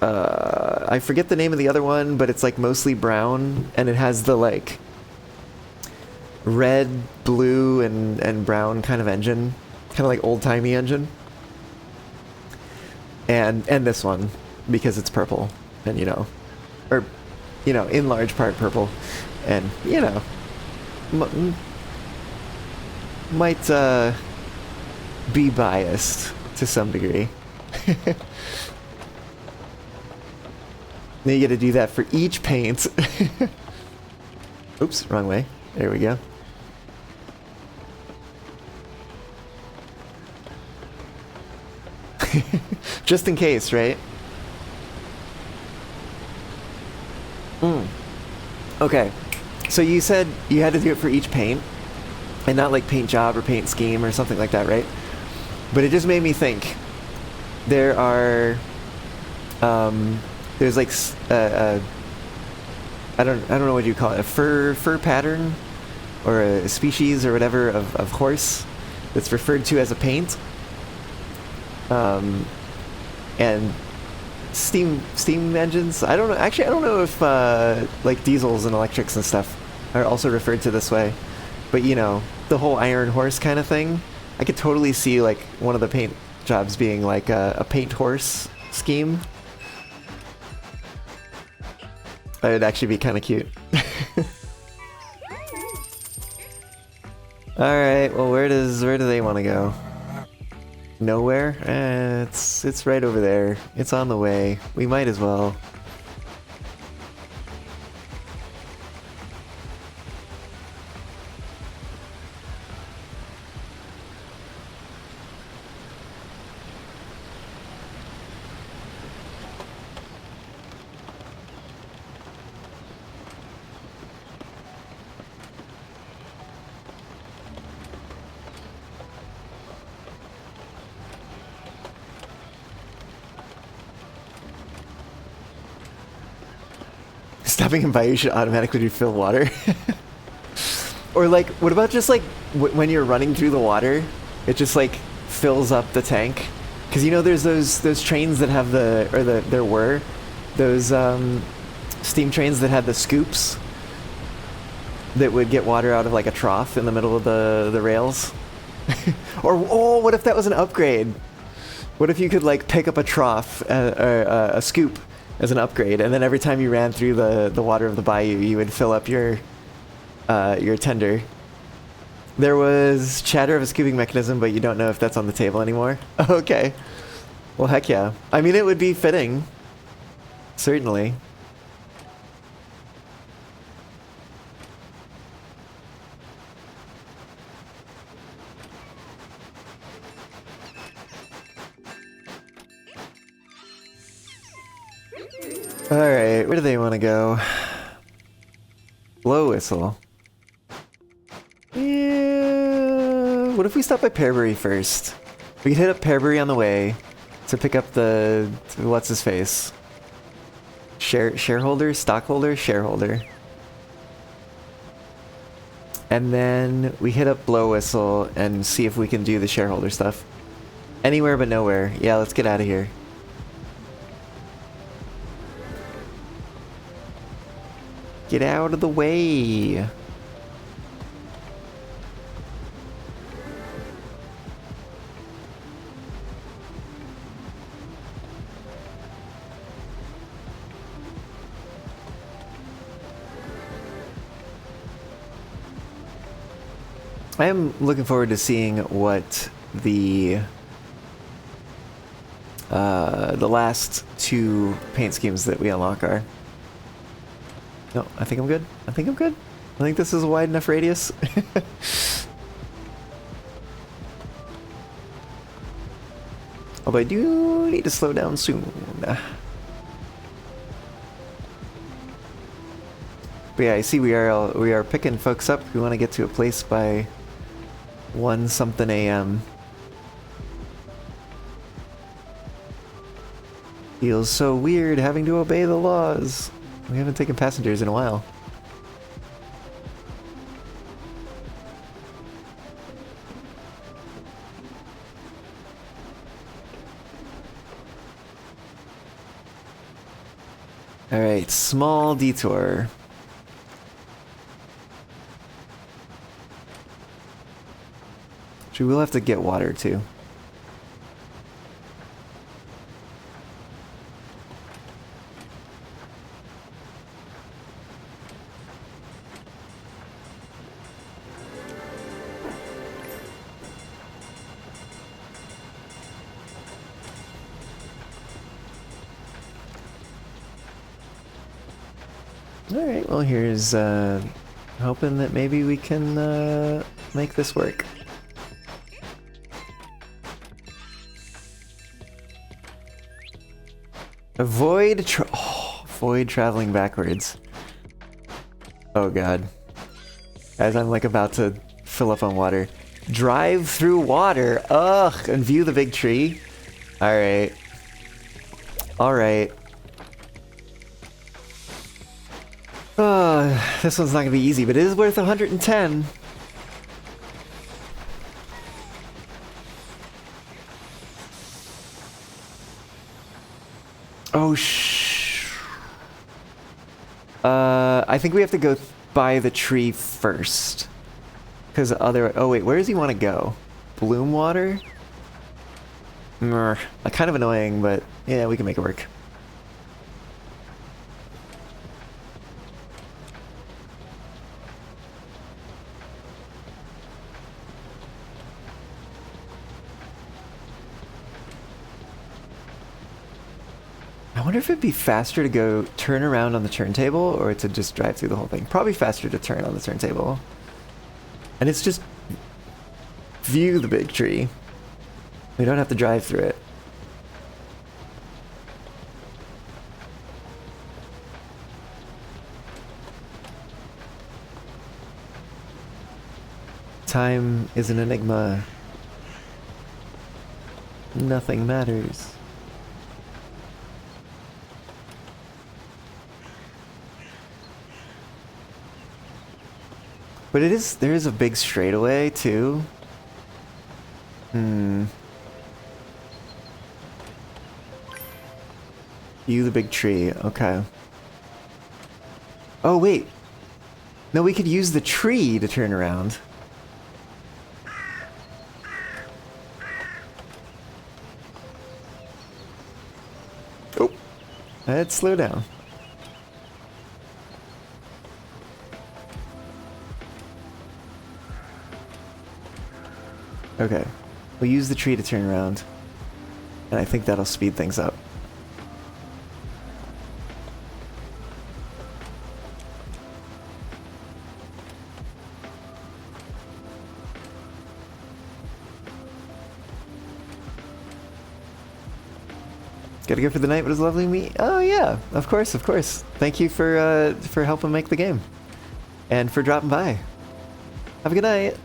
I forget the name of the other one, but it's like mostly brown, and it has the like red, blue, and brown kind of engine, kind of like old-timey engine. And this one because it's purple, and you know, or you know, in large part purple, and you know, might be biased to some degree. Now you gotta do that for each paint. Oops, wrong way. There we go. Just in case, right? Okay, so you said you had to do it for each paint, and not like paint job or paint scheme or something like that, right? But it just made me think. There are, there's like I don't know what you call it, a fur pattern, or a species or whatever of horse that's referred to as a paint. And steam engines. I don't know. Actually, I don't know if like diesels and electrics and stuff are also referred to this way. But you know, the whole iron horse kind of thing. I could totally see like one of the paint jobs being like a paint horse scheme. That would actually be kind of cute. All right. Well, where do they want to go? Nowhere? It's right over there. It's on the way. We might as well. Stopping and by you should automatically refill water. Or like, what about just like when you're running through the water, it just like fills up the tank? Because you know there's those trains that have there were those steam trains that had the scoops that would get water out of like a trough in the middle of the rails. Or oh, what if that was an upgrade? What if you could like pick up a trough, a scoop as an upgrade, and then every time you ran through the water of the bayou, you would fill up your tender. There was chatter of a scooping mechanism, but you don't know if that's on the table anymore. Okay. Well, heck yeah. I mean, it would be fitting. Certainly. Alright, where do they want to go? Blow whistle. Yeah. What if we stop by Pearberry first? We could hit up Pearberry on the way to pick up the what's his face? Shareholder? Stockholder? Shareholder. And then we hit up Blow Whistle and see if we can do the shareholder stuff. Anywhere but nowhere. Yeah, let's get out of here. Get out of the way. I am looking forward to seeing what the last two paint schemes that we unlock are. No, I think I'm good. I think I'm good. I think this is a wide enough radius. Although I do need to slow down soon. But yeah, I see we are picking folks up who want to get to a place by 1 something a.m. Feels so weird having to obey the laws. We haven't taken passengers in a while. Alright, small detour. Which we will have to get water too. Alright, well here's hoping that maybe we can make this work. Avoid traveling backwards. Oh god. As I'm like about to fill up on water. Drive through water! Ugh! And view the big tree. Alright. Alright. This one's not gonna be easy, but it is worth 110. Oh I think we have to go by the tree first. Cause oh wait, where does he want to go? Bloom water? Kind of annoying, but yeah, we can make it work. I wonder if it'd be faster to go turn around on the turntable or to just drive through the whole thing. Probably faster to turn on the turntable. And it's just view the big tree. We don't have to drive through it. Time is an enigma. Nothing matters. But there is a big straightaway too. You the big tree. Okay. Oh, wait. No, we could use the tree to turn around. Oh. Let's slow down. Okay. We'll use the tree to turn around. And I think that'll speed things up. Gotta go for the night, but it's lovely to meet. Oh yeah, of course, of course. Thank you for helping make the game, and for dropping by. Have a good night.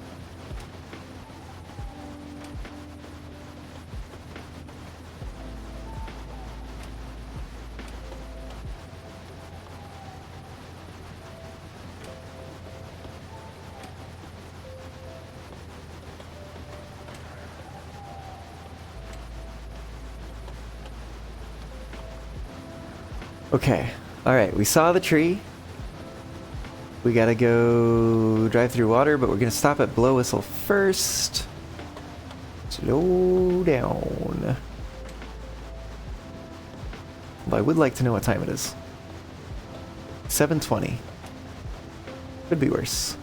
Okay, alright, we saw the tree. We gotta go drive through water, but we're gonna stop at Blow Whistle first. Slow down. Well, I would like to know what time it is. 7:20. Could be worse.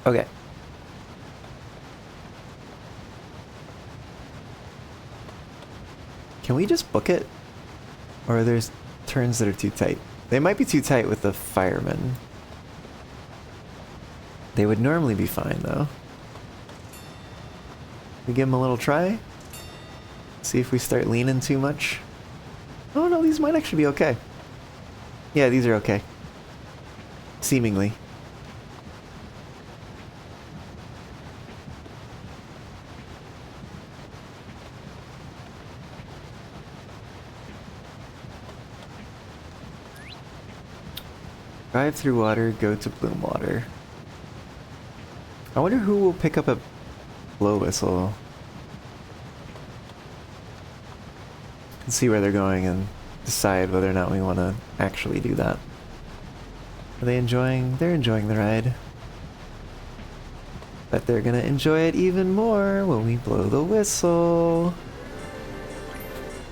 Okay. Can we just book it? Or are there turns that are too tight? They might be too tight with the firemen. They would normally be fine, though. We give them a little try? See if we start leaning too much? Oh no, these might actually be okay. Yeah, these are okay. Seemingly. Drive through water, go to Bloom Water. I wonder who will pick up a Blow Whistle. And see where they're going and decide whether or not we want to actually do that. Are they enjoying? They're enjoying the ride. But they're gonna enjoy it even more when we blow the whistle.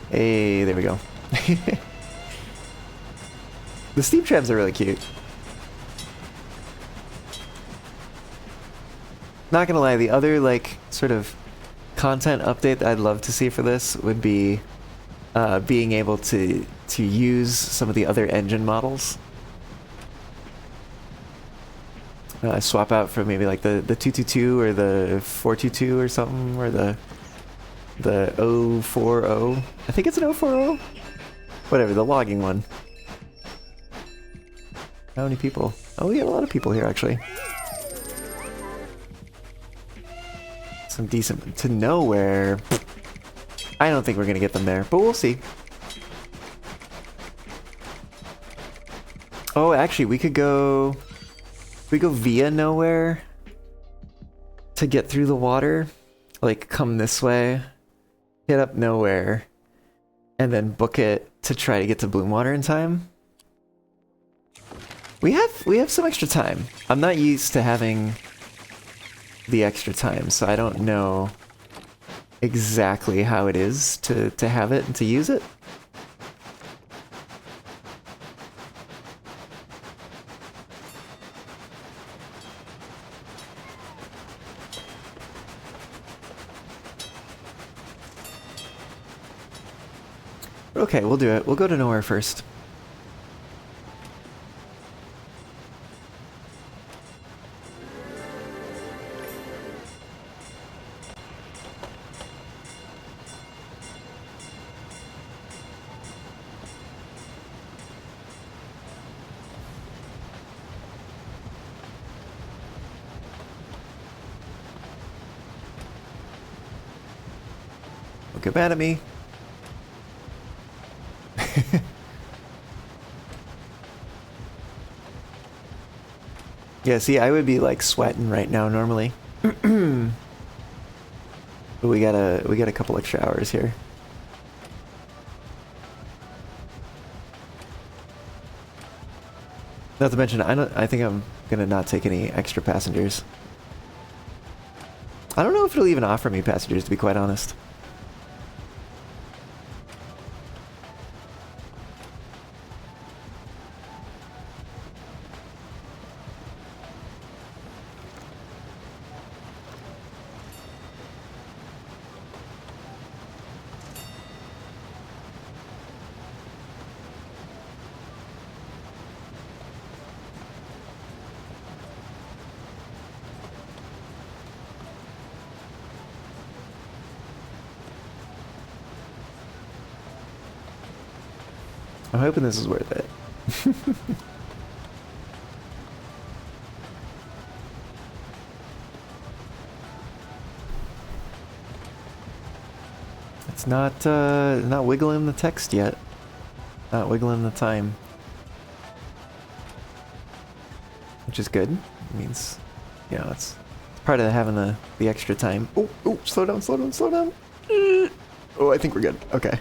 Hey, there we go. The steam trams are really cute. Not gonna lie, the other like sort of content update that I'd love to see for this would be being able to use some of the other engine models. Swap out from maybe like the 222 or the 422 or something, or the 040. I think it's an 040. Whatever, the logging one. How many people? Oh, we have a lot of people here, actually. Some decent to nowhere. I don't think we're gonna get them there, but we'll see. Oh, actually, we could go... We go via nowhere to get through the water. Like, come this way, hit up nowhere, and then book it to try to get to Bloomwater in time. We have some extra time. I'm not used to having the extra time, so I don't know exactly how it is to have it and to use it. Okay, we'll do it. We'll go to nowhere first. Don't get mad at me. Yeah, see, I would be like sweating right now normally. But we got a couple extra hours here. Not to mention, I think I'm gonna not take any extra passengers. I don't know if it'll even offer me passengers, to be quite honest. I'm hoping this is worth it. It's not wiggling the text yet. Not wiggling the time. Which is good. It means, you know, it's part of having the extra time. Oh, slow down, slow down, slow down. Oh, I think we're good. Okay.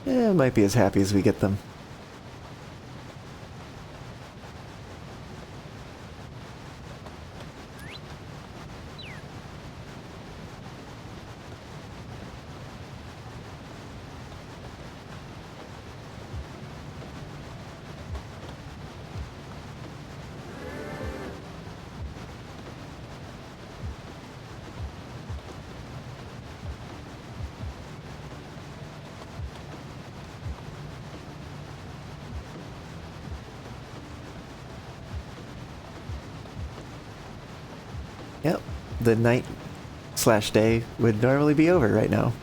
Yeah, I might be as happy as we get them. Yep, the night/day would normally be over right now.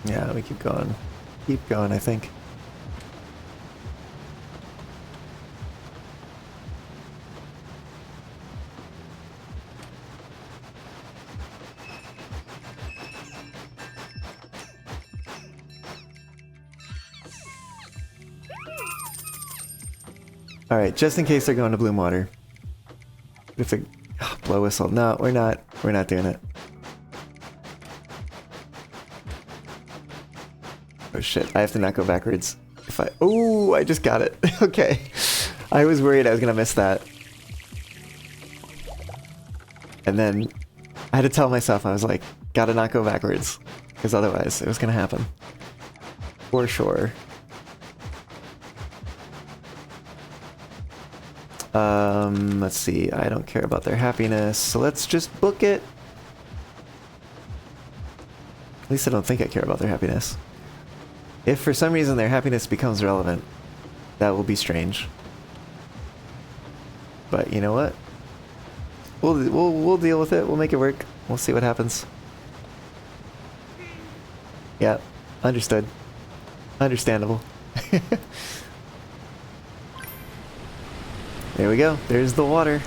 Yeah, we keep going. Keep going, I think. Alright, just in case they're going to Bloom Water. If they blow whistle. No, we're not doing it. Oh shit, I have to not go backwards. If I... Oh, I just got it. Okay. I was worried I was gonna miss that. And then I had to tell myself, I was like, gotta not go backwards. Because otherwise it was gonna happen. For sure. Let's see. I don't care about their happiness, so let's just book it. At least I don't think I care about their happiness. If for some reason their happiness becomes relevant, that will be strange. But you know what? We'll deal with it. We'll make it work. We'll see what happens. Yeah, understood. Understandable. There we go. There's the water.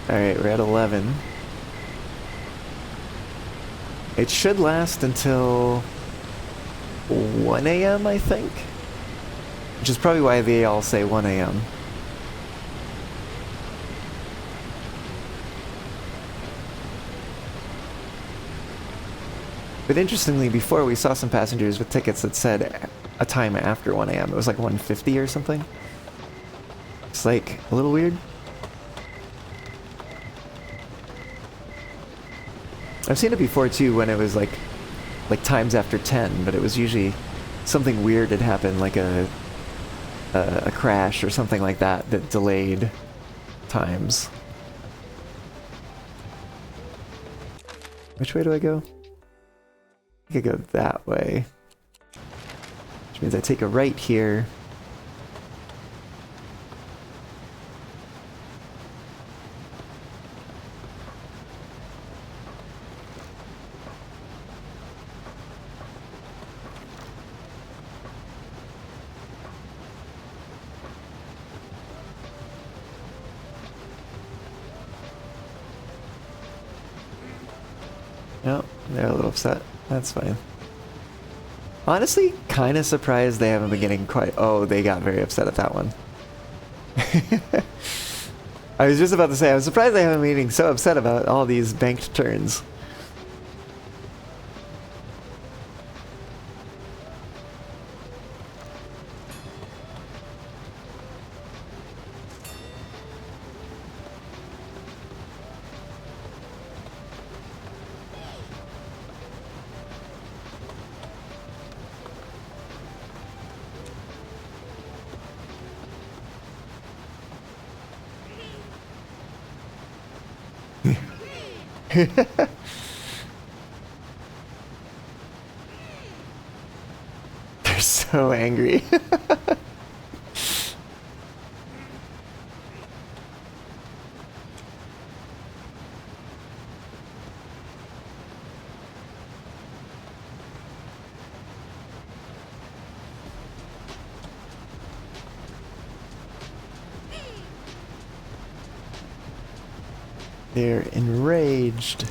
Alright, we're at 11. It should last until 1 AM, I think? Which is probably why they all say 1 AM. But interestingly, before we saw some passengers with tickets that said a time after 1 AM. It was like 1:50 or something. It's like a little weird. I've seen it before too when it was like times after 10, but it was usually something weird had happened, like a crash or something like that that delayed times. Which way do I go? I could go that way. Which means I take a right here. No, they're a little upset. That's fine. Honestly, kind of surprised they haven't been getting quite... Oh, they got very upset at that one. I was just about to say, I was surprised they haven't been getting so upset about all these banked turns. They're so angry. They're enraged.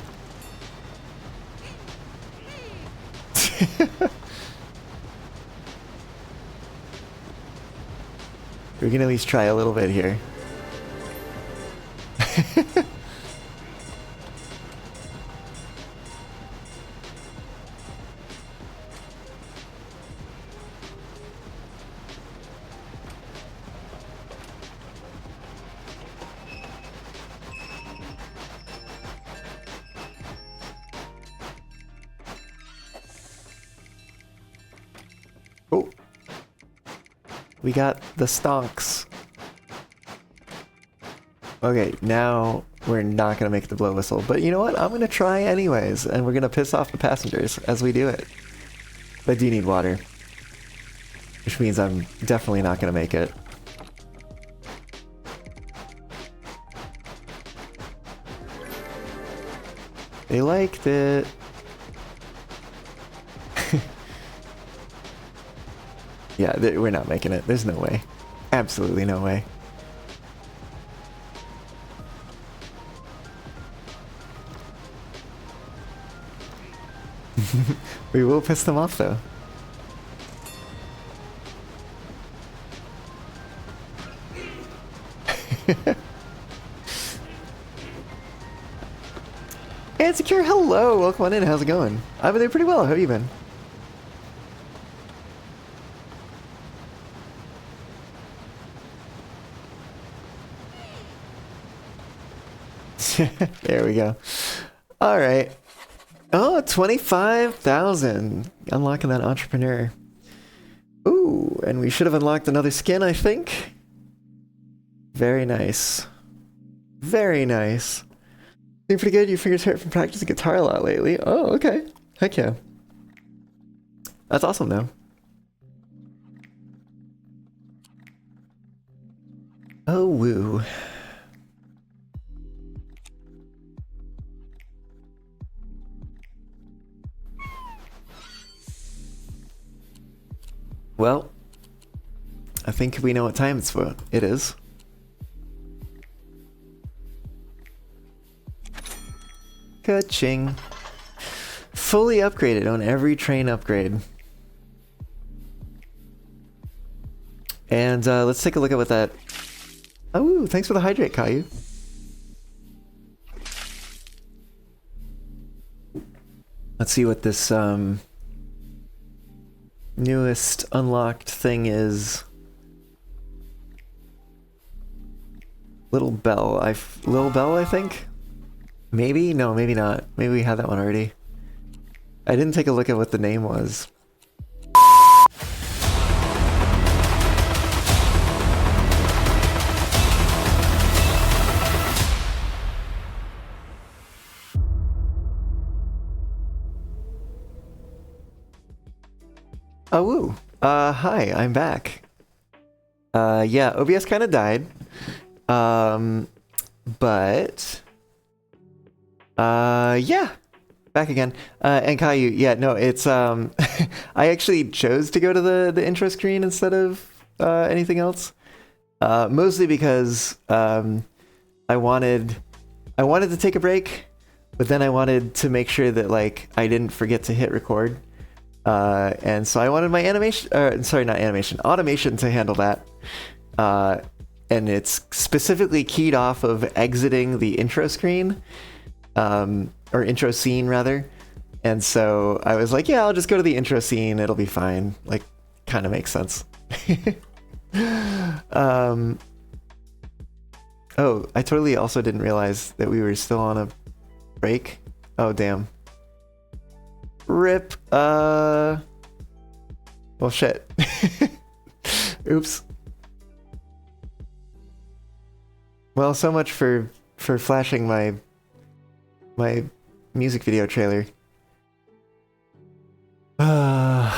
We can at least try a little bit here. Oh. We got the stonks. Okay, now we're not gonna make the blow whistle, but you know what? I'm gonna try anyways, and we're gonna piss off the passengers as we do it. But I do need water. Which means I'm definitely not gonna make it. They liked it. Yeah, we're not making it. There's no way. Absolutely no way. We will piss them off though. Hey, Secure, hello! Welcome on in, how's it going? I've been doing pretty well, how have you been? There we go. Alright. Oh, 25,000. Unlocking that entrepreneur. Ooh, and we should have unlocked another skin, I think. Very nice. Very nice. Doing pretty good. Your fingers hurt from practicing guitar a lot lately. Oh, okay. Heck yeah. That's awesome, though. Oh, woo. Well, I think we know what time it is. Ka-ching. Fully upgraded on every train upgrade. And let's take a look at what that... Oh, thanks for the hydrate, Caillou. Let's see what this newest unlocked thing is. Little Bell, I think? Maybe? No, maybe not. Maybe we had that one already. I didn't take a look at what the name was. Oh, woo. Hi, I'm back. Yeah, OBS kind of died. But yeah, back again. And Caillou, yeah, no, it's I actually chose to go to the intro screen instead of anything else. Mostly because I wanted to take a break, but then I wanted to make sure that like I didn't forget to hit record. And so I wanted my automation to handle that. And it's specifically keyed off of exiting the intro screen, or intro scene rather. And so I was like, yeah, I'll just go to the intro scene. It'll be fine. Like, kind of makes sense. Oh, I totally also didn't realize that we were still on a break. Oh, damn. Rip. Well, shit. Oops. Well, so much for flashing my music video trailer. I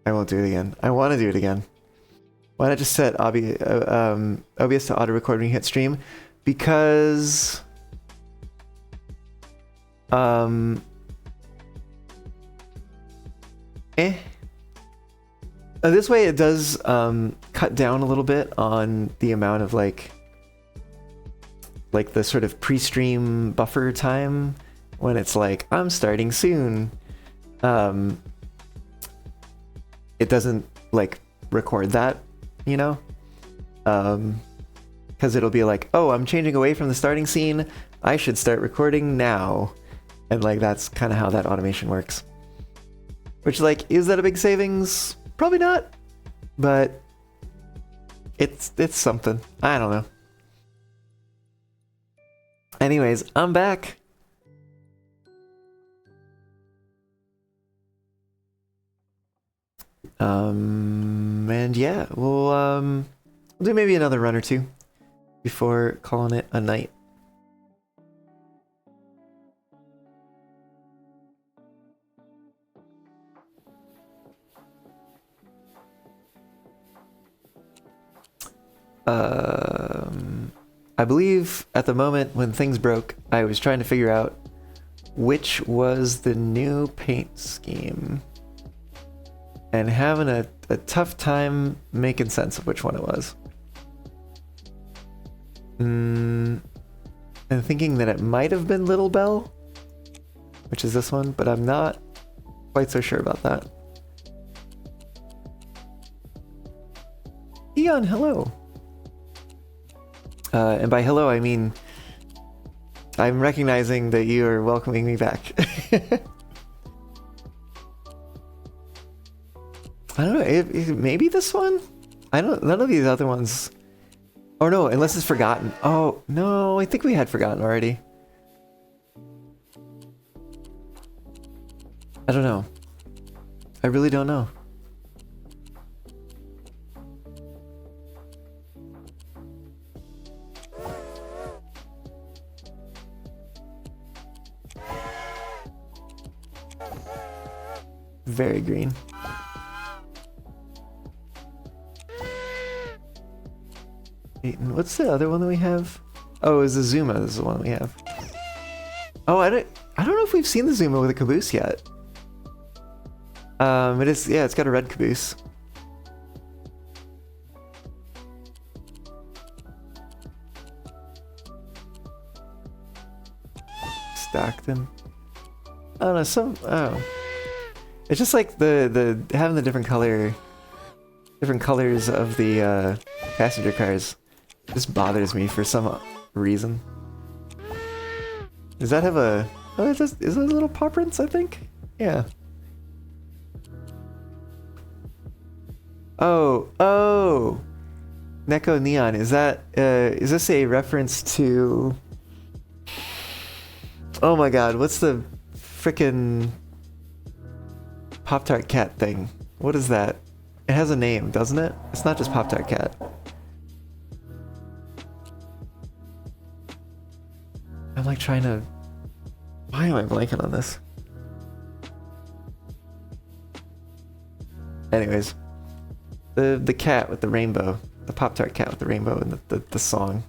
won't do it again. I want to do it again. Why not just set OBS to auto record when you hit stream? Because this way it does cut down a little bit on the amount of like the sort of pre-stream buffer time when it's like I'm starting soon. It doesn't like record that, you know, because it'll be like, oh, I'm changing away from the starting scene, I should start recording now. And like that's kind of how that automation works. Which, like, is that a big savings? Probably not, but it's something. I don't know. Anyways, I'm back. And yeah, we'll do maybe another run or two before calling it a night. I believe at the moment when things broke, I was trying to figure out which was the new paint scheme and having a tough time making sense of which one it was. And thinking that it might have been Little Bell, which is this one, but I'm not quite so sure about that. Eon, hello. And by hello, I mean I'm recognizing that you are welcoming me back. I don't know, maybe this one? None of these other ones. Oh no, unless it's Forgotten. Oh, no, I think we had Forgotten already. I don't know. I really don't know. Very green. What's the other one that we have? Oh, is the Zuma. This is the one we have. Oh, I don't know if we've seen the Zuma with a caboose yet. It is, yeah, it's got a red caboose. Stockton. I don't know, oh. It's just like the having the different colors of the passenger cars just bothers me for some reason. Does that have a... Oh, is it a little paw prints, I think? Yeah. Oh! Neko Neon, is this a reference to... Oh my god, what's the frickin' Pop-Tart Cat thing? What is that? It has a name, doesn't it? It's not just Pop-Tart Cat. I'm like trying to... Why am I blanking on this? Anyways, the cat with the rainbow, the Pop-Tart cat with the rainbow, and the song.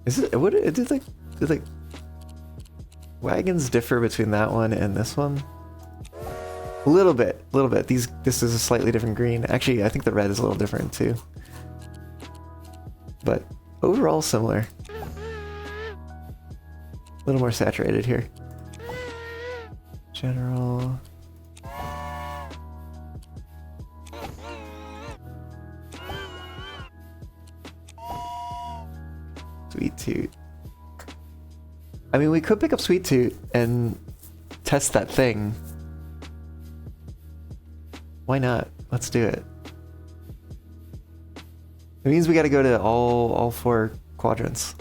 Is it what? Did like wagons differ between that one and this one? A little bit, a little bit. This is a slightly different green. Actually, I think the red is a little different too. But overall similar. A little more saturated here. General. Sweet Toot. I mean, we could pick up Sweet Toot and test that thing. Why not? Let's do it. It means we gotta go to all 4 quadrants.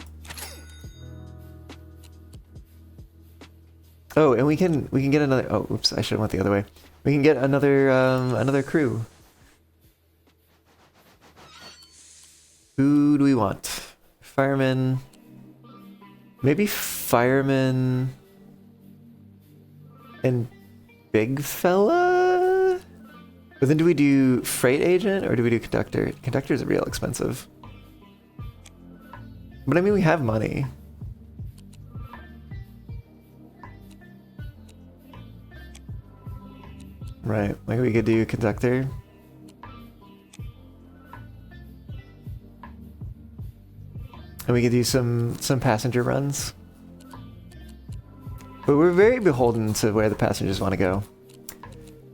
Oh, and we can get another. Oh, oops! I should have went the other way. We can get another crew. Who do we want? Fireman. Maybe fireman and big fella. But then do we do freight agent or do we do conductor? Conductor is real expensive. But I mean, we have money. Right, like we could do conductor. And we could do some passenger runs. But we're very beholden to where the passengers want to go.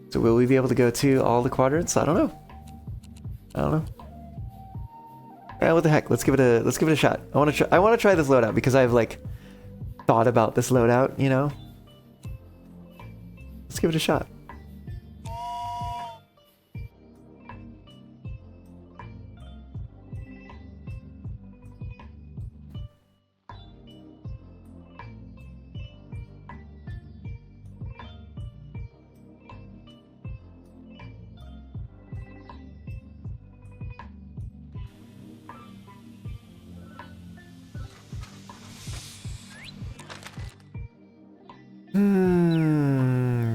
So will we be able to go to all the quadrants? I don't know. I don't know. Yeah, what the heck? Let's give it a shot. I want to try this loadout because I've like thought about this loadout, you know. Let's give it a shot.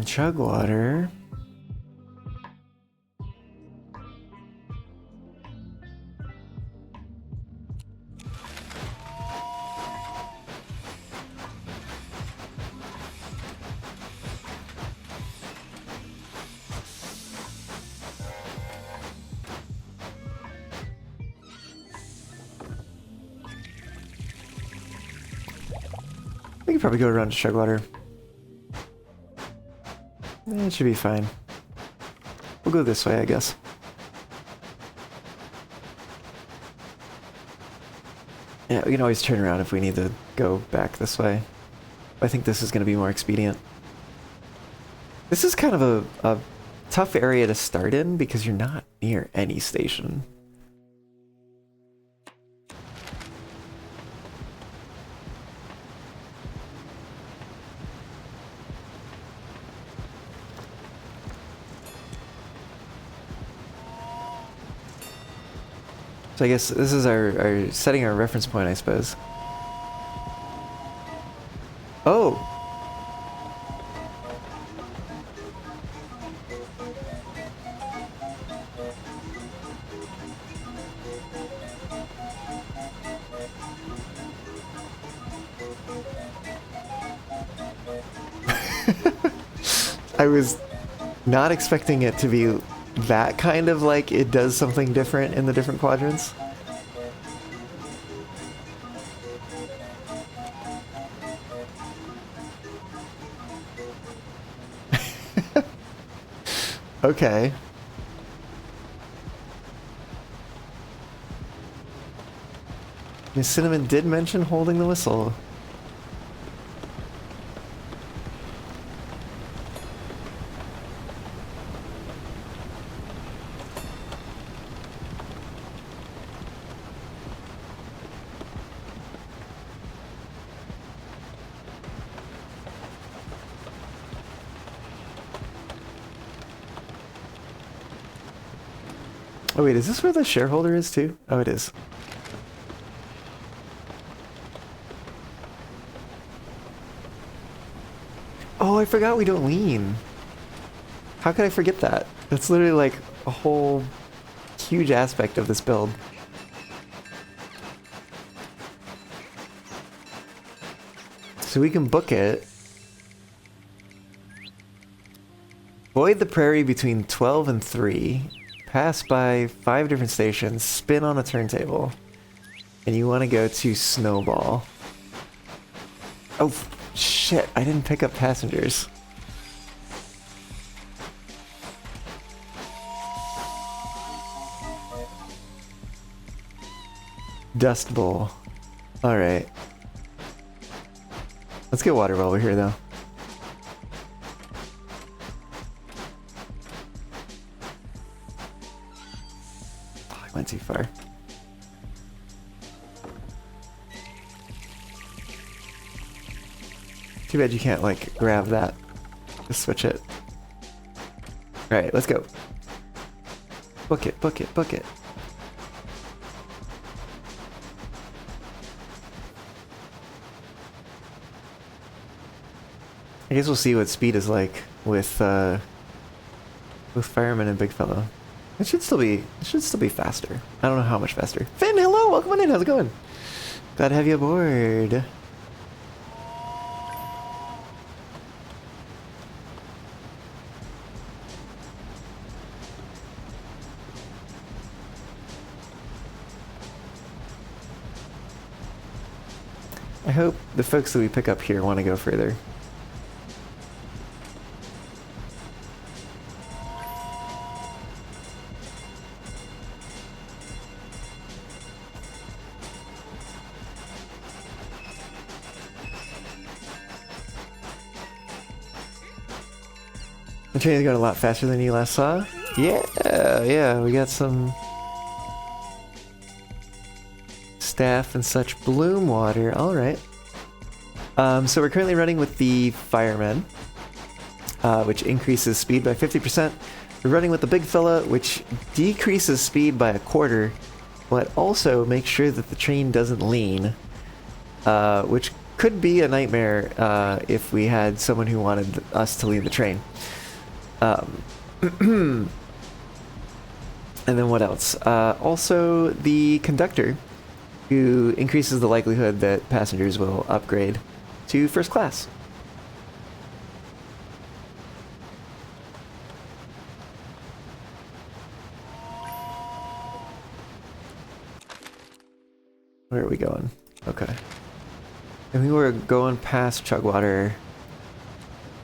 Chug water. We could probably go around to chug water. It should be fine. We'll go this way, I guess. Yeah, we can always turn around if we need to go back this way. I think this is going to be more expedient. This is kind of a tough area to start in because you're not near any station. So I guess this is our setting our reference point, I suppose. Oh! I was not expecting it to be that kind of like it does something different in the different quadrants. Okay. Miss Cinnamon did mention holding the whistle. Oh wait, is this where the shareholder is too? Oh, it is. Oh, I forgot we don't lean. How could I forget that? That's literally like a whole huge aspect of this build. So we can book it. Void the prairie between 12 and 3. Pass by 5 different stations. Spin on a turntable. And you want to go to Snowball. Oh, shit. I didn't pick up passengers. Dust Bowl. Alright. Let's get water while we're here, though. Oh, I went too far. Too bad you can't, like, grab that. Just switch it. Alright, let's go. Book it, book it, book it. I guess we'll see what speed is like with Fireman and Big Fellow. It should still be faster. I don't know how much faster. Finn, hello, welcome on in. How's it going? Glad to have you aboard. I hope the folks that we pick up here want to go further. The train is going a lot faster than you last saw. Yeah, we got some staff and such. Bloom water, alright. So we're currently running with the Fireman, which increases speed by 50%. We're running with the Big Fella, which decreases speed by 1/4, but also makes sure that the train doesn't lean, which could be a nightmare if we had someone who wanted us to lean the train. And then what else? Also the conductor, who increases the likelihood that passengers will upgrade to first class. Where are we going? Okay. And we were going past Chugwater,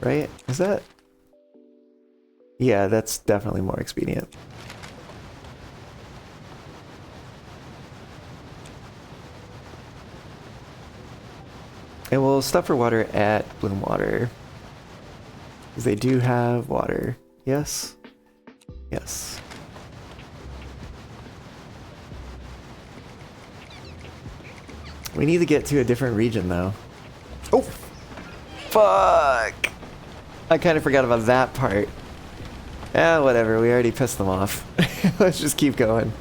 right? Is that? Yeah, that's definitely more expedient. And we'll stop for water at Bloomwater, because they do have water. Yes? Yes. We need to get to a different region, though. Oh! Fuck! I kind of forgot about that part. Ah, whatever. We already pissed them off. Let's just keep going.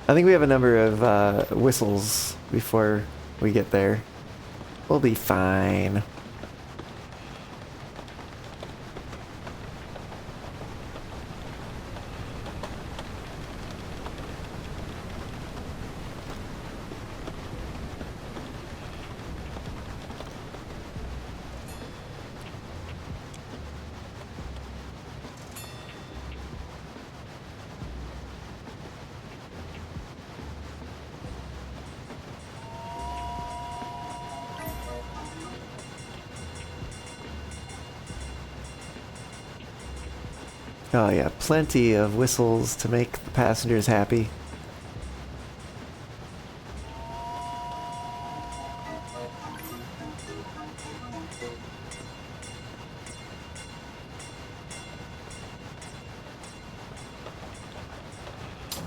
I think we have a number of whistles before we get there. We'll be fine. Oh yeah, plenty of whistles to make the passengers happy.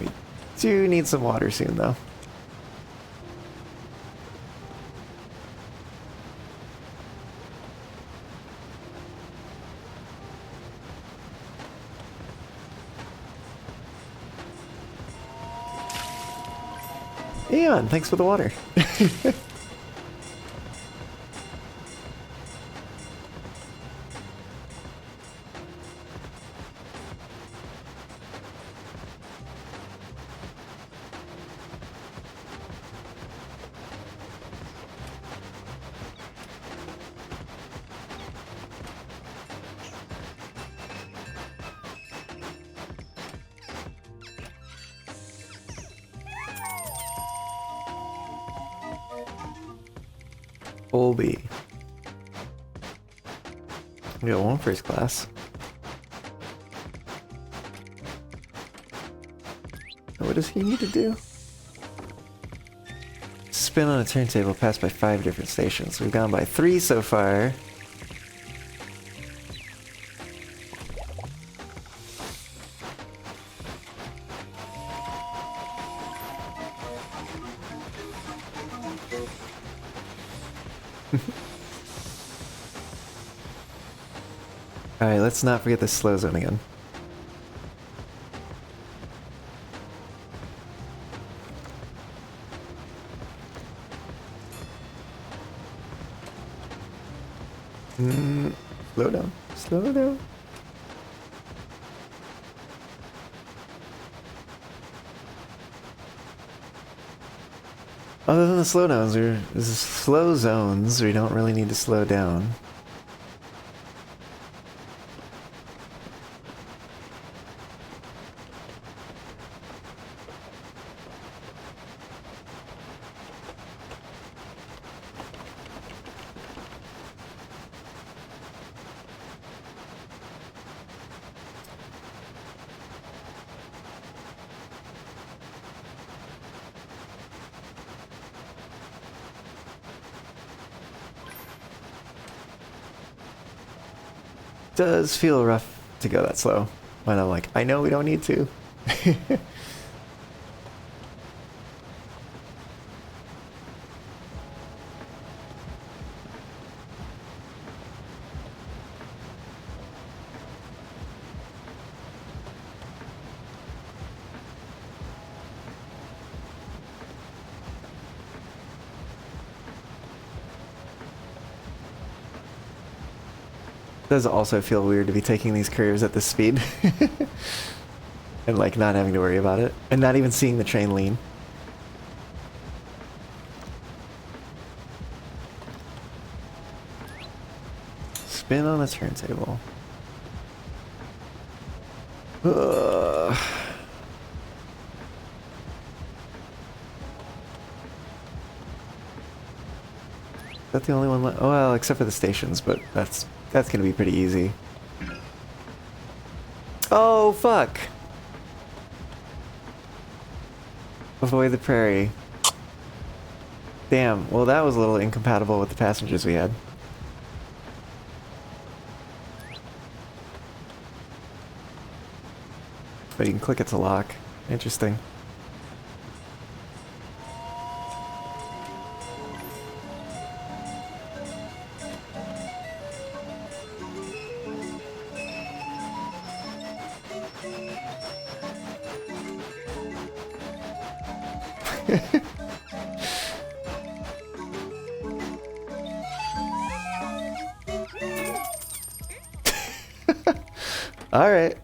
We do need some water soon, though. Aeon, thanks for the water. Colby. We got one first class. What does he need to do? Spin on a turntable, pass by 5 different stations. We've gone by 3 so far. Alright, let's not forget the slow zone again. Slow down. Slow down. Other than the slowdowns, there's slow zones where you don't really need to slow down. Does feel rough to go that slow, but I'm like, I know we don't need to. Does also feel weird to be taking these curves at this speed and like not having to worry about it and not even seeing the train lean. Spin on a turntable. Ugh. Is that the only one left? Oh, well, except for the stations, but that's gonna be pretty easy. Oh, fuck! Avoid the prairie. Damn, well that was a little incompatible with the passengers we had. But you can click it to lock. Interesting. All right.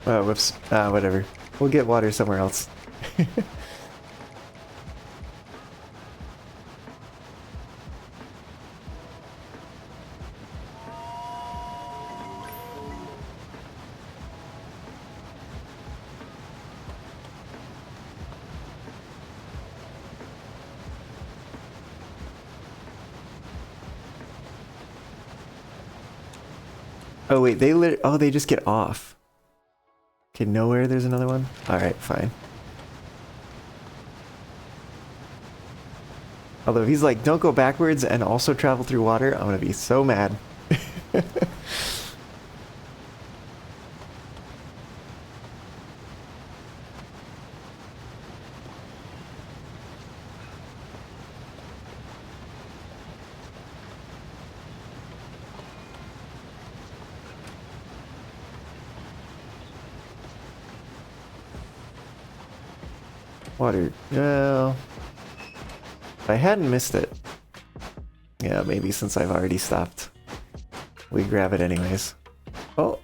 Oh, whoops. Whatever. We'll get water somewhere else. Oh wait, they just get off. Okay, nowhere there's another one? Alright, fine. Although if he's like, don't go backwards and also travel through water, I'm gonna be so mad. Water. Well, if I hadn't missed it. Yeah, maybe since I've already stopped. We grab it anyways. Oh.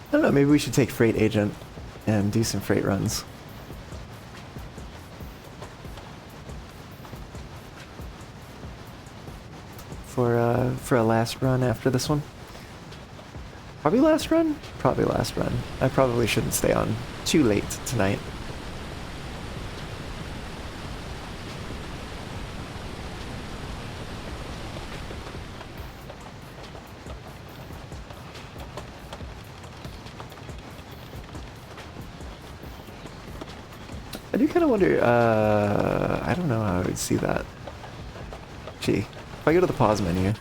I don't know, maybe we should take Freight Agent and do some freight runs. For a last run after this one. Probably last run? Probably last run. I probably shouldn't stay on too late tonight. I do kind of wonder, I don't know how I would see that. Gee, if I go to the pause menu.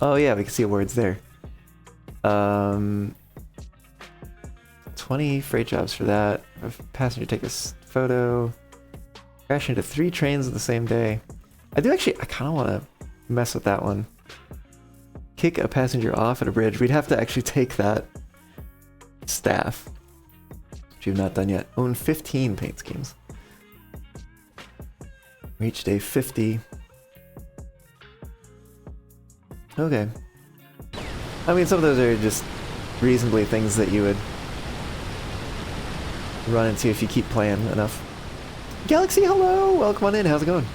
Oh yeah, we can see awards there. 20 freight jobs for that. A passenger take a photo. Crash into 3 trains on the same day. I kind of want to mess with that one. Kick a passenger off at a bridge. We'd have to actually take that staff. Which you've not done yet. Own 15 paint schemes. Reach day 50. Okay. I mean, some of those are just reasonably things that you would run into if you keep playing enough. Galaxy, hello! Welcome on in, how's it going?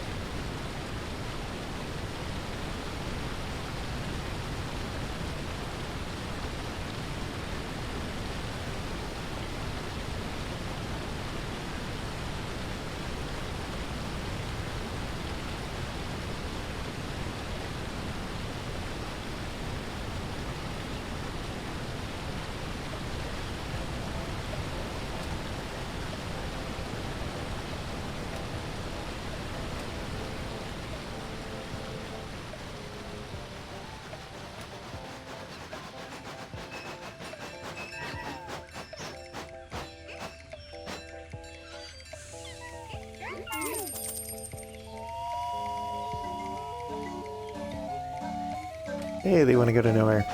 Hey, they want to go to nowhere.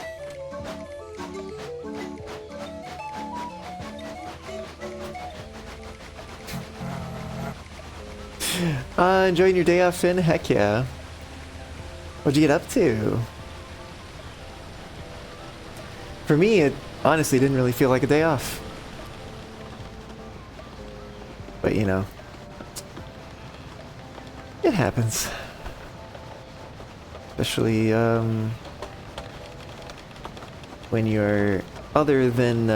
Enjoying your day off, Finn? Heck yeah. What'd you get up to? For me, it honestly didn't really feel like a day off. But you know, it happens. Especially, when you're other than,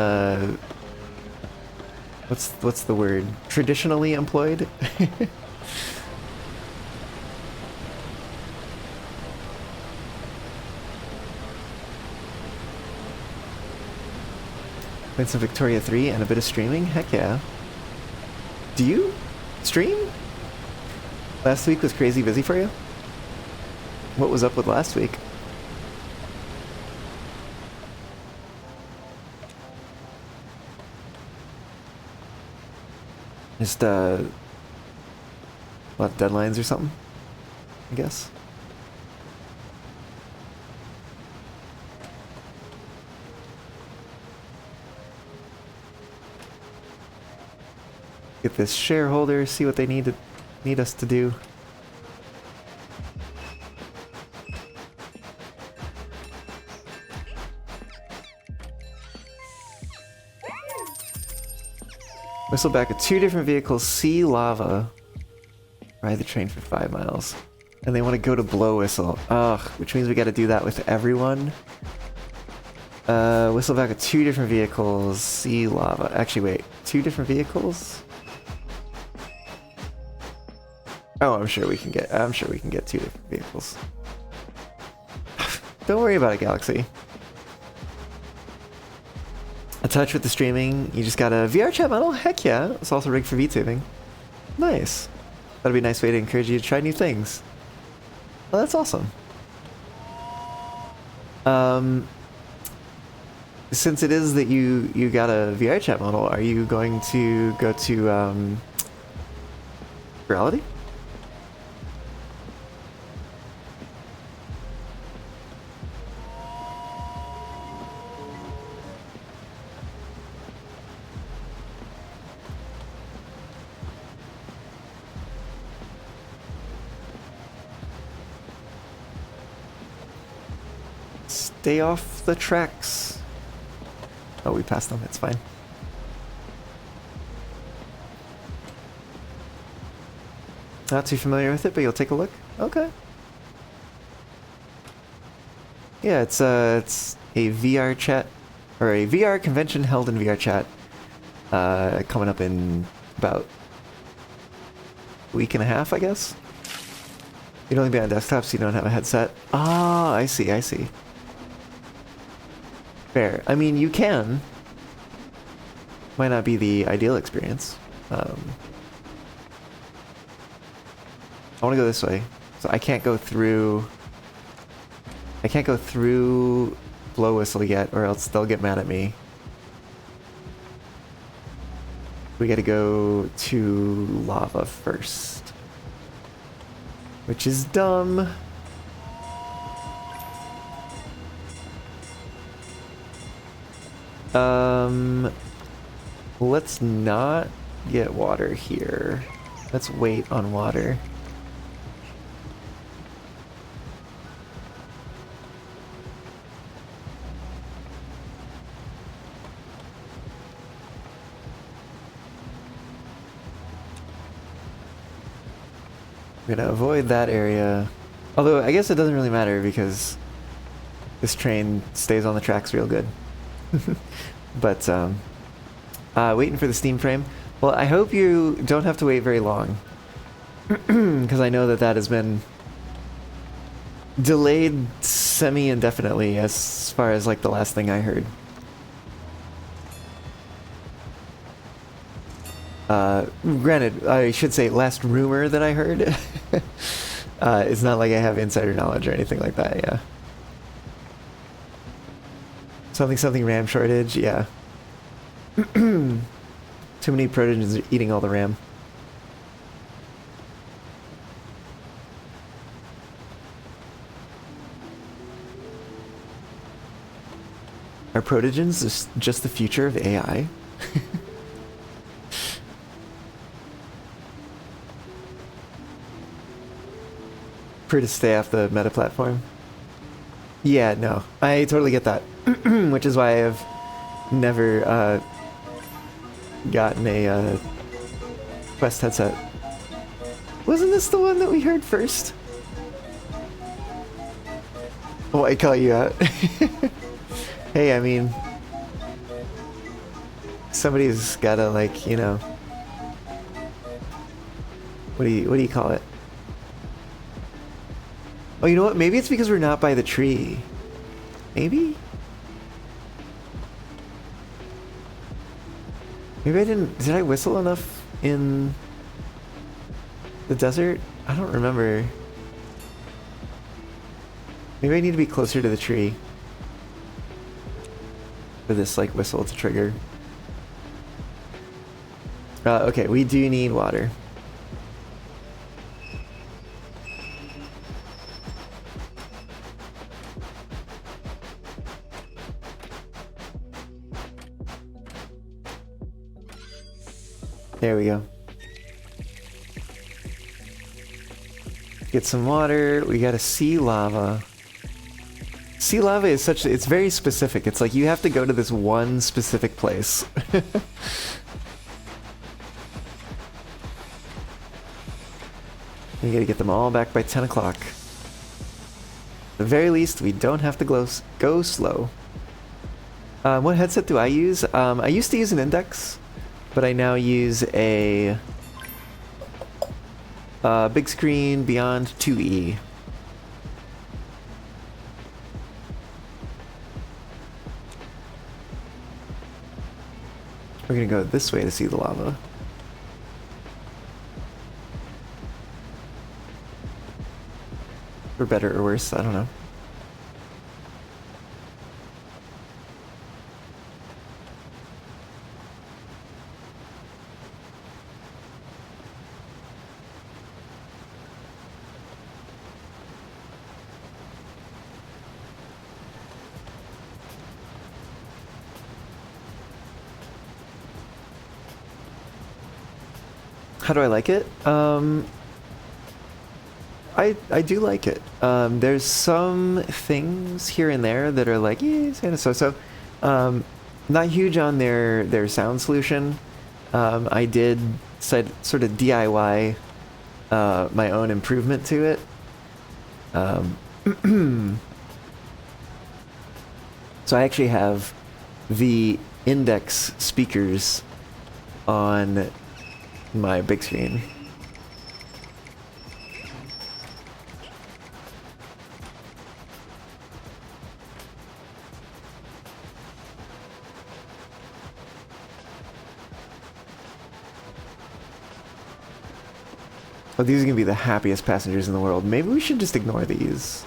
what's the word? Traditionally employed? Played some Victoria 3 and a bit of streaming? Heck yeah. Do you stream? Last week was crazy busy for you? What was up with last week? Just, what, deadlines or something? I guess. Get this shareholder, see what they need us to do. Whistle back at 2 different vehicles, see lava. Ride the train for 5 miles. And they want to go to blow whistle. Ugh, which means we gotta do that with everyone. Whistle back at 2 different vehicles, see lava. Actually, wait, 2 different vehicles? Oh, I'm sure we can get 2 different vehicles. Don't worry about it, Galaxy. touch with the streaming. You just got a VR chat model? Heck yeah. It's also rigged for VTubing. Nice. That'd be a nice way to encourage you to try new things. Well, that's awesome. Since it is that you got a VR chat model, are you going to go to Furality? Stay off the tracks. Oh, we passed them. It's fine. Not too familiar with it, but you'll take a look. Okay. Yeah, it's a VR chat, or a VR convention held in VR chat, coming up in about a week and a half, I guess. You'd only be on desktop, so you don't have a headset. Ah, I see, I see. Fair. I mean, you can. Might not be the ideal experience. I want to go this way, so I can't go through. I can't go through Blow Whistle yet, or else they'll get mad at me. We got to go to lava first, which is dumb. Let's not get water here. Let's wait on water. I'm gonna avoid that area. Although, I guess it doesn't really matter because this train stays on the tracks real good. But, waiting for the steam frame. Well, I hope you don't have to wait very long. Because I know that that has been delayed semi-indefinitely as far as, like, the last thing I heard. Granted, I should say last rumor that I heard. It's not like I have insider knowledge or anything like that, yeah. Something RAM shortage, yeah. Too many protogens are eating all the RAM. Are protogens just the future of AI? To stay off the meta platform. Yeah, no, I totally get that. Which is why I have never gotten a Quest headset. Wasn't this the one that we heard first? Oh, I call you out. Hey, I mean, somebody's gotta, like, you know, what do you call it? Oh, you know what? Maybe it's because we're not by the tree. Maybe? Maybe I didn't... Did I whistle enough in the desert? I don't remember. Maybe I need to be closer to the tree for this, like, whistle to trigger. Okay, we do need water. There we go. Get some water. We gotta see lava. Sea lava is such... It's very specific. It's like you have to go to this one specific place. You gotta get them all back by 10 o'clock. At the very least, we don't have to go slow. What headset do I use? I used to use an Index, but I now use a big screen Beyond 2E. We're gonna go this way to see the lava. For better or worse, I don't know. How do I like it? I do like it. There's some things here and there that are like, yeah, it's kind of so-so. Not huge on their sound solution. I did sort of DIY my own improvement to it. So I actually have the index speakers on my big screen. Oh, these are gonna be the happiest passengers in the world. Maybe we should just ignore these.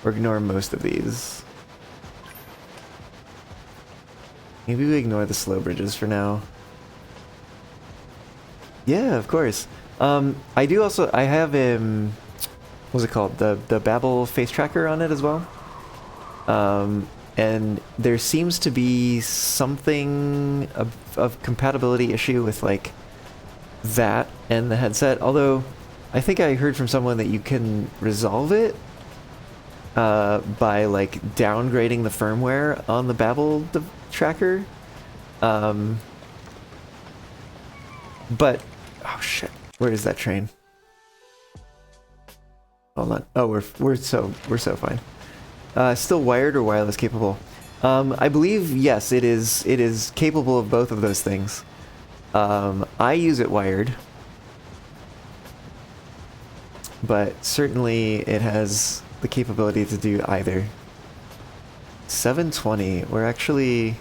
Or ignore most of these. Maybe we ignore the slow bridges for now. Yeah, of course. I do also, I have, what's it called? The Babel face tracker on it as well. And there seems to be something of compatibility issue with like that and the headset. Although I think I heard from someone that you can resolve it by like downgrading the firmware on the Babel tracker. But oh shit, where is that train? Hold on. Oh, we're so fine. Still wired or wireless capable? I believe yes, it is capable of both of those things. I use it wired, but certainly it has the capability to do either. 720. We're actually.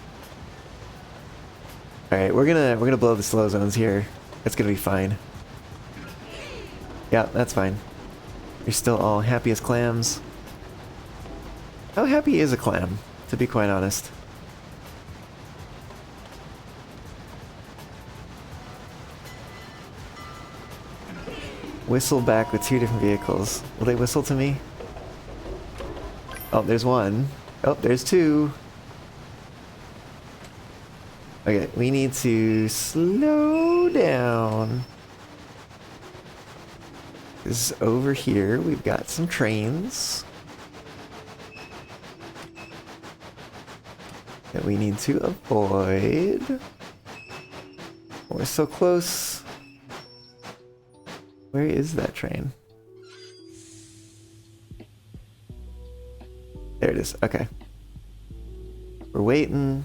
All right, we're gonna blow the slow zones here. It's gonna be fine. Yeah, that's fine. You're still all happy as clams. How happy is a clam, to be quite honest? Whistle back with 2 different vehicles. Will they whistle to me? Oh, there's one. Oh, there's 2. Okay, we need to slow down. Because over here, we've got some trains that we need to avoid. We're so close. Where is that train? There it is. Okay. We're waiting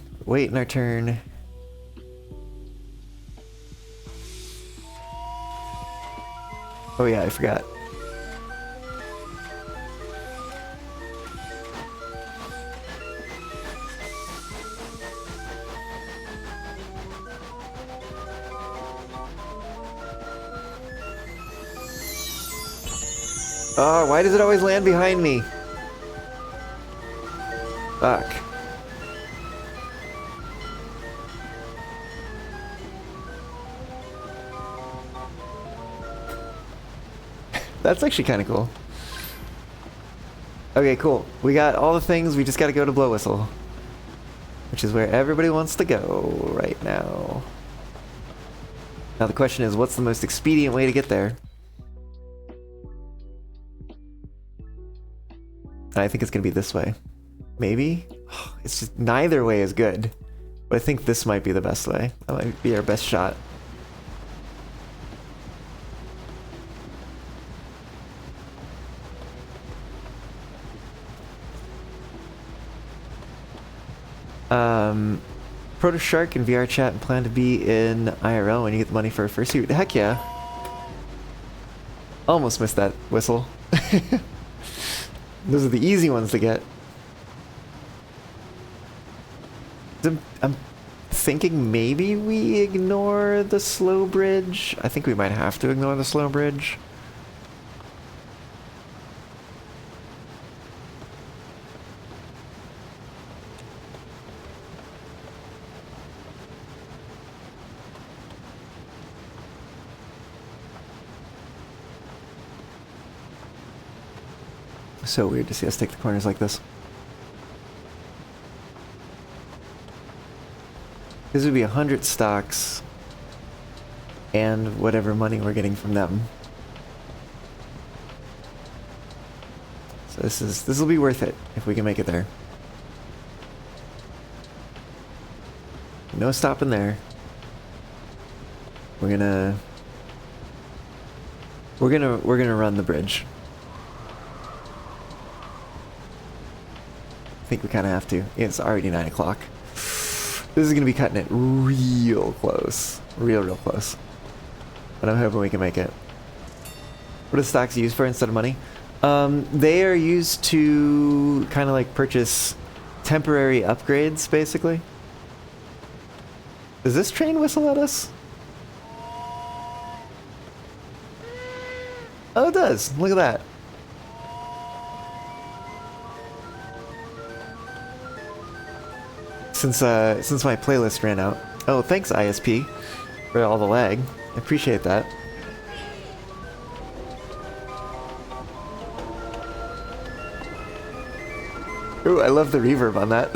our turn. Oh yeah, I forgot. Oh, why does it always land behind me? Fuck. That's actually kind of cool. Okay, cool. We got all the things, we just gotta go to Blow Whistle. Which is where everybody wants to go right now. Now the question is, what's the most expedient way to get there? I think it's gonna be this way. Maybe? It's just, neither way is good. But I think this might be the best way. That might be our best shot. Proto Shark in VR chat and plan to be in IRL when you get the money for a fursuit. Heck yeah. Almost missed that whistle. Those are the easy ones to get. I'm thinking maybe we ignore the slow bridge. I think we might have to ignore the slow bridge. So weird to see us take the corners like this. This would be 100 stocks and whatever money we're getting from them. So this will be worth it if we can make it there. No stopping there. We're gonna run the bridge. I think we kind of have to. Yeah, it's already 9 o'clock. This is going to be cutting it real close. Real close. But I'm hoping we can make it. What are the stocks used for instead of money? They are used to kind of like purchase temporary upgrades, basically. Does this train whistle at us? Oh, it does. Look at that. Since my playlist ran out. Oh, thanks ISP for all the lag. I appreciate that. Ooh, I love the reverb on that.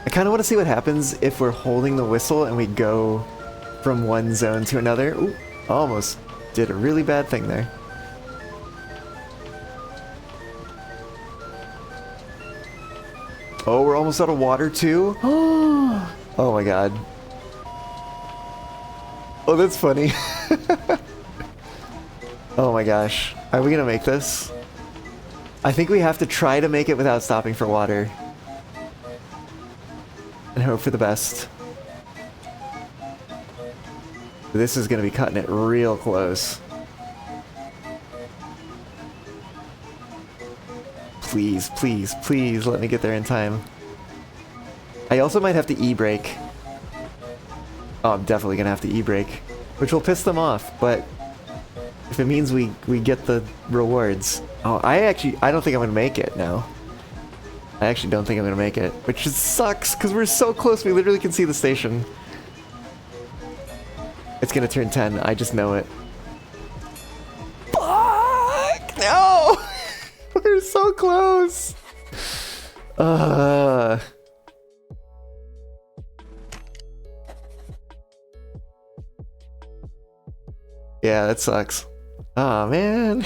I kind of want to see what happens if we're holding the whistle and we go from one zone to another. Ooh, almost did a really bad thing there. Oh, we're almost out of water too? Oh my god. Oh, that's funny. Oh my gosh. Are we gonna make this? I think we have to try to make it without stopping for water. And hope for the best. This is gonna be cutting it real close. Please, please, please let me get there in time. I also might have to e-brake. Oh, I'm definitely gonna have to e-brake. Which will piss them off, but if it means we get the rewards. Oh, I don't think I'm gonna make it now. I actually don't think I'm gonna make it. Which just sucks, because we're so close, we literally can see the station. It's gonna turn 10, I just know it. Fuck! No! We're so close! Yeah, that sucks. Aw, man.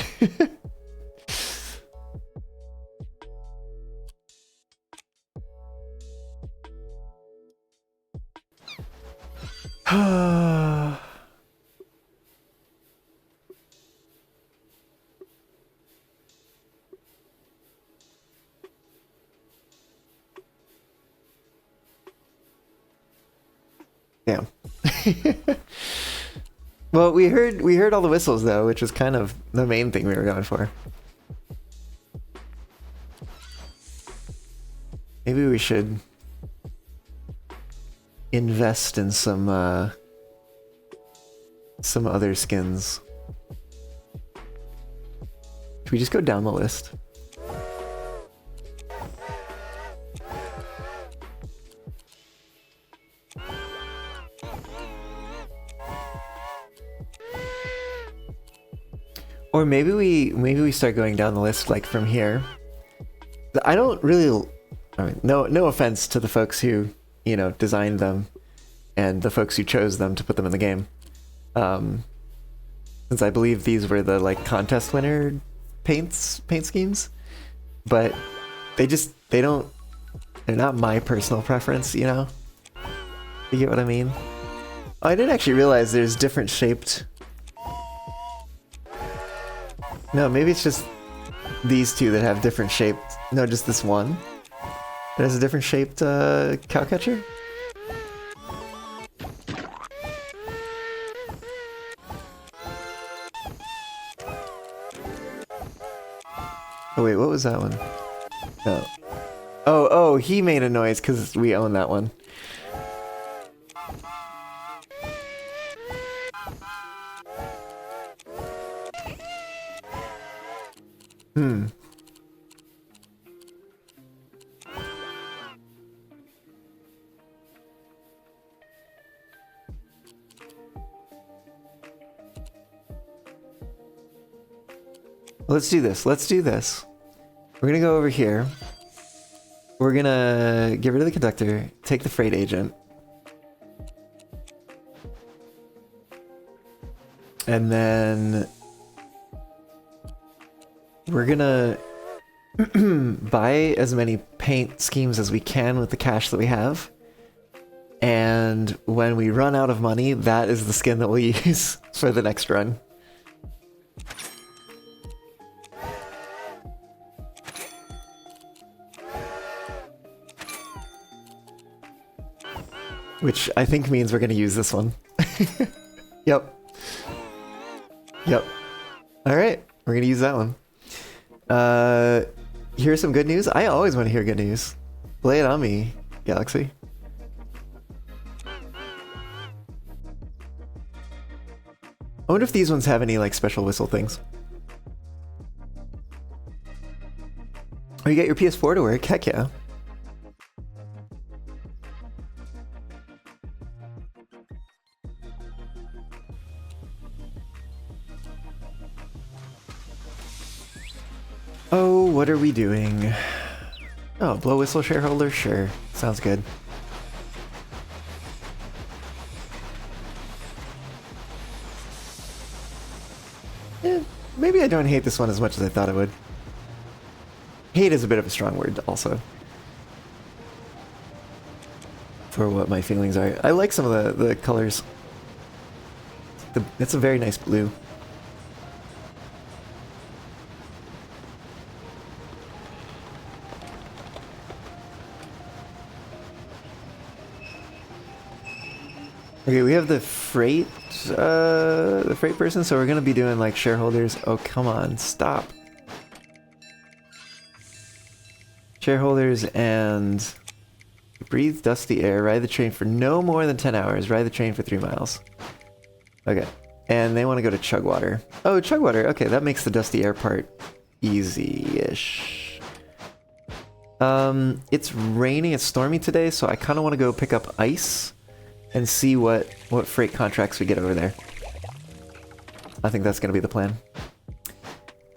Damn. Well, we heard all the whistles though, which was kind of the main thing we were going for. Maybe we should invest in some other skins. Should we just go down the list? Or maybe we start going down the list like from here. I don't really, I mean, no offense to the folks who, you know, designed them and the folks who chose them to put them in the game. Since I believe these were the like contest winner paint schemes, but they're not my personal preference, you know? You get what I mean? Oh, I didn't actually realize there's different shaped. No, maybe it's just these two that have different shaped. No, just this one that has a different shaped cowcatcher. Oh wait, what was that one? No. Oh, he made a noise because we own that one. Hmm. Let's do this. Let's do this. We're gonna go over here. We're gonna get rid of the conductor, take the freight agent. And then we're gonna buy as many paint schemes as we can with the cash that we have. And when we run out of money, that is the skin that we'll use for the next run. Which I think means we're gonna use this one. Yep. Yep. Alright, we're gonna use that one. Here's some good news. I always want to hear good news. Lay it on me, Galaxy. I wonder if these ones have any like special whistle things. Oh, you got your PS4 to work? Heck yeah. Oh, what are we doing? Oh, blow whistle shareholder? Sure. Sounds good. Maybe I don't hate this one as much as I thought I would. Hate is a bit of a strong word, also. For what my feelings are. I like some of the colors. It's a very nice blue. Okay, we have the freight person, so we're gonna be doing like shareholders. Oh, come on, stop. Shareholders and breathe dusty air, ride the train for no more than 10 hours, ride the train for 3 miles. Okay, and they want to go to Chugwater. Oh, Chugwater, okay, that makes the dusty air part easy-ish. It's raining, it's stormy today, so I kind of want to go pick up ice and see what freight contracts we get over there. I think that's gonna be the plan.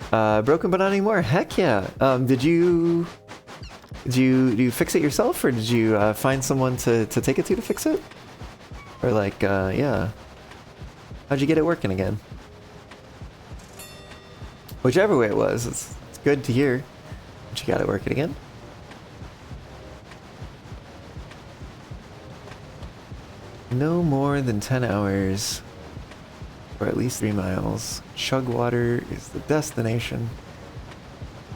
Broken but not anymore. Heck yeah. Did you fix it yourself, or did you find someone to take it to fix it? Or like, yeah. How'd you get it working again? Whichever way it was, it's good to hear that you got it working again. No more than 10 hours, or at least 3 miles. Chugwater is the destination.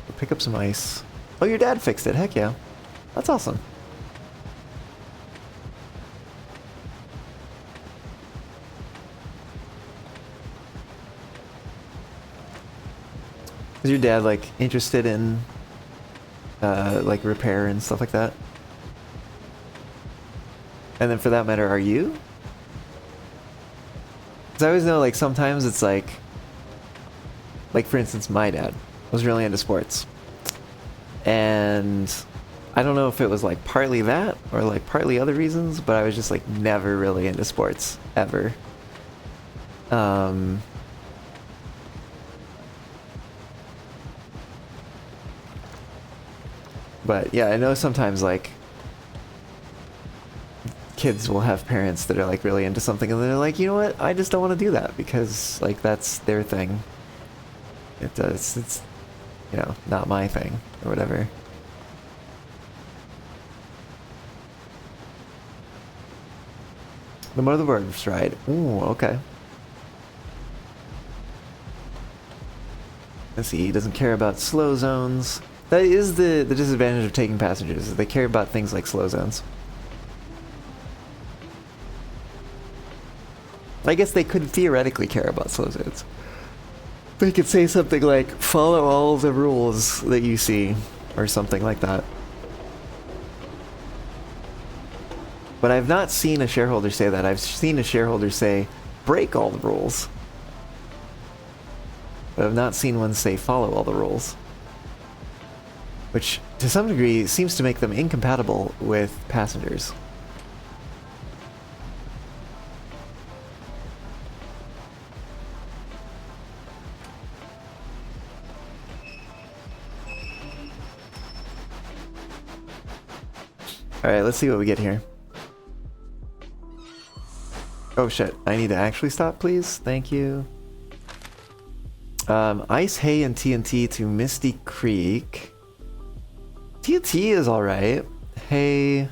We'll pick up some ice. Oh, your dad fixed it. Heck yeah. That's awesome. Is your dad like interested in like repair and stuff like that? And then for that matter, are you? Because I always know, like, sometimes it's like for instance, my dad was really into sports. And I don't know if it was like partly that or like partly other reasons, but I was just like never really into sports, ever. But yeah, I know sometimes like kids will have parents that are like really into something and they're like, you know what, I just don't want to do that because like that's their thing. It's you know, not my thing or whatever. The motherboard's ride. Ooh, okay. Let's see, he doesn't care about slow zones. That is the disadvantage of taking passengers, is they care about things like slow zones. I guess they could theoretically care about slow zones. They could say something like, follow all the rules that you see, or something like that. But I've not seen a shareholder say that. I've seen a shareholder say, break all the rules. But I've not seen one say, follow all the rules. Which, to some degree, seems to make them incompatible with passengers. Alright, let's see what we get here. Oh shit, I need to actually stop, please. Thank you. Ice, hay, and TNT to Misty Creek. TNT is alright. Hay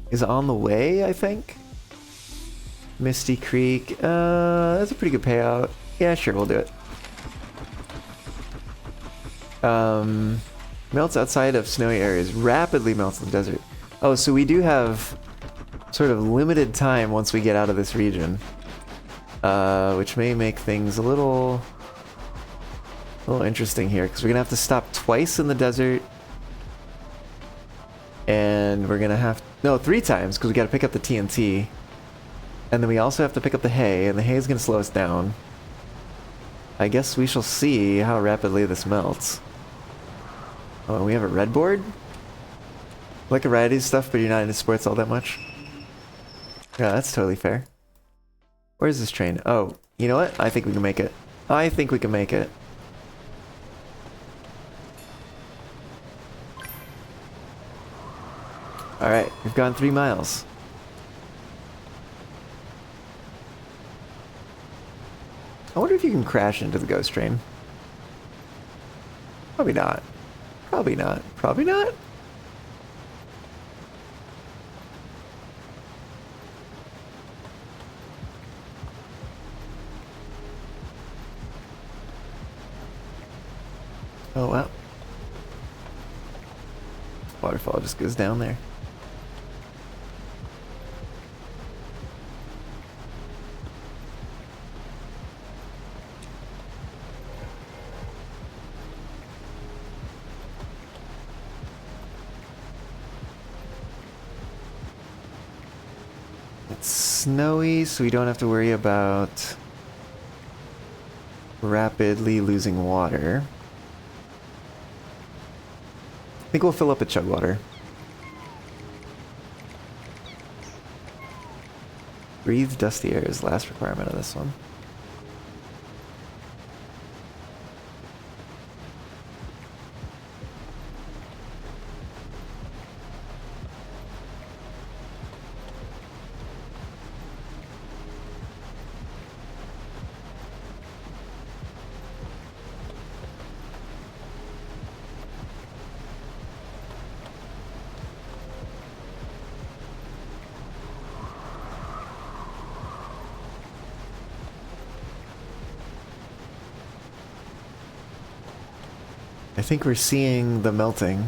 is on the way, I think. Misty Creek, that's a pretty good payout. Yeah, sure, we'll do it. Melts outside of snowy areas. Rapidly melts in the desert. Oh, so we do have sort of limited time once we get out of this region. Which may make things a little interesting here, because we're gonna have to stop twice in the desert. And we're gonna have... No, 3 times, because we gotta pick up the TNT. And then we also have to pick up the hay, and the hay is gonna slow us down. I guess we shall see how rapidly this melts. Oh, and we have a red board? Like a variety of stuff, but you're not into sports all that much? Yeah, that's totally fair. Where's this train? Oh, you know what? I think we can make it. I think we can make it. Alright, we've gone 3 miles. I wonder if you can crash into the ghost train. Probably not. Probably not. Probably not? Oh wow. Waterfall just goes down there. It's snowy, so we don't have to worry about rapidly losing water. I think we'll fill up at Chugwater. Breathe dusty air is the last requirement of this one. I think we're seeing the melting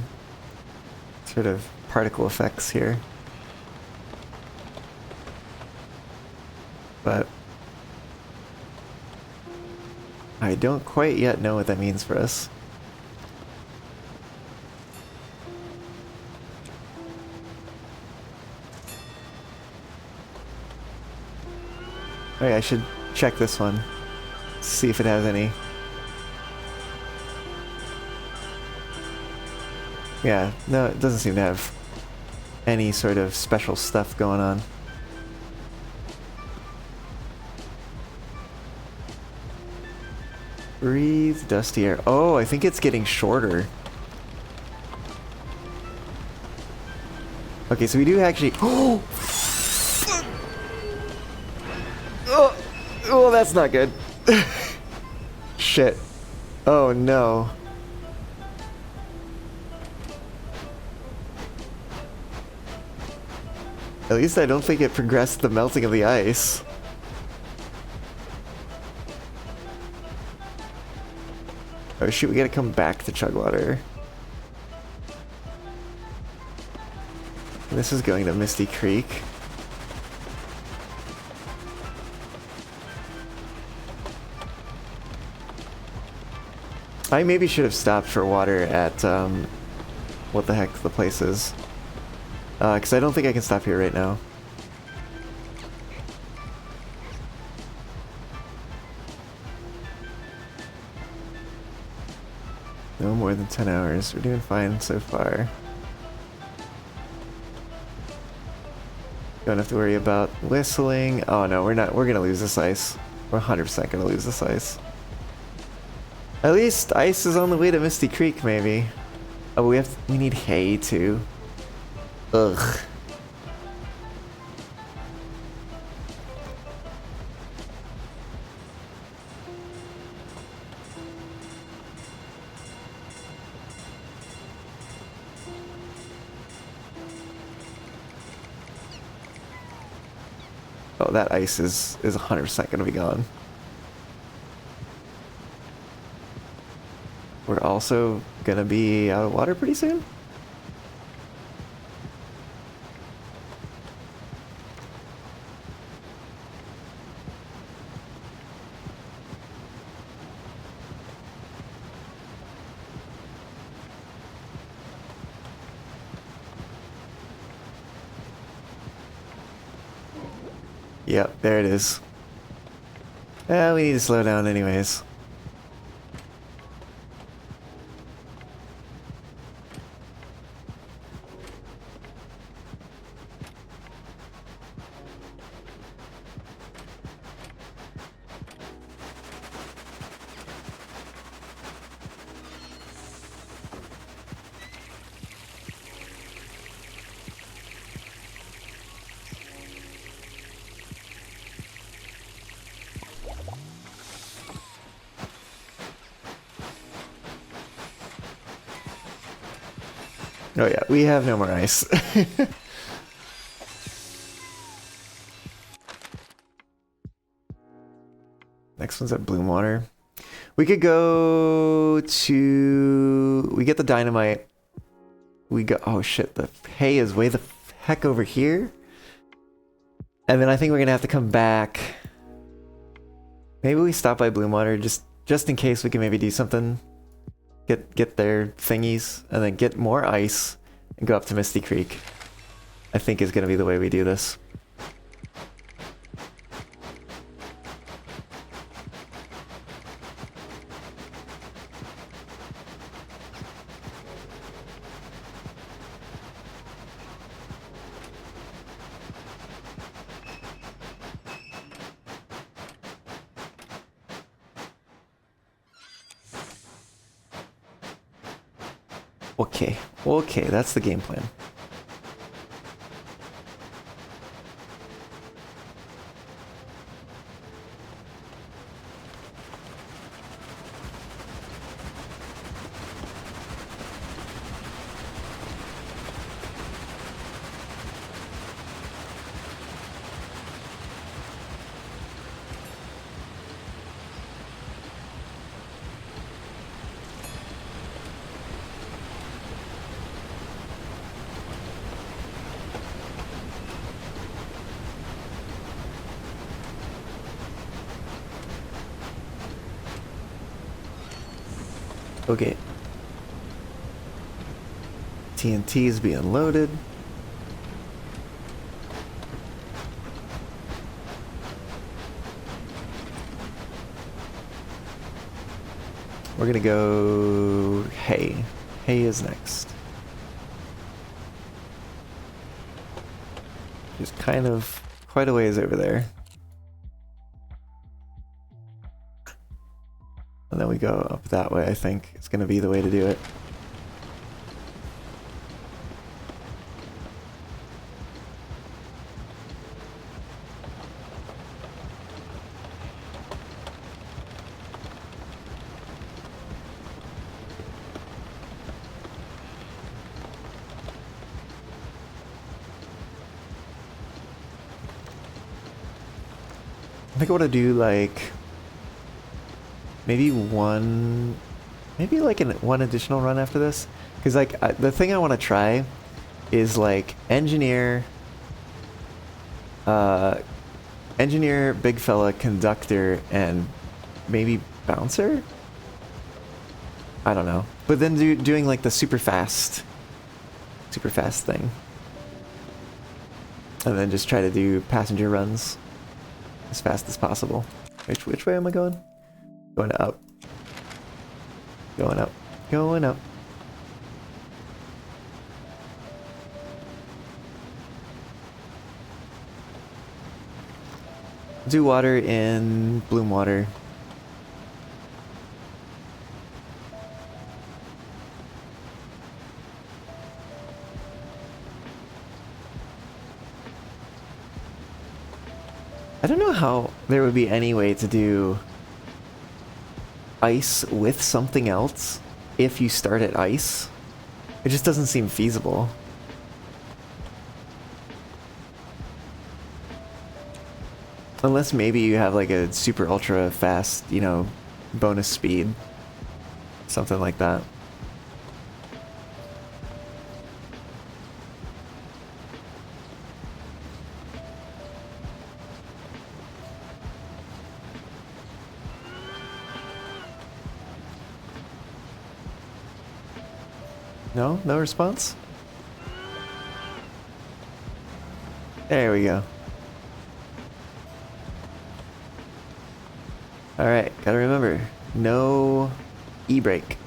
sort of particle effects here. But I don't quite yet know what that means for us. Okay, I should check this one. See if it has any. Yeah, no, it doesn't seem to have any sort of special stuff going on. Breathe dusty air. Oh, I think it's getting shorter. Okay, so we do actually... Oh! Oh, that's not good. Shit. Oh, no. At least I don't think it progressed the melting of the ice. Oh shoot, we gotta come back to Chugwater. This is going to Misty Creek. I maybe should have stopped for water at, what the heck the place is. Because I don't think I can stop here right now. No more than 10 hours. We're doing fine so far. Don't have to worry about whistling. Oh no, we're not. We're gonna lose this ice. We're 100% gonna lose this ice. At least ice is on the way to Misty Creek, maybe. Oh, we need hay too. Ugh. Oh, that ice is 100% gonna be gone. We're also gonna be out of water pretty soon. Yep, there it is. We need to slow down anyways. Oh yeah, we have no more ice. Next one's at Bloomwater. We could go to... We get the dynamite. We go... Oh shit, the hay is way the heck over here. And then I think we're gonna have to come back. Maybe we stop by Bloomwater just in case we can maybe do something. Get their thingies, and then get more ice, and go up to Misty Creek. I think is gonna be the way we do this. Okay, that's the game plan. Okay. TNT is being loaded. We're gonna go hay. Hay is next. Just kind of quite a ways over there. And then we go up that way, I think. It's gonna be the way to do it. I think I want to do like maybe one additional run after this, because like the thing I want to try is like engineer, big fella, conductor, and maybe bouncer. I don't know. But then doing like the super fast thing. And then just try to do passenger runs as fast as possible. Which way am I going? Going up. Going up. Going up. Do water in bloom water. I don't know how there would be any way to do ice with something else if you start at ice. It just doesn't seem feasible. Unless maybe you have like a super ultra fast, you know, bonus speed. Something like that. No? No response? There we go. Alright, gotta remember, no e-brake.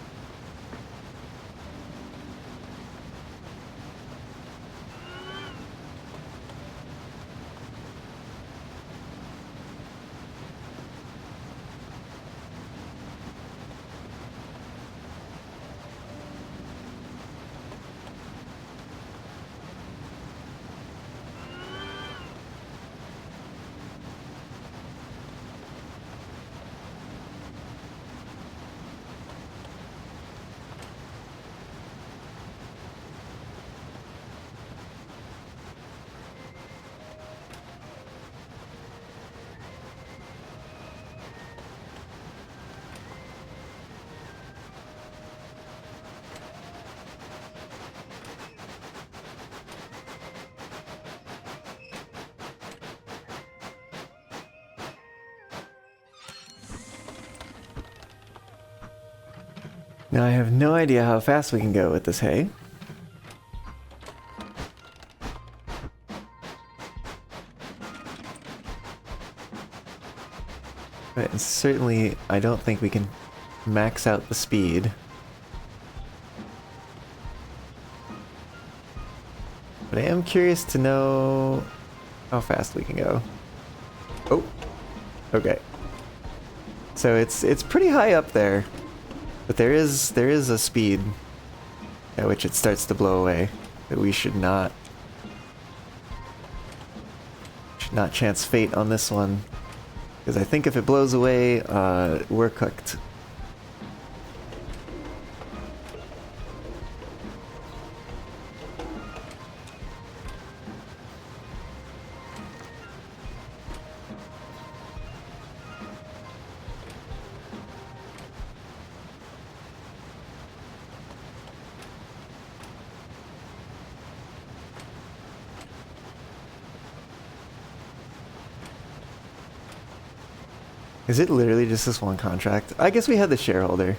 Now I have no idea how fast we can go with this hay. But certainly, I don't think we can max out the speed. But I am curious to know how fast we can go. Oh, okay. So it's pretty high up there. But there is a speed at which it starts to blow away that we should not chance fate on this one, because I think if it blows away, we're cooked. Is it literally just this one contract? I guess we had the shareholder.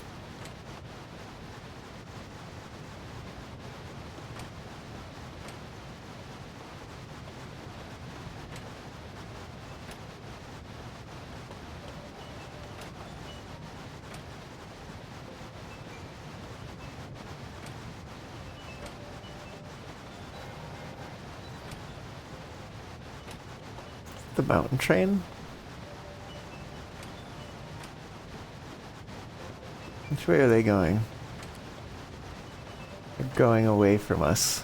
The mountain train? Which way are they going? They're going away from us.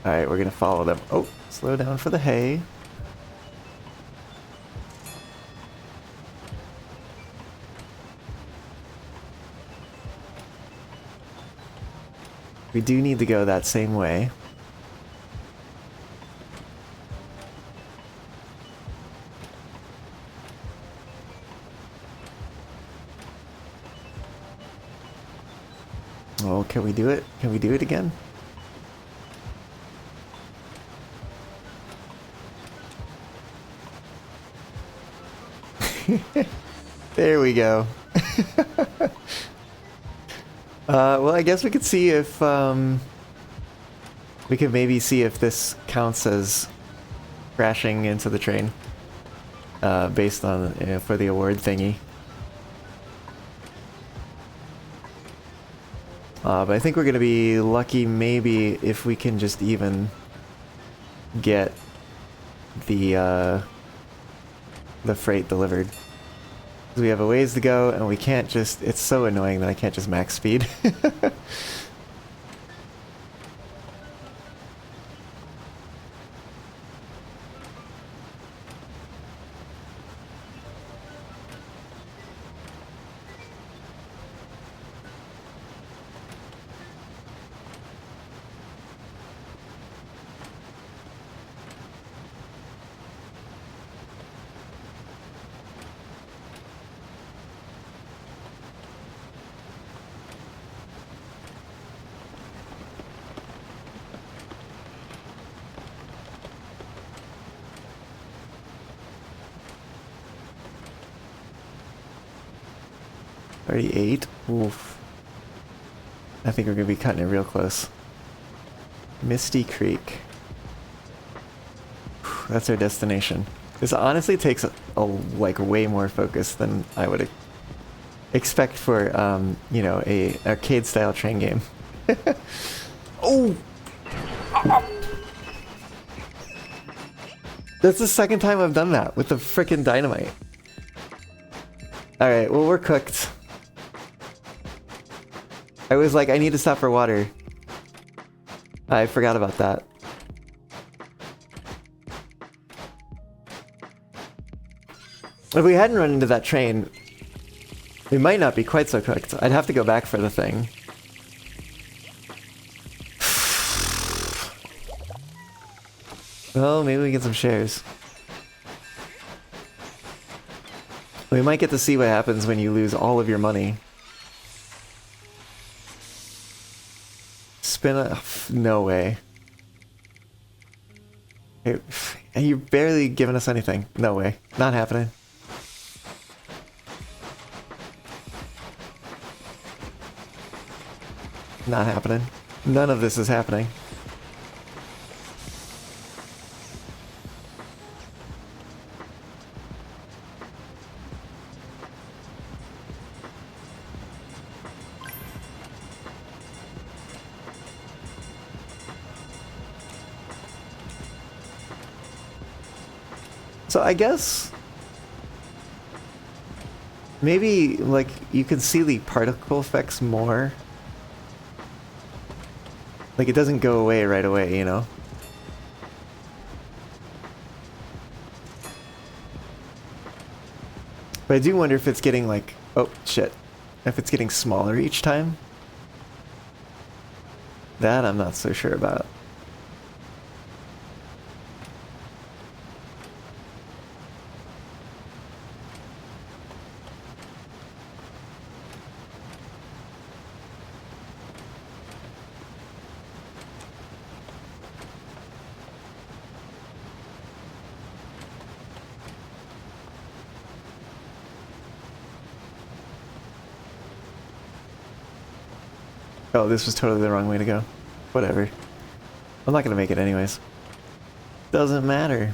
Alright, we're gonna follow them. Oh, slow down for the hay. We do need to go that same way. Oh, can we do it? Can we do it again? There we go. Well, I guess we could see if we could maybe see if this counts as crashing into the train, based on for the award thingy. But I think we're gonna be lucky maybe if we can just even get the freight delivered. 'Cause we have a ways to go and we can't just, it's so annoying that I can't just max speed. 38? Oof. I think we're gonna be cutting it real close. Misty Creek. That's our destination. This honestly takes like way more focus than I would expect for you know, a arcade style train game. Oh! That's the second time I've done that with the frickin' dynamite. Alright, well we're cooked. I was like, I need to stop for water. I forgot about that. If we hadn't run into that train, we might not be quite so cooked. I'd have to go back for the thing. Well, maybe we get some shares. We might get to see what happens when you lose all of your money. Spin a... No way. Hey, you're barely giving us anything. No way. Not happening. Not happening. None of this is happening. So I guess maybe like you can see the particle effects more. Like it doesn't go away right away, you know? But I do wonder if it's getting like, oh shit, if it's getting smaller each time. That I'm not so sure about. Oh, this was totally the wrong way to go. Whatever. I'm not gonna make it anyways. Doesn't matter.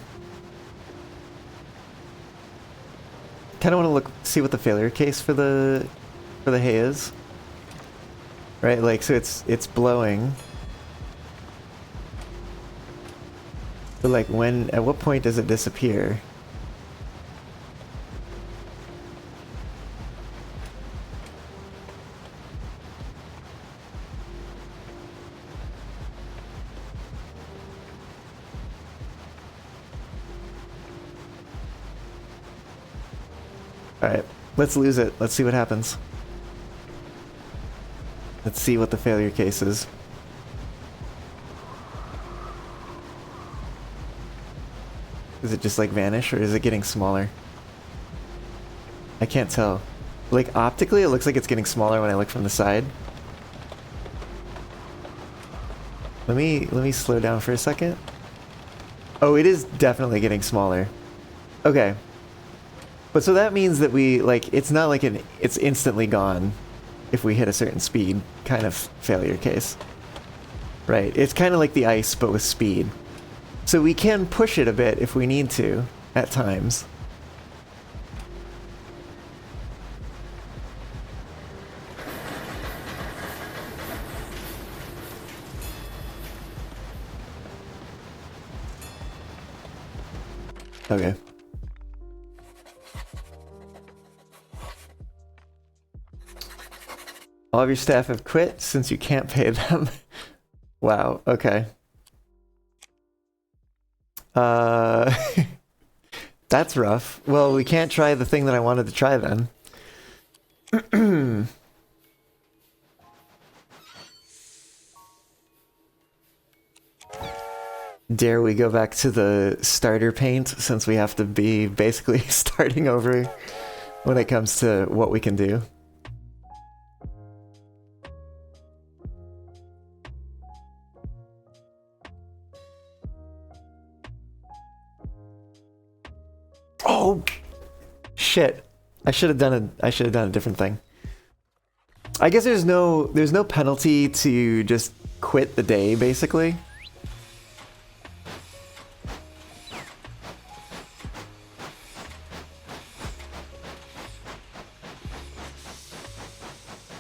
Kinda wanna see what the failure case for the hay is. Right, like so it's blowing. But like at what point does it disappear? Alright, let's lose it. Let's see what happens. Let's see what the failure case is. Does it just like vanish or is it getting smaller? I can't tell. Like optically it looks like it's getting smaller when I look from the side. Let me slow down for a second. Oh, it is definitely getting smaller. Okay. But so that means that we, like, it's not like it's instantly gone if we hit a certain speed kind of failure case. Right, it's kind of like the ice, but with speed. So we can push it a bit if we need to, at times. Okay. All of your staff have quit since you can't pay them. Wow, okay. That's rough. Well, we can't try the thing that I wanted to try then. Dare we go back to the starter paint since we have to be basically starting over when it comes to what we can do? Oh shit. I should have done a different thing. I guess there's no penalty to just quit the day basically.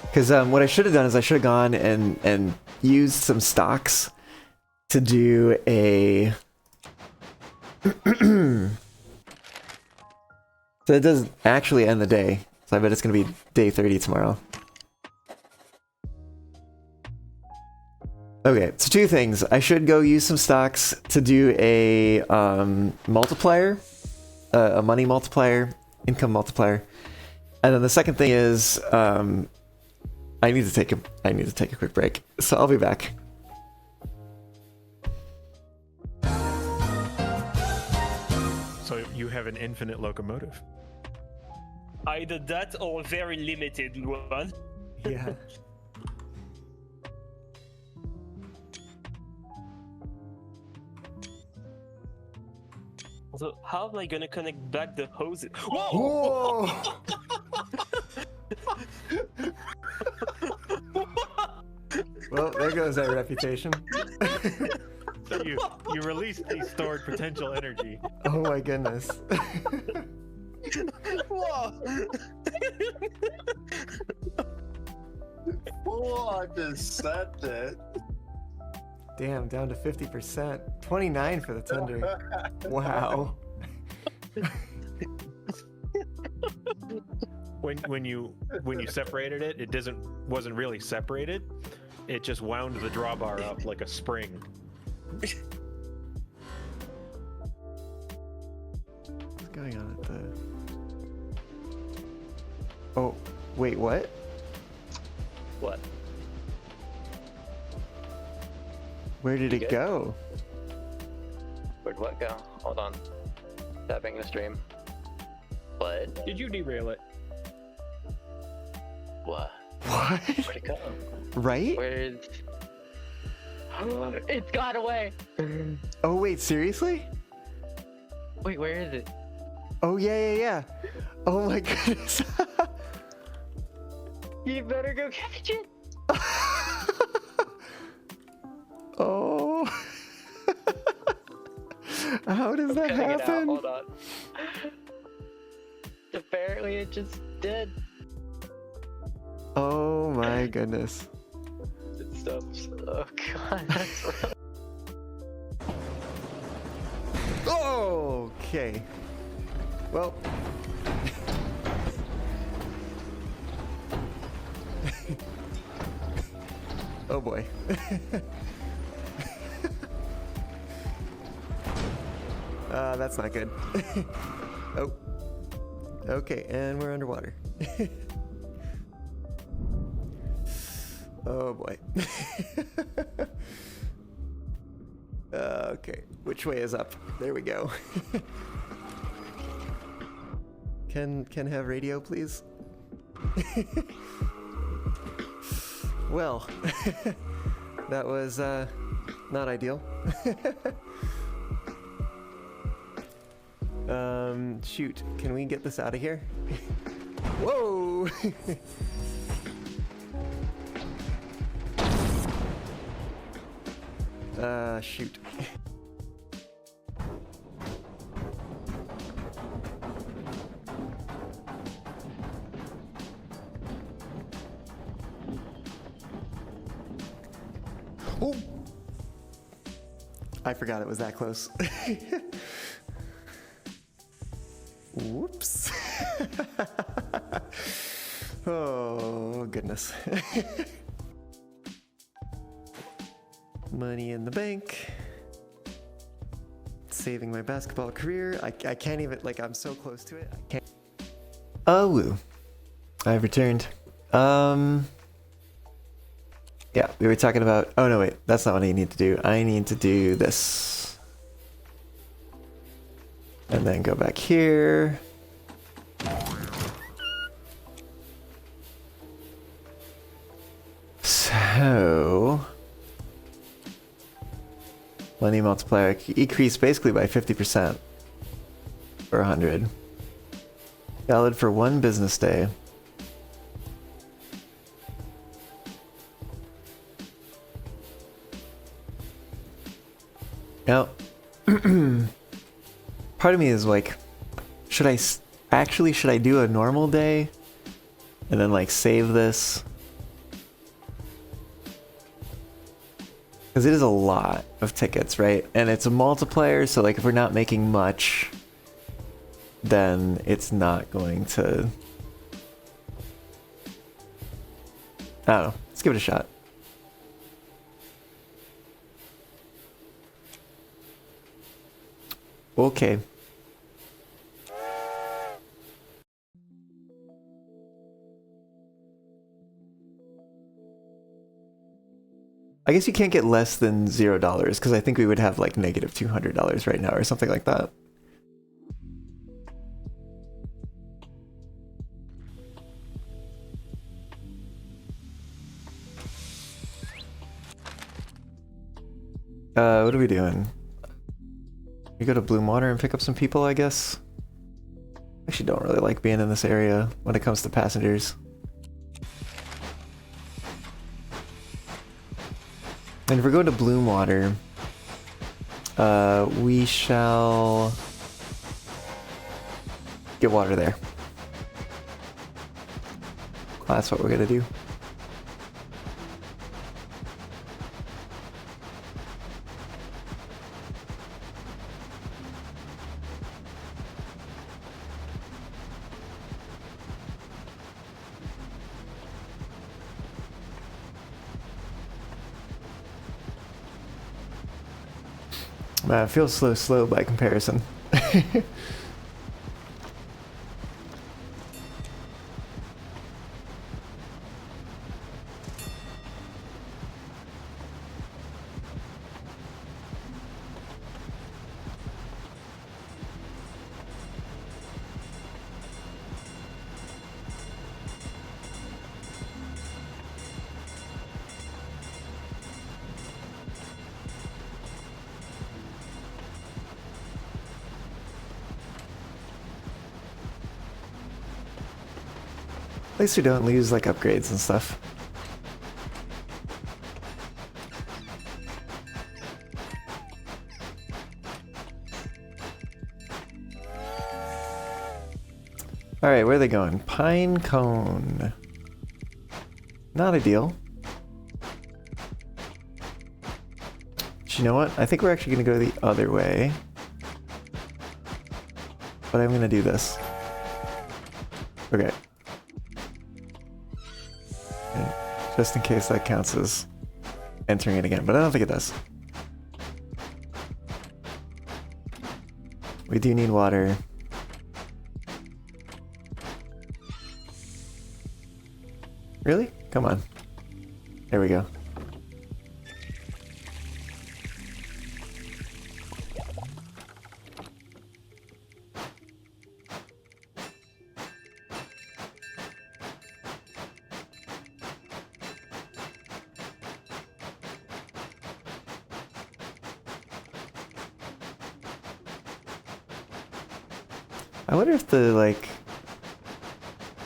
Because what I should have done is I should have gone and used some stocks to do a... So it does actually end the day. So I bet it's going to be day 30 tomorrow. Okay, so two things. I should go use some stocks to do a multiplier, a money multiplier, income multiplier. And then the second thing is... I need to take a quick break, so I'll be back. So you have an infinite locomotive. Either that or a very limited one. Yeah. So how am I gonna connect back the hoses? Whoa! Well, there goes that reputation. So you release the stored potential energy. Oh my goodness. Whoa! Whoa, I just said that. Damn, down to 50%. 29 for the tender. Wow. When you separated it, it wasn't really separated. It just wound the drawbar up like a spring. What's going on at the... Oh, wait, what? What? Where did it go? Where'd what go? Hold on. Tapping the stream. What? Did you derail it? What? What? Where'd it go? Right? Where's... It's got away! Oh wait, seriously? Wait, where is it? Oh yeah. Oh my goodness. You better go catch it! Oh. How does that Cutting it out, happen? hold on. Apparently it just did. Oh my goodness. It stops. Oh god, that's rough. Okay. Well. Oh boy. That's not good. Oh. Okay, and we're underwater. Oh boy. Okay, which way is up? There we go. Can have radio, please? Well, that was not ideal. Shoot, can we get this out of here? Whoa! Shoot. Oh! I forgot it was that close. Whoops. Oh, goodness. Money in the bank. Saving my basketball career. I can't even, like, I'm so close to it. I can't. Oh, woo. I've returned. Yeah, we were talking about, oh no, wait, that's not what I need to do. I need to do this. And then go back here. So, money multiplier increased basically by 50% for 100. Valid for 1 business day. Now, part of me is like, should I do a normal day and then like save this? Because it is a lot of tickets, right? And it's a multiplier, so like if we're not making much, then it's not going to... I don't know. Let's give it a shot. Okay. I guess you can't get less than $0 because I think we would have like negative $200 right now or something like that. What are we doing? We go to Bloom Water and pick up some people, I guess. Actually don't really like being in this area when it comes to passengers. And if we're going to Bloom Water, we shall get water there. That's what we're gonna do. It feels slow by comparison. At least we don't lose like upgrades and stuff. Alright, where are they going? Pine Cone. Not ideal. But you know what? I think we're actually going to go the other way. But I'm going to do this. Okay. Just in case that counts as entering it again, but I don't think it does. We do need water. Really? Come on. There we go. I wonder if the, like,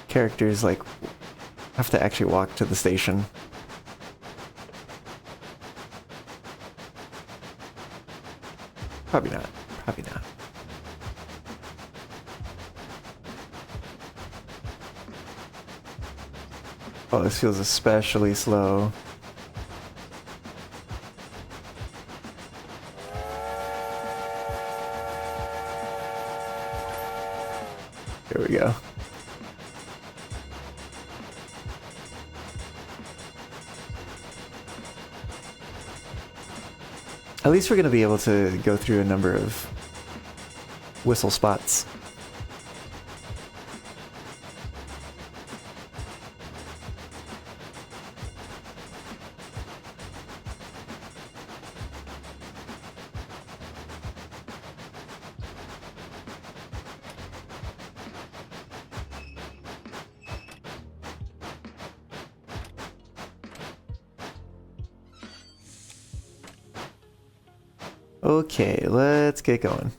characters, like, have to actually walk to the station. Probably not. Probably not. Oh, this feels especially slow. Here we go. At least we're going to be able to go through a number of whistle spots. Okay, let's get going.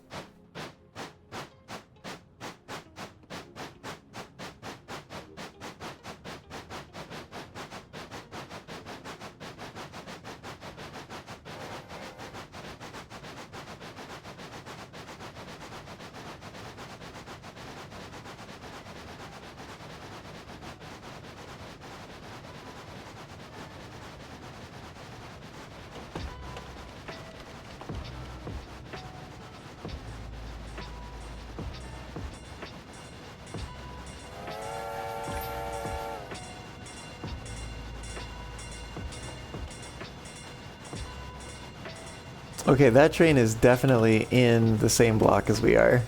Okay, that train is definitely in the same block as we are.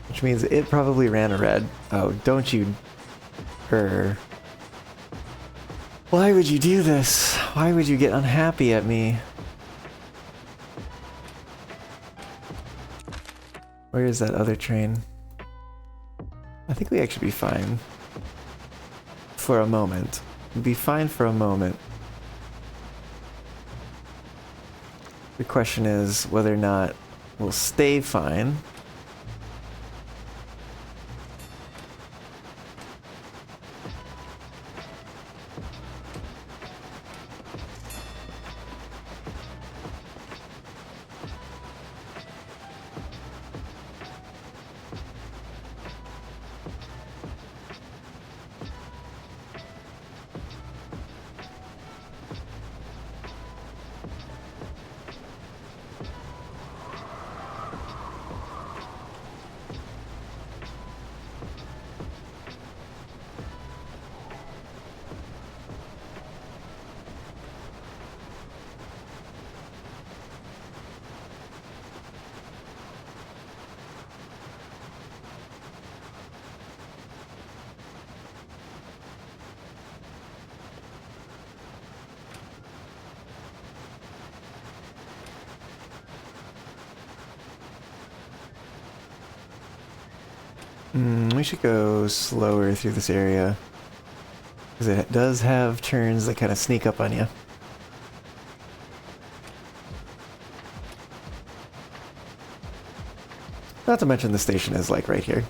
Which means it probably ran a red. Oh, don't you... Why would you do this? Why would you get unhappy at me? Where is that other train? I think we actually be fine. For a moment. Be fine for a moment. The question is whether or not we'll stay fine. We should go slower through this area. Because it does have turns that kind of sneak up on you. Not to mention the station is like right here.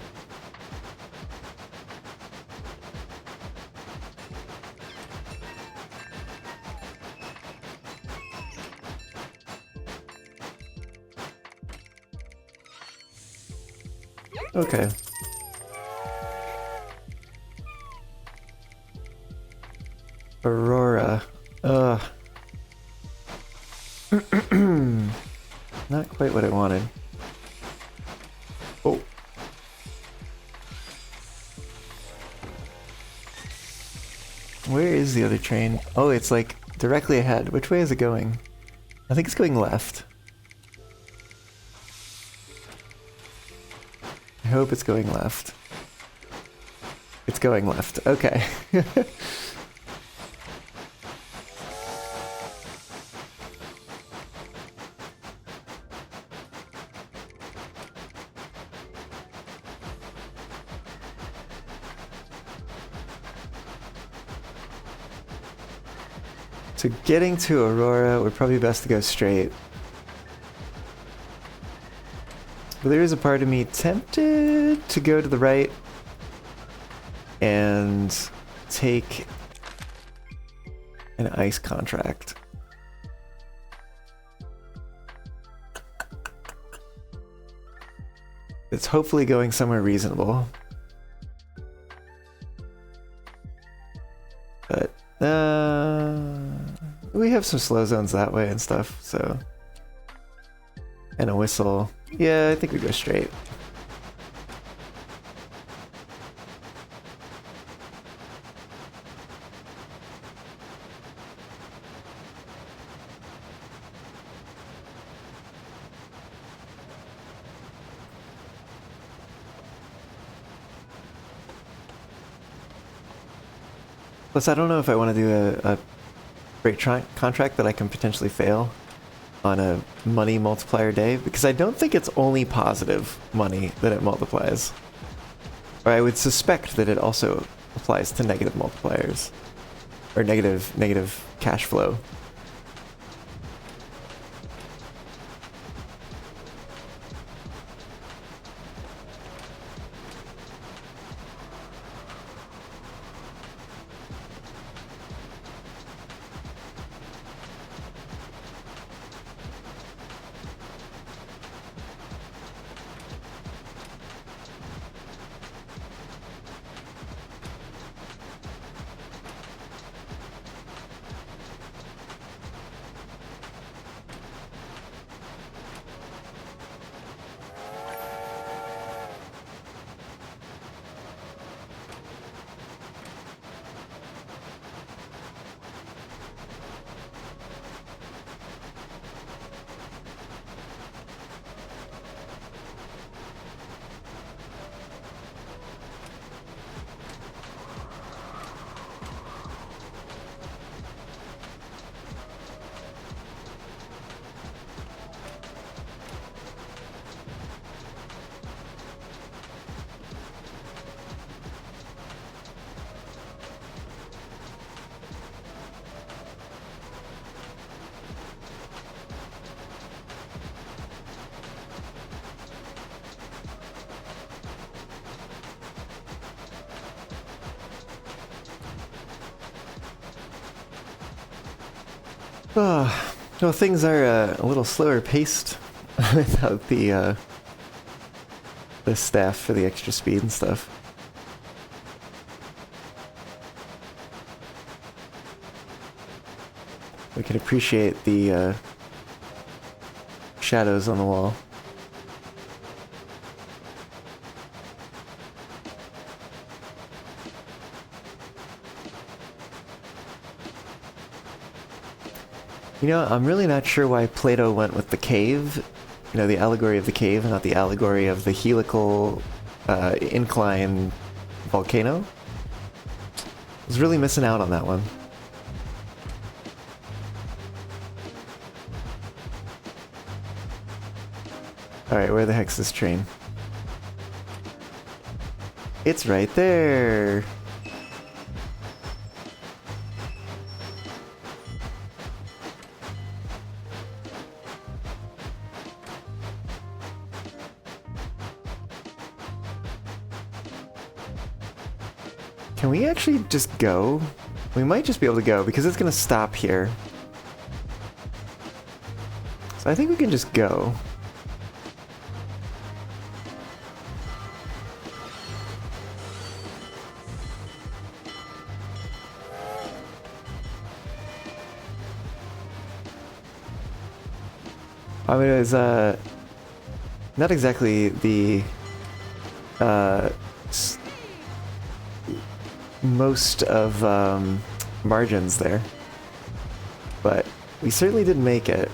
Okay. Aurora. Ugh. Not quite what I wanted. Oh. Where is the other train? Oh, it's like directly ahead. Which way is it going? I think it's going left. I hope it's going left. It's going left. Okay. So getting to Aurora, we're probably best to go straight. But there is a part of me tempted to go to the right and take an ice contract. It's hopefully going somewhere reasonable. But we have some slow zones that way and stuff, so. And a whistle. Yeah, I think we go straight. Plus, I don't know if I want to do a break contract that I can potentially fail on a money multiplier day, because I don't think it's only positive money that it multiplies. Or I would suspect that it also applies to negative multipliers. Or negative cash flow. Well, things are a little slower paced without the staff for the extra speed and stuff. We can appreciate the shadows on the wall. You know, I'm really not sure why Plato went with the cave, you know, the allegory of the cave, and not the allegory of the helical incline volcano. I was really missing out on that one. Alright, where the heck's this train? It's right there! Can we actually just go? We might just be able to go because it's gonna stop here. So I think we can just go. I mean, it was not exactly the most of margins there, but we certainly did make it.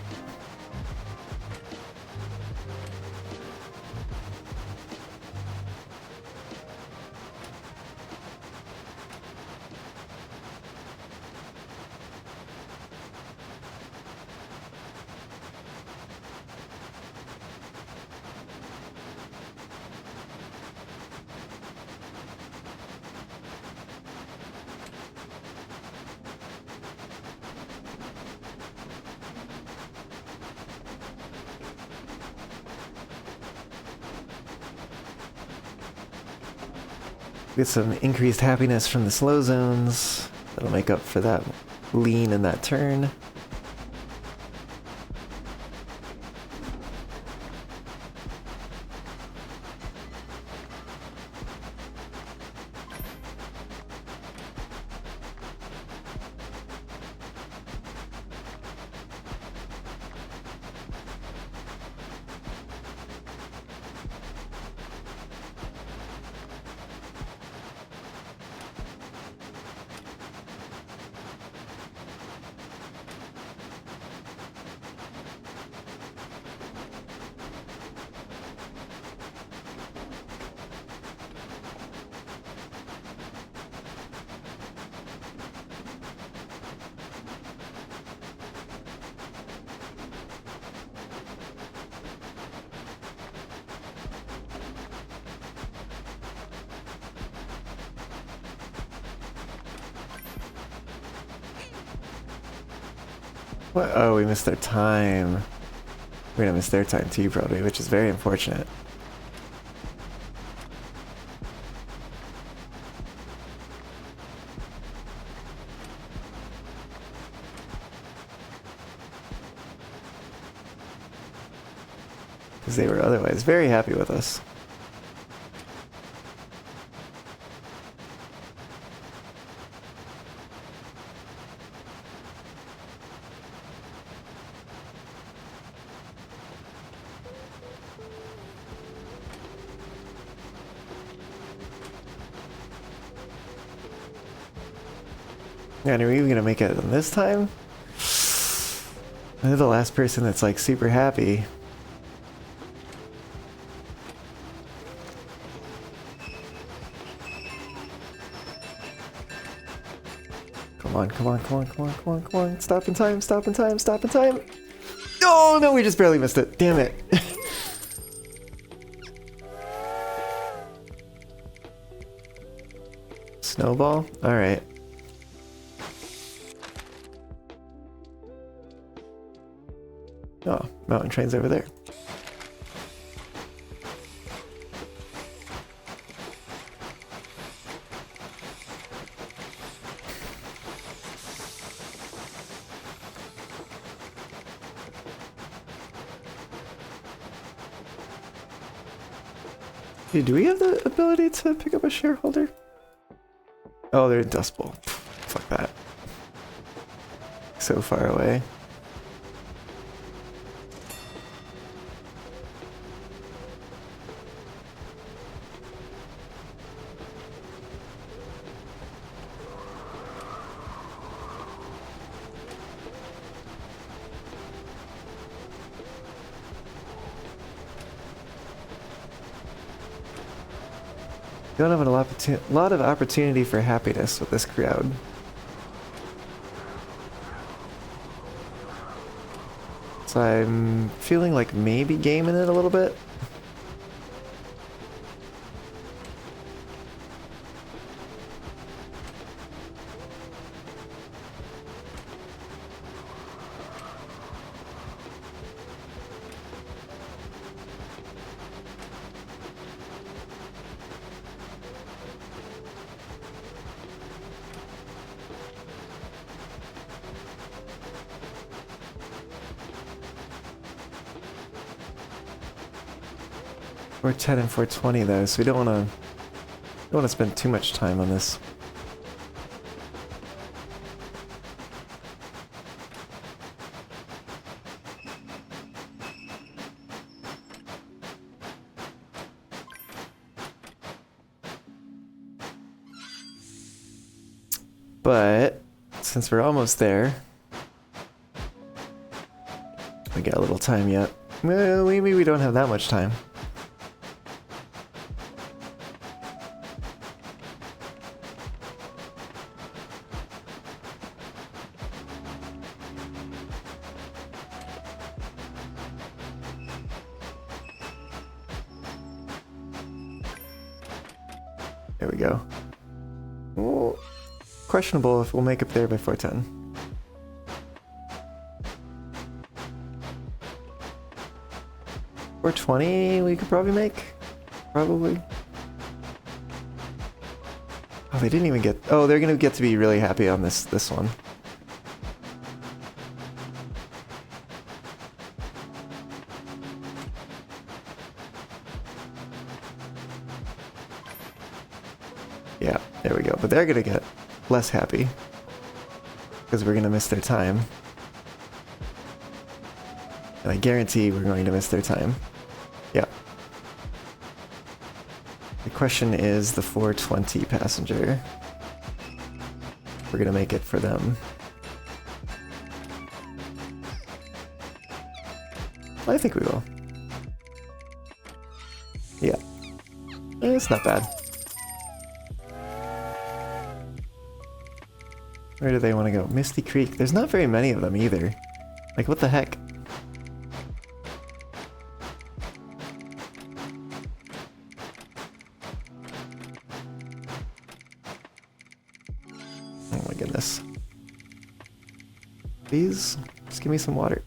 Get some increased happiness from the slow zones. That'll make up for that lean in that turn. What? Oh, we missed their time. We're gonna miss their time too, probably, which is very unfortunate. Because they were otherwise very happy with us. Yeah, and are we even gonna make it this time? They're the last person that's like super happy. Come on, come on, come on, come on, come on, come on. Stop in time, stop in time, stop in time. Oh no, we just barely missed it. Damn it. Snowball? Alright. Oh, mountain train's over there. Dude, do we have the ability to pick up a shareholder? Oh, they're in Dust Bowl. Fuck that. So far away. Don't have a lot of opportunity for happiness with this crowd. So I'm feeling like maybe gaming it a little bit. We're 10 and 420 though, so we don't want to spend too much time on this. But since we're almost there, we got a little time yet. Well, maybe we don't have that much time. There we go. Well, questionable if we'll make it there by 410. $420 we could probably make. Probably. they didn't even get. Oh, they're gonna get to be really happy on this one. Yeah, there we go. But they're gonna get less happy because we're gonna miss their time. And I guarantee we're going to miss their time. Yeah. The question is the 420 passenger. We're gonna make it for them. I think we will. Yeah. It's not bad. Where do they want to go? Misty Creek. There's not very many of them either. Like, what the heck? Oh my goodness. Please, just give me some water.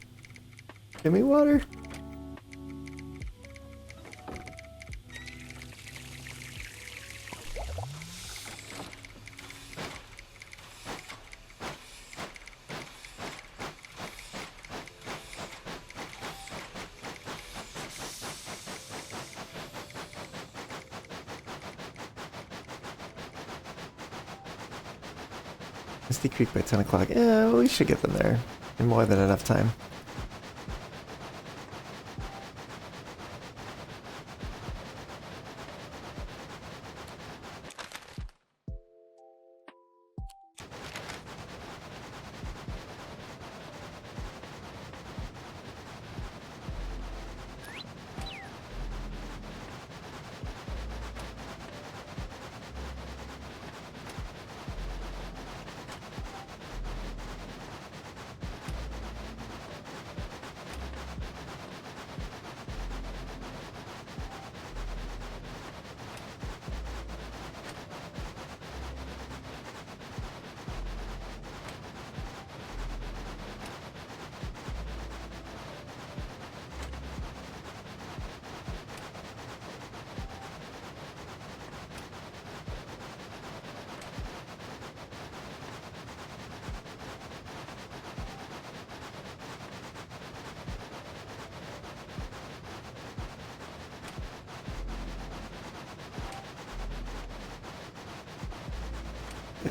Give me water. Misty Creek by 10 o'clock. Yeah, we should get them there in more than enough time.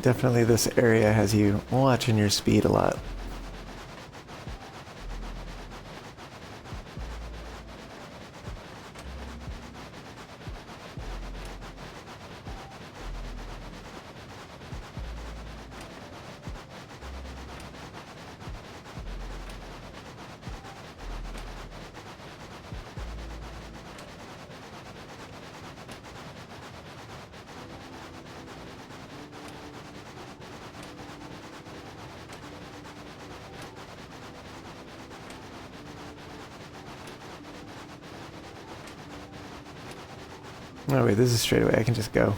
Definitely this area has you watching your speed a lot. Oh wait, this is straight away. I can just go.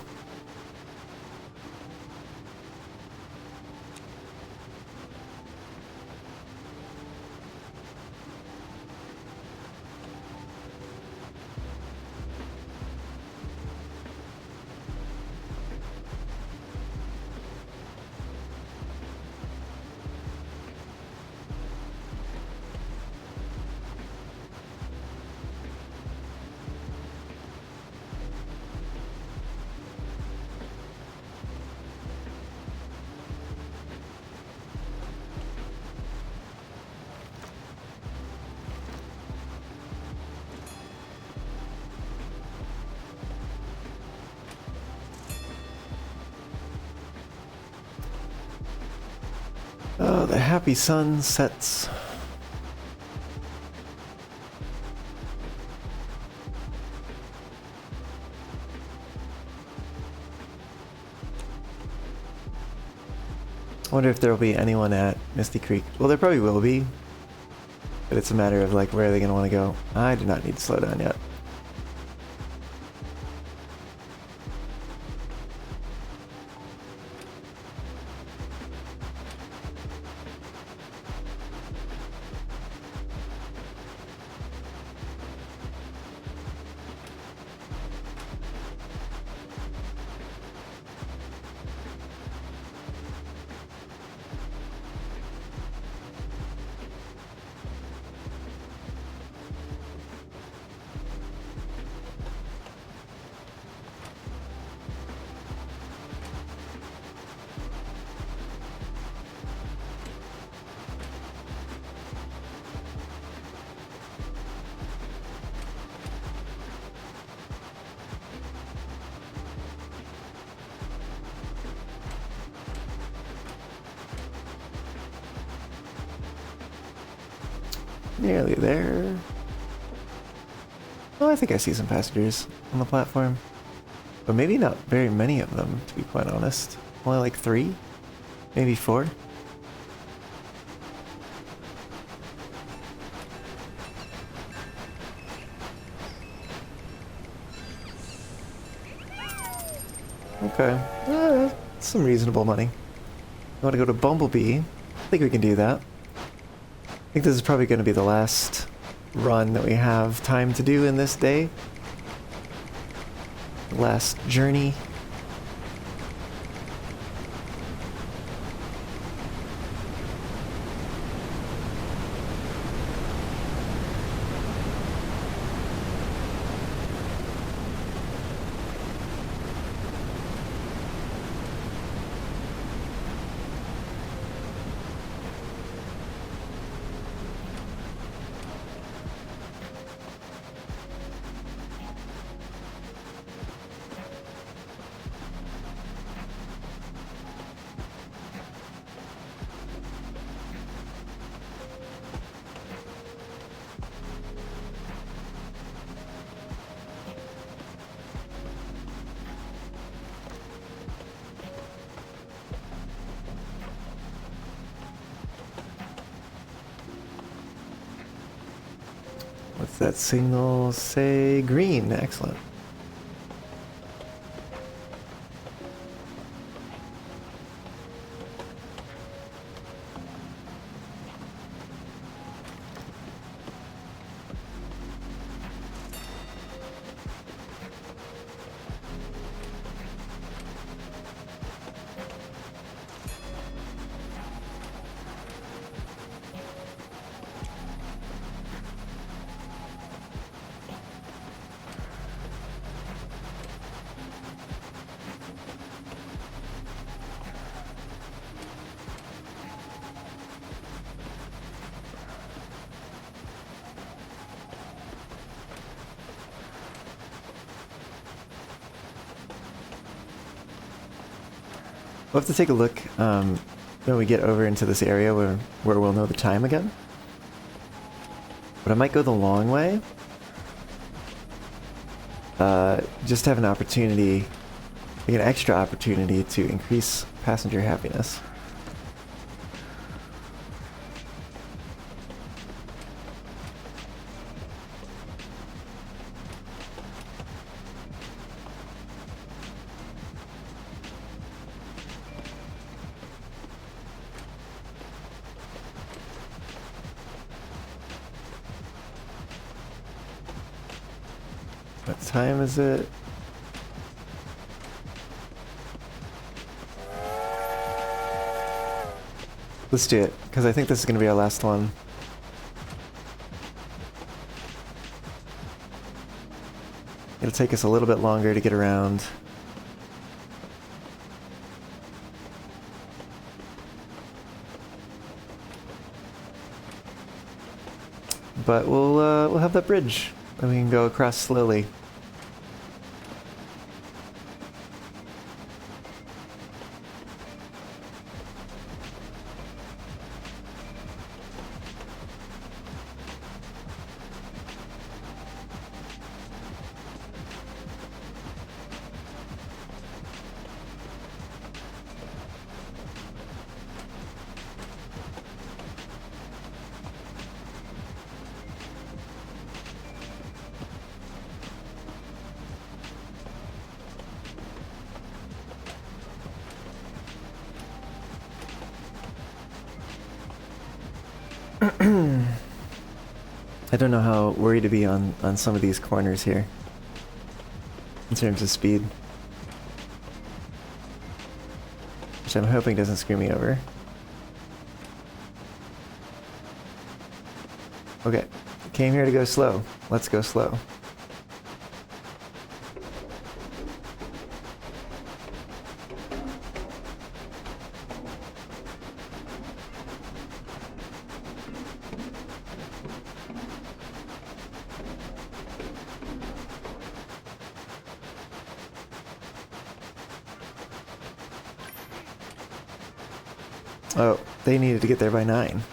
Oh, the happy sun sets. I wonder if there will be anyone at Misty Creek. Well, there probably will be, but it's a matter of like where are they going to want to go. I do not need to slow down yet. Nearly there. Oh, I think I see some passengers on the platform. But maybe not very many of them, to be quite honest. Only like 3? Maybe 4? Okay. Some reasonable money. I want to go to Bumblebee. I think we can do that. I think this is probably going to be the last run that we have time to do in this day. Last journey. What's that signal say? Green. Excellent. We'll have to take a look when we get over into this area where we'll know the time again. But I might go the long way. Just to have an opportunity, like an extra opportunity to increase passenger happiness. What time is it? Let's do it, because I think this is going to be our last one. It'll take us a little bit longer to get around. But we'll have that bridge, and we can go across slowly. I don't know how worried to be on some of these corners here in terms of speed, which I'm hoping doesn't screw me over. Okay, came here to go slow. Let's go slow. Oh, they needed to get there by 9.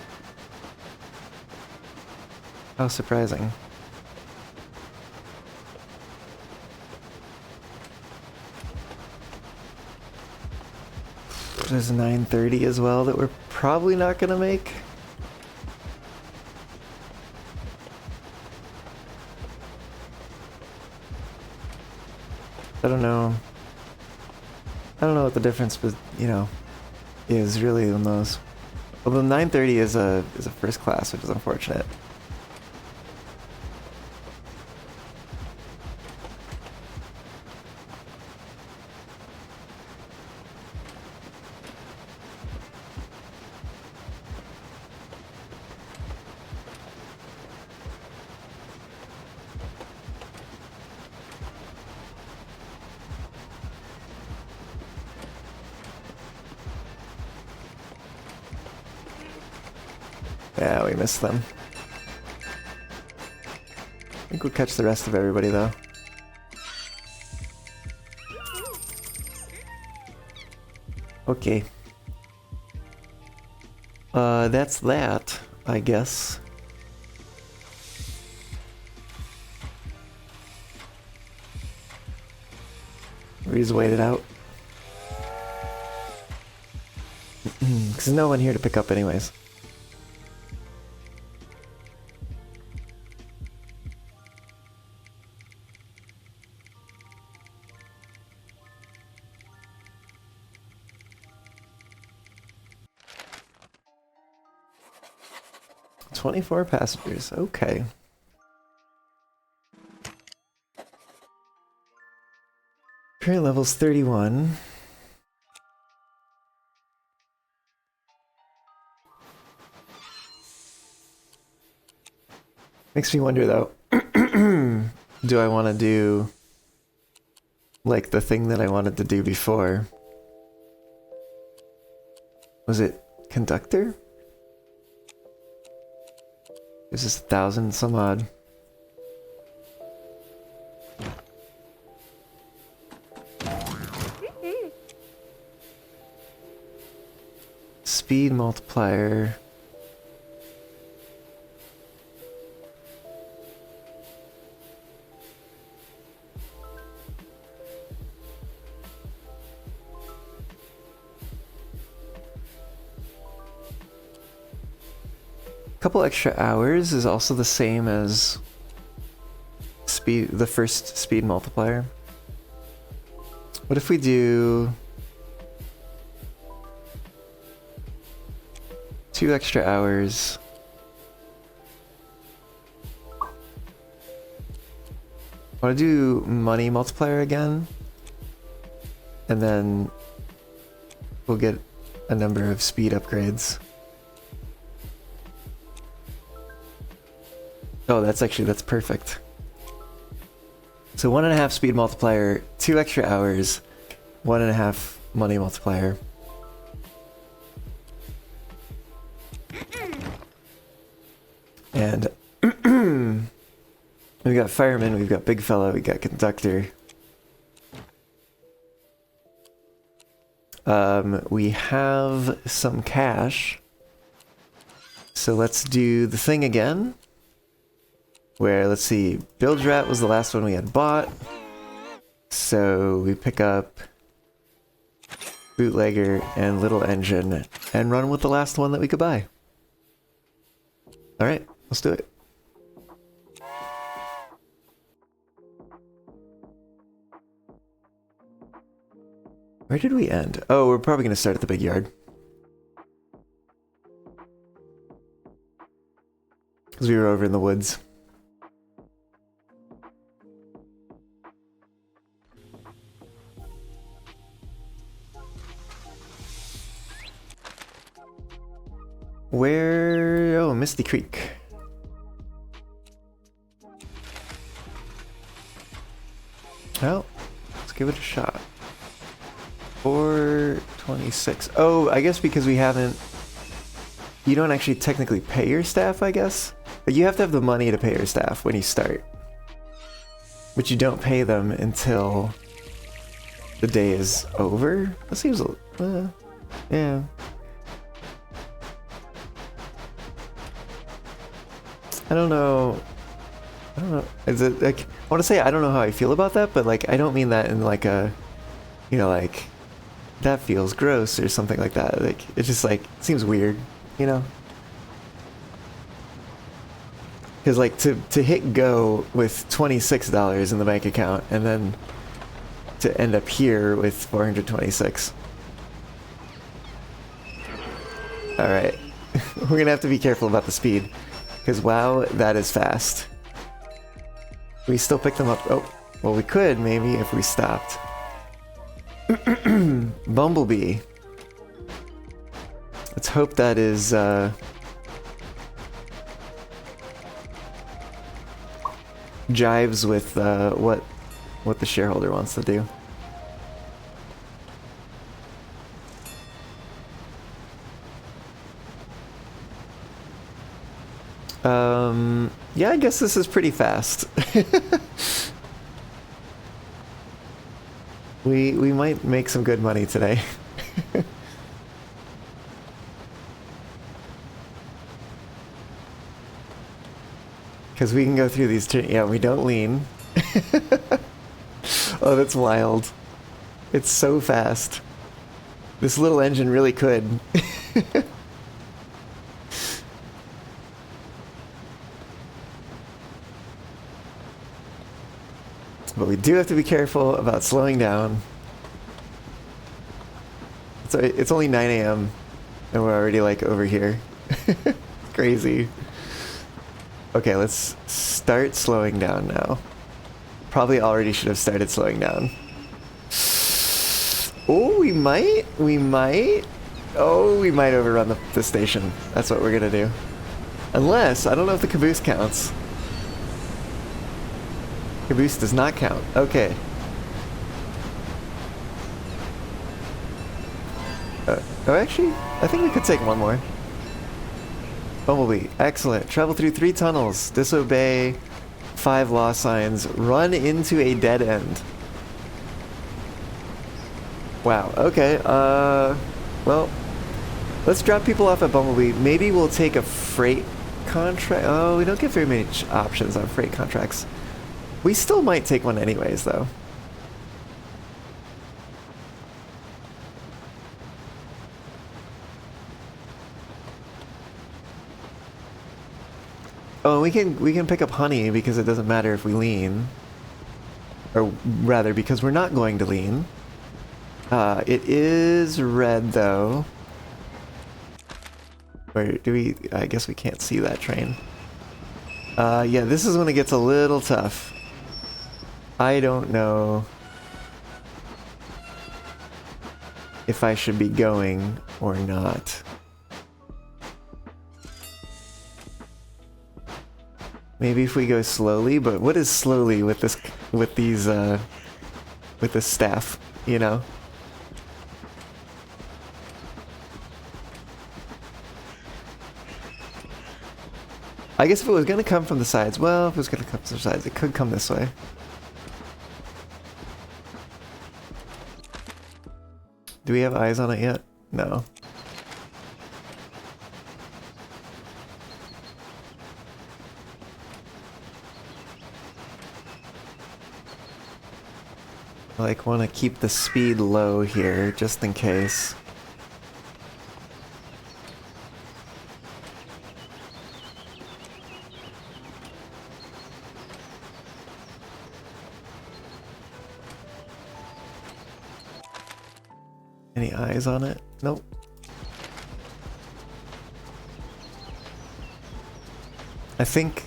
How surprising. There's a 9:30 as well that we're probably not gonna make. I don't know. I don't know what the difference, but you know, is really on those. Although 9:30 is a first class, which is unfortunate. Yeah, we missed them. I think we'll catch the rest of everybody though. Okay. That's that, I guess. We just wait it out. Because there's no one here to pick up anyways. "24 passengers, okay. Current level's 31. Makes me wonder though, do I want to do like the thing that I wanted to do before? Was it conductor? This is 1,000 some odd. Speed multiplier. Couple extra hours is also the same as speed, the first speed multiplier. What if we do 2 extra hours? I want to do money multiplier again, and then we'll get a number of speed upgrades. Oh, that's perfect. So 1.5 speed multiplier, 2 extra hours, 1.5 money multiplier. And we've got fireman, we've got big fella, we got conductor. We have some cash. So let's do the thing again. Where, let's see, Bilge Rat was the last one we had bought. So we pick up Bootlegger and Little Engine and run with the last one that we could buy. Alright, let's do it. Where did we end? Oh, we're probably going to start at the big yard. Because we were over in the woods. Where? Oh, Misty Creek. Well, let's give it a shot. 426. Oh, I guess because we haven't... You don't actually technically pay your staff, I guess? But you have to have the money to pay your staff when you start. But you don't pay them until the day is over? That seems a... yeah. I don't know. I don't know. Is it like, I want to say I don't know how I feel about that, but like I don't mean that in like a, you know, like that feels gross or something like that. Like it's just like seems weird, you know? Because like to hit go with $26 in the bank account and then to end up here with 426. All right, we're gonna have to be careful about the speed because wow, that is fast. We still pick them up. Oh, well, we could maybe if we stopped. Bumblebee. Let's hope that is jives with what the shareholder wants to do. Yeah, I guess this is pretty fast. We might make some good money today. Because we can go through these. Yeah, we don't lean. Oh, that's wild. It's so fast. This little engine really could. But we do have to be careful about slowing down. It's only 9 a.m. and we're already like over here. Crazy. Okay, let's start slowing down now. Probably already should have started slowing down. Oh, we might. Oh, we might overrun the station. That's what we're gonna do. Unless, I don't know if the caboose counts. Caboose does not count. Okay. Oh, actually, I think we could take one more. Bumblebee, excellent. Travel through 3 tunnels, disobey 5 law signs, run into a dead end. Wow, okay, well, let's drop people off at Bumblebee. Maybe we'll take a freight contract. Oh, we don't get very many options on freight contracts. We still might take one anyways, though. Oh, we can pick up honey because it doesn't matter if we lean. Or rather, because we're not going to lean. It is red, though. Where do we... I guess we can't see that train. Yeah, this is when it gets a little tough. I don't know if I should be going or not. Maybe if we go slowly, but what is slowly with this, with these, with this staff, you know? I guess if it was gonna come from the sides, well, if it was gonna come from the sides, it could come this way. Do we have eyes on it yet? No. I like want to keep the speed low here, just in case. Any eyes on it? Nope. I think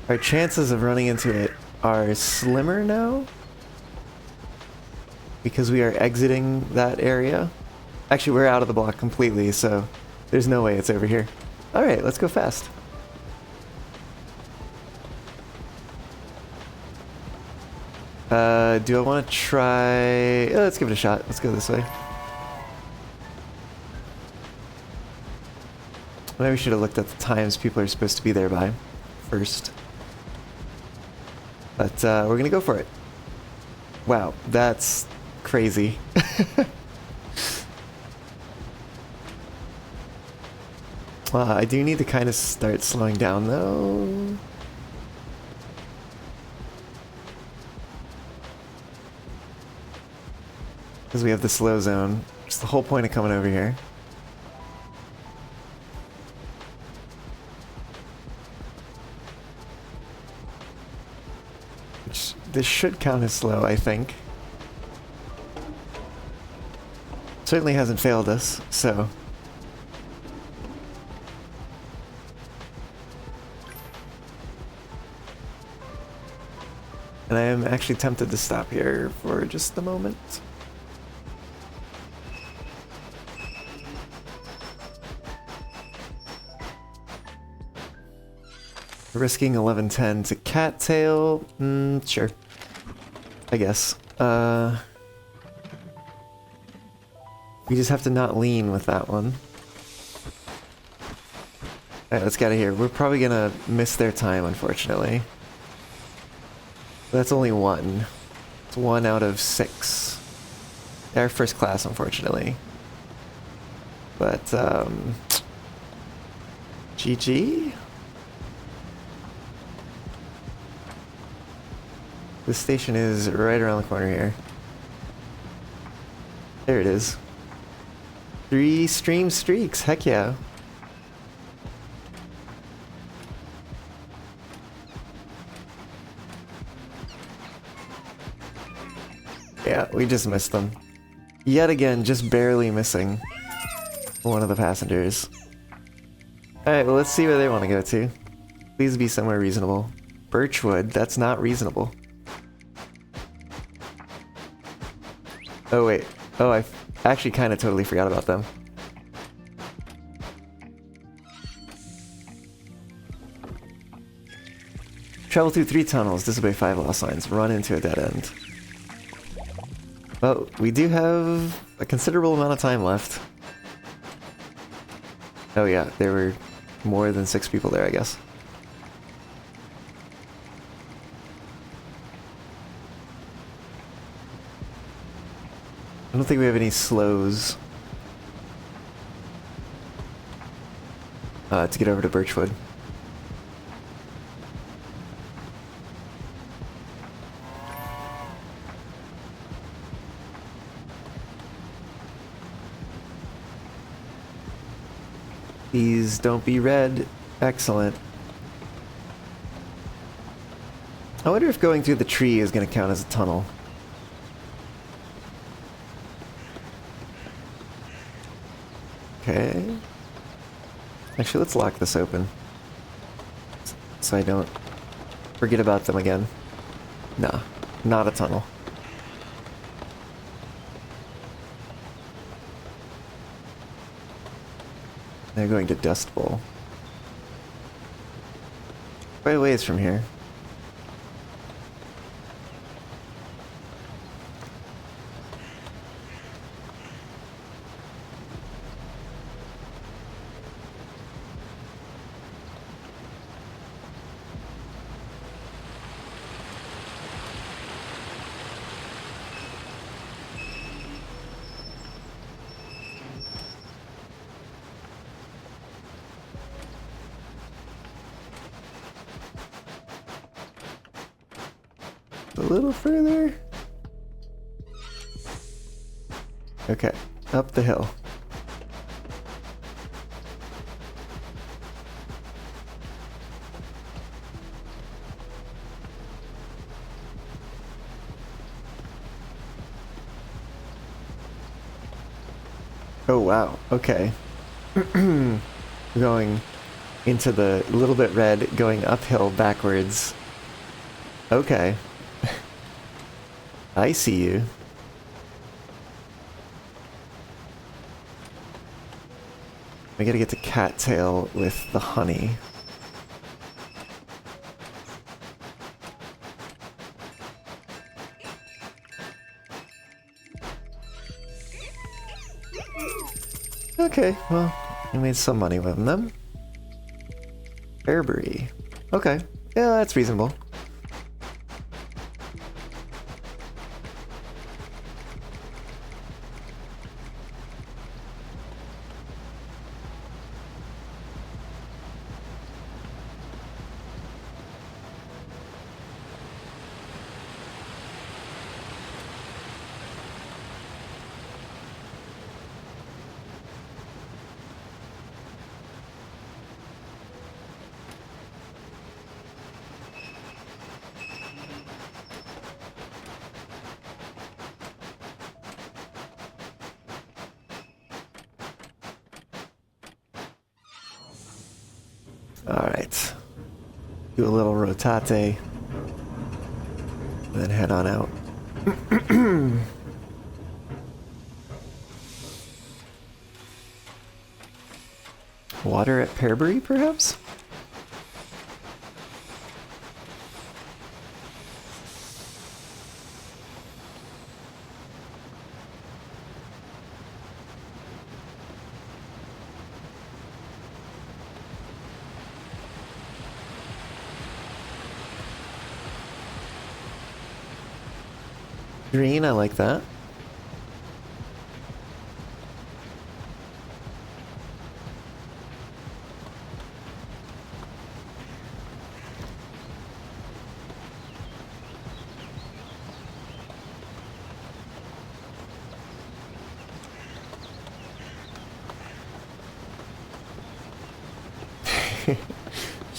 our chances of running into it are slimmer now because we are exiting that area. Actually, we're out of the block completely, so there's no way it's over here. All right, let's go fast. Do I want to try... let's give it a shot. Let's go this way. Maybe we should have looked at the times people are supposed to be there by first. But we're going to go for it. Wow, that's crazy. I do need to kind of start slowing down though. Because we have the slow zone. It's the whole point of coming over here. Which, this should count as slow, I think. Certainly hasn't failed us, so... And I am actually tempted to stop here for just a moment. Risking 1110 to cattail? Sure. I guess. We just have to not lean with that one. Alright, let's get out of here. We're probably gonna miss their time, unfortunately. That's only one. It's 1 out of 6. They're first class, unfortunately. But, GG? This station is right around the corner here. There it is. 3 stream streaks, heck yeah. Yeah, we just missed them. Yet again, just barely missing one of the passengers. Alright, well let's see where they want to go to. Please be somewhere reasonable. Birchwood, that's not reasonable. Oh wait. Oh, I actually kind of totally forgot about them. Travel through 3 tunnels, disobey 5 law signs, run into a dead end. Well, we do have a considerable amount of time left. Oh yeah, there were more than 6 people there, I guess. I don't think we have any slows to get over to Birchwood. Please don't be red. Excellent. I wonder if going through the tree is going to count as a tunnel. Okay. Actually, let's lock this open. So I don't forget about them again. Nah, not a tunnel. They're going to Dust Bowl. Quite a ways from here. A little further. Okay, up the hill. Oh wow, okay. Going into the little bit red, going uphill backwards. Okay. I see you. I gotta get to Cattail with the honey. Okay, well, we made some money with them. Bearberry. Okay, yeah, that's reasonable. Alright. Do a little rotate. And then head on out. Water at Pearbury, perhaps? Green, I like that.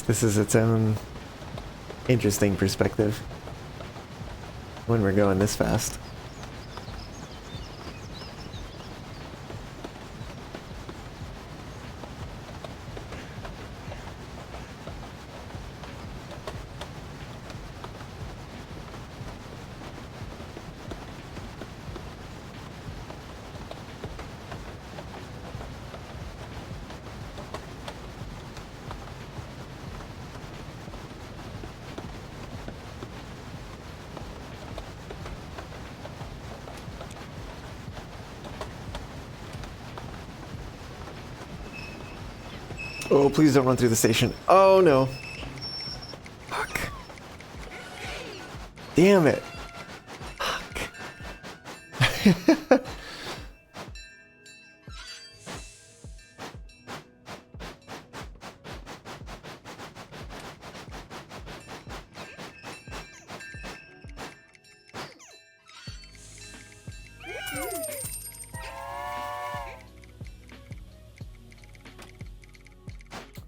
This is its own interesting perspective when we're going this fast. Oh, please don't run through the station. Oh, no. Fuck. Damn it. Fuck.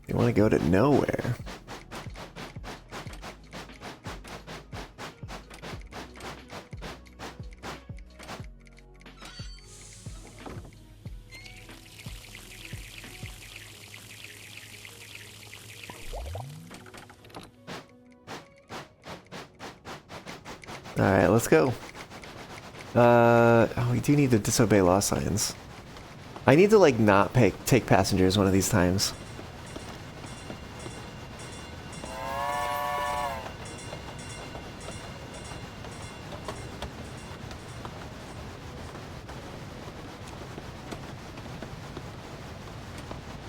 You want to go to nowhere. Alright, let's go. Oh, we do need to disobey law signs. I need to, like, not take passengers one of these times.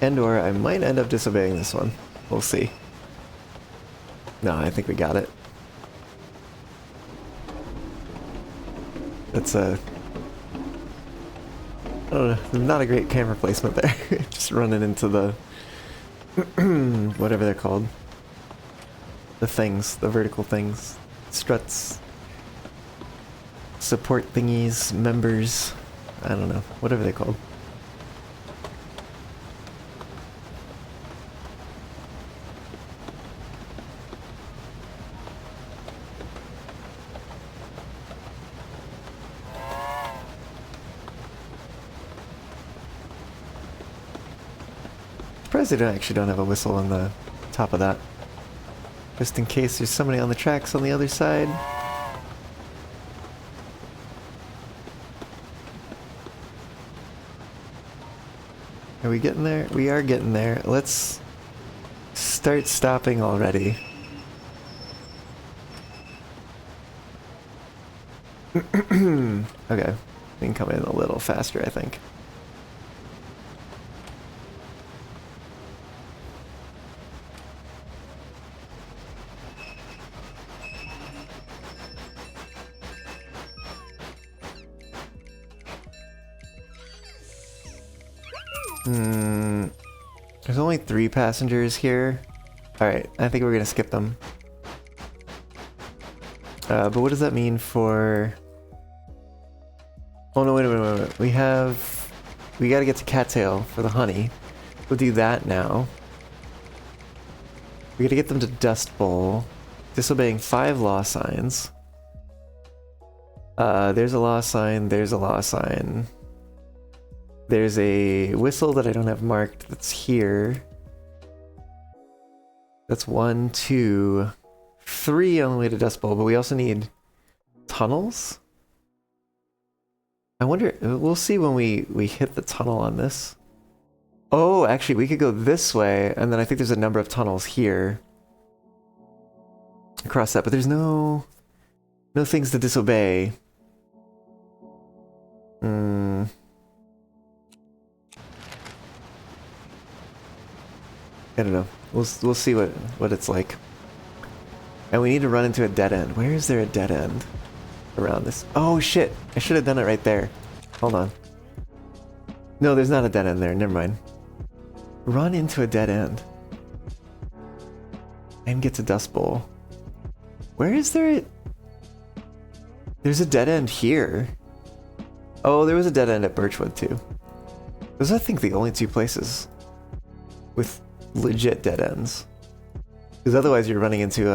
And/or I might end up disobeying this one. We'll see. No, I think we got it. That's I don't know, not a great camera placement there. Just running into the whatever they're called. The things, the vertical things. Struts. Support thingies, members. I don't know, whatever they're called. Surprised they actually don't have a whistle on the top of that. Just in case there's somebody on the tracks on the other side. Are we getting there? We are getting there. Let's start stopping already. Okay, we can come in a little faster, I think. There's only 3 passengers here. Alright, I think we're gonna skip them. But what does that mean for... Oh no, wait. We gotta get to Cattail for the honey. We'll do that now. We gotta get them to Dust Bowl. Disobeying 5 law signs. There's a law sign, there's a law sign. There's a whistle that I don't have marked that's here. That's 1, 2, 3 on the way to Dust Bowl, but we also need tunnels? I wonder, we'll see when we hit the tunnel on this. Oh, actually, we could go this way, and then I think there's a number of tunnels here. Across that, but there's no things to disobey. I don't know. We'll see what it's like. And we need to run into a dead end. Where is there a dead end around this? Oh shit! I should have done it right there. Hold on. No, there's not a dead end there. Never mind. Run into a dead end. And get to Dust Bowl. Where is there There's a dead end here. Oh, there was a dead end at Birchwood too. Those are, I think, the only two places with legit dead ends. Because otherwise you're running into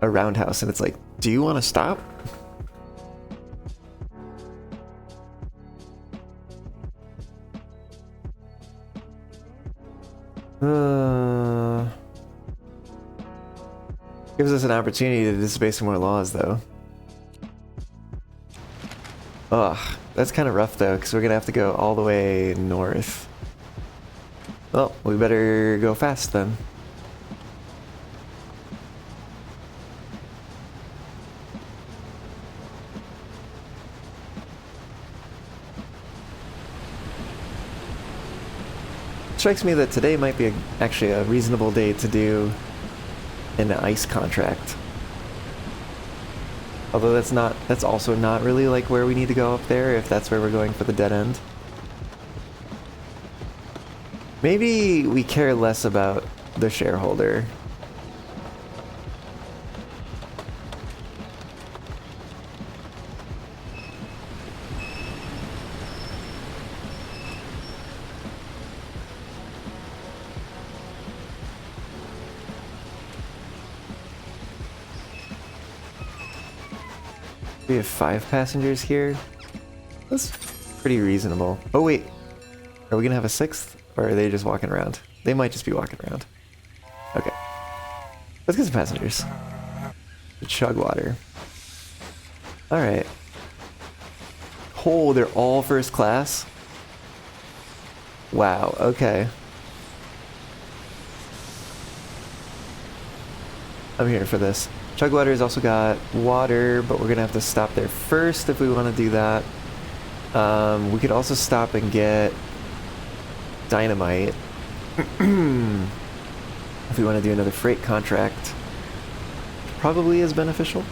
a roundhouse and it's like, do you want to stop? Gives us an opportunity to disobey some more laws, though. Ugh, that's kind of rough, though, because we're going to have to go all the way north. Well, we better go fast, then. Strikes me that today might be actually a reasonable day to do an ice contract. Although that's also not really like where we need to go up there, if that's where we're going for the dead end. Maybe we care less about the shareholder. We have 5 passengers here. That's pretty reasonable. Oh wait, are we gonna have a 6th? Or are they just walking around? They might just be walking around. Okay. Let's get some passengers. The chug water. Alright. Oh, they're all first class? Wow, okay. I'm here for this. Chugwater's also got water, but we're gonna have to stop there first if we want to do that. We could also stop and get dynamite if we want to do another freight contract. Probably is beneficial.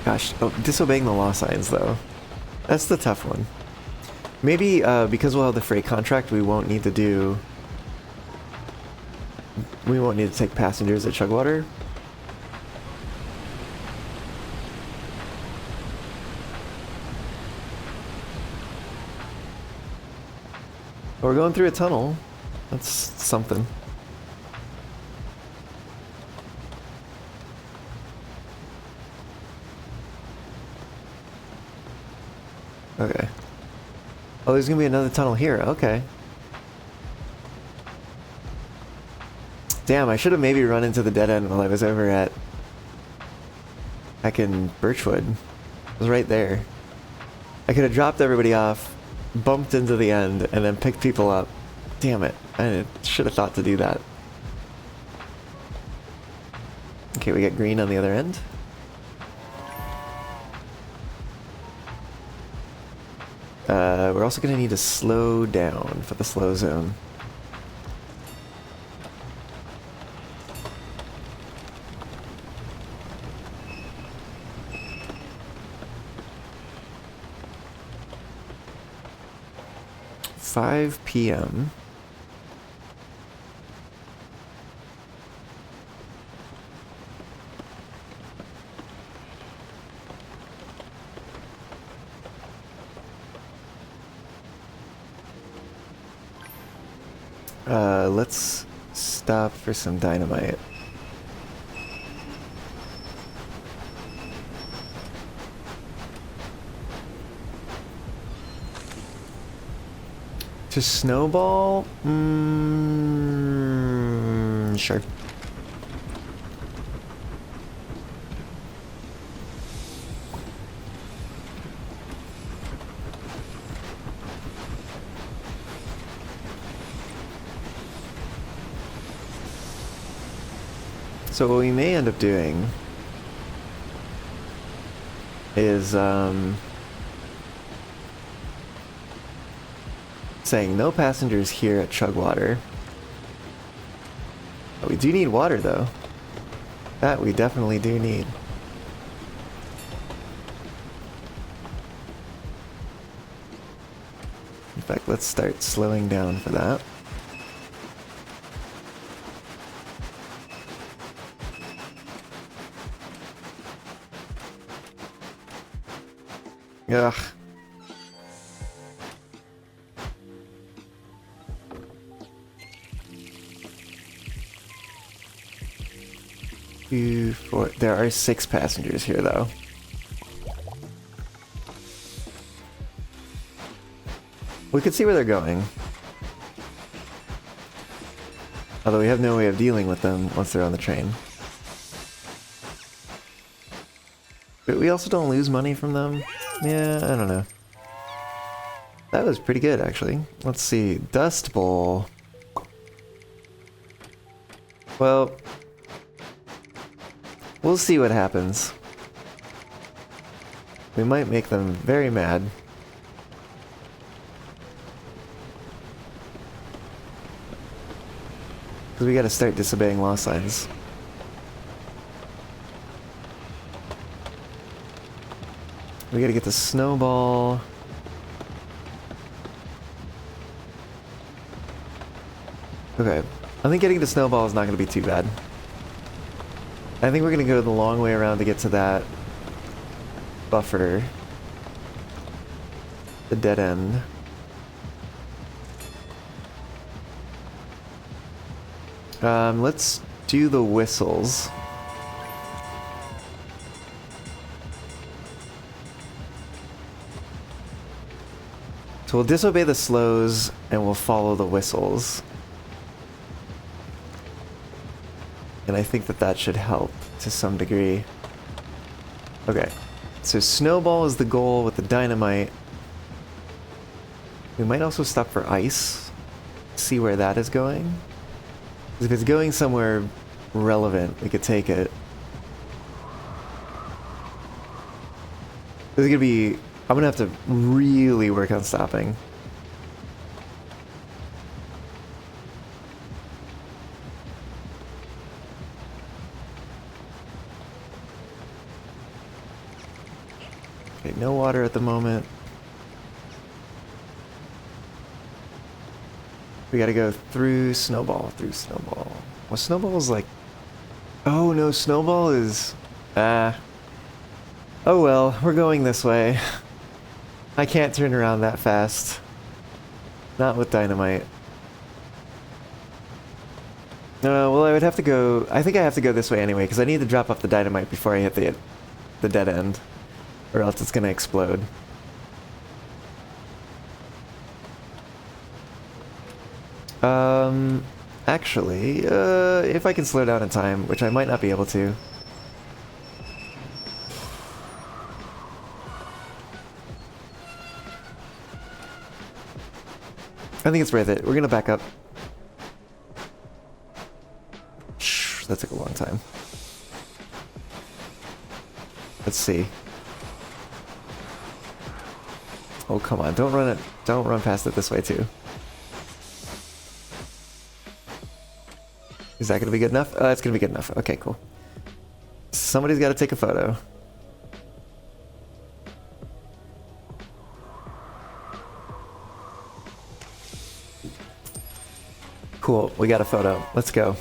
Gosh, oh, disobeying the law signs though. That's the tough one. Maybe because we'll have the freight contract, we won't need to take passengers at Chugwater. We're going through a tunnel. That's something. Okay. Oh, there's gonna be another tunnel here. Okay. Damn, I should have maybe run into the dead end while I was over at back in Birchwood. It was right there. I could have dropped everybody off, bumped into the end, and then picked people up. Damn it. I should have thought to do that. Okay, we got green on the other end. We're also going to need to slow down for the slow zone. $5 p.m. Let's stop for some dynamite. To snowball? Sure. So what we may end up doing is saying no passengers here at Chugwater. But we do need water though. That we definitely do need. In fact, let's start slowing down for that. Ugh. Two, four. There are 6 passengers here, though. We could see where they're going. Although we have no way of dealing with them once they're on the train. But we also don't lose money from them. Yeah, I don't know. That was pretty good, actually. Let's see. Dust Bowl. Well, we'll see what happens. We might make them very mad. Because we gotta start disobeying law signs. We gotta get the snowball. Okay. I think getting the snowball is not gonna be too bad. I think we're gonna go the long way around to get to that buffer. The dead end. Let's do the whistles. So we'll disobey the slows and we'll follow the whistles. And I think that that should help to some degree. Okay, so snowball is the goal with the dynamite. We might also stop for ice, see where that is going. 'Cause if it's going somewhere relevant, we could take it. This is gonna be... I'm gonna have to really work on stopping. Okay, no water at the moment. We gotta go through Snowball, Well, Snowball's like... Oh no, Snowball is... Oh well, we're going this way. I can't turn around that fast. Not with dynamite. Well, I would have to go... I think I have to go this way anyway, because I need to drop off the dynamite before I hit the dead end. Or else it's gonna explode. Actually, if I can slow down in time, which I might not be able to. I think it's worth it. We're gonna back up. Shh, that took a long time. Let's see. Oh, come on. Don't run it. Don't run past it this way, too. Is that gonna be good enough? It's gonna be good enough. Okay, cool. Somebody's gotta take a photo. Cool, we got a photo. Let's go.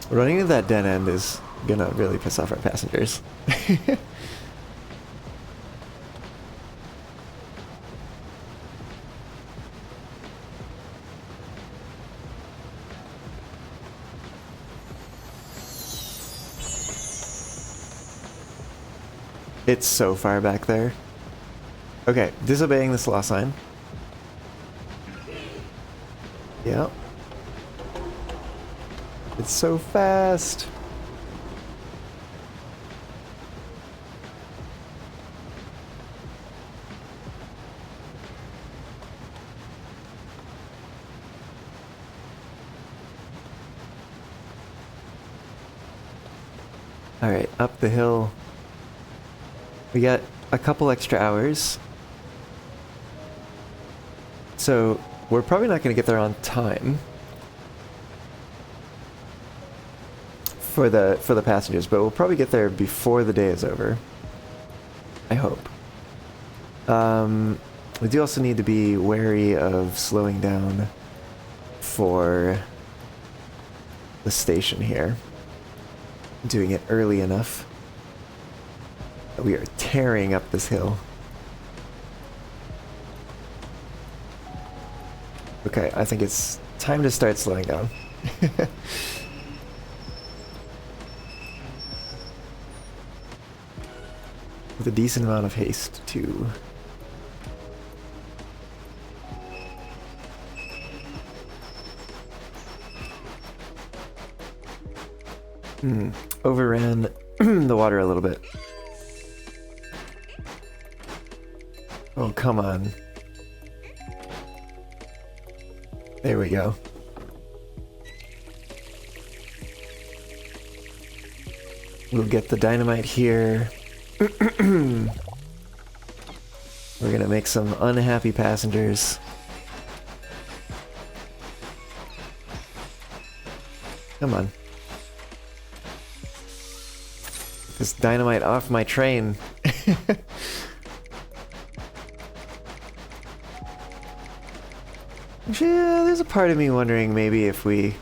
Running into that dead end is gonna really piss off our passengers. It's so far back there. Okay, disobeying the slaw sign. Yep. It's so fast. All right, up the hill. We got a couple extra hours. So, we're probably not going to get there on time for the passengers, but we'll probably get there before the day is over. I hope. We do also need to be wary of slowing down for the station here. Doing it early enough. We are tearing up this hill. Okay, I think it's time to start slowing down. With a decent amount of haste, too. Overran the water a little bit. Oh, come on. There we go. We'll get the dynamite here. We're gonna make some unhappy passengers. Come on. Get this dynamite off my train. Yeah, there's a part of me wondering maybe if we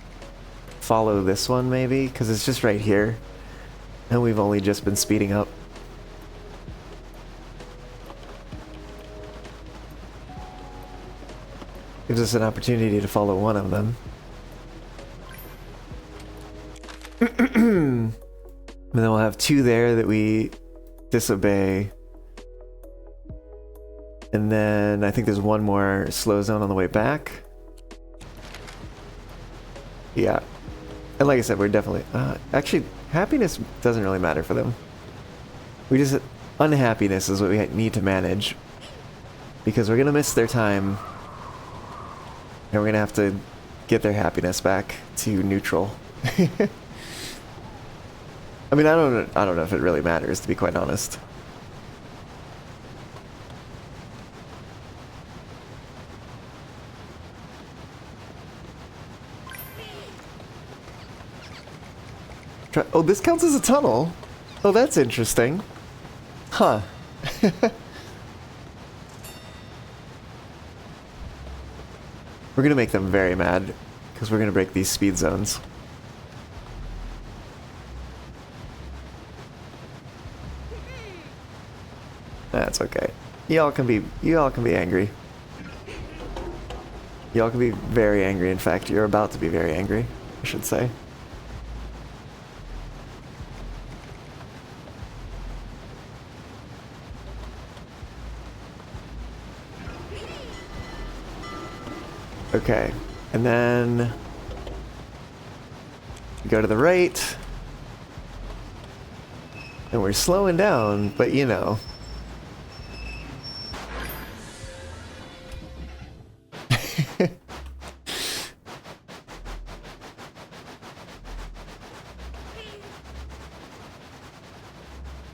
follow this one, maybe, because it's just right here, and we've only just been speeding up. Gives us an opportunity to follow one of them. And then we'll have two there that we disobey. And then I think there's one more slow zone on the way back. Yeah. And like I said, we're definitely... actually, happiness doesn't really matter for them. We just... Unhappiness is what we need to manage. Because we're going to miss their time. And we're going to have to get their happiness back to neutral. I mean, I don't know if it really matters, to be quite honest. Oh, this counts as a tunnel? Oh, that's interesting. Huh. We're gonna make them very mad, because we're gonna break these speed zones. That's okay. Y'all can be angry. Y'all can be very angry. In fact, you're about to be very angry, I should say. Okay, and then we go to the right, and we're slowing down, but you know.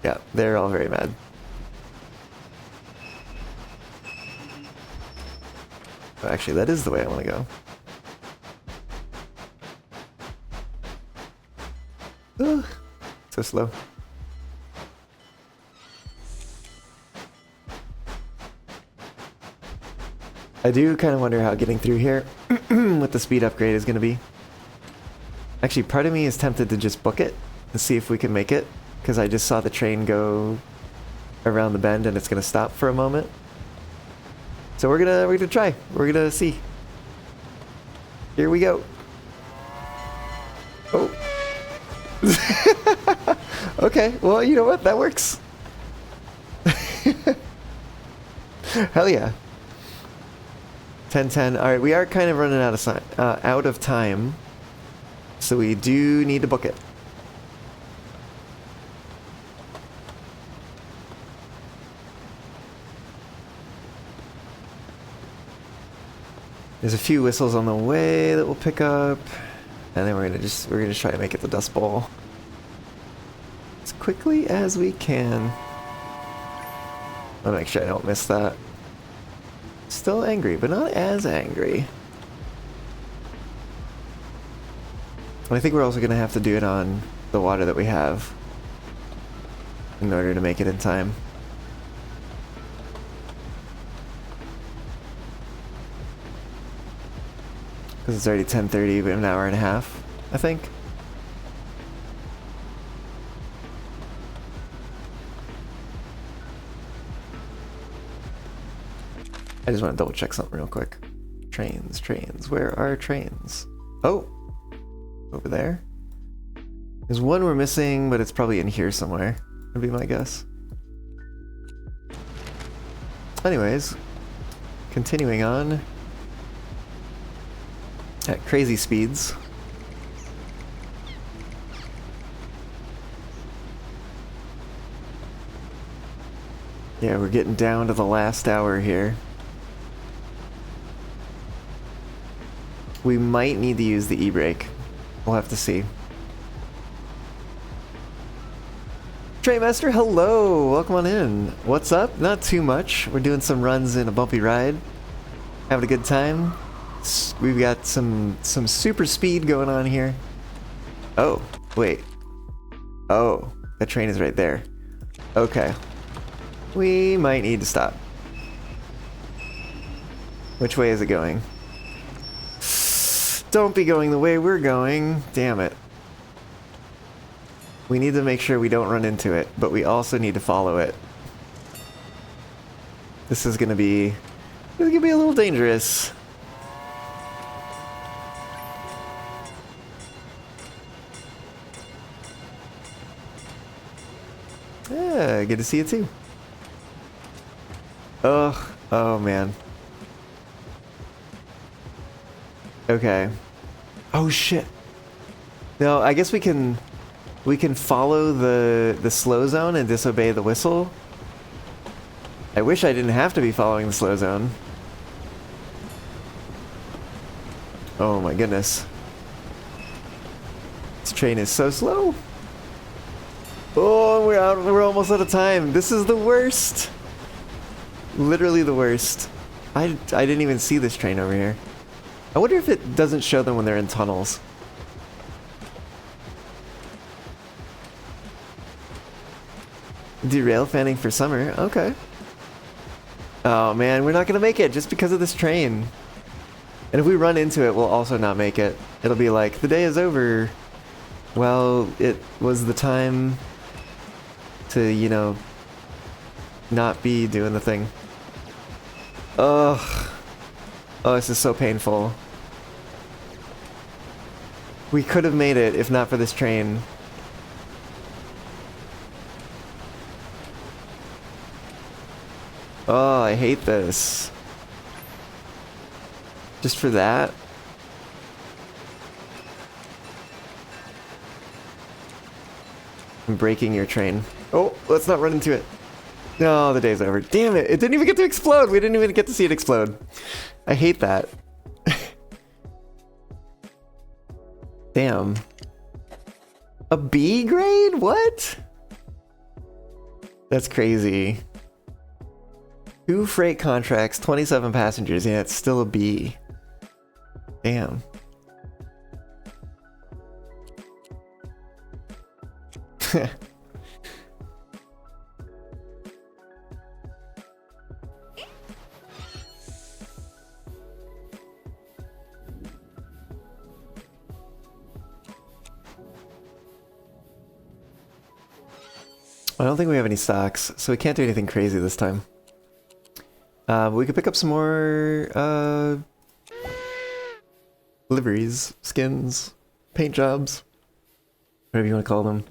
Yeah, they're all very mad. Oh, actually, that is the way I want to go. Ugh, so slow. I do kind of wonder how getting through here with the speed upgrade is going to be. Actually, part of me is tempted to just book it and see if we can make it, because I just saw the train go around the bend and it's gonna stop for a moment. So we're gonna try. We're gonna see. Here we go. Oh. Okay, well, you know what? That works. Hell yeah. 10:10. All right, we are kind of running out of time, so we do need to book it. There's a few whistles on the way that we'll pick up, and then we're gonna try to make it the Dust Bowl as quickly as we can. I'll make sure I don't miss that. Still angry, but not as angry. And I think we're also gonna have to do it on the water that we have in order to make it in time. Because it's already 10:30, but an hour and a half, I think. I just want to double check something real quick. Trains. Where are trains? Oh! Over there? There's one we're missing, but it's probably in here somewhere. Would be my guess. Anyways, continuing on at crazy speeds. Yeah, we're getting down to the last hour here. We might need to use the e-brake. We'll have to see. Trainmaster, hello! Welcome on in. What's up? Not too much. We're doing some runs in a bumpy ride. Having a good time. We've got some super speed going on here. Oh, wait. Oh, that train is right there. Okay. We might need to stop. Which way is it going? Don't be going the way we're going. Damn it. We need to make sure we don't run into it, but we also need to follow it. This is gonna be a little dangerous. Yeah, good to see you too. Ugh, oh man. Okay. Oh shit. No, I guess we can follow the slow zone and disobey the whistle. I wish I didn't have to be following the slow zone. Oh my goodness. This train is so slow. Oh, we're almost out of time. This is the worst. Literally the worst. I didn't even see this train over here. I wonder if it doesn't show them when they're in tunnels. Derail fanning for summer. Okay. Oh man, we're not gonna make it just because of this train. And if we run into it, we'll also not make it. It'll be like, the day is over. Well, it was the time to, you know, not be doing the thing. Ugh. Oh, this is so painful. We could have made it if not for this train. Oh, I hate this. Just for that? I'm breaking your train. Oh, let's not run into it. No, the day's over. Damn it, it didn't even get to explode. We didn't even get to see it explode. I hate that. Damn. A B grade? What? That's crazy. 2 freight contracts, 27 passengers, yeah, it's still a B. Damn. I don't think we have any stocks, so we can't do anything crazy this time. But we could pick up some more liveries, skins, paint jobs, whatever you want to call them.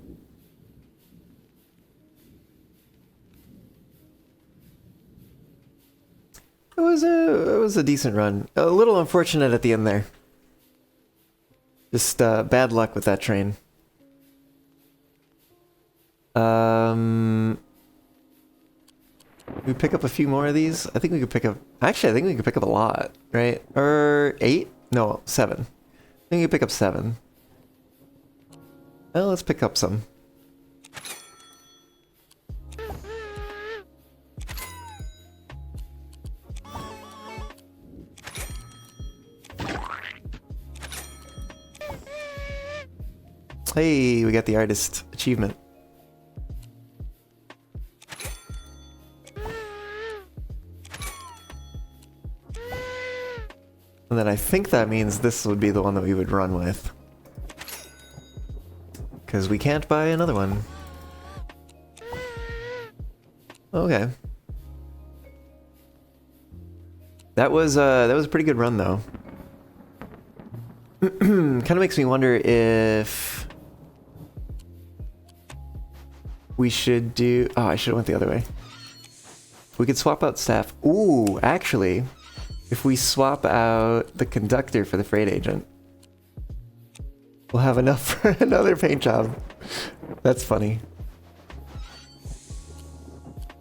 It was a decent run. A little unfortunate at the end there. Just bad luck with that train. We pick up a few more of these. I think we could pick up. Actually, I think we could pick up a lot, right? Or 8? No, 7. I think we could pick up 7. Well, let's pick up some. Hey, we got the artist achievement. And then I think that means this would be the one that we would run with. Because we can't buy another one. Okay. That was a pretty good run though. Kind of makes me wonder if we should do... Oh, I should have went the other way. We could swap out staff. Ooh, actually, if we swap out the conductor for the freight agent, we'll have enough for another paint job. That's funny.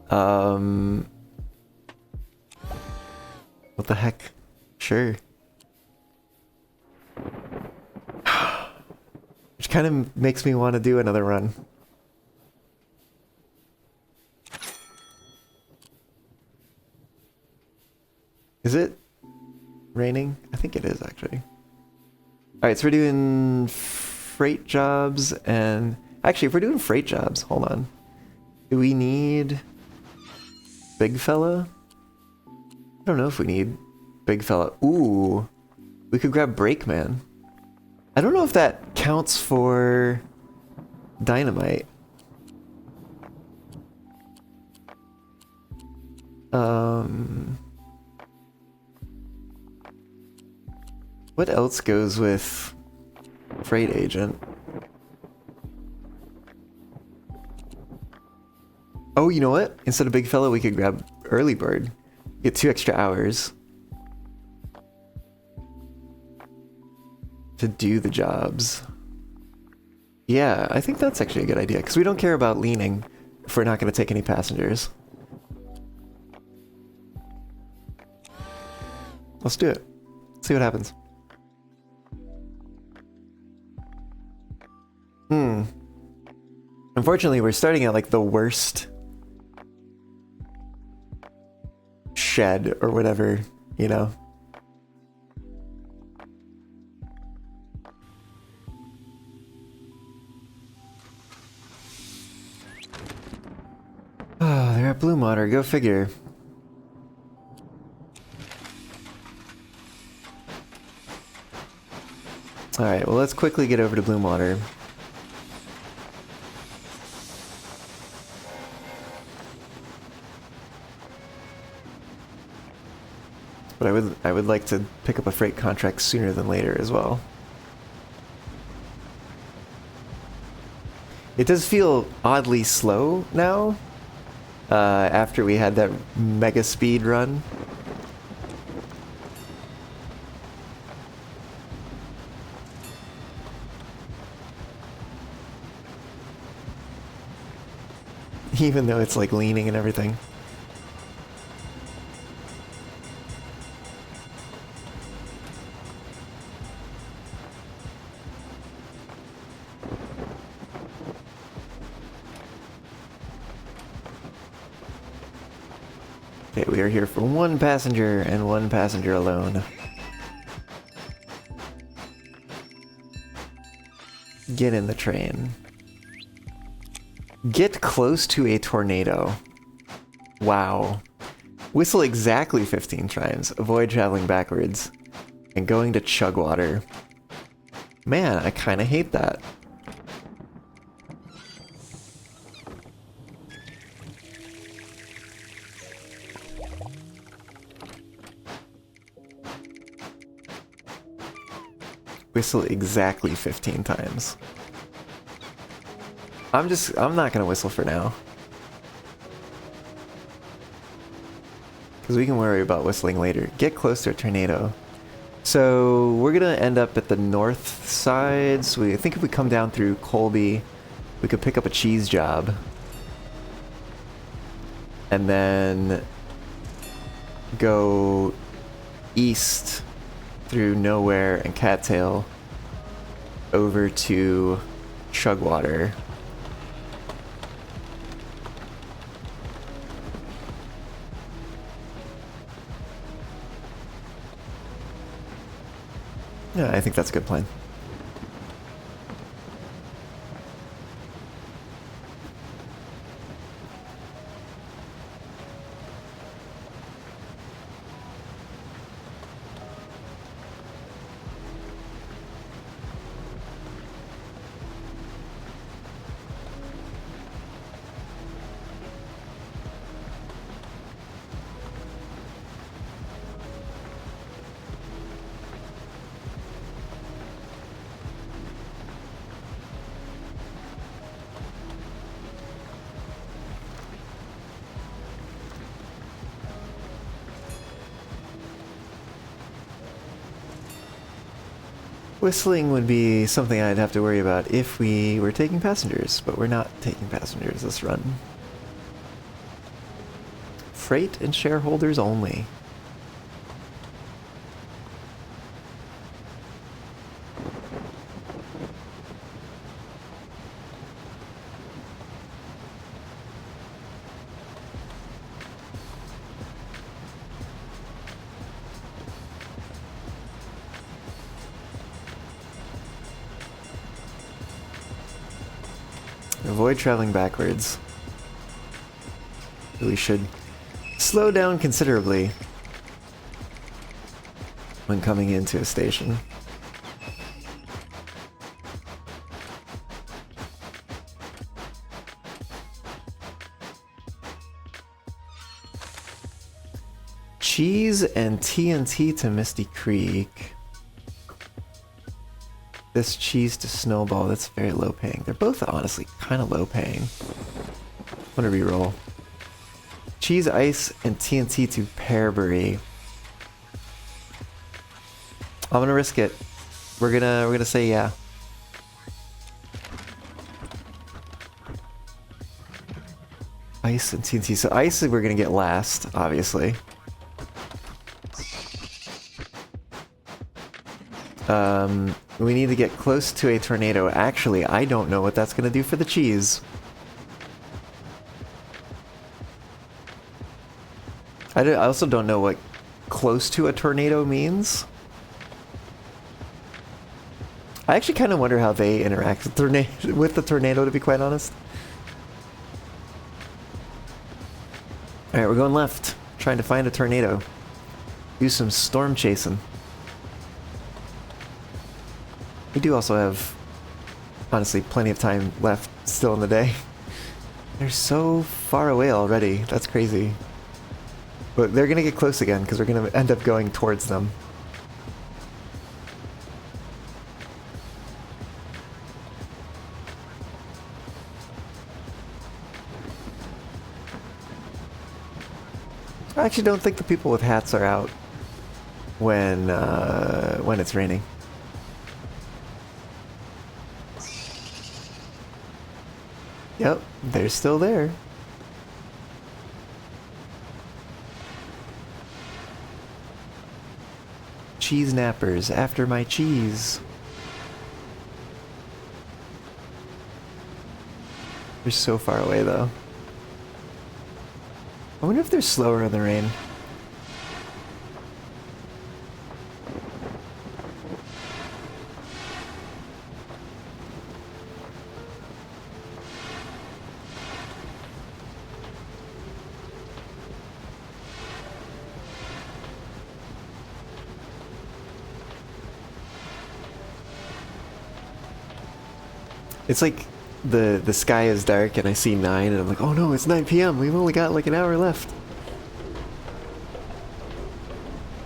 What the heck? Sure. Which kind of makes me want to do another run. Is it raining? I think it is, actually. Alright, so we're doing freight jobs and... Actually, if we're doing freight jobs, hold on. Do we need big fella? I don't know if we need big fella. Ooh, we could grab brakeman. I don't know if that counts for dynamite. What else goes with freight agent? Oh, you know what? Instead of big fella, we could grab early bird. Get 2 extra hours to do the jobs. Yeah, I think that's actually a good idea, because we don't care about leaning if we're not going to take any passengers. Let's do it. See what happens. Unfortunately, we're starting at like the worst shed or whatever, you know? Oh, they're at Blue Water. Go figure. Alright, well, let's quickly get over to Bloom Water. But I would like to pick up a freight contract sooner than later as well. It does feel oddly slow now, after we had that mega speed run. Even though it's like leaning and everything. Okay, we are here for 1 passenger and 1 passenger alone. Get in the train. Get close to a tornado. Wow. Whistle exactly 15 times. Avoid traveling backwards. And going to Chugwater. Man, I kinda hate that. whistle exactly 15 times. I'm not gonna whistle for now. Because we can worry about whistling later. Get close to a tornado. So we're gonna end up at the north side. So I think if we come down through Colby, we could pick up a cheese job. And then go east through Nowhere and Cattail over to Chugwater. Yeah, I think that's a good plan. Whistling would be something I'd have to worry about if we were taking passengers, but we're not taking passengers this run. Freight and shareholders only. Avoid traveling backwards. We should slow down considerably when coming into a station. Cheese and TNT to Misty Creek. This cheese to Snowball, that's very low paying. They're both honestly kind of low paying. I'm gonna reroll. Cheese, ice, and TNT to Pearbury. I'm gonna risk it. We're gonna say yeah. Ice and TNT. So ice we're gonna get last, obviously. We need to get close to a tornado. Actually, I don't know what that's gonna do for the cheese. I also don't know what close to a tornado means. I actually kind of wonder how they interact with the tornado, to be quite honest. Alright, we're going left. Trying to find a tornado. Do some storm chasing. We do also have, honestly, plenty of time left still in the day. They're so far away already. That's crazy. But they're gonna get close again because we're gonna end up going towards them. I actually don't think the people with hats are out when it's raining. Yep, they're still there. Cheese nappers, after my cheese. They're so far away though. I wonder if they're slower in the rain. It's like the sky is dark and I see 9 and I'm like, oh no, it's 9 p.m. We've only got like an hour left.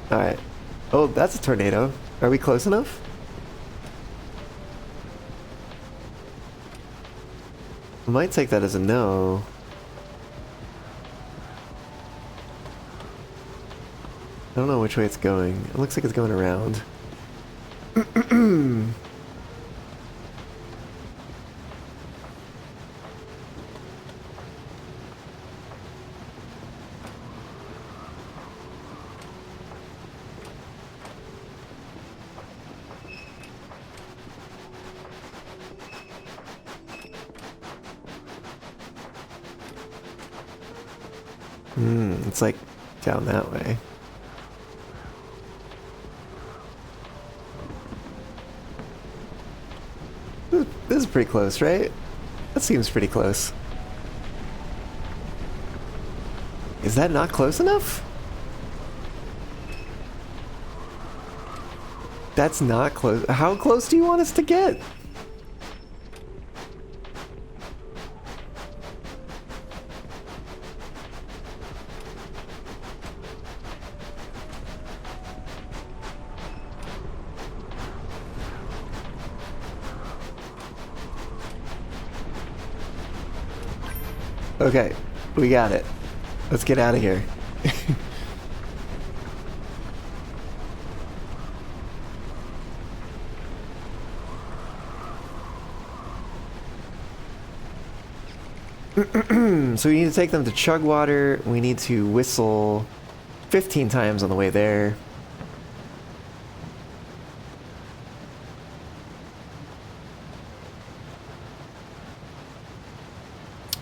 Alright. Oh, that's a tornado. Are we close enough? I might take that as a no. I don't know which way it's going. It looks like it's going around. It's like down that way. This is pretty close, right? That seems pretty close. Is that not close enough? That's not close. How close do you want us to get? Okay, we got it. Let's get out of here. So we need to take them to chug water. We need to whistle 15 times on the way there.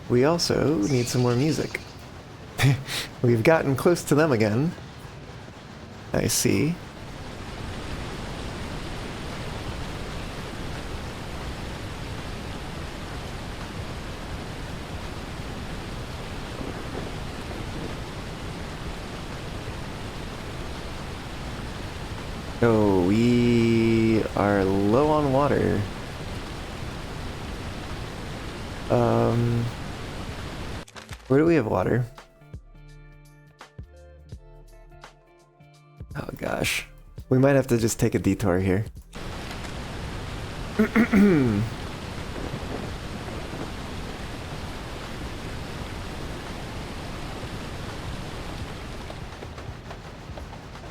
We also need some more music. We've gotten close to them again. I see. Oh, we are low on water. Where do we have water? Oh gosh. We might have to just take a detour here.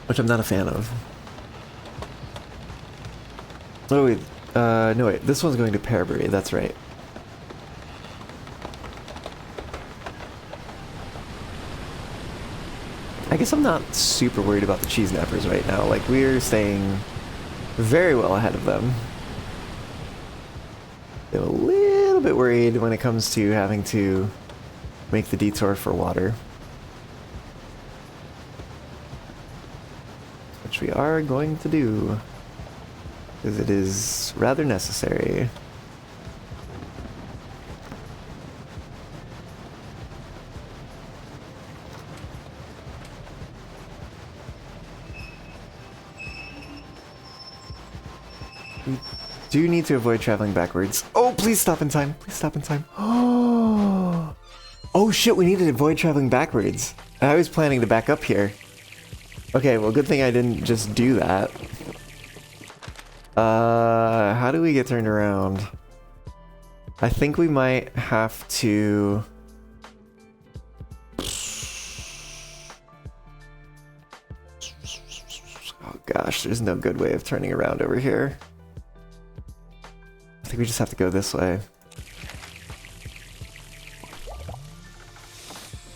Which I'm not a fan of. Oh wait, no wait, this one's going to Pearbury, that's right. I guess I'm not super worried about the cheese nappers right now. Like, we're staying very well ahead of them. I'm a little bit worried when it comes to having to make the detour for water. Which we are going to do, because it is rather necessary. We do need to avoid traveling backwards. Oh, please stop in time. Please stop in time. Oh, oh shit, we need to avoid traveling backwards. I was planning to back up here. Okay, well, good thing I didn't just do that. How do we get turned around? I think we might have to... Oh gosh, there's no good way of turning around over here. I think we just have to go this way.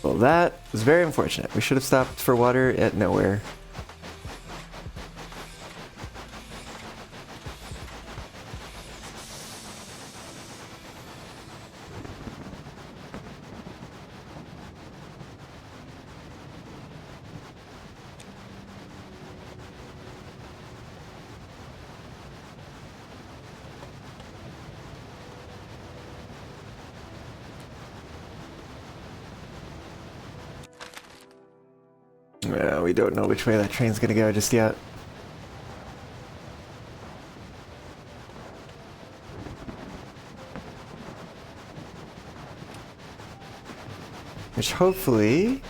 Well, that was very unfortunate. We should have stopped for water at nowhere. We don't know which way that train's gonna go just yet. Which hopefully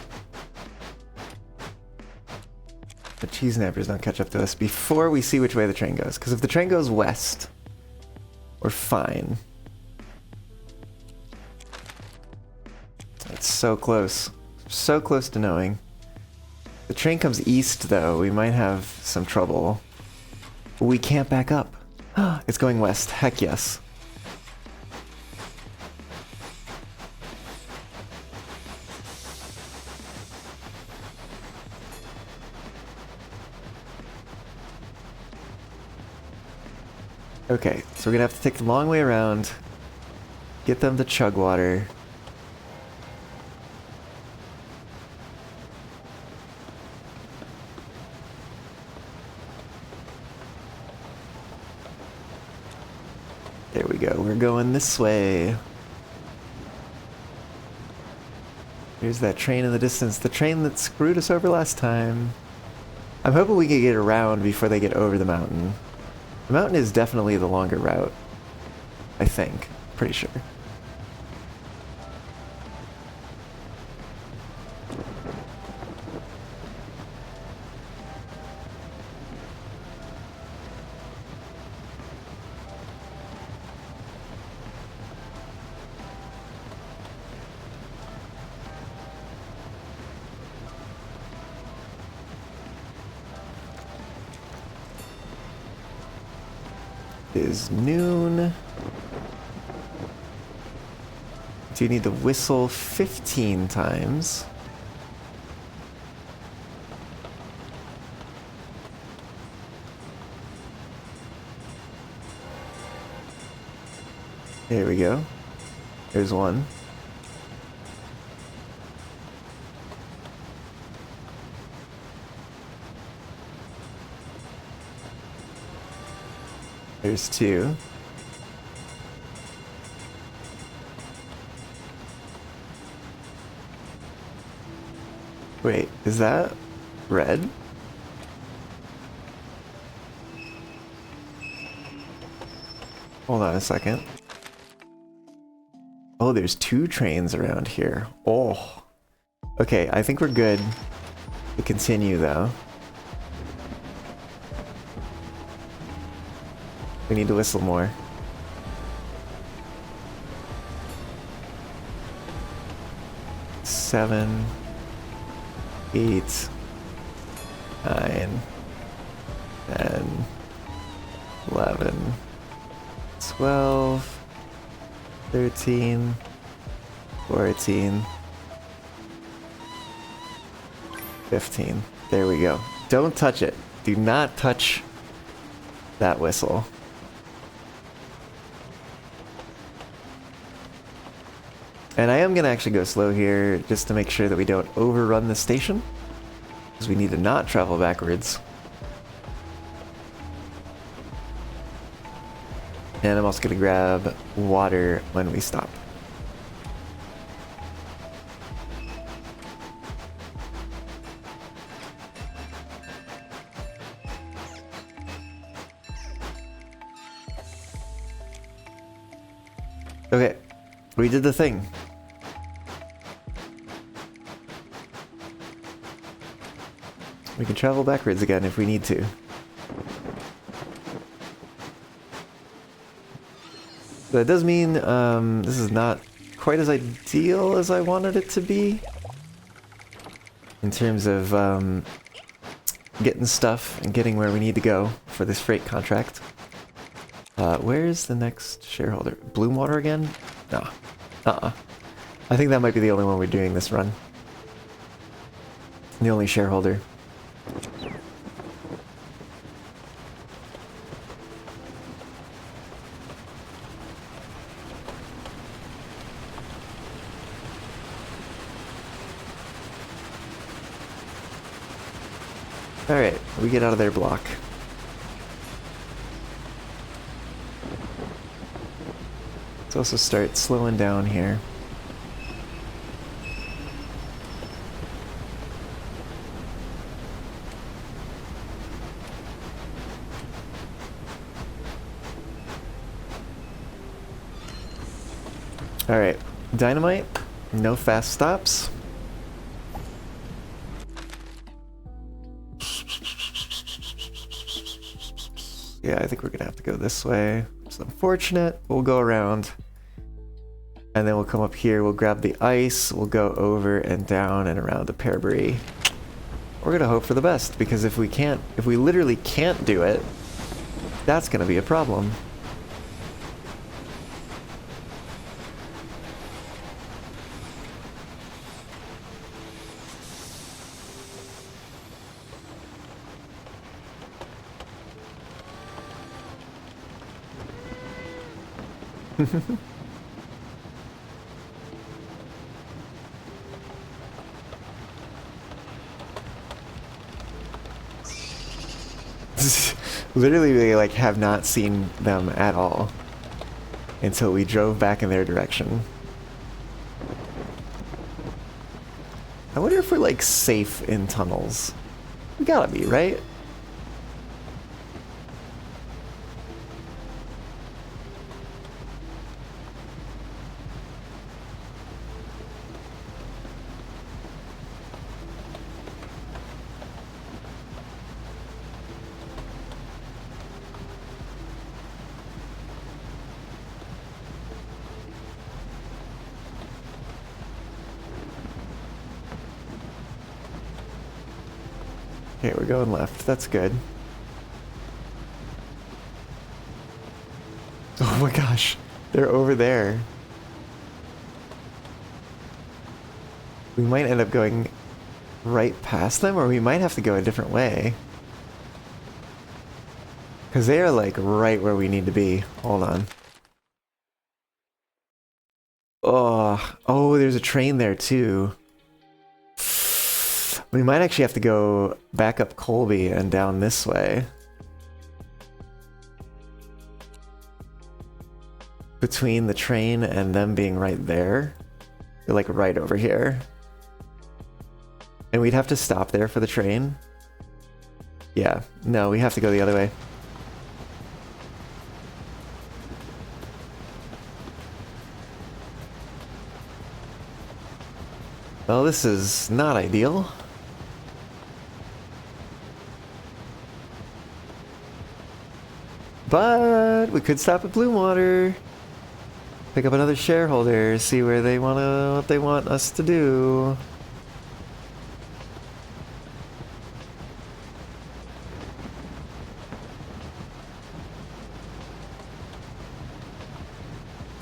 the cheese nappers don't catch up to us before we see which way the train goes. Because if the train goes west, we're fine. It's so close. So close to knowing. The train comes east, though. We might have some trouble. We can't back up. It's going west. Heck yes. Okay, so we're gonna have to take the long way around. Get them to chug water. There we go, we're going this way. Here's that train in the distance, the train that screwed us over last time. I'm hoping we can get around before they get over the mountain. The mountain is definitely the longer route. I think. Pretty sure. Is noon. Do you need to whistle 15 times? There we go. There's one. There's two. Wait, is that red? Hold on a second. Oh, there's two trains around here. Oh. Okay, I think we're good to continue though. We need to whistle more. Seven, 8, 9, 10, 11, 12, 13, 14, 15. There we go. Don't touch it. Do not touch that whistle. And I am going to actually go slow here just to make sure that we don't overrun the station. Because we need to not travel backwards. And I'm also going to grab water when we stop. Okay, we did the thing. We can travel backwards again if we need to. But it does mean this is not quite as ideal as I wanted it to be. In terms of getting stuff and getting where we need to go for this freight contract. Where's the next shareholder? Bloomwater again? No. I think that might be the only one we're doing this run. The only shareholder. Alright, we get out of their block. Let's also start slowing down here. Alright, dynamite, no fast stops. Yeah, I think we're gonna have to go this way. It's unfortunate. We'll go around. And then we'll come up here, we'll grab the ice, we'll go over and down and around the Pearbury. We're gonna hope for the best, because if we literally can't do it, that's gonna be a problem. Literally, we like have not seen them at all until we drove back in their direction. I wonder if we're like safe in tunnels. We gotta be, right? Okay, we're going left. That's good. Oh my gosh, they're over there. We might end up going right past them, or we might have to go a different way. Because they are like right where we need to be. Hold on. Oh, there's a train there too. We might actually have to go back up Colby and down this way. Between the train and them being right there. They're like right over here. And we'd have to stop there for the train. Yeah, no, we have to go the other way. Well, this is not ideal. But we could stop at Bloomwater, pick up another shareholder, see where they what they want us to do.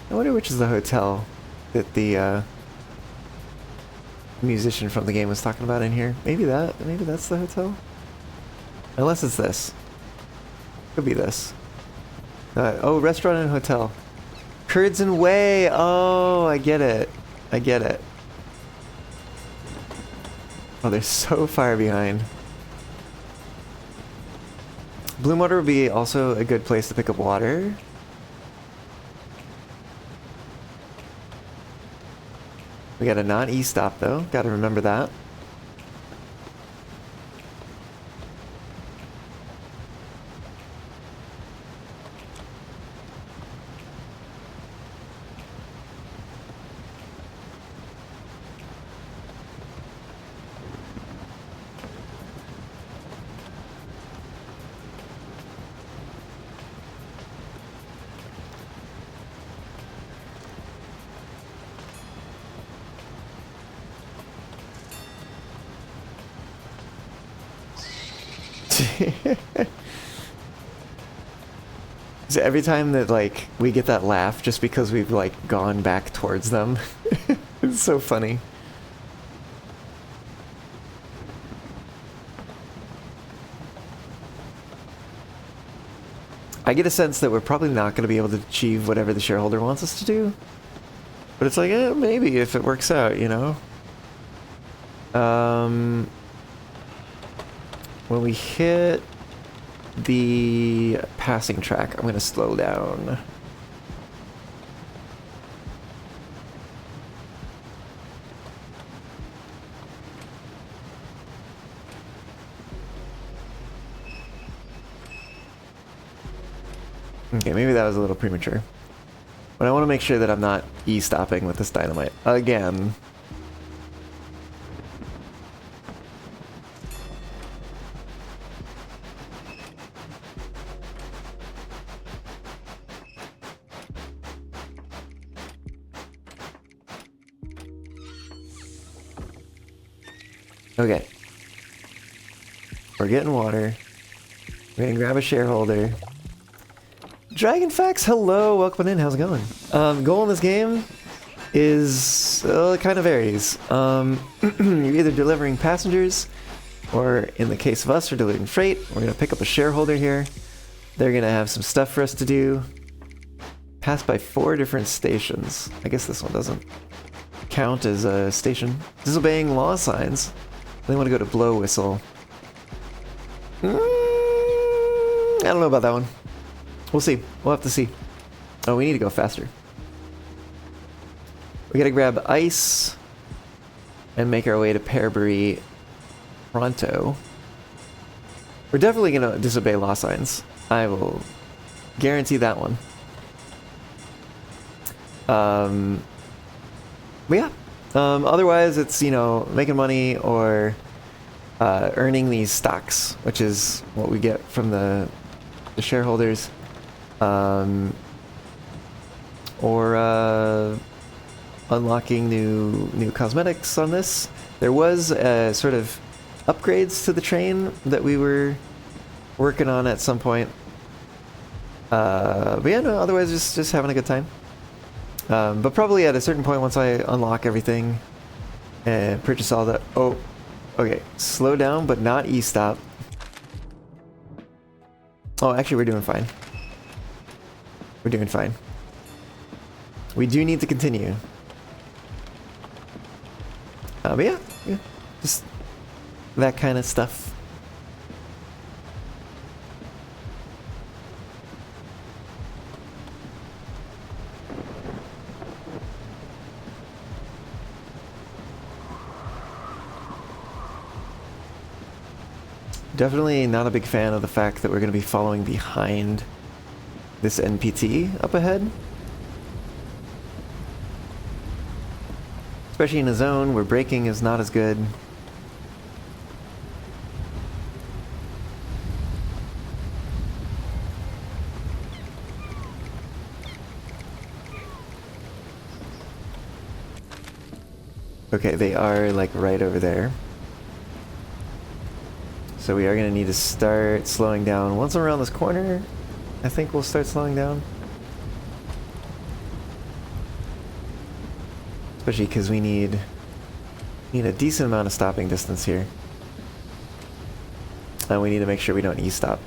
I wonder which is the hotel that the musician from the game was talking about in here. Maybe that's the hotel? Unless it's this. Could be this. Oh, restaurant and hotel. Curds and Whey! Oh, I get it. I get it. Oh, they're so far behind. Bloomwater would be also a good place to pick up water. We got a non-E stop though, gotta remember that. So every time that like we get that laugh just because we've like gone back towards them. It's so funny. I get a sense that we're probably not going to be able to achieve whatever the shareholder wants us to do. But it's like, maybe if it works out, you know? When we hit the passing track, I'm going to slow down. Okay, maybe that was a little premature. But I want to make sure that I'm not E-stopping with this dynamite again. Okay. We're getting water. We're gonna grab a shareholder. Dragonfax, hello, welcome in, how's it going? Goal in this game is, it kind of varies. You're either delivering passengers, or in the case of us, we're delivering freight. We're gonna pick up a shareholder here. They're gonna have some stuff for us to do. Pass by 4 different stations. I guess this one doesn't count as a station. Disobeying law signs. They want to go to Blow Whistle. I don't know about that one. We'll see. We'll have to see. Oh, we need to go faster. We gotta grab ice and make our way to Pearbury pronto. We're definitely gonna disobey law signs. I will guarantee that one. But yeah. Otherwise, it's, you know, making money or earning these stocks, which is what we get from the shareholders. Or unlocking new cosmetics on this. There was sort of upgrades to the train that we were working on at some point. But yeah, no, otherwise just having a good time. But probably at a certain point, once I unlock everything and purchase all that. Oh, okay. Slow down, but not E-stop. Oh, actually, we're doing fine. We're doing fine. We do need to continue. But yeah, just that kind of stuff. Definitely not a big fan of the fact that we're going to be following behind this NPT up ahead. Especially in a zone where braking is not as good. Okay, they are like right over there. So we are going to need to start slowing down. Once around this corner, I think we'll start slowing down. Especially because we need a decent amount of stopping distance here. And we need to make sure we don't E-stop.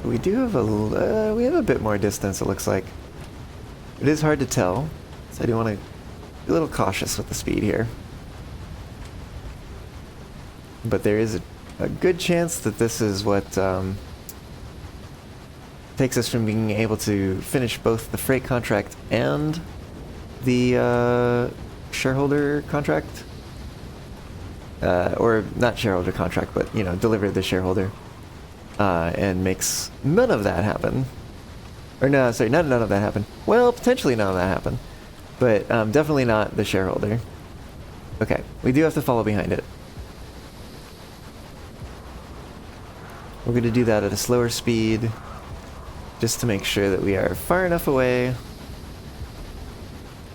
We do have we have a bit more distance, it looks like. It is hard to tell, so I do want to be a little cautious with the speed here. But there is a good chance that this is what takes us from being able to finish both the freight contract and the shareholder contract. Or not shareholder contract, but, you know, deliver the shareholder. And makes none of that happen. Or no, sorry, not none of that happen. Well, potentially none of that happen. But definitely not the shareholder. Okay, we do have to follow behind it. We're going to do that at a slower speed, just to make sure that we are far enough away.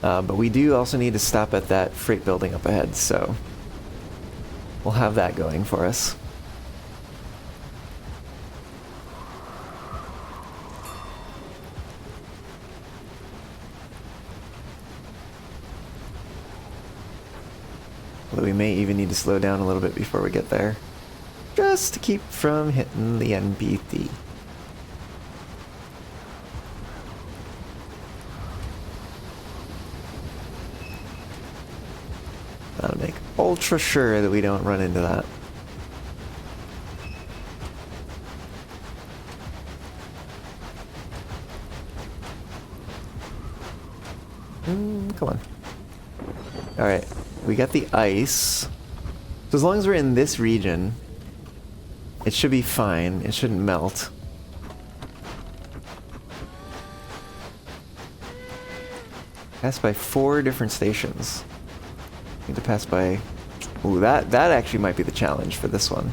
But we do also need to stop at that freight building up ahead, so we'll have that going for us. Although we may even need to slow down a little bit before we get there, just to keep from hitting the NPT. Gotta make ultra sure that we don't run into that. Come on. Alright, we got the ice. So as long as we're in this region, it should be fine. It shouldn't melt. Pass by 4 different stations. Need to pass by... Ooh, that actually might be the challenge for this one.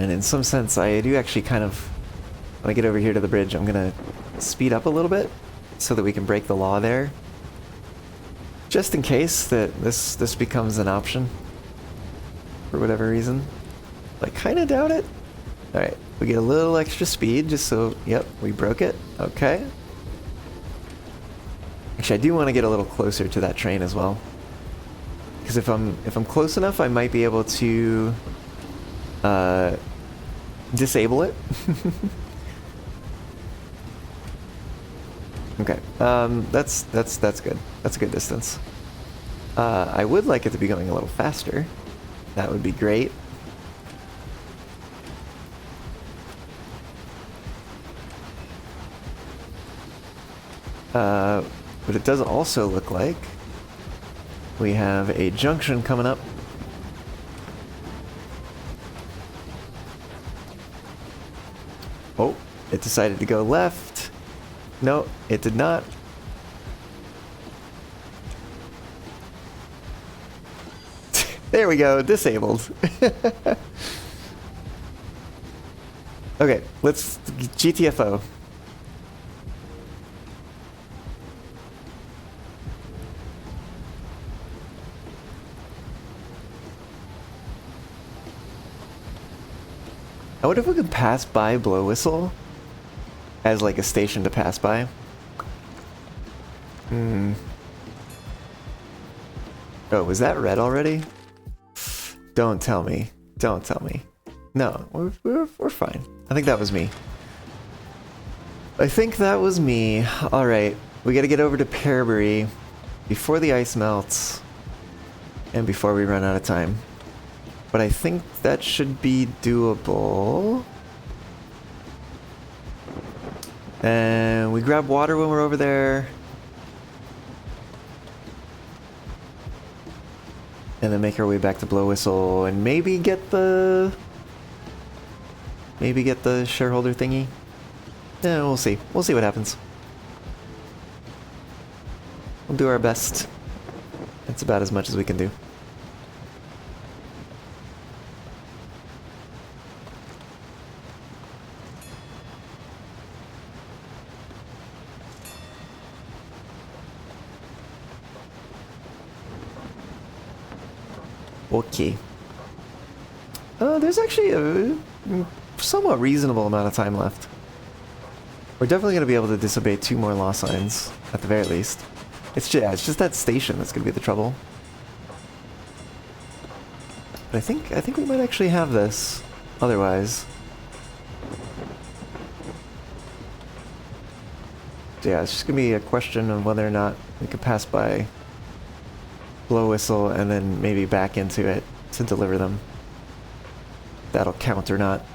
And in some sense, I do actually kind of, when I get over here to the bridge, I'm gonna speed up a little bit so that we can break the law there. Just in case that this becomes an option for whatever reason. I kind of doubt it. Alright, we get a little extra speed just so, yep, we broke it. Okay. Actually, I do want to get a little closer to that train as well. Because if I'm close enough, I might be able to disable it. Okay, that's good. That's a good distance. I would like it to be going a little faster. That would be great. But it does also look like we have a junction coming up. Oh, it decided to go left. No, it did not. There we go, disabled. Okay, let's GTFO. I wonder if we could pass by Blow Whistle as like a station to pass by. Oh, was that red already? Don't tell me. Don't tell me. No, we're fine. I think that was me. I think that was me. Alright, we gotta get over to Pearbury before the ice melts and before we run out of time. But I think that should be doable. And we grab water when we're over there. And then make our way back to Blow Whistle and maybe get the shareholder thingy. Yeah, we'll see. We'll see what happens. We'll do our best. It's about as much as we can do. Okay. There's actually a somewhat reasonable amount of time left. We're definitely going to be able to disobey 2 more law signs, at the very least. It's just that station that's going to be the trouble. But I think we might actually have this, otherwise. So yeah, it's just going to be a question of whether or not we can pass by Blow Whistle and then maybe back into it to deliver them. That'll count or not.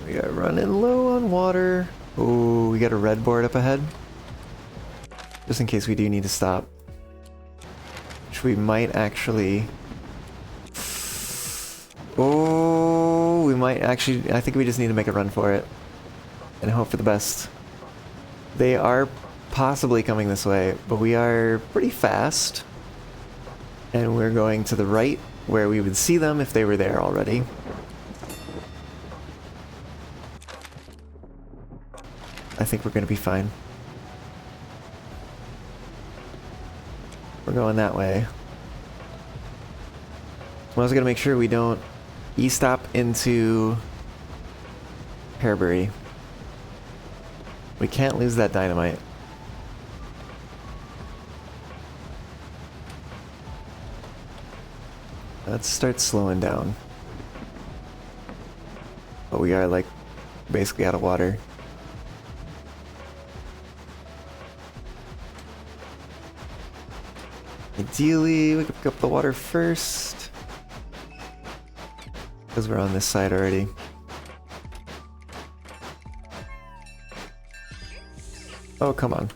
We got running low on water. Oh, we got a red board up ahead. Just in case we do need to stop. Which we might actually... Oh, we might actually... I think we just need to make a run for it. And hope for the best. They are possibly coming this way, but we are pretty fast. And we're going to the right, where we would see them if they were there already. I think we're going to be fine. We're going that way. I'm also going to make sure we don't e-stop into Pearbury. We can't lose that dynamite. Let's start slowing down. But we are like basically out of water. Ideally, we could pick up the water first. Because we're on this side already. Oh, come on.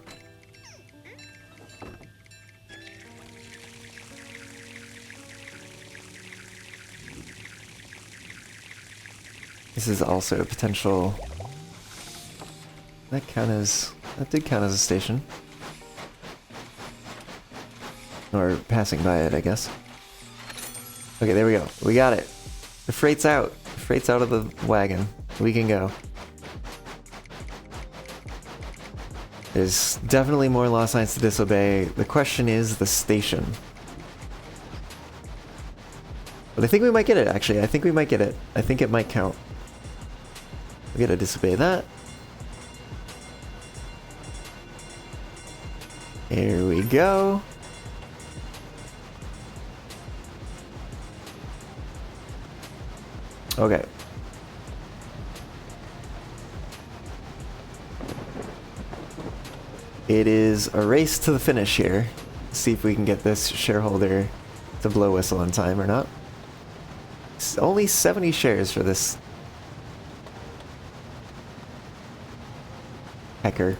This is also a potential... That did count as a station. Or passing by it, I guess. Okay, there we go. We got it. The freight's out. The freight's out of the wagon. We can go. There's definitely more law signs to disobey. The question is the station. But I think we might get it, actually. I think we might get it. I think it might count. We gotta disobey that. Here we go. Okay. It is a race to the finish here. See if we can get this shareholder to blow whistle in time or not. It's only 70 shares for this hacker.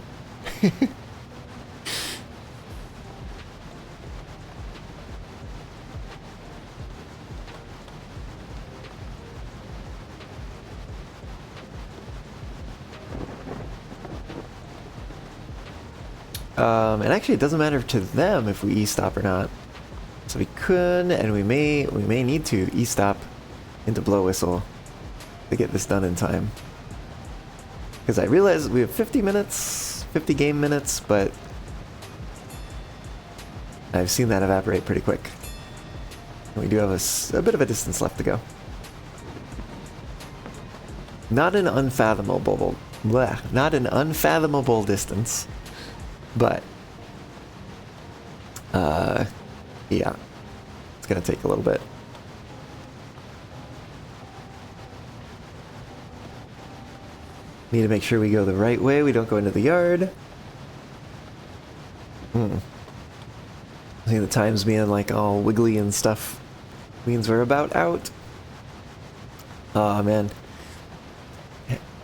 And actually, it doesn't matter to them if we e-stop or not. So we could, and we may need to e-stop into blow whistle to get this done in time. Because I realize we have 50 minutes, 50 game minutes, but I've seen that evaporate pretty quick. And we do have a bit of a distance left to go. Not an unfathomable distance, but yeah, it's gonna take a little bit. Need to make sure we go the right way. We don't go into the yard. I think the times being like all wiggly and stuff means we're about out. Oh man.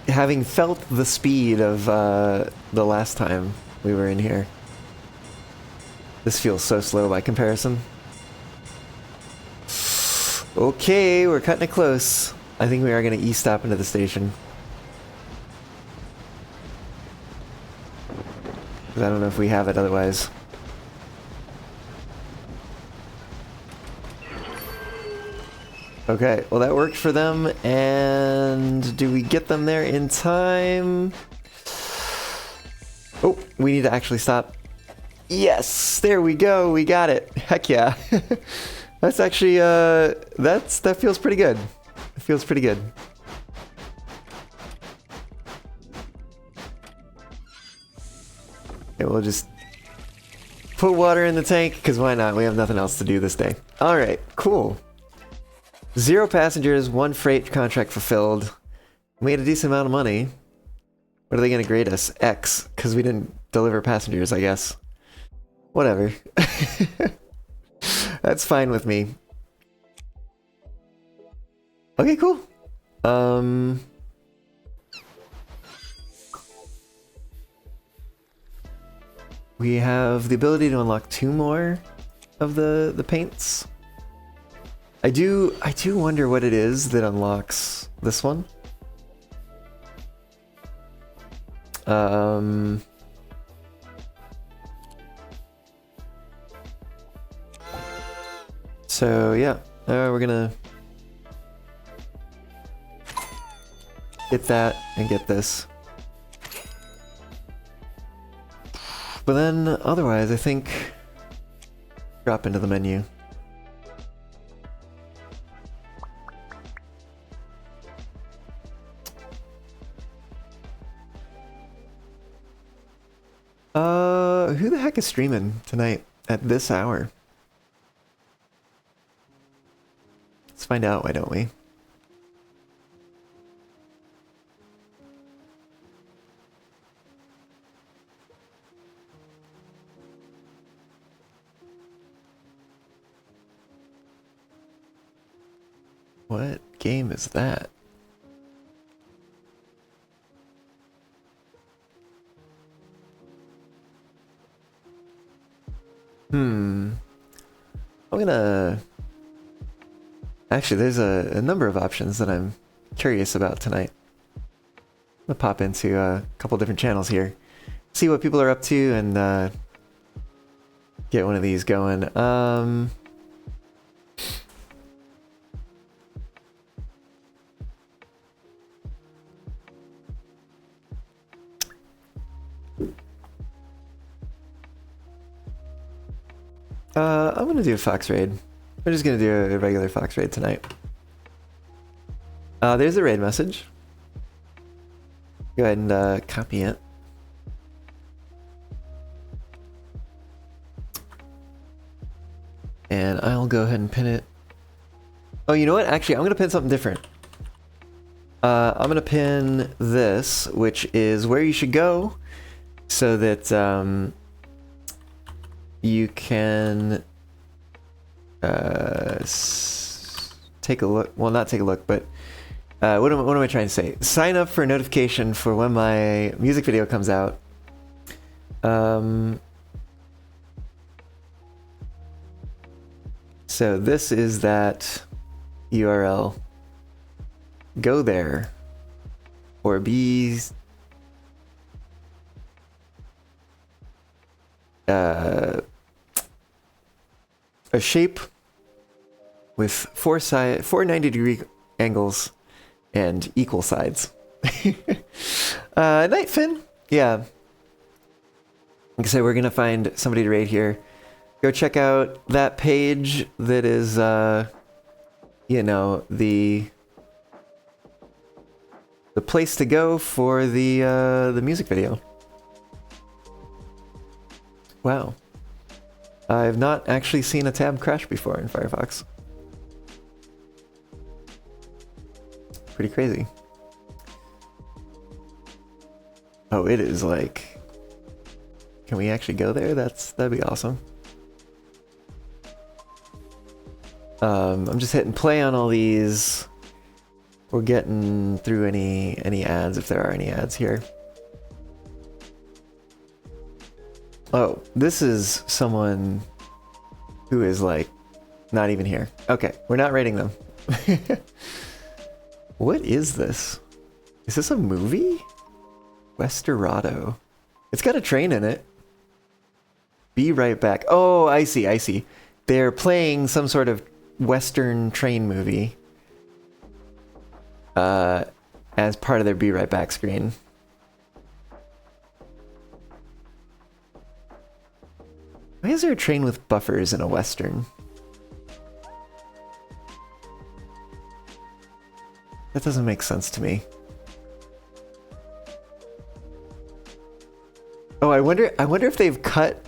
Having felt the speed of the last time we were in here, this feels so slow by comparison. Okay, we're cutting it close. I think we are going to e-stop into the station. I don't know if we have it otherwise. Okay, well that worked for them, and do we get them there in time? Oh, we need to actually stop. Yes, there we go, we got it. Heck yeah. That's actually, that feels pretty good. It feels pretty good. Okay, we'll just put water in the tank, because why not? We have nothing else to do this day. Alright, cool. 0 passengers, 1 freight contract fulfilled. We made a decent amount of money. What are they going to grade us? X, because we didn't deliver passengers, I guess. Whatever. That's fine with me. Okay, cool. We have the ability to unlock 2 more of the paints. I do wonder what it is that unlocks this one. So yeah, we're gonna get that and get this. But then otherwise, I think drop into the menu. Who the heck is streaming tonight at this hour? Let's find out, why don't we? What game is that? I'm gonna... Actually, there's a number of options that I'm curious about tonight. I'm gonna pop into a couple different channels here, see what people are up to, and get one of these going. I'm gonna do a Fox raid. We're just gonna do a regular Fox raid tonight. There's a raid message. Go ahead and copy it. And I'll go ahead and pin it. Oh, you know what? Actually, I'm gonna pin something different. I'm gonna pin this, which is where you should go, so that you can take a look. Well, not take a look, but what am I trying to say? Sign up for a notification for when my music video comes out. So this is that URL. Go there, or be a shape with four 90-degree angles and equal sides. Night Finn, yeah. Like I said, we're gonna find somebody to raid here. Go check out that page that is, you know, the place to go for the music video. Wow. I've not actually seen a tab crash before in Firefox. Pretty crazy. Oh, it is like... Can we actually go there? That'd be awesome. I'm just hitting play on all these. We're getting through any ads, if there are any ads here. Oh, this is someone who is like not even here. Okay, we're not rating them. What is this? Is this a movie? Westerado. It's got a train in it. Be right back. Oh, I see. They're playing some sort of Western train movie as part of their Be Right Back screen. Why is there a train with buffers in a Western? That doesn't make sense to me. Oh, I wonder if they've cut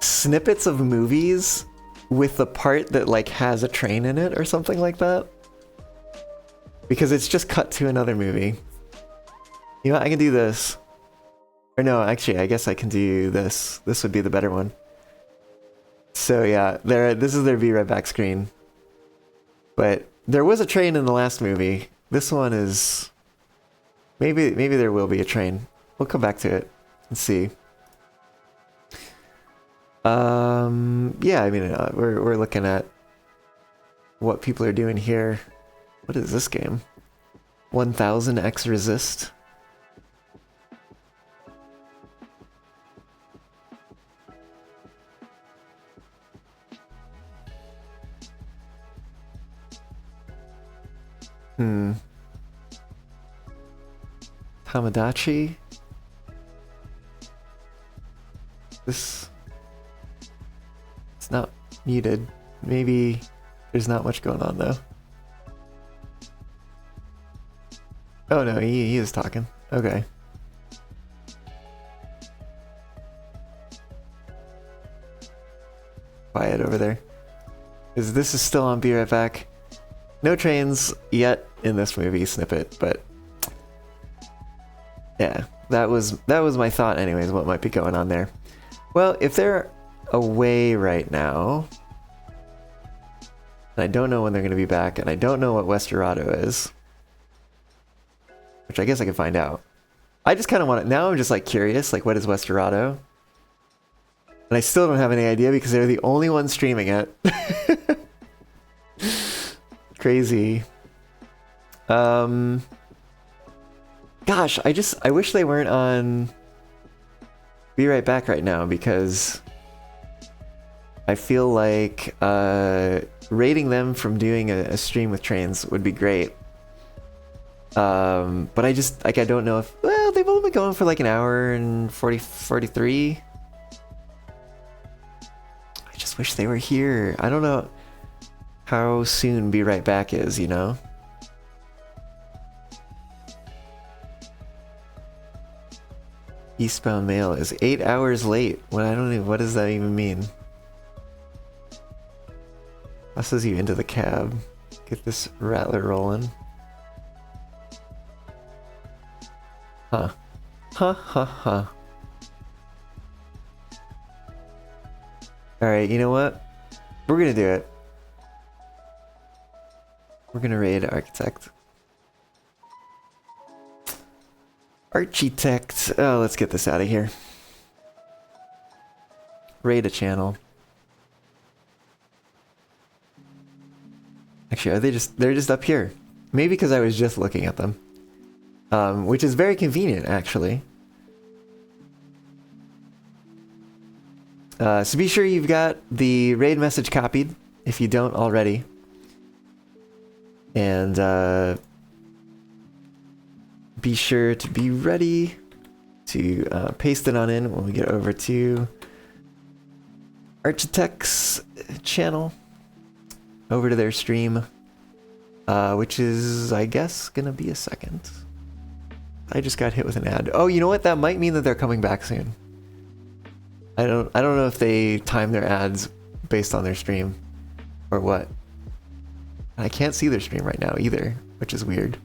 snippets of movies with the part that like has a train in it or something like that. Because it's just cut to another movie. You know what, I can do this. Or no, actually, I guess I can do this. This would be the better one. So yeah, this is their Be Right Back screen. But there was a train in the last movie. This one is... Maybe there will be a train. We'll come back to it and see. Yeah, I mean, we're looking at what people are doing here. What is this game? 1000x resist. Tamagotchi. This... It's not muted. Maybe there's not much going on though. Oh no, he is talking. Okay. Quiet over there. Because this is still on Be Right Back. No trains yet in this movie snippet, but yeah, that was my thought anyways, what might be going on there. Well, if they're away right now, and I don't know when they're going to be back, and I don't know what Westerado is, which I guess I can find out. I just kind of want to, now I'm just like curious, like what is Westerado? And I still don't have any idea because they're the only ones streaming it. Crazy. Gosh, I wish they weren't on Be Right Back right now, because I feel like rating them from doing a stream with trains would be great. But I just, like, I don't know if, well, they've only been going for like an hour and 43. I just wish they were here. I don't know how soon Be Right Back is, you know? Eastbound mail is 8 hours late. When I don't know, what does that even mean? Buses you into the cab. Get this rattler rolling. Huh. Huh, huh, huh. Alright, you know what? We're gonna do it. We're gonna raid Architect. Architect. Oh, let's get this out of here. Raid a channel. Actually, they're just up here. Maybe because I was just looking at them. Which is very convenient, actually. So be sure you've got the raid message copied, if you don't already. And be sure to be ready to paste it on in when we get over to Architect's channel. Over to their stream. Which is, I guess, gonna be a second. I just got hit with an ad. Oh, you know what? That might mean that they're coming back soon. I don't know if they time their ads based on their stream or what. I can't see their stream right now either, which is weird.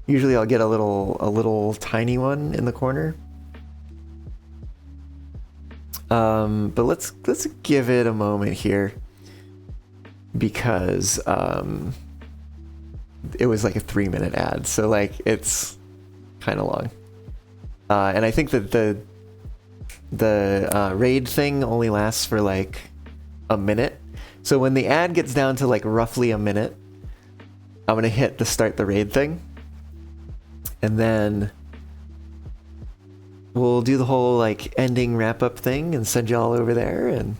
Usually I'll get a little tiny one in the corner. But let's give it a moment here, because it was like a 3-minute ad, so like it's kind of long. And I think that the raid thing only lasts for like a minute. So when the ad gets down to like roughly a minute, I'm gonna hit the start the raid thing. And then we'll do the whole like ending wrap up thing and send you all over there. And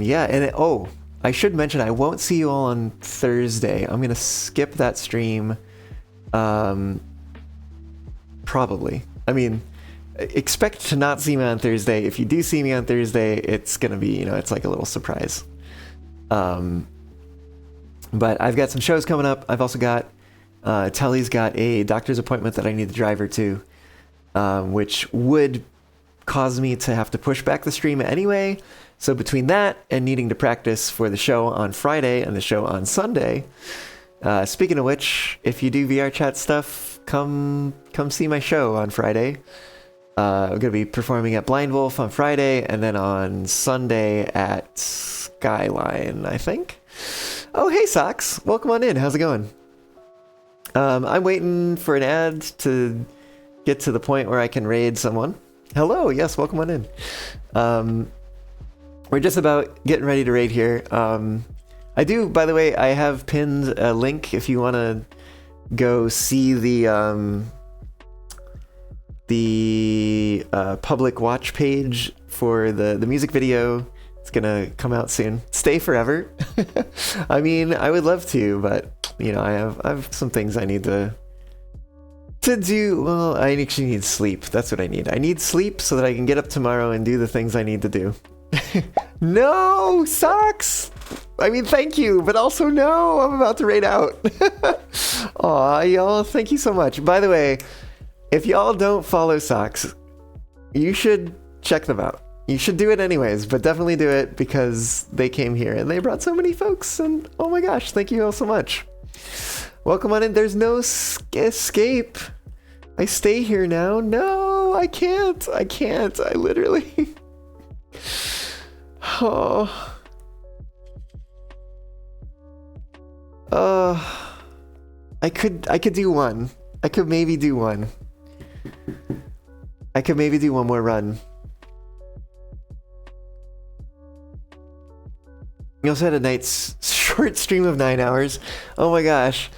yeah, and oh, I should mention I won't see you all on Thursday. I'm gonna skip that stream. Probably. I mean, expect to not see me on Thursday. If you do see me on Thursday, it's gonna be, you know, it's like a little surprise. But I've got some shows coming up. I've also got Telly's got a doctor's appointment that I need to drive her to, which would cause me to have to push back the stream anyway. So between that and needing to practice for the show on Friday and the show on Sunday, speaking of which, if you do VR chat stuff, come see my show on Friday. I'm going to be performing at Blind Wolf on Friday, and then on Sunday at Skyline, I think. Oh, hey, Socks. Welcome on in. How's it going? I'm waiting for an ad to get to the point where I can raid someone. Hello. Yes, welcome on in. We're just about getting ready to raid here. I do, by the way, I have pinned a link if you want to go see the public watch page for the music video. It's gonna come out soon. Stay forever. I mean, I would love to, but you know, I have some things I need to do. Well, I actually need sleep. That's what I need. I need sleep so that I can get up tomorrow and do the things I need to do. No, Socks! I mean, thank you, but also no, I'm about to raid out. Aw, y'all, thank you so much. By the way, if y'all don't follow Socks, you should check them out. You should do it anyways, but definitely do it because they came here and they brought so many folks, and oh my gosh, thank you all so much. Welcome on in. There's no escape. I stay here now. No, I can't. I literally... Oh. I could do one. I could maybe do one. I could maybe do one more run. You also had a night's short stream of 9 hours. Oh my gosh.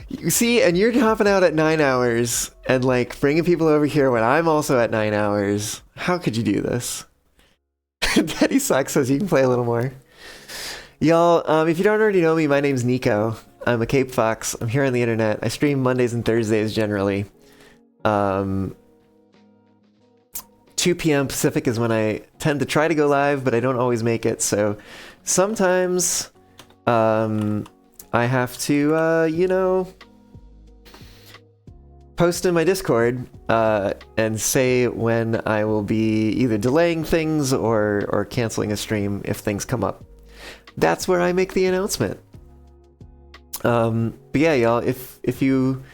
You see, and you're hopping out at 9 hours and like bringing people over here when I'm also at 9 hours. How could you do this? Daddy Sock says you can play a little more. Y'all, if you don't already know me, my name's Nico. I'm a Cape Fox. I'm here on the internet. I stream Mondays and Thursdays generally. 2 p.m. Pacific is when I tend to try to go live, but I don't always make it. So sometimes I have to, you know, post in my Discord and say when I will be either delaying things or canceling a stream if things come up. That's where I make the announcement. But yeah, y'all, if you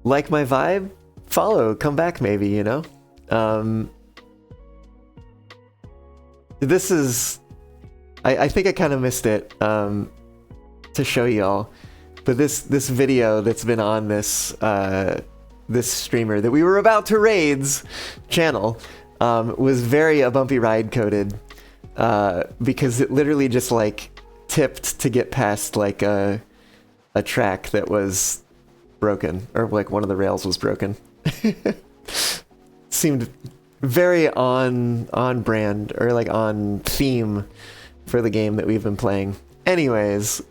like my vibe, follow, come back maybe, you know? This is... I think I kind of missed it to show y'all, but this video that's been on this this streamer that we were about to raid's channel was very a bumpy ride coded. Because it literally just like tipped to get past like a track that was broken, or like one of the rails was broken. Seemed very on brand, or like on theme for the game that we've been playing. Anyways,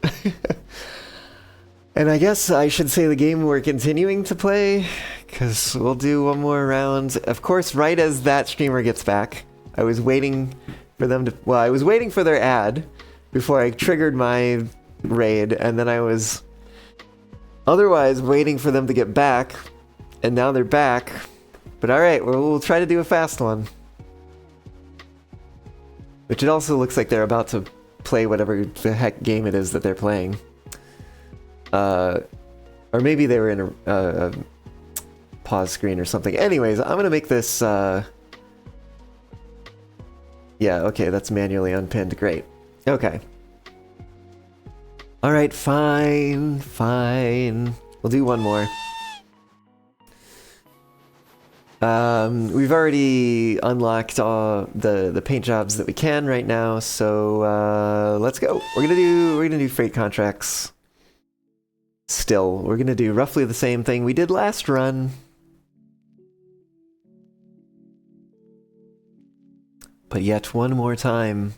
and I guess I should say the game we're continuing to play, because we'll do one more round. Of course, right as that streamer gets back, I was waiting for them to... Well, I was waiting for their ad before I triggered my raid, and then I was otherwise waiting for them to get back, and now they're back. But alright, we'll try to do a fast one. Which it also looks like they're about to play whatever the heck game it is that they're playing. Or maybe they were in a pause screen or something. Anyways, I'm gonna make this... Yeah, okay, that's manually unpinned. Great. Okay. Alright, fine. We'll do one more. We've already unlocked all the paint jobs that we can right now, so let's go. We're gonna do freight contracts. Still, we're gonna do roughly the same thing we did last run. But yet one more time.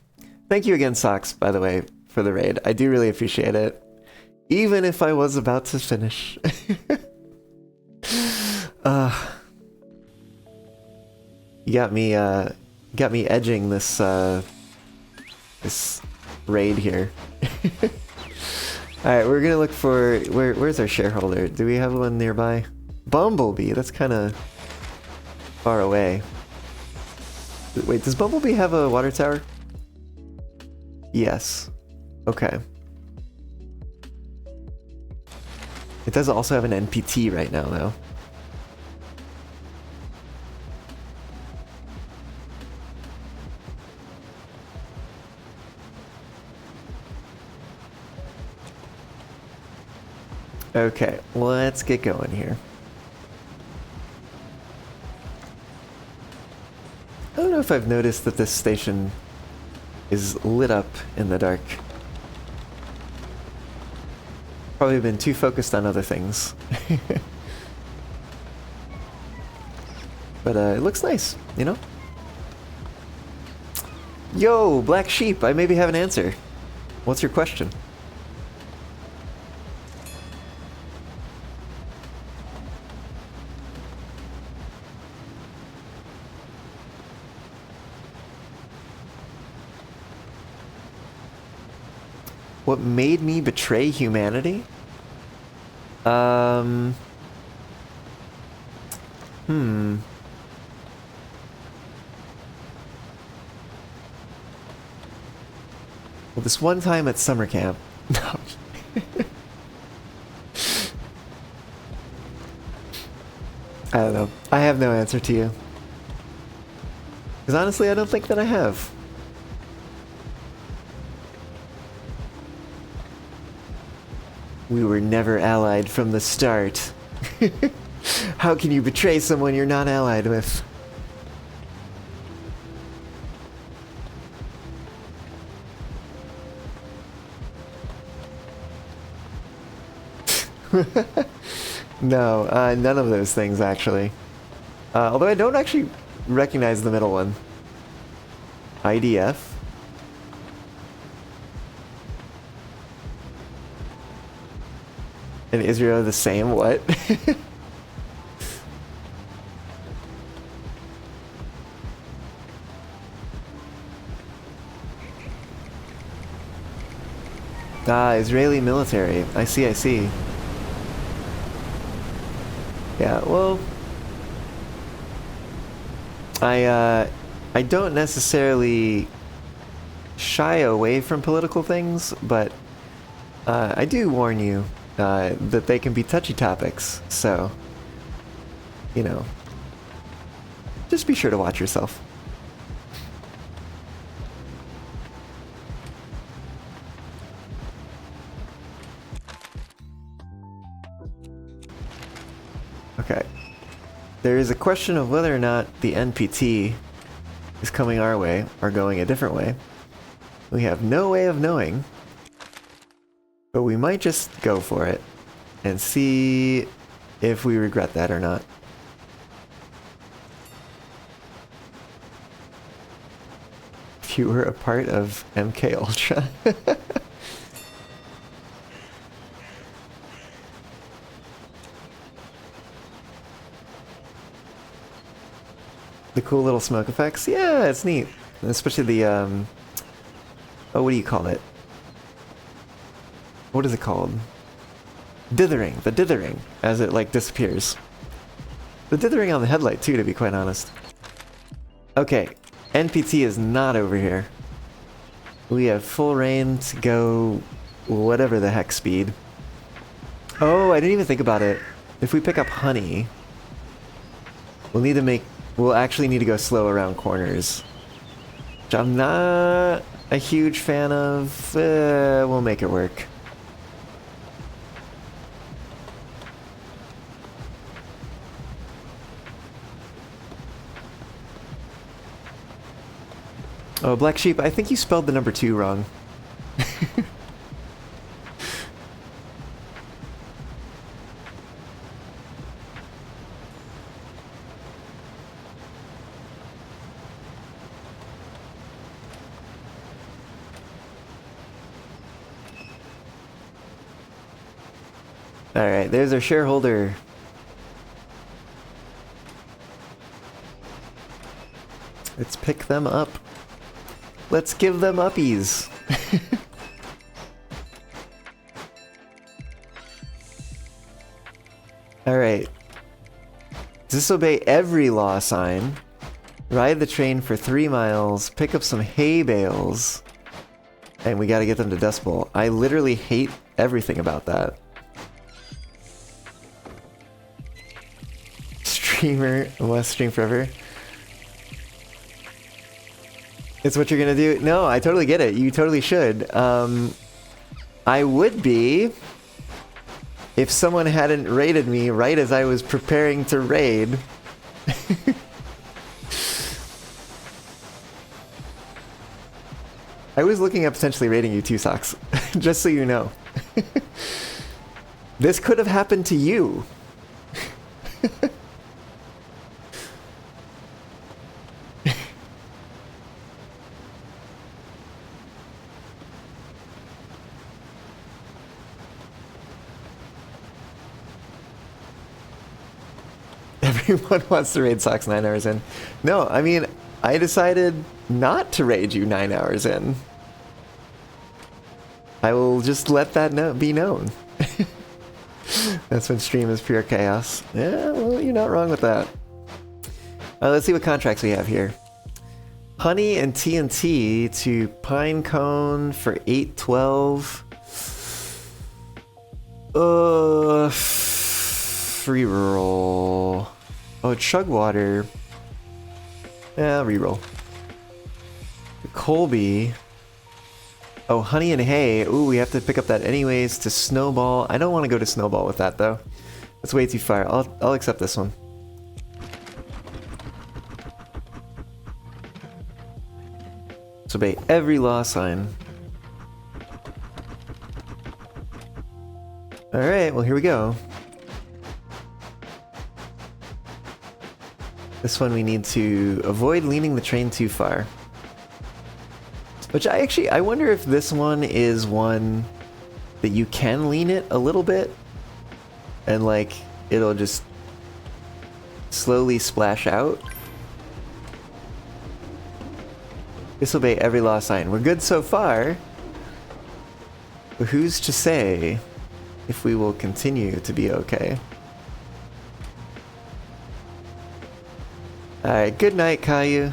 Thank you again, Socks, by the way, for the raid. I do really appreciate it. Even if I was about to finish. You got me edging this this raid here. Alright, we're gonna look for... Where's our shareholder? Do we have one nearby? Bumblebee, that's kinda far away. Wait, does Bumblebee have a water tower? Yes. Okay. It does also have an NPT right now, though. Okay, let's get going here. I don't know if I've noticed that this station is lit up in the dark. Probably been too focused on other things. But it looks nice, you know? Yo, Black Sheep, I maybe have an answer. What's your question? What made me betray humanity? Well, this one time at summer camp. No. I don't know. I have no answer to you. Because honestly, I don't think that I have. We were never allied from the start. How can you betray someone you're not allied with? No, none of those things actually. Although I don't actually recognize the middle one. IDF. And Israel the same, what? Ah, Israeli military. I see, I see. Yeah, well... I don't necessarily shy away from political things, but I do warn you that they can be touchy topics, so, you know, just be sure to watch yourself. Okay. There is a question of whether or not the NPT is coming our way or going a different way. We have no way of knowing, but we might just go for it and see if we regret that or not. If you were a part of MK Ultra. The cool little smoke effects? Yeah, it's neat. Especially the, oh, what do you call it? What is it called? Dithering. The dithering, as it, like, disappears. The dithering on the headlight, too, to be quite honest. Okay, NPT is not over here. We have full reign to go whatever the heck speed. Oh, I didn't even think about it. If we pick up honey, we'll actually need to go slow around corners. Which I'm not a huge fan of. We'll make it work. Oh, Black Sheep, I think you spelled the number 2 wrong. Alright, there's our shareholder. Let's pick them up. Let's give them uppies. Alright. Disobey every law sign. Ride the train for 3 miles. Pick up some hay bales. And we gotta get them to Dust Bowl. I literally hate everything about that. Streamer must stream forever. It's what you're gonna do? No, I totally get it. You totally should. I would be if someone hadn't raided me right as I was preparing to raid. I was looking at potentially raiding you too, Socks. Just so you know. This could have happened to you. Everyone wants to raid Socks 9 hours in. No, I mean, I decided not to raid you 9 hours in. I will just let that be known. That's when stream is pure chaos. Yeah, well, you're not wrong with that. Let's see what contracts we have here. Honey and TNT to Pine Cone for 812. Free roll. Oh, chug water. Yeah, reroll. Colby. Oh, honey and hay. Ooh, we have to pick up that anyways to Snowball. I don't want to go to Snowball with that though. That's way too far. I'll accept this one. Disobey every law sign. Alright, well here we go. This one we need to avoid leaning the train too far. Which I wonder if this one is one that you can lean it a little bit and like it'll just slowly splash out. Disobey every law sign. We're good so far. But who's to say if we will continue to be okay? Alright, good night, Caillou.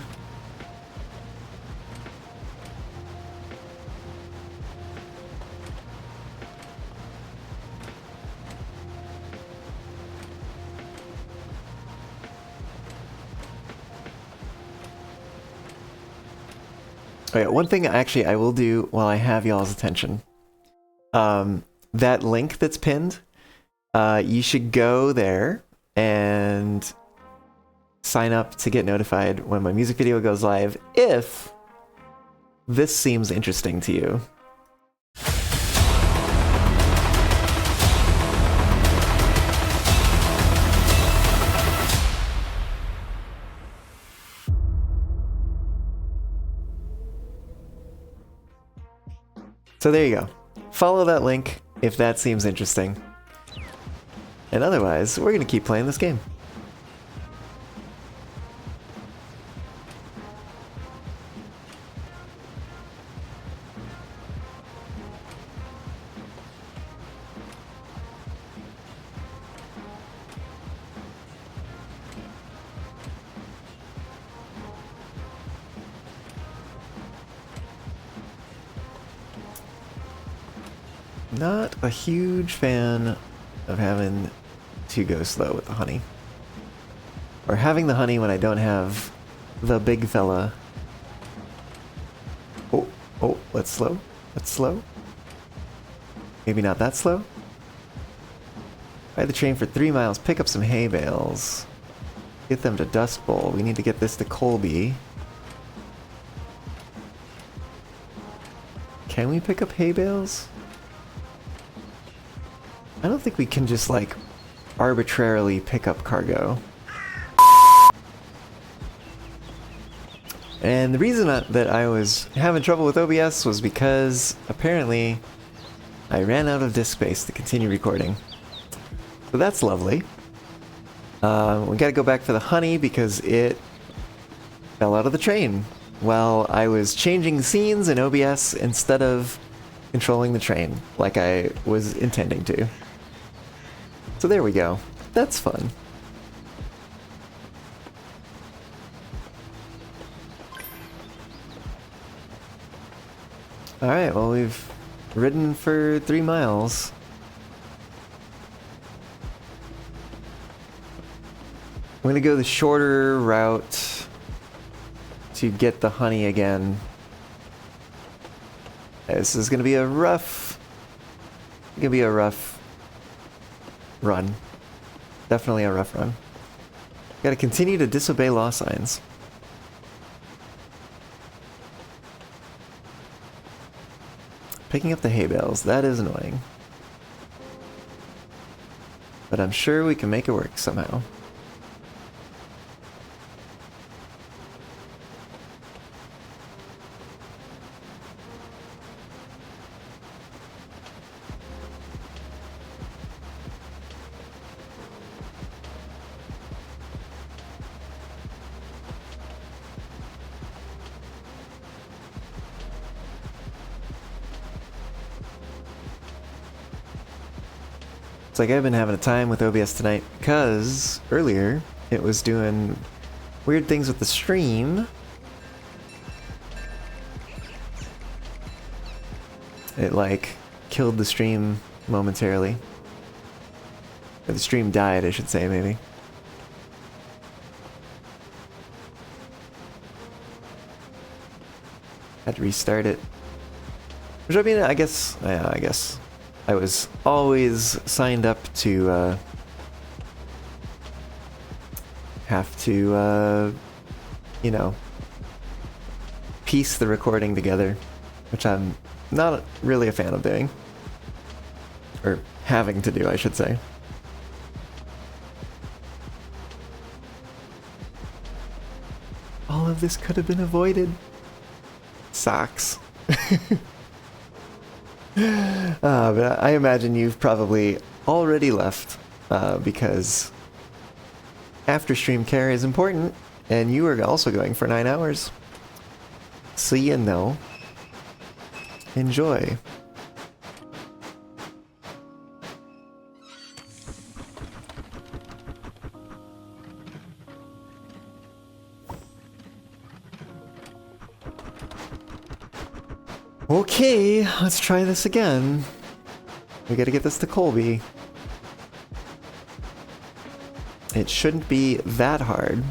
Alright, one thing actually I will do while I have y'all's attention. That link that's pinned, you should go there and sign up to get notified when my music video goes live if this seems interesting to you. So there you go. Follow that link if that seems interesting. And otherwise, we're gonna keep playing this game. Not a huge fan of having to go slow with the honey. Or having the honey when I don't have the big fella. Oh, let's slow. Let's slow. Maybe not that slow. Ride the train for 3 miles, pick up some hay bales. Get them to Dust Bowl. We need to get this to Colby. Can we pick up hay bales? I don't think we can just, like, arbitrarily pick up cargo. And the reason that I was having trouble with OBS was because, apparently, I ran out of disk space to continue recording. So that's lovely. We gotta go back for the honey because it fell out of the train while I was changing scenes in OBS instead of controlling the train like I was intending to. So there we go. That's fun. Alright, well we've ridden for 3 miles. I'm gonna go the shorter route to get the honey again. This is gonna be a rough run. Definitely a rough run. Gotta continue to disobey law signs. Picking up the hay bales, that is annoying. But I'm sure we can make it work somehow. It's like I've been having a time with OBS tonight because earlier it was doing weird things with the stream. It like killed the stream momentarily. Or the stream died, I should say, maybe. Had to restart it. Which I mean, I guess I was always signed up to have to, you know, piece the recording together, which I'm not really a fan of doing. Or having to do, I should say. All of this could have been avoided. Sucks. But I imagine you've probably already left because after stream care is important, and you are also going for 9 hours. So you know. Enjoy. Okay, let's try this again. We gotta get this to Colby. It shouldn't be that hard.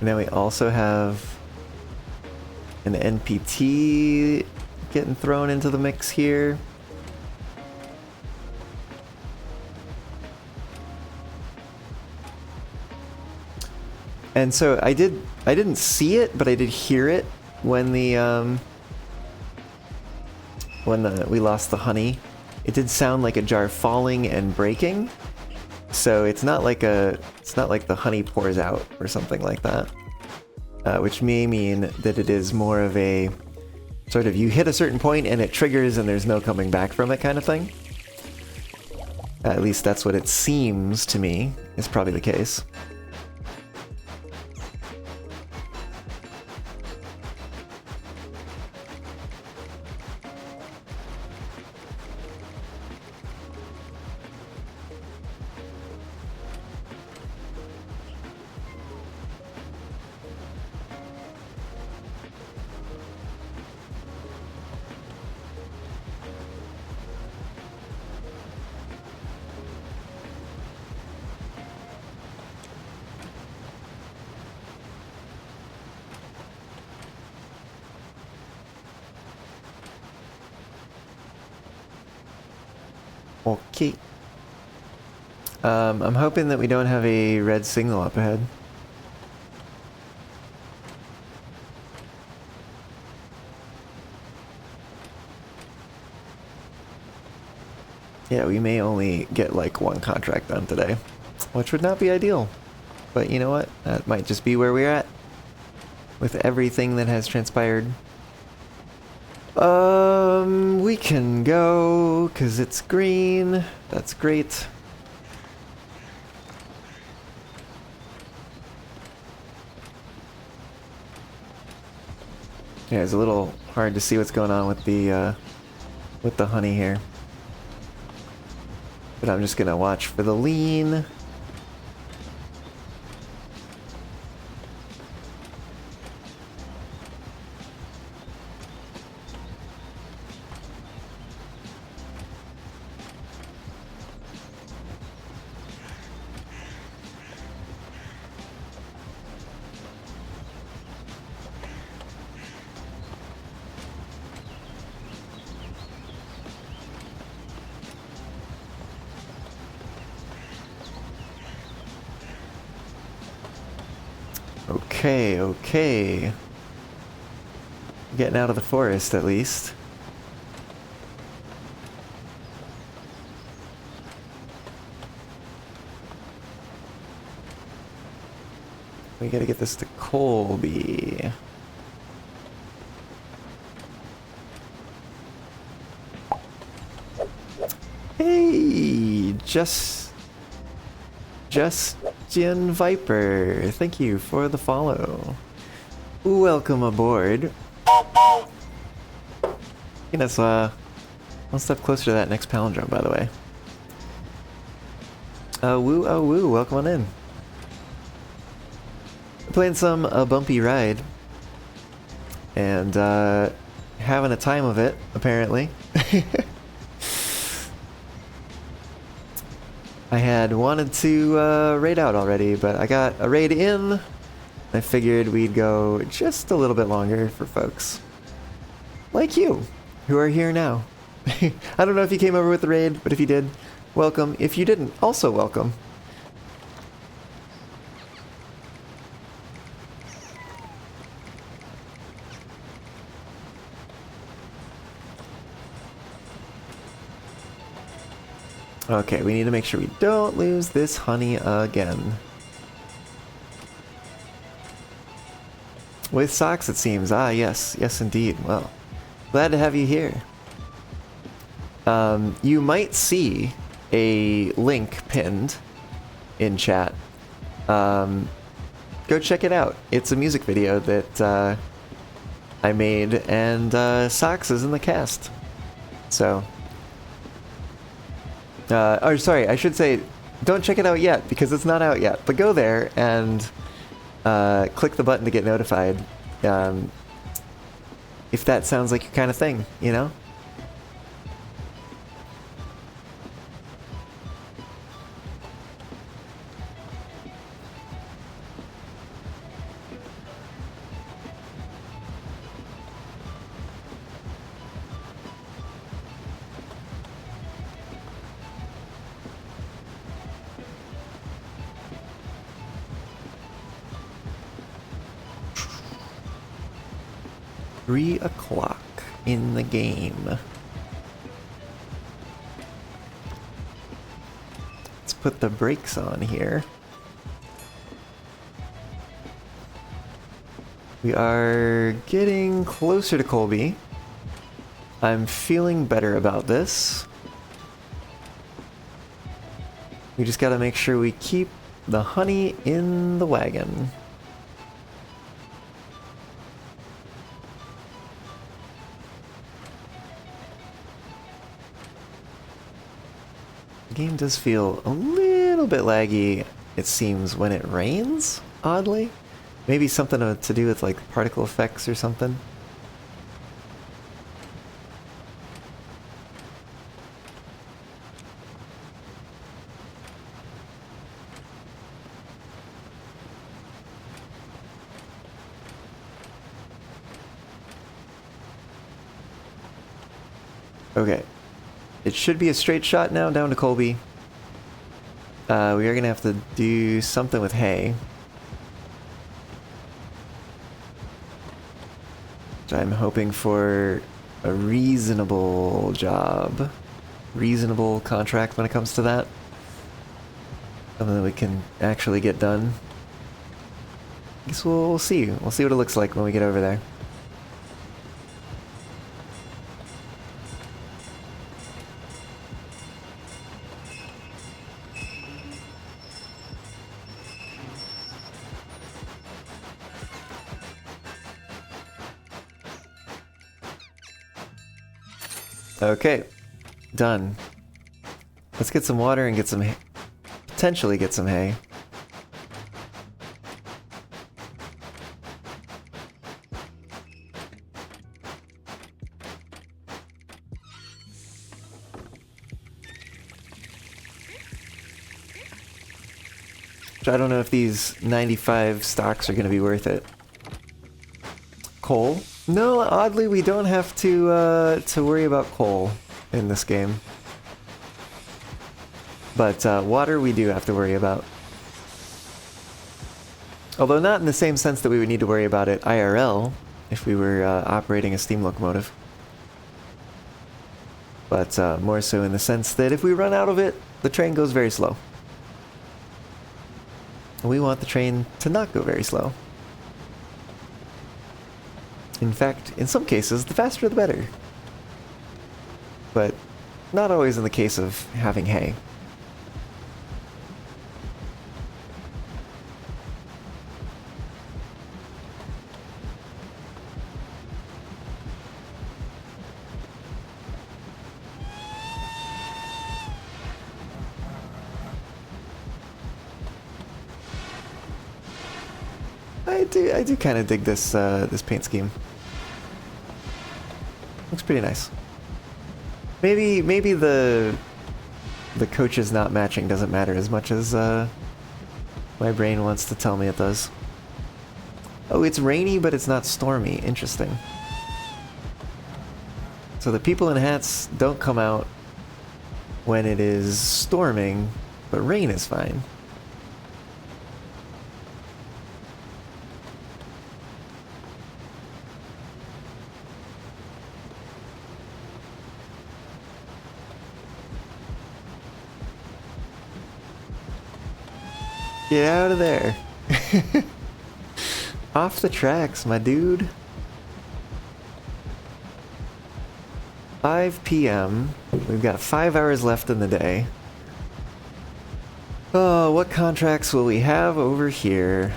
And then we also have an NPT getting thrown into the mix here. And so I didn't see it, but I did hear it when we lost the honey. It did sound like a jar falling and breaking. So it's not like the honey pours out or something like that. Which may mean that it is more of a sort of you hit a certain point and it triggers and there's no coming back from it kind of thing. At least that's what it seems to me is probably the case. Okay. I'm hoping that we don't have a red signal up ahead. Yeah, we may only get like one contract done today, which would not be ideal. But you know what? That might just be where we're at with everything that has transpired. We can go, 'cause it's green. That's great. Yeah, it's a little hard to see what's going on with the honey here. But I'm just gonna watch for the lean. Okay. Getting out of the forest, at least. We gotta get this to Colby. Hey, Justin Viper, thank you for the follow. Welcome aboard. That's one step closer to that next palindrome, by the way. Woo, oh woo, welcome on in. Playing some Bumpy Ride. And having a time of it, apparently. I had wanted to raid out already, but I got a raid in. I figured we'd go just a little bit longer for folks like you, who are here now. I don't know if you came over with the raid, but if you did, welcome. If you didn't, also welcome. Okay, we need to make sure we don't lose this honey again. With socks, it seems. Ah, yes. Yes, indeed. Well, glad to have you here. You might see a link pinned in chat. Go check it out. It's a music video that I made, and Socks is in the cast. So, or sorry, I should say, don't check it out yet because it's not out yet. But go there and click the button to get notified. If that sounds like your kind of thing, you know? .3 in the game. Let's put the brakes on here. We are getting closer to Colby. I'm feeling better about this. We just gotta make sure we keep the honey in the wagon. The game does feel a little bit laggy, it seems, when it rains, oddly. Maybe something to do with like particle effects or something. Okay. It should be a straight shot now down to Colby. We are going to have to do something with hay. Which I'm hoping for a reasonable job. Reasonable contract when it comes to that. Something that we can actually get done. I guess we'll see. We'll see what it looks like when we get over there. Okay, done. Let's get some water and get some hay. Potentially get some hay. I don't know if these 95 stocks are going to be worth it. Coal? No, oddly, we don't have to worry about coal in this game. But water we do have to worry about. Although not in the same sense that we would need to worry about it IRL if we were operating a steam locomotive. But more so in the sense that if we run out of it, the train goes very slow. We want the train to not go very slow. In fact, in some cases, the faster the better. But not always in the case of having hay. I do kind of dig this this paint scheme. Looks pretty nice. Maybe the coaches not matching doesn't matter as much as my brain wants to tell me it does. Oh, it's rainy, but it's not stormy. Interesting. So the people in hats don't come out when it is storming, but rain is fine. Get out of there. Off the tracks, my dude. 5 p.m. We've got 5 hours left in the day. Oh, what contracts will we have over here?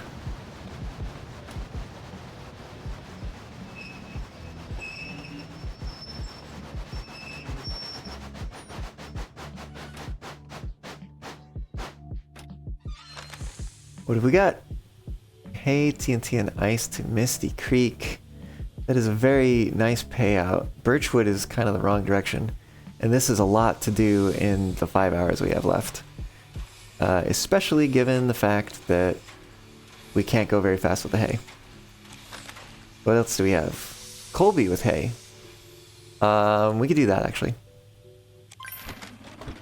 What have we got? Hay, TNT, and ice to Misty Creek. That is a very nice payout. Birchwood is kind of the wrong direction. And this is a lot to do in the 5 hours we have left. Especially given the fact that we can't go very fast with the hay. What else do we have? Colby with hay. We could do that, actually.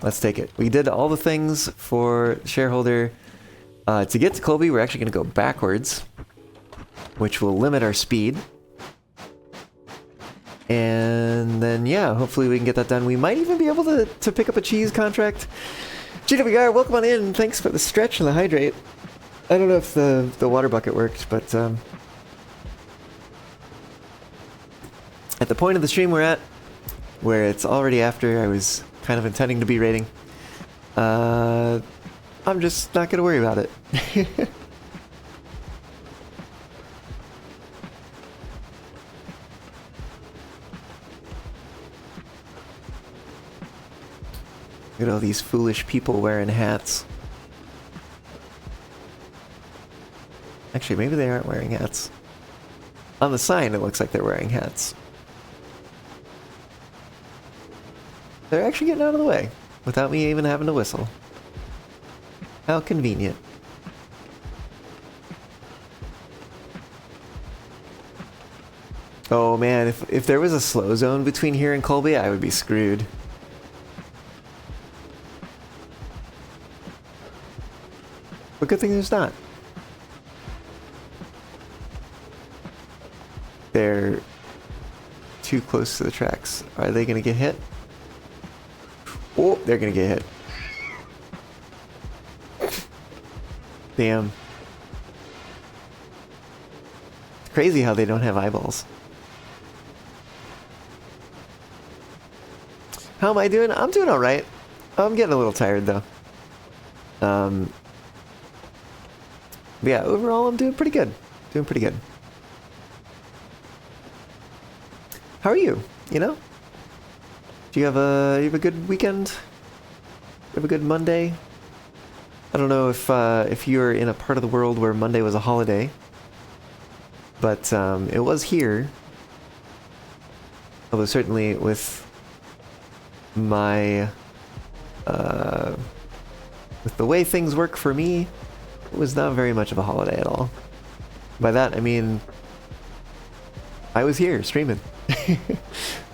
Let's take it. We did all the things for shareholder. To get to Colby, we're actually going to go backwards, which will limit our speed. And then, yeah, hopefully we can get that done. We might even be able to pick up a cheese contract. GWR, welcome on in. Thanks for the stretch and the hydrate. I don't know if the water bucket worked, but at the point of the stream we're at, where it's already after I was kind of intending to be raiding, I'm just not going to worry about it. Look at all these foolish people wearing hats. Actually, maybe they aren't wearing hats. On the sign, it looks like they're wearing hats. They're actually getting out of the way without me even having to whistle. How convenient. Oh man, if there was a slow zone between here and Colby, I would be screwed. But good thing there's not. They're too close to the tracks. Are they gonna get hit? Oh, they're gonna get hit. Damn. It's crazy how they don't have eyeballs. How am I doing? I'm doing alright. I'm getting a little tired though. But yeah, overall I'm doing pretty good. Doing pretty good. How are you? You know? Do you have a good weekend? You have a good Monday? I don't know if you're in a part of the world where Monday was a holiday, but it was here. Although certainly with my with the way things work for me, it was not very much of a holiday at all. By that I mean I was here streaming.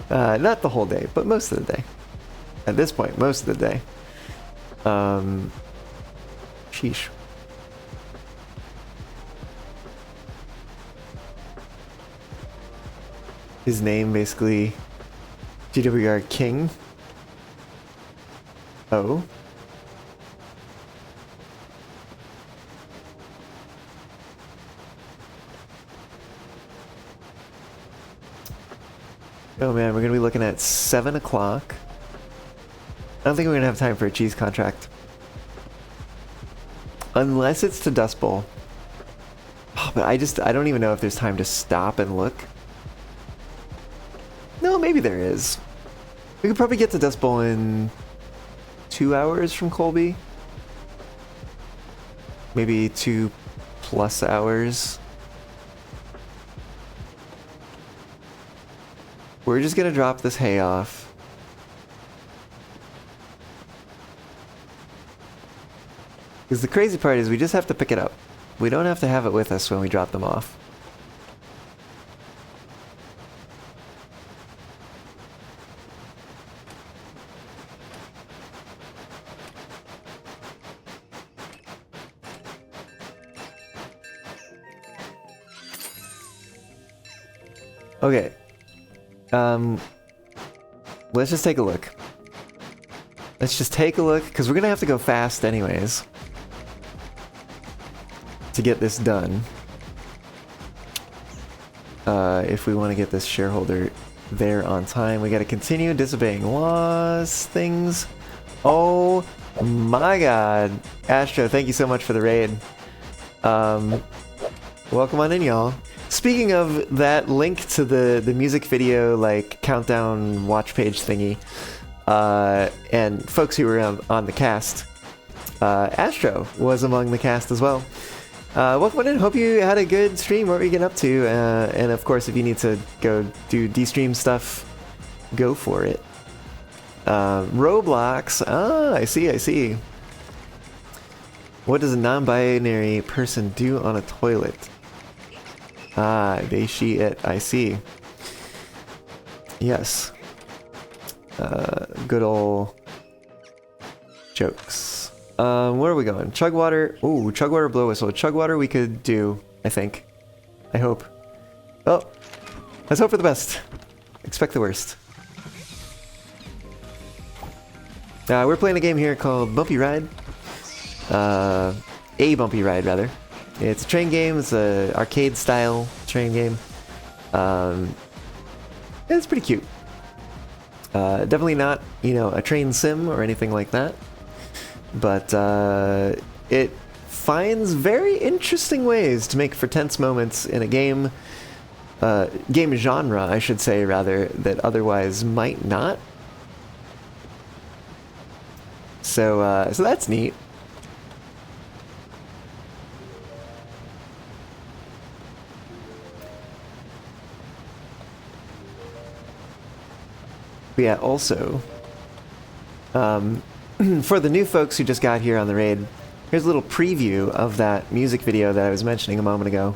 Not the whole day, but most of the day. At this point, most of the day. Sheesh. His name basically GWR King. Oh. Oh man, we're gonna be looking at 7 o'clock. I don't think we're gonna have time for a cheese contract. Unless it's to Dust Bowl. Oh, but I don't even know if there's time to stop and look. No, maybe there is. We could probably get to Dust Bowl in 2 hours from Colby. Maybe 2+ hours. We're just gonna drop this hay off. Because the crazy part is we just have to pick it up. We don't have to have it with us when we drop them off. Okay. Let's just take a look. Let's just take a look, because we're gonna have to go fast anyways. to get this done. If we want to get this shareholder there on time, we got to continue disobeying laws, things. Oh my god. Astro, thank you so much for the raid. Welcome on in, y'all. Speaking of that link to the music video, like, countdown watch page thingy, and folks who were on the cast, Astro was among the cast as well. Welcome on in. Hope you had a good stream. What were you getting up to? And of course, if you need to go do de-stream stuff, go for it. Roblox. Ah, I see. What does a non-binary person do on a toilet? Ah, they, she, it. I see. Yes. Good ol' jokes. Where are we going? Chug water. Ooh, chug water, blow whistle. Chug water we could do, I think. I hope. Oh, let's hope for the best. Expect the worst. We're playing a game here called Bumpy Ride. A Bumpy Ride, rather. It's a train game. It's a arcade-style train game. It's pretty cute. Definitely not, you know, a train sim or anything like that. But it finds very interesting ways to make for tense moments in a game, game genre, I should say, rather, that otherwise might not. So, so that's neat. But yeah, also, for the new folks who just got here on the raid, here's a little preview of that music video that I was mentioning a moment ago.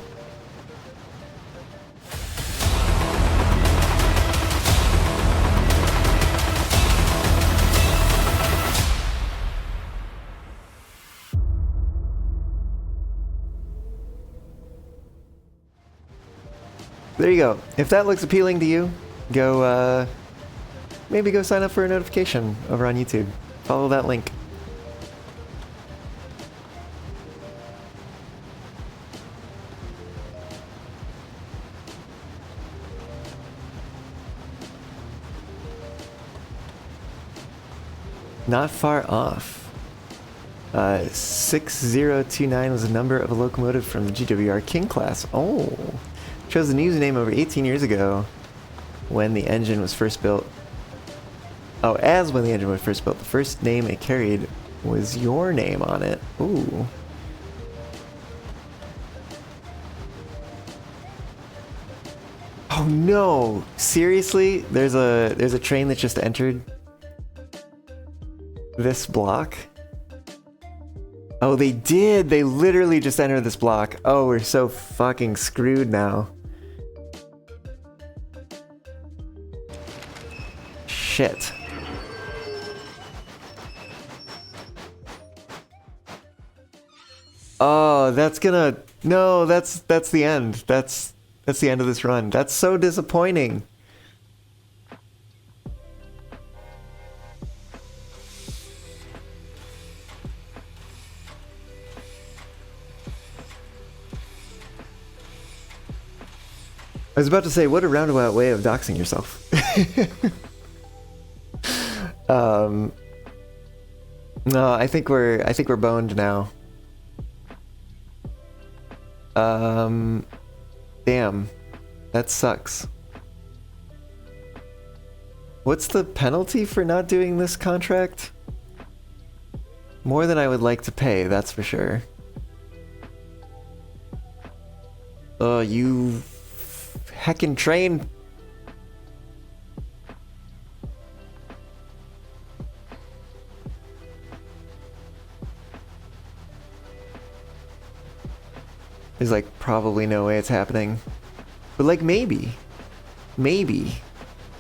There you go. If that looks appealing to you, go, maybe go sign up for a notification over on YouTube. Follow that link. Not far off. 6029 was the number of a locomotive from the GWR King class. Oh, chose the username over 18 years ago when the engine was first built. Oh, as when the engine was first built, the first name it carried was your name on it. Ooh. Oh no! Seriously? There's a train that just entered this block? Oh, they did! They literally just entered this block. Oh, we're so fucking screwed now. Shit. Oh, that's gonna... No, that's the end. That's the end of this run. That's so disappointing. I was about to say, what a roundabout way of doxing yourself. No, I think we're boned now. Damn. That sucks. What's the penalty for not doing this contract? More than I would like to pay, that's for sure. Oh, you heckin' train. There's like probably no way it's happening. But like maybe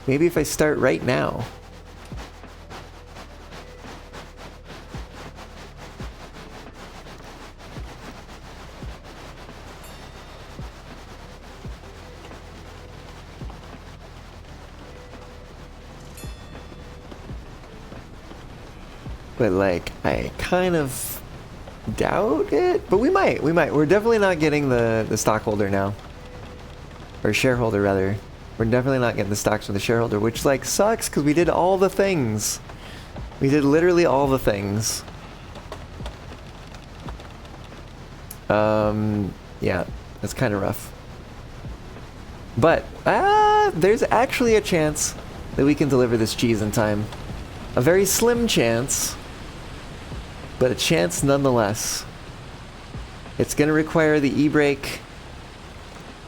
if I start right now. But like I kind of doubt it, but we might. We're definitely not getting the stockholder now. Or shareholder, rather. We're definitely not getting the stocks from the shareholder, which, like, sucks, because we did all the things. We did literally all the things. Yeah, that's kind of rough. But, there's actually a chance that we can deliver this cheese in time. A very slim chance, but a chance nonetheless. It's gonna require the e-brake.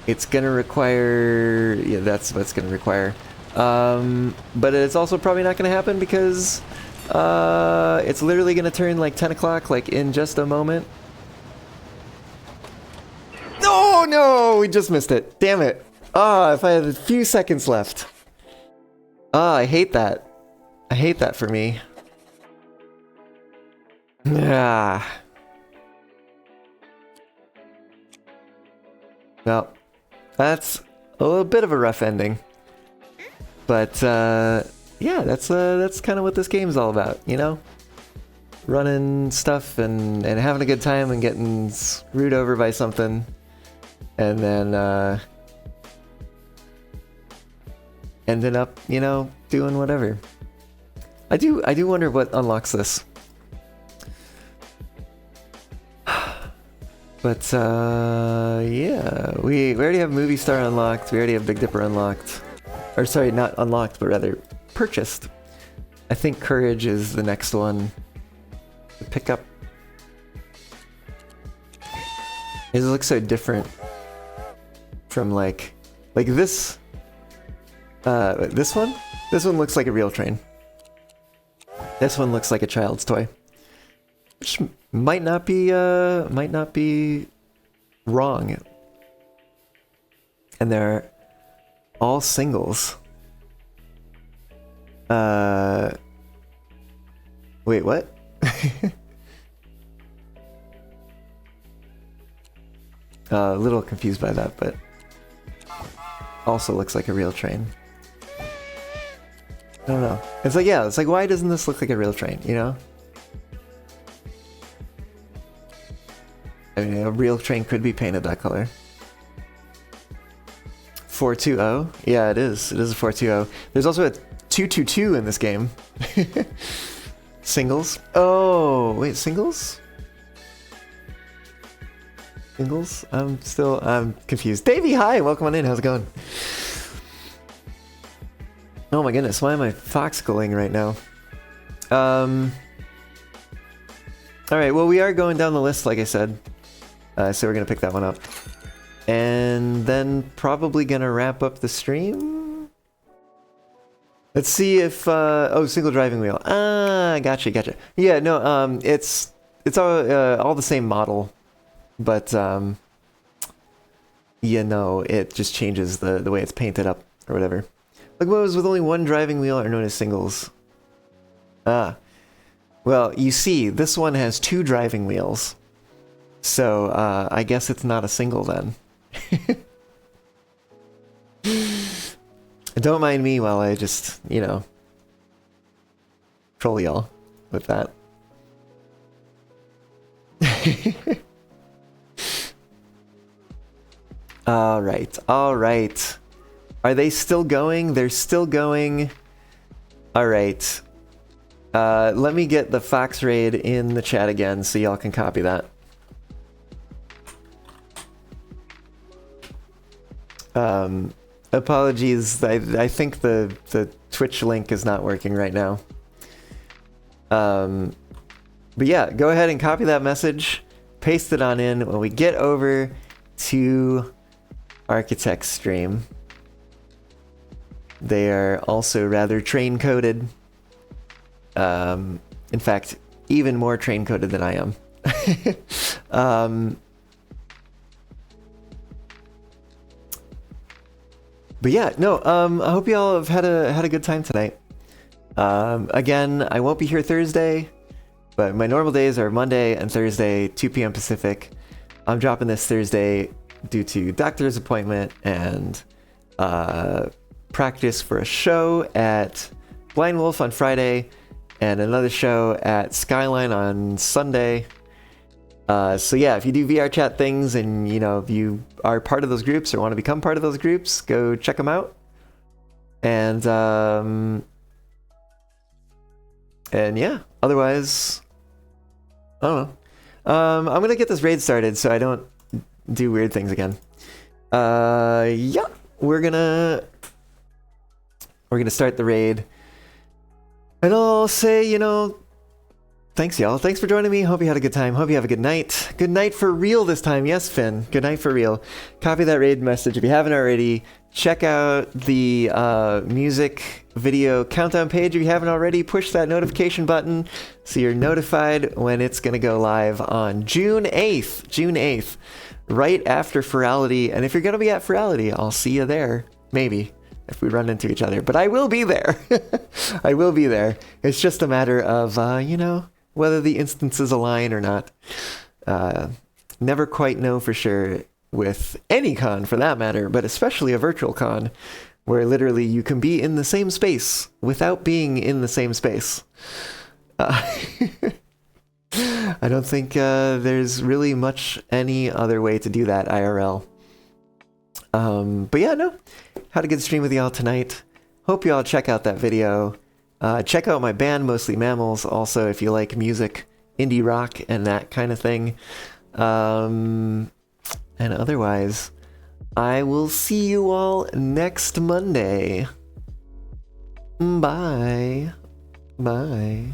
It's gonna require... yeah, that's what it's gonna require. But it's also probably not gonna happen because it's literally gonna turn like 10 o'clock, like in just a moment. Oh no, we just missed it. Damn it. Ah, if I had a few seconds left. Ah, I hate that. I hate that for me. Yeah. Well, that's a little bit of a rough ending. But yeah, that's kind of what this game's all about, you know? Running stuff and having a good time and getting screwed over by something. And then ended up, you know, doing whatever. I do wonder what unlocks this. But yeah, we already have Movie Star unlocked. We already have Big Dipper unlocked. Or sorry, not unlocked, but rather purchased. I think Courage is the next one to pick up. It looks so different from like this. This one? This one looks like a real train. This one looks like a child's toy. Which might not be wrong. And they're all singles. Wait, what? A little confused by that, but also looks like a real train. I don't know. It's like, yeah, it's like, why doesn't this look like a real train, you know? I mean, a real train could be painted that color. 420? Yeah, it is. It is a 420. There's also a 222 in this game. Singles? Oh, wait, singles? Singles? I'm confused. Davey, hi! Welcome on in. How's it going? Oh my goodness, why am I foxgulling right now? Alright, well, we are going down the list, like I said. So we're gonna pick that one up. And then probably gonna wrap up the stream? Let's see if, oh, single driving wheel. Ah, gotcha. Yeah, no, it's all the same model. But, you know, it just changes the way it's painted up, or whatever. Locomotives with only one driving wheel are known as singles. Ah. Well, you see, this one has 2 driving wheels. So, I guess it's not a single then. Don't mind me while I just, you know, troll y'all with that. Alright. Are they still going? They're still going. Alright. Let me get the Fox Raid in the chat again so y'all can copy that. Apologies, I think the Twitch link is not working right now. But yeah, go ahead and copy that message, paste it on in when we get over to Architect's stream. They are also rather train-coded. In fact, even more train-coded than I am. But yeah, no, I hope y'all have had a good time tonight. Again, I won't be here Thursday, but my normal days are Monday and Thursday, 2 p.m. Pacific. I'm dropping this Thursday due to doctor's appointment and practice for a show at Blind Wolf on Friday and another show at Skyline on Sunday. So yeah, if you do VR chat things and you know if you are part of those groups or want to become part of those groups, go check them out. And yeah, otherwise, I don't know. I'm gonna get this raid started so I don't do weird things again. Yeah, we're gonna start the raid, and I'll say, you know, thanks y'all. Thanks for joining me. Hope you had a good time. Hope you have a good night. Good night for real this time. Yes, Finn. Good night for real. Copy that raid message if you haven't already. Check out the music video countdown page if you haven't already. Push that notification button so you're notified when it's going to go live on June 8th. June 8th, right after Furality. And if you're going to be at Furality, I'll see you there. Maybe, if we run into each other. But I will be there. I will be there. It's just a matter of, you know, whether the instances align or not. Never quite know for sure with any con for that matter, but especially a virtual con where literally you can be in the same space without being in the same space. I don't think there's really much any other way to do that IRL. But yeah, no, had a good stream with y'all tonight. Hope y'all check out that video. Check out my band, Mostly Mammals, also if you like music, indie rock, and that kind of thing. And otherwise, I will see you all next Monday. Bye. Bye.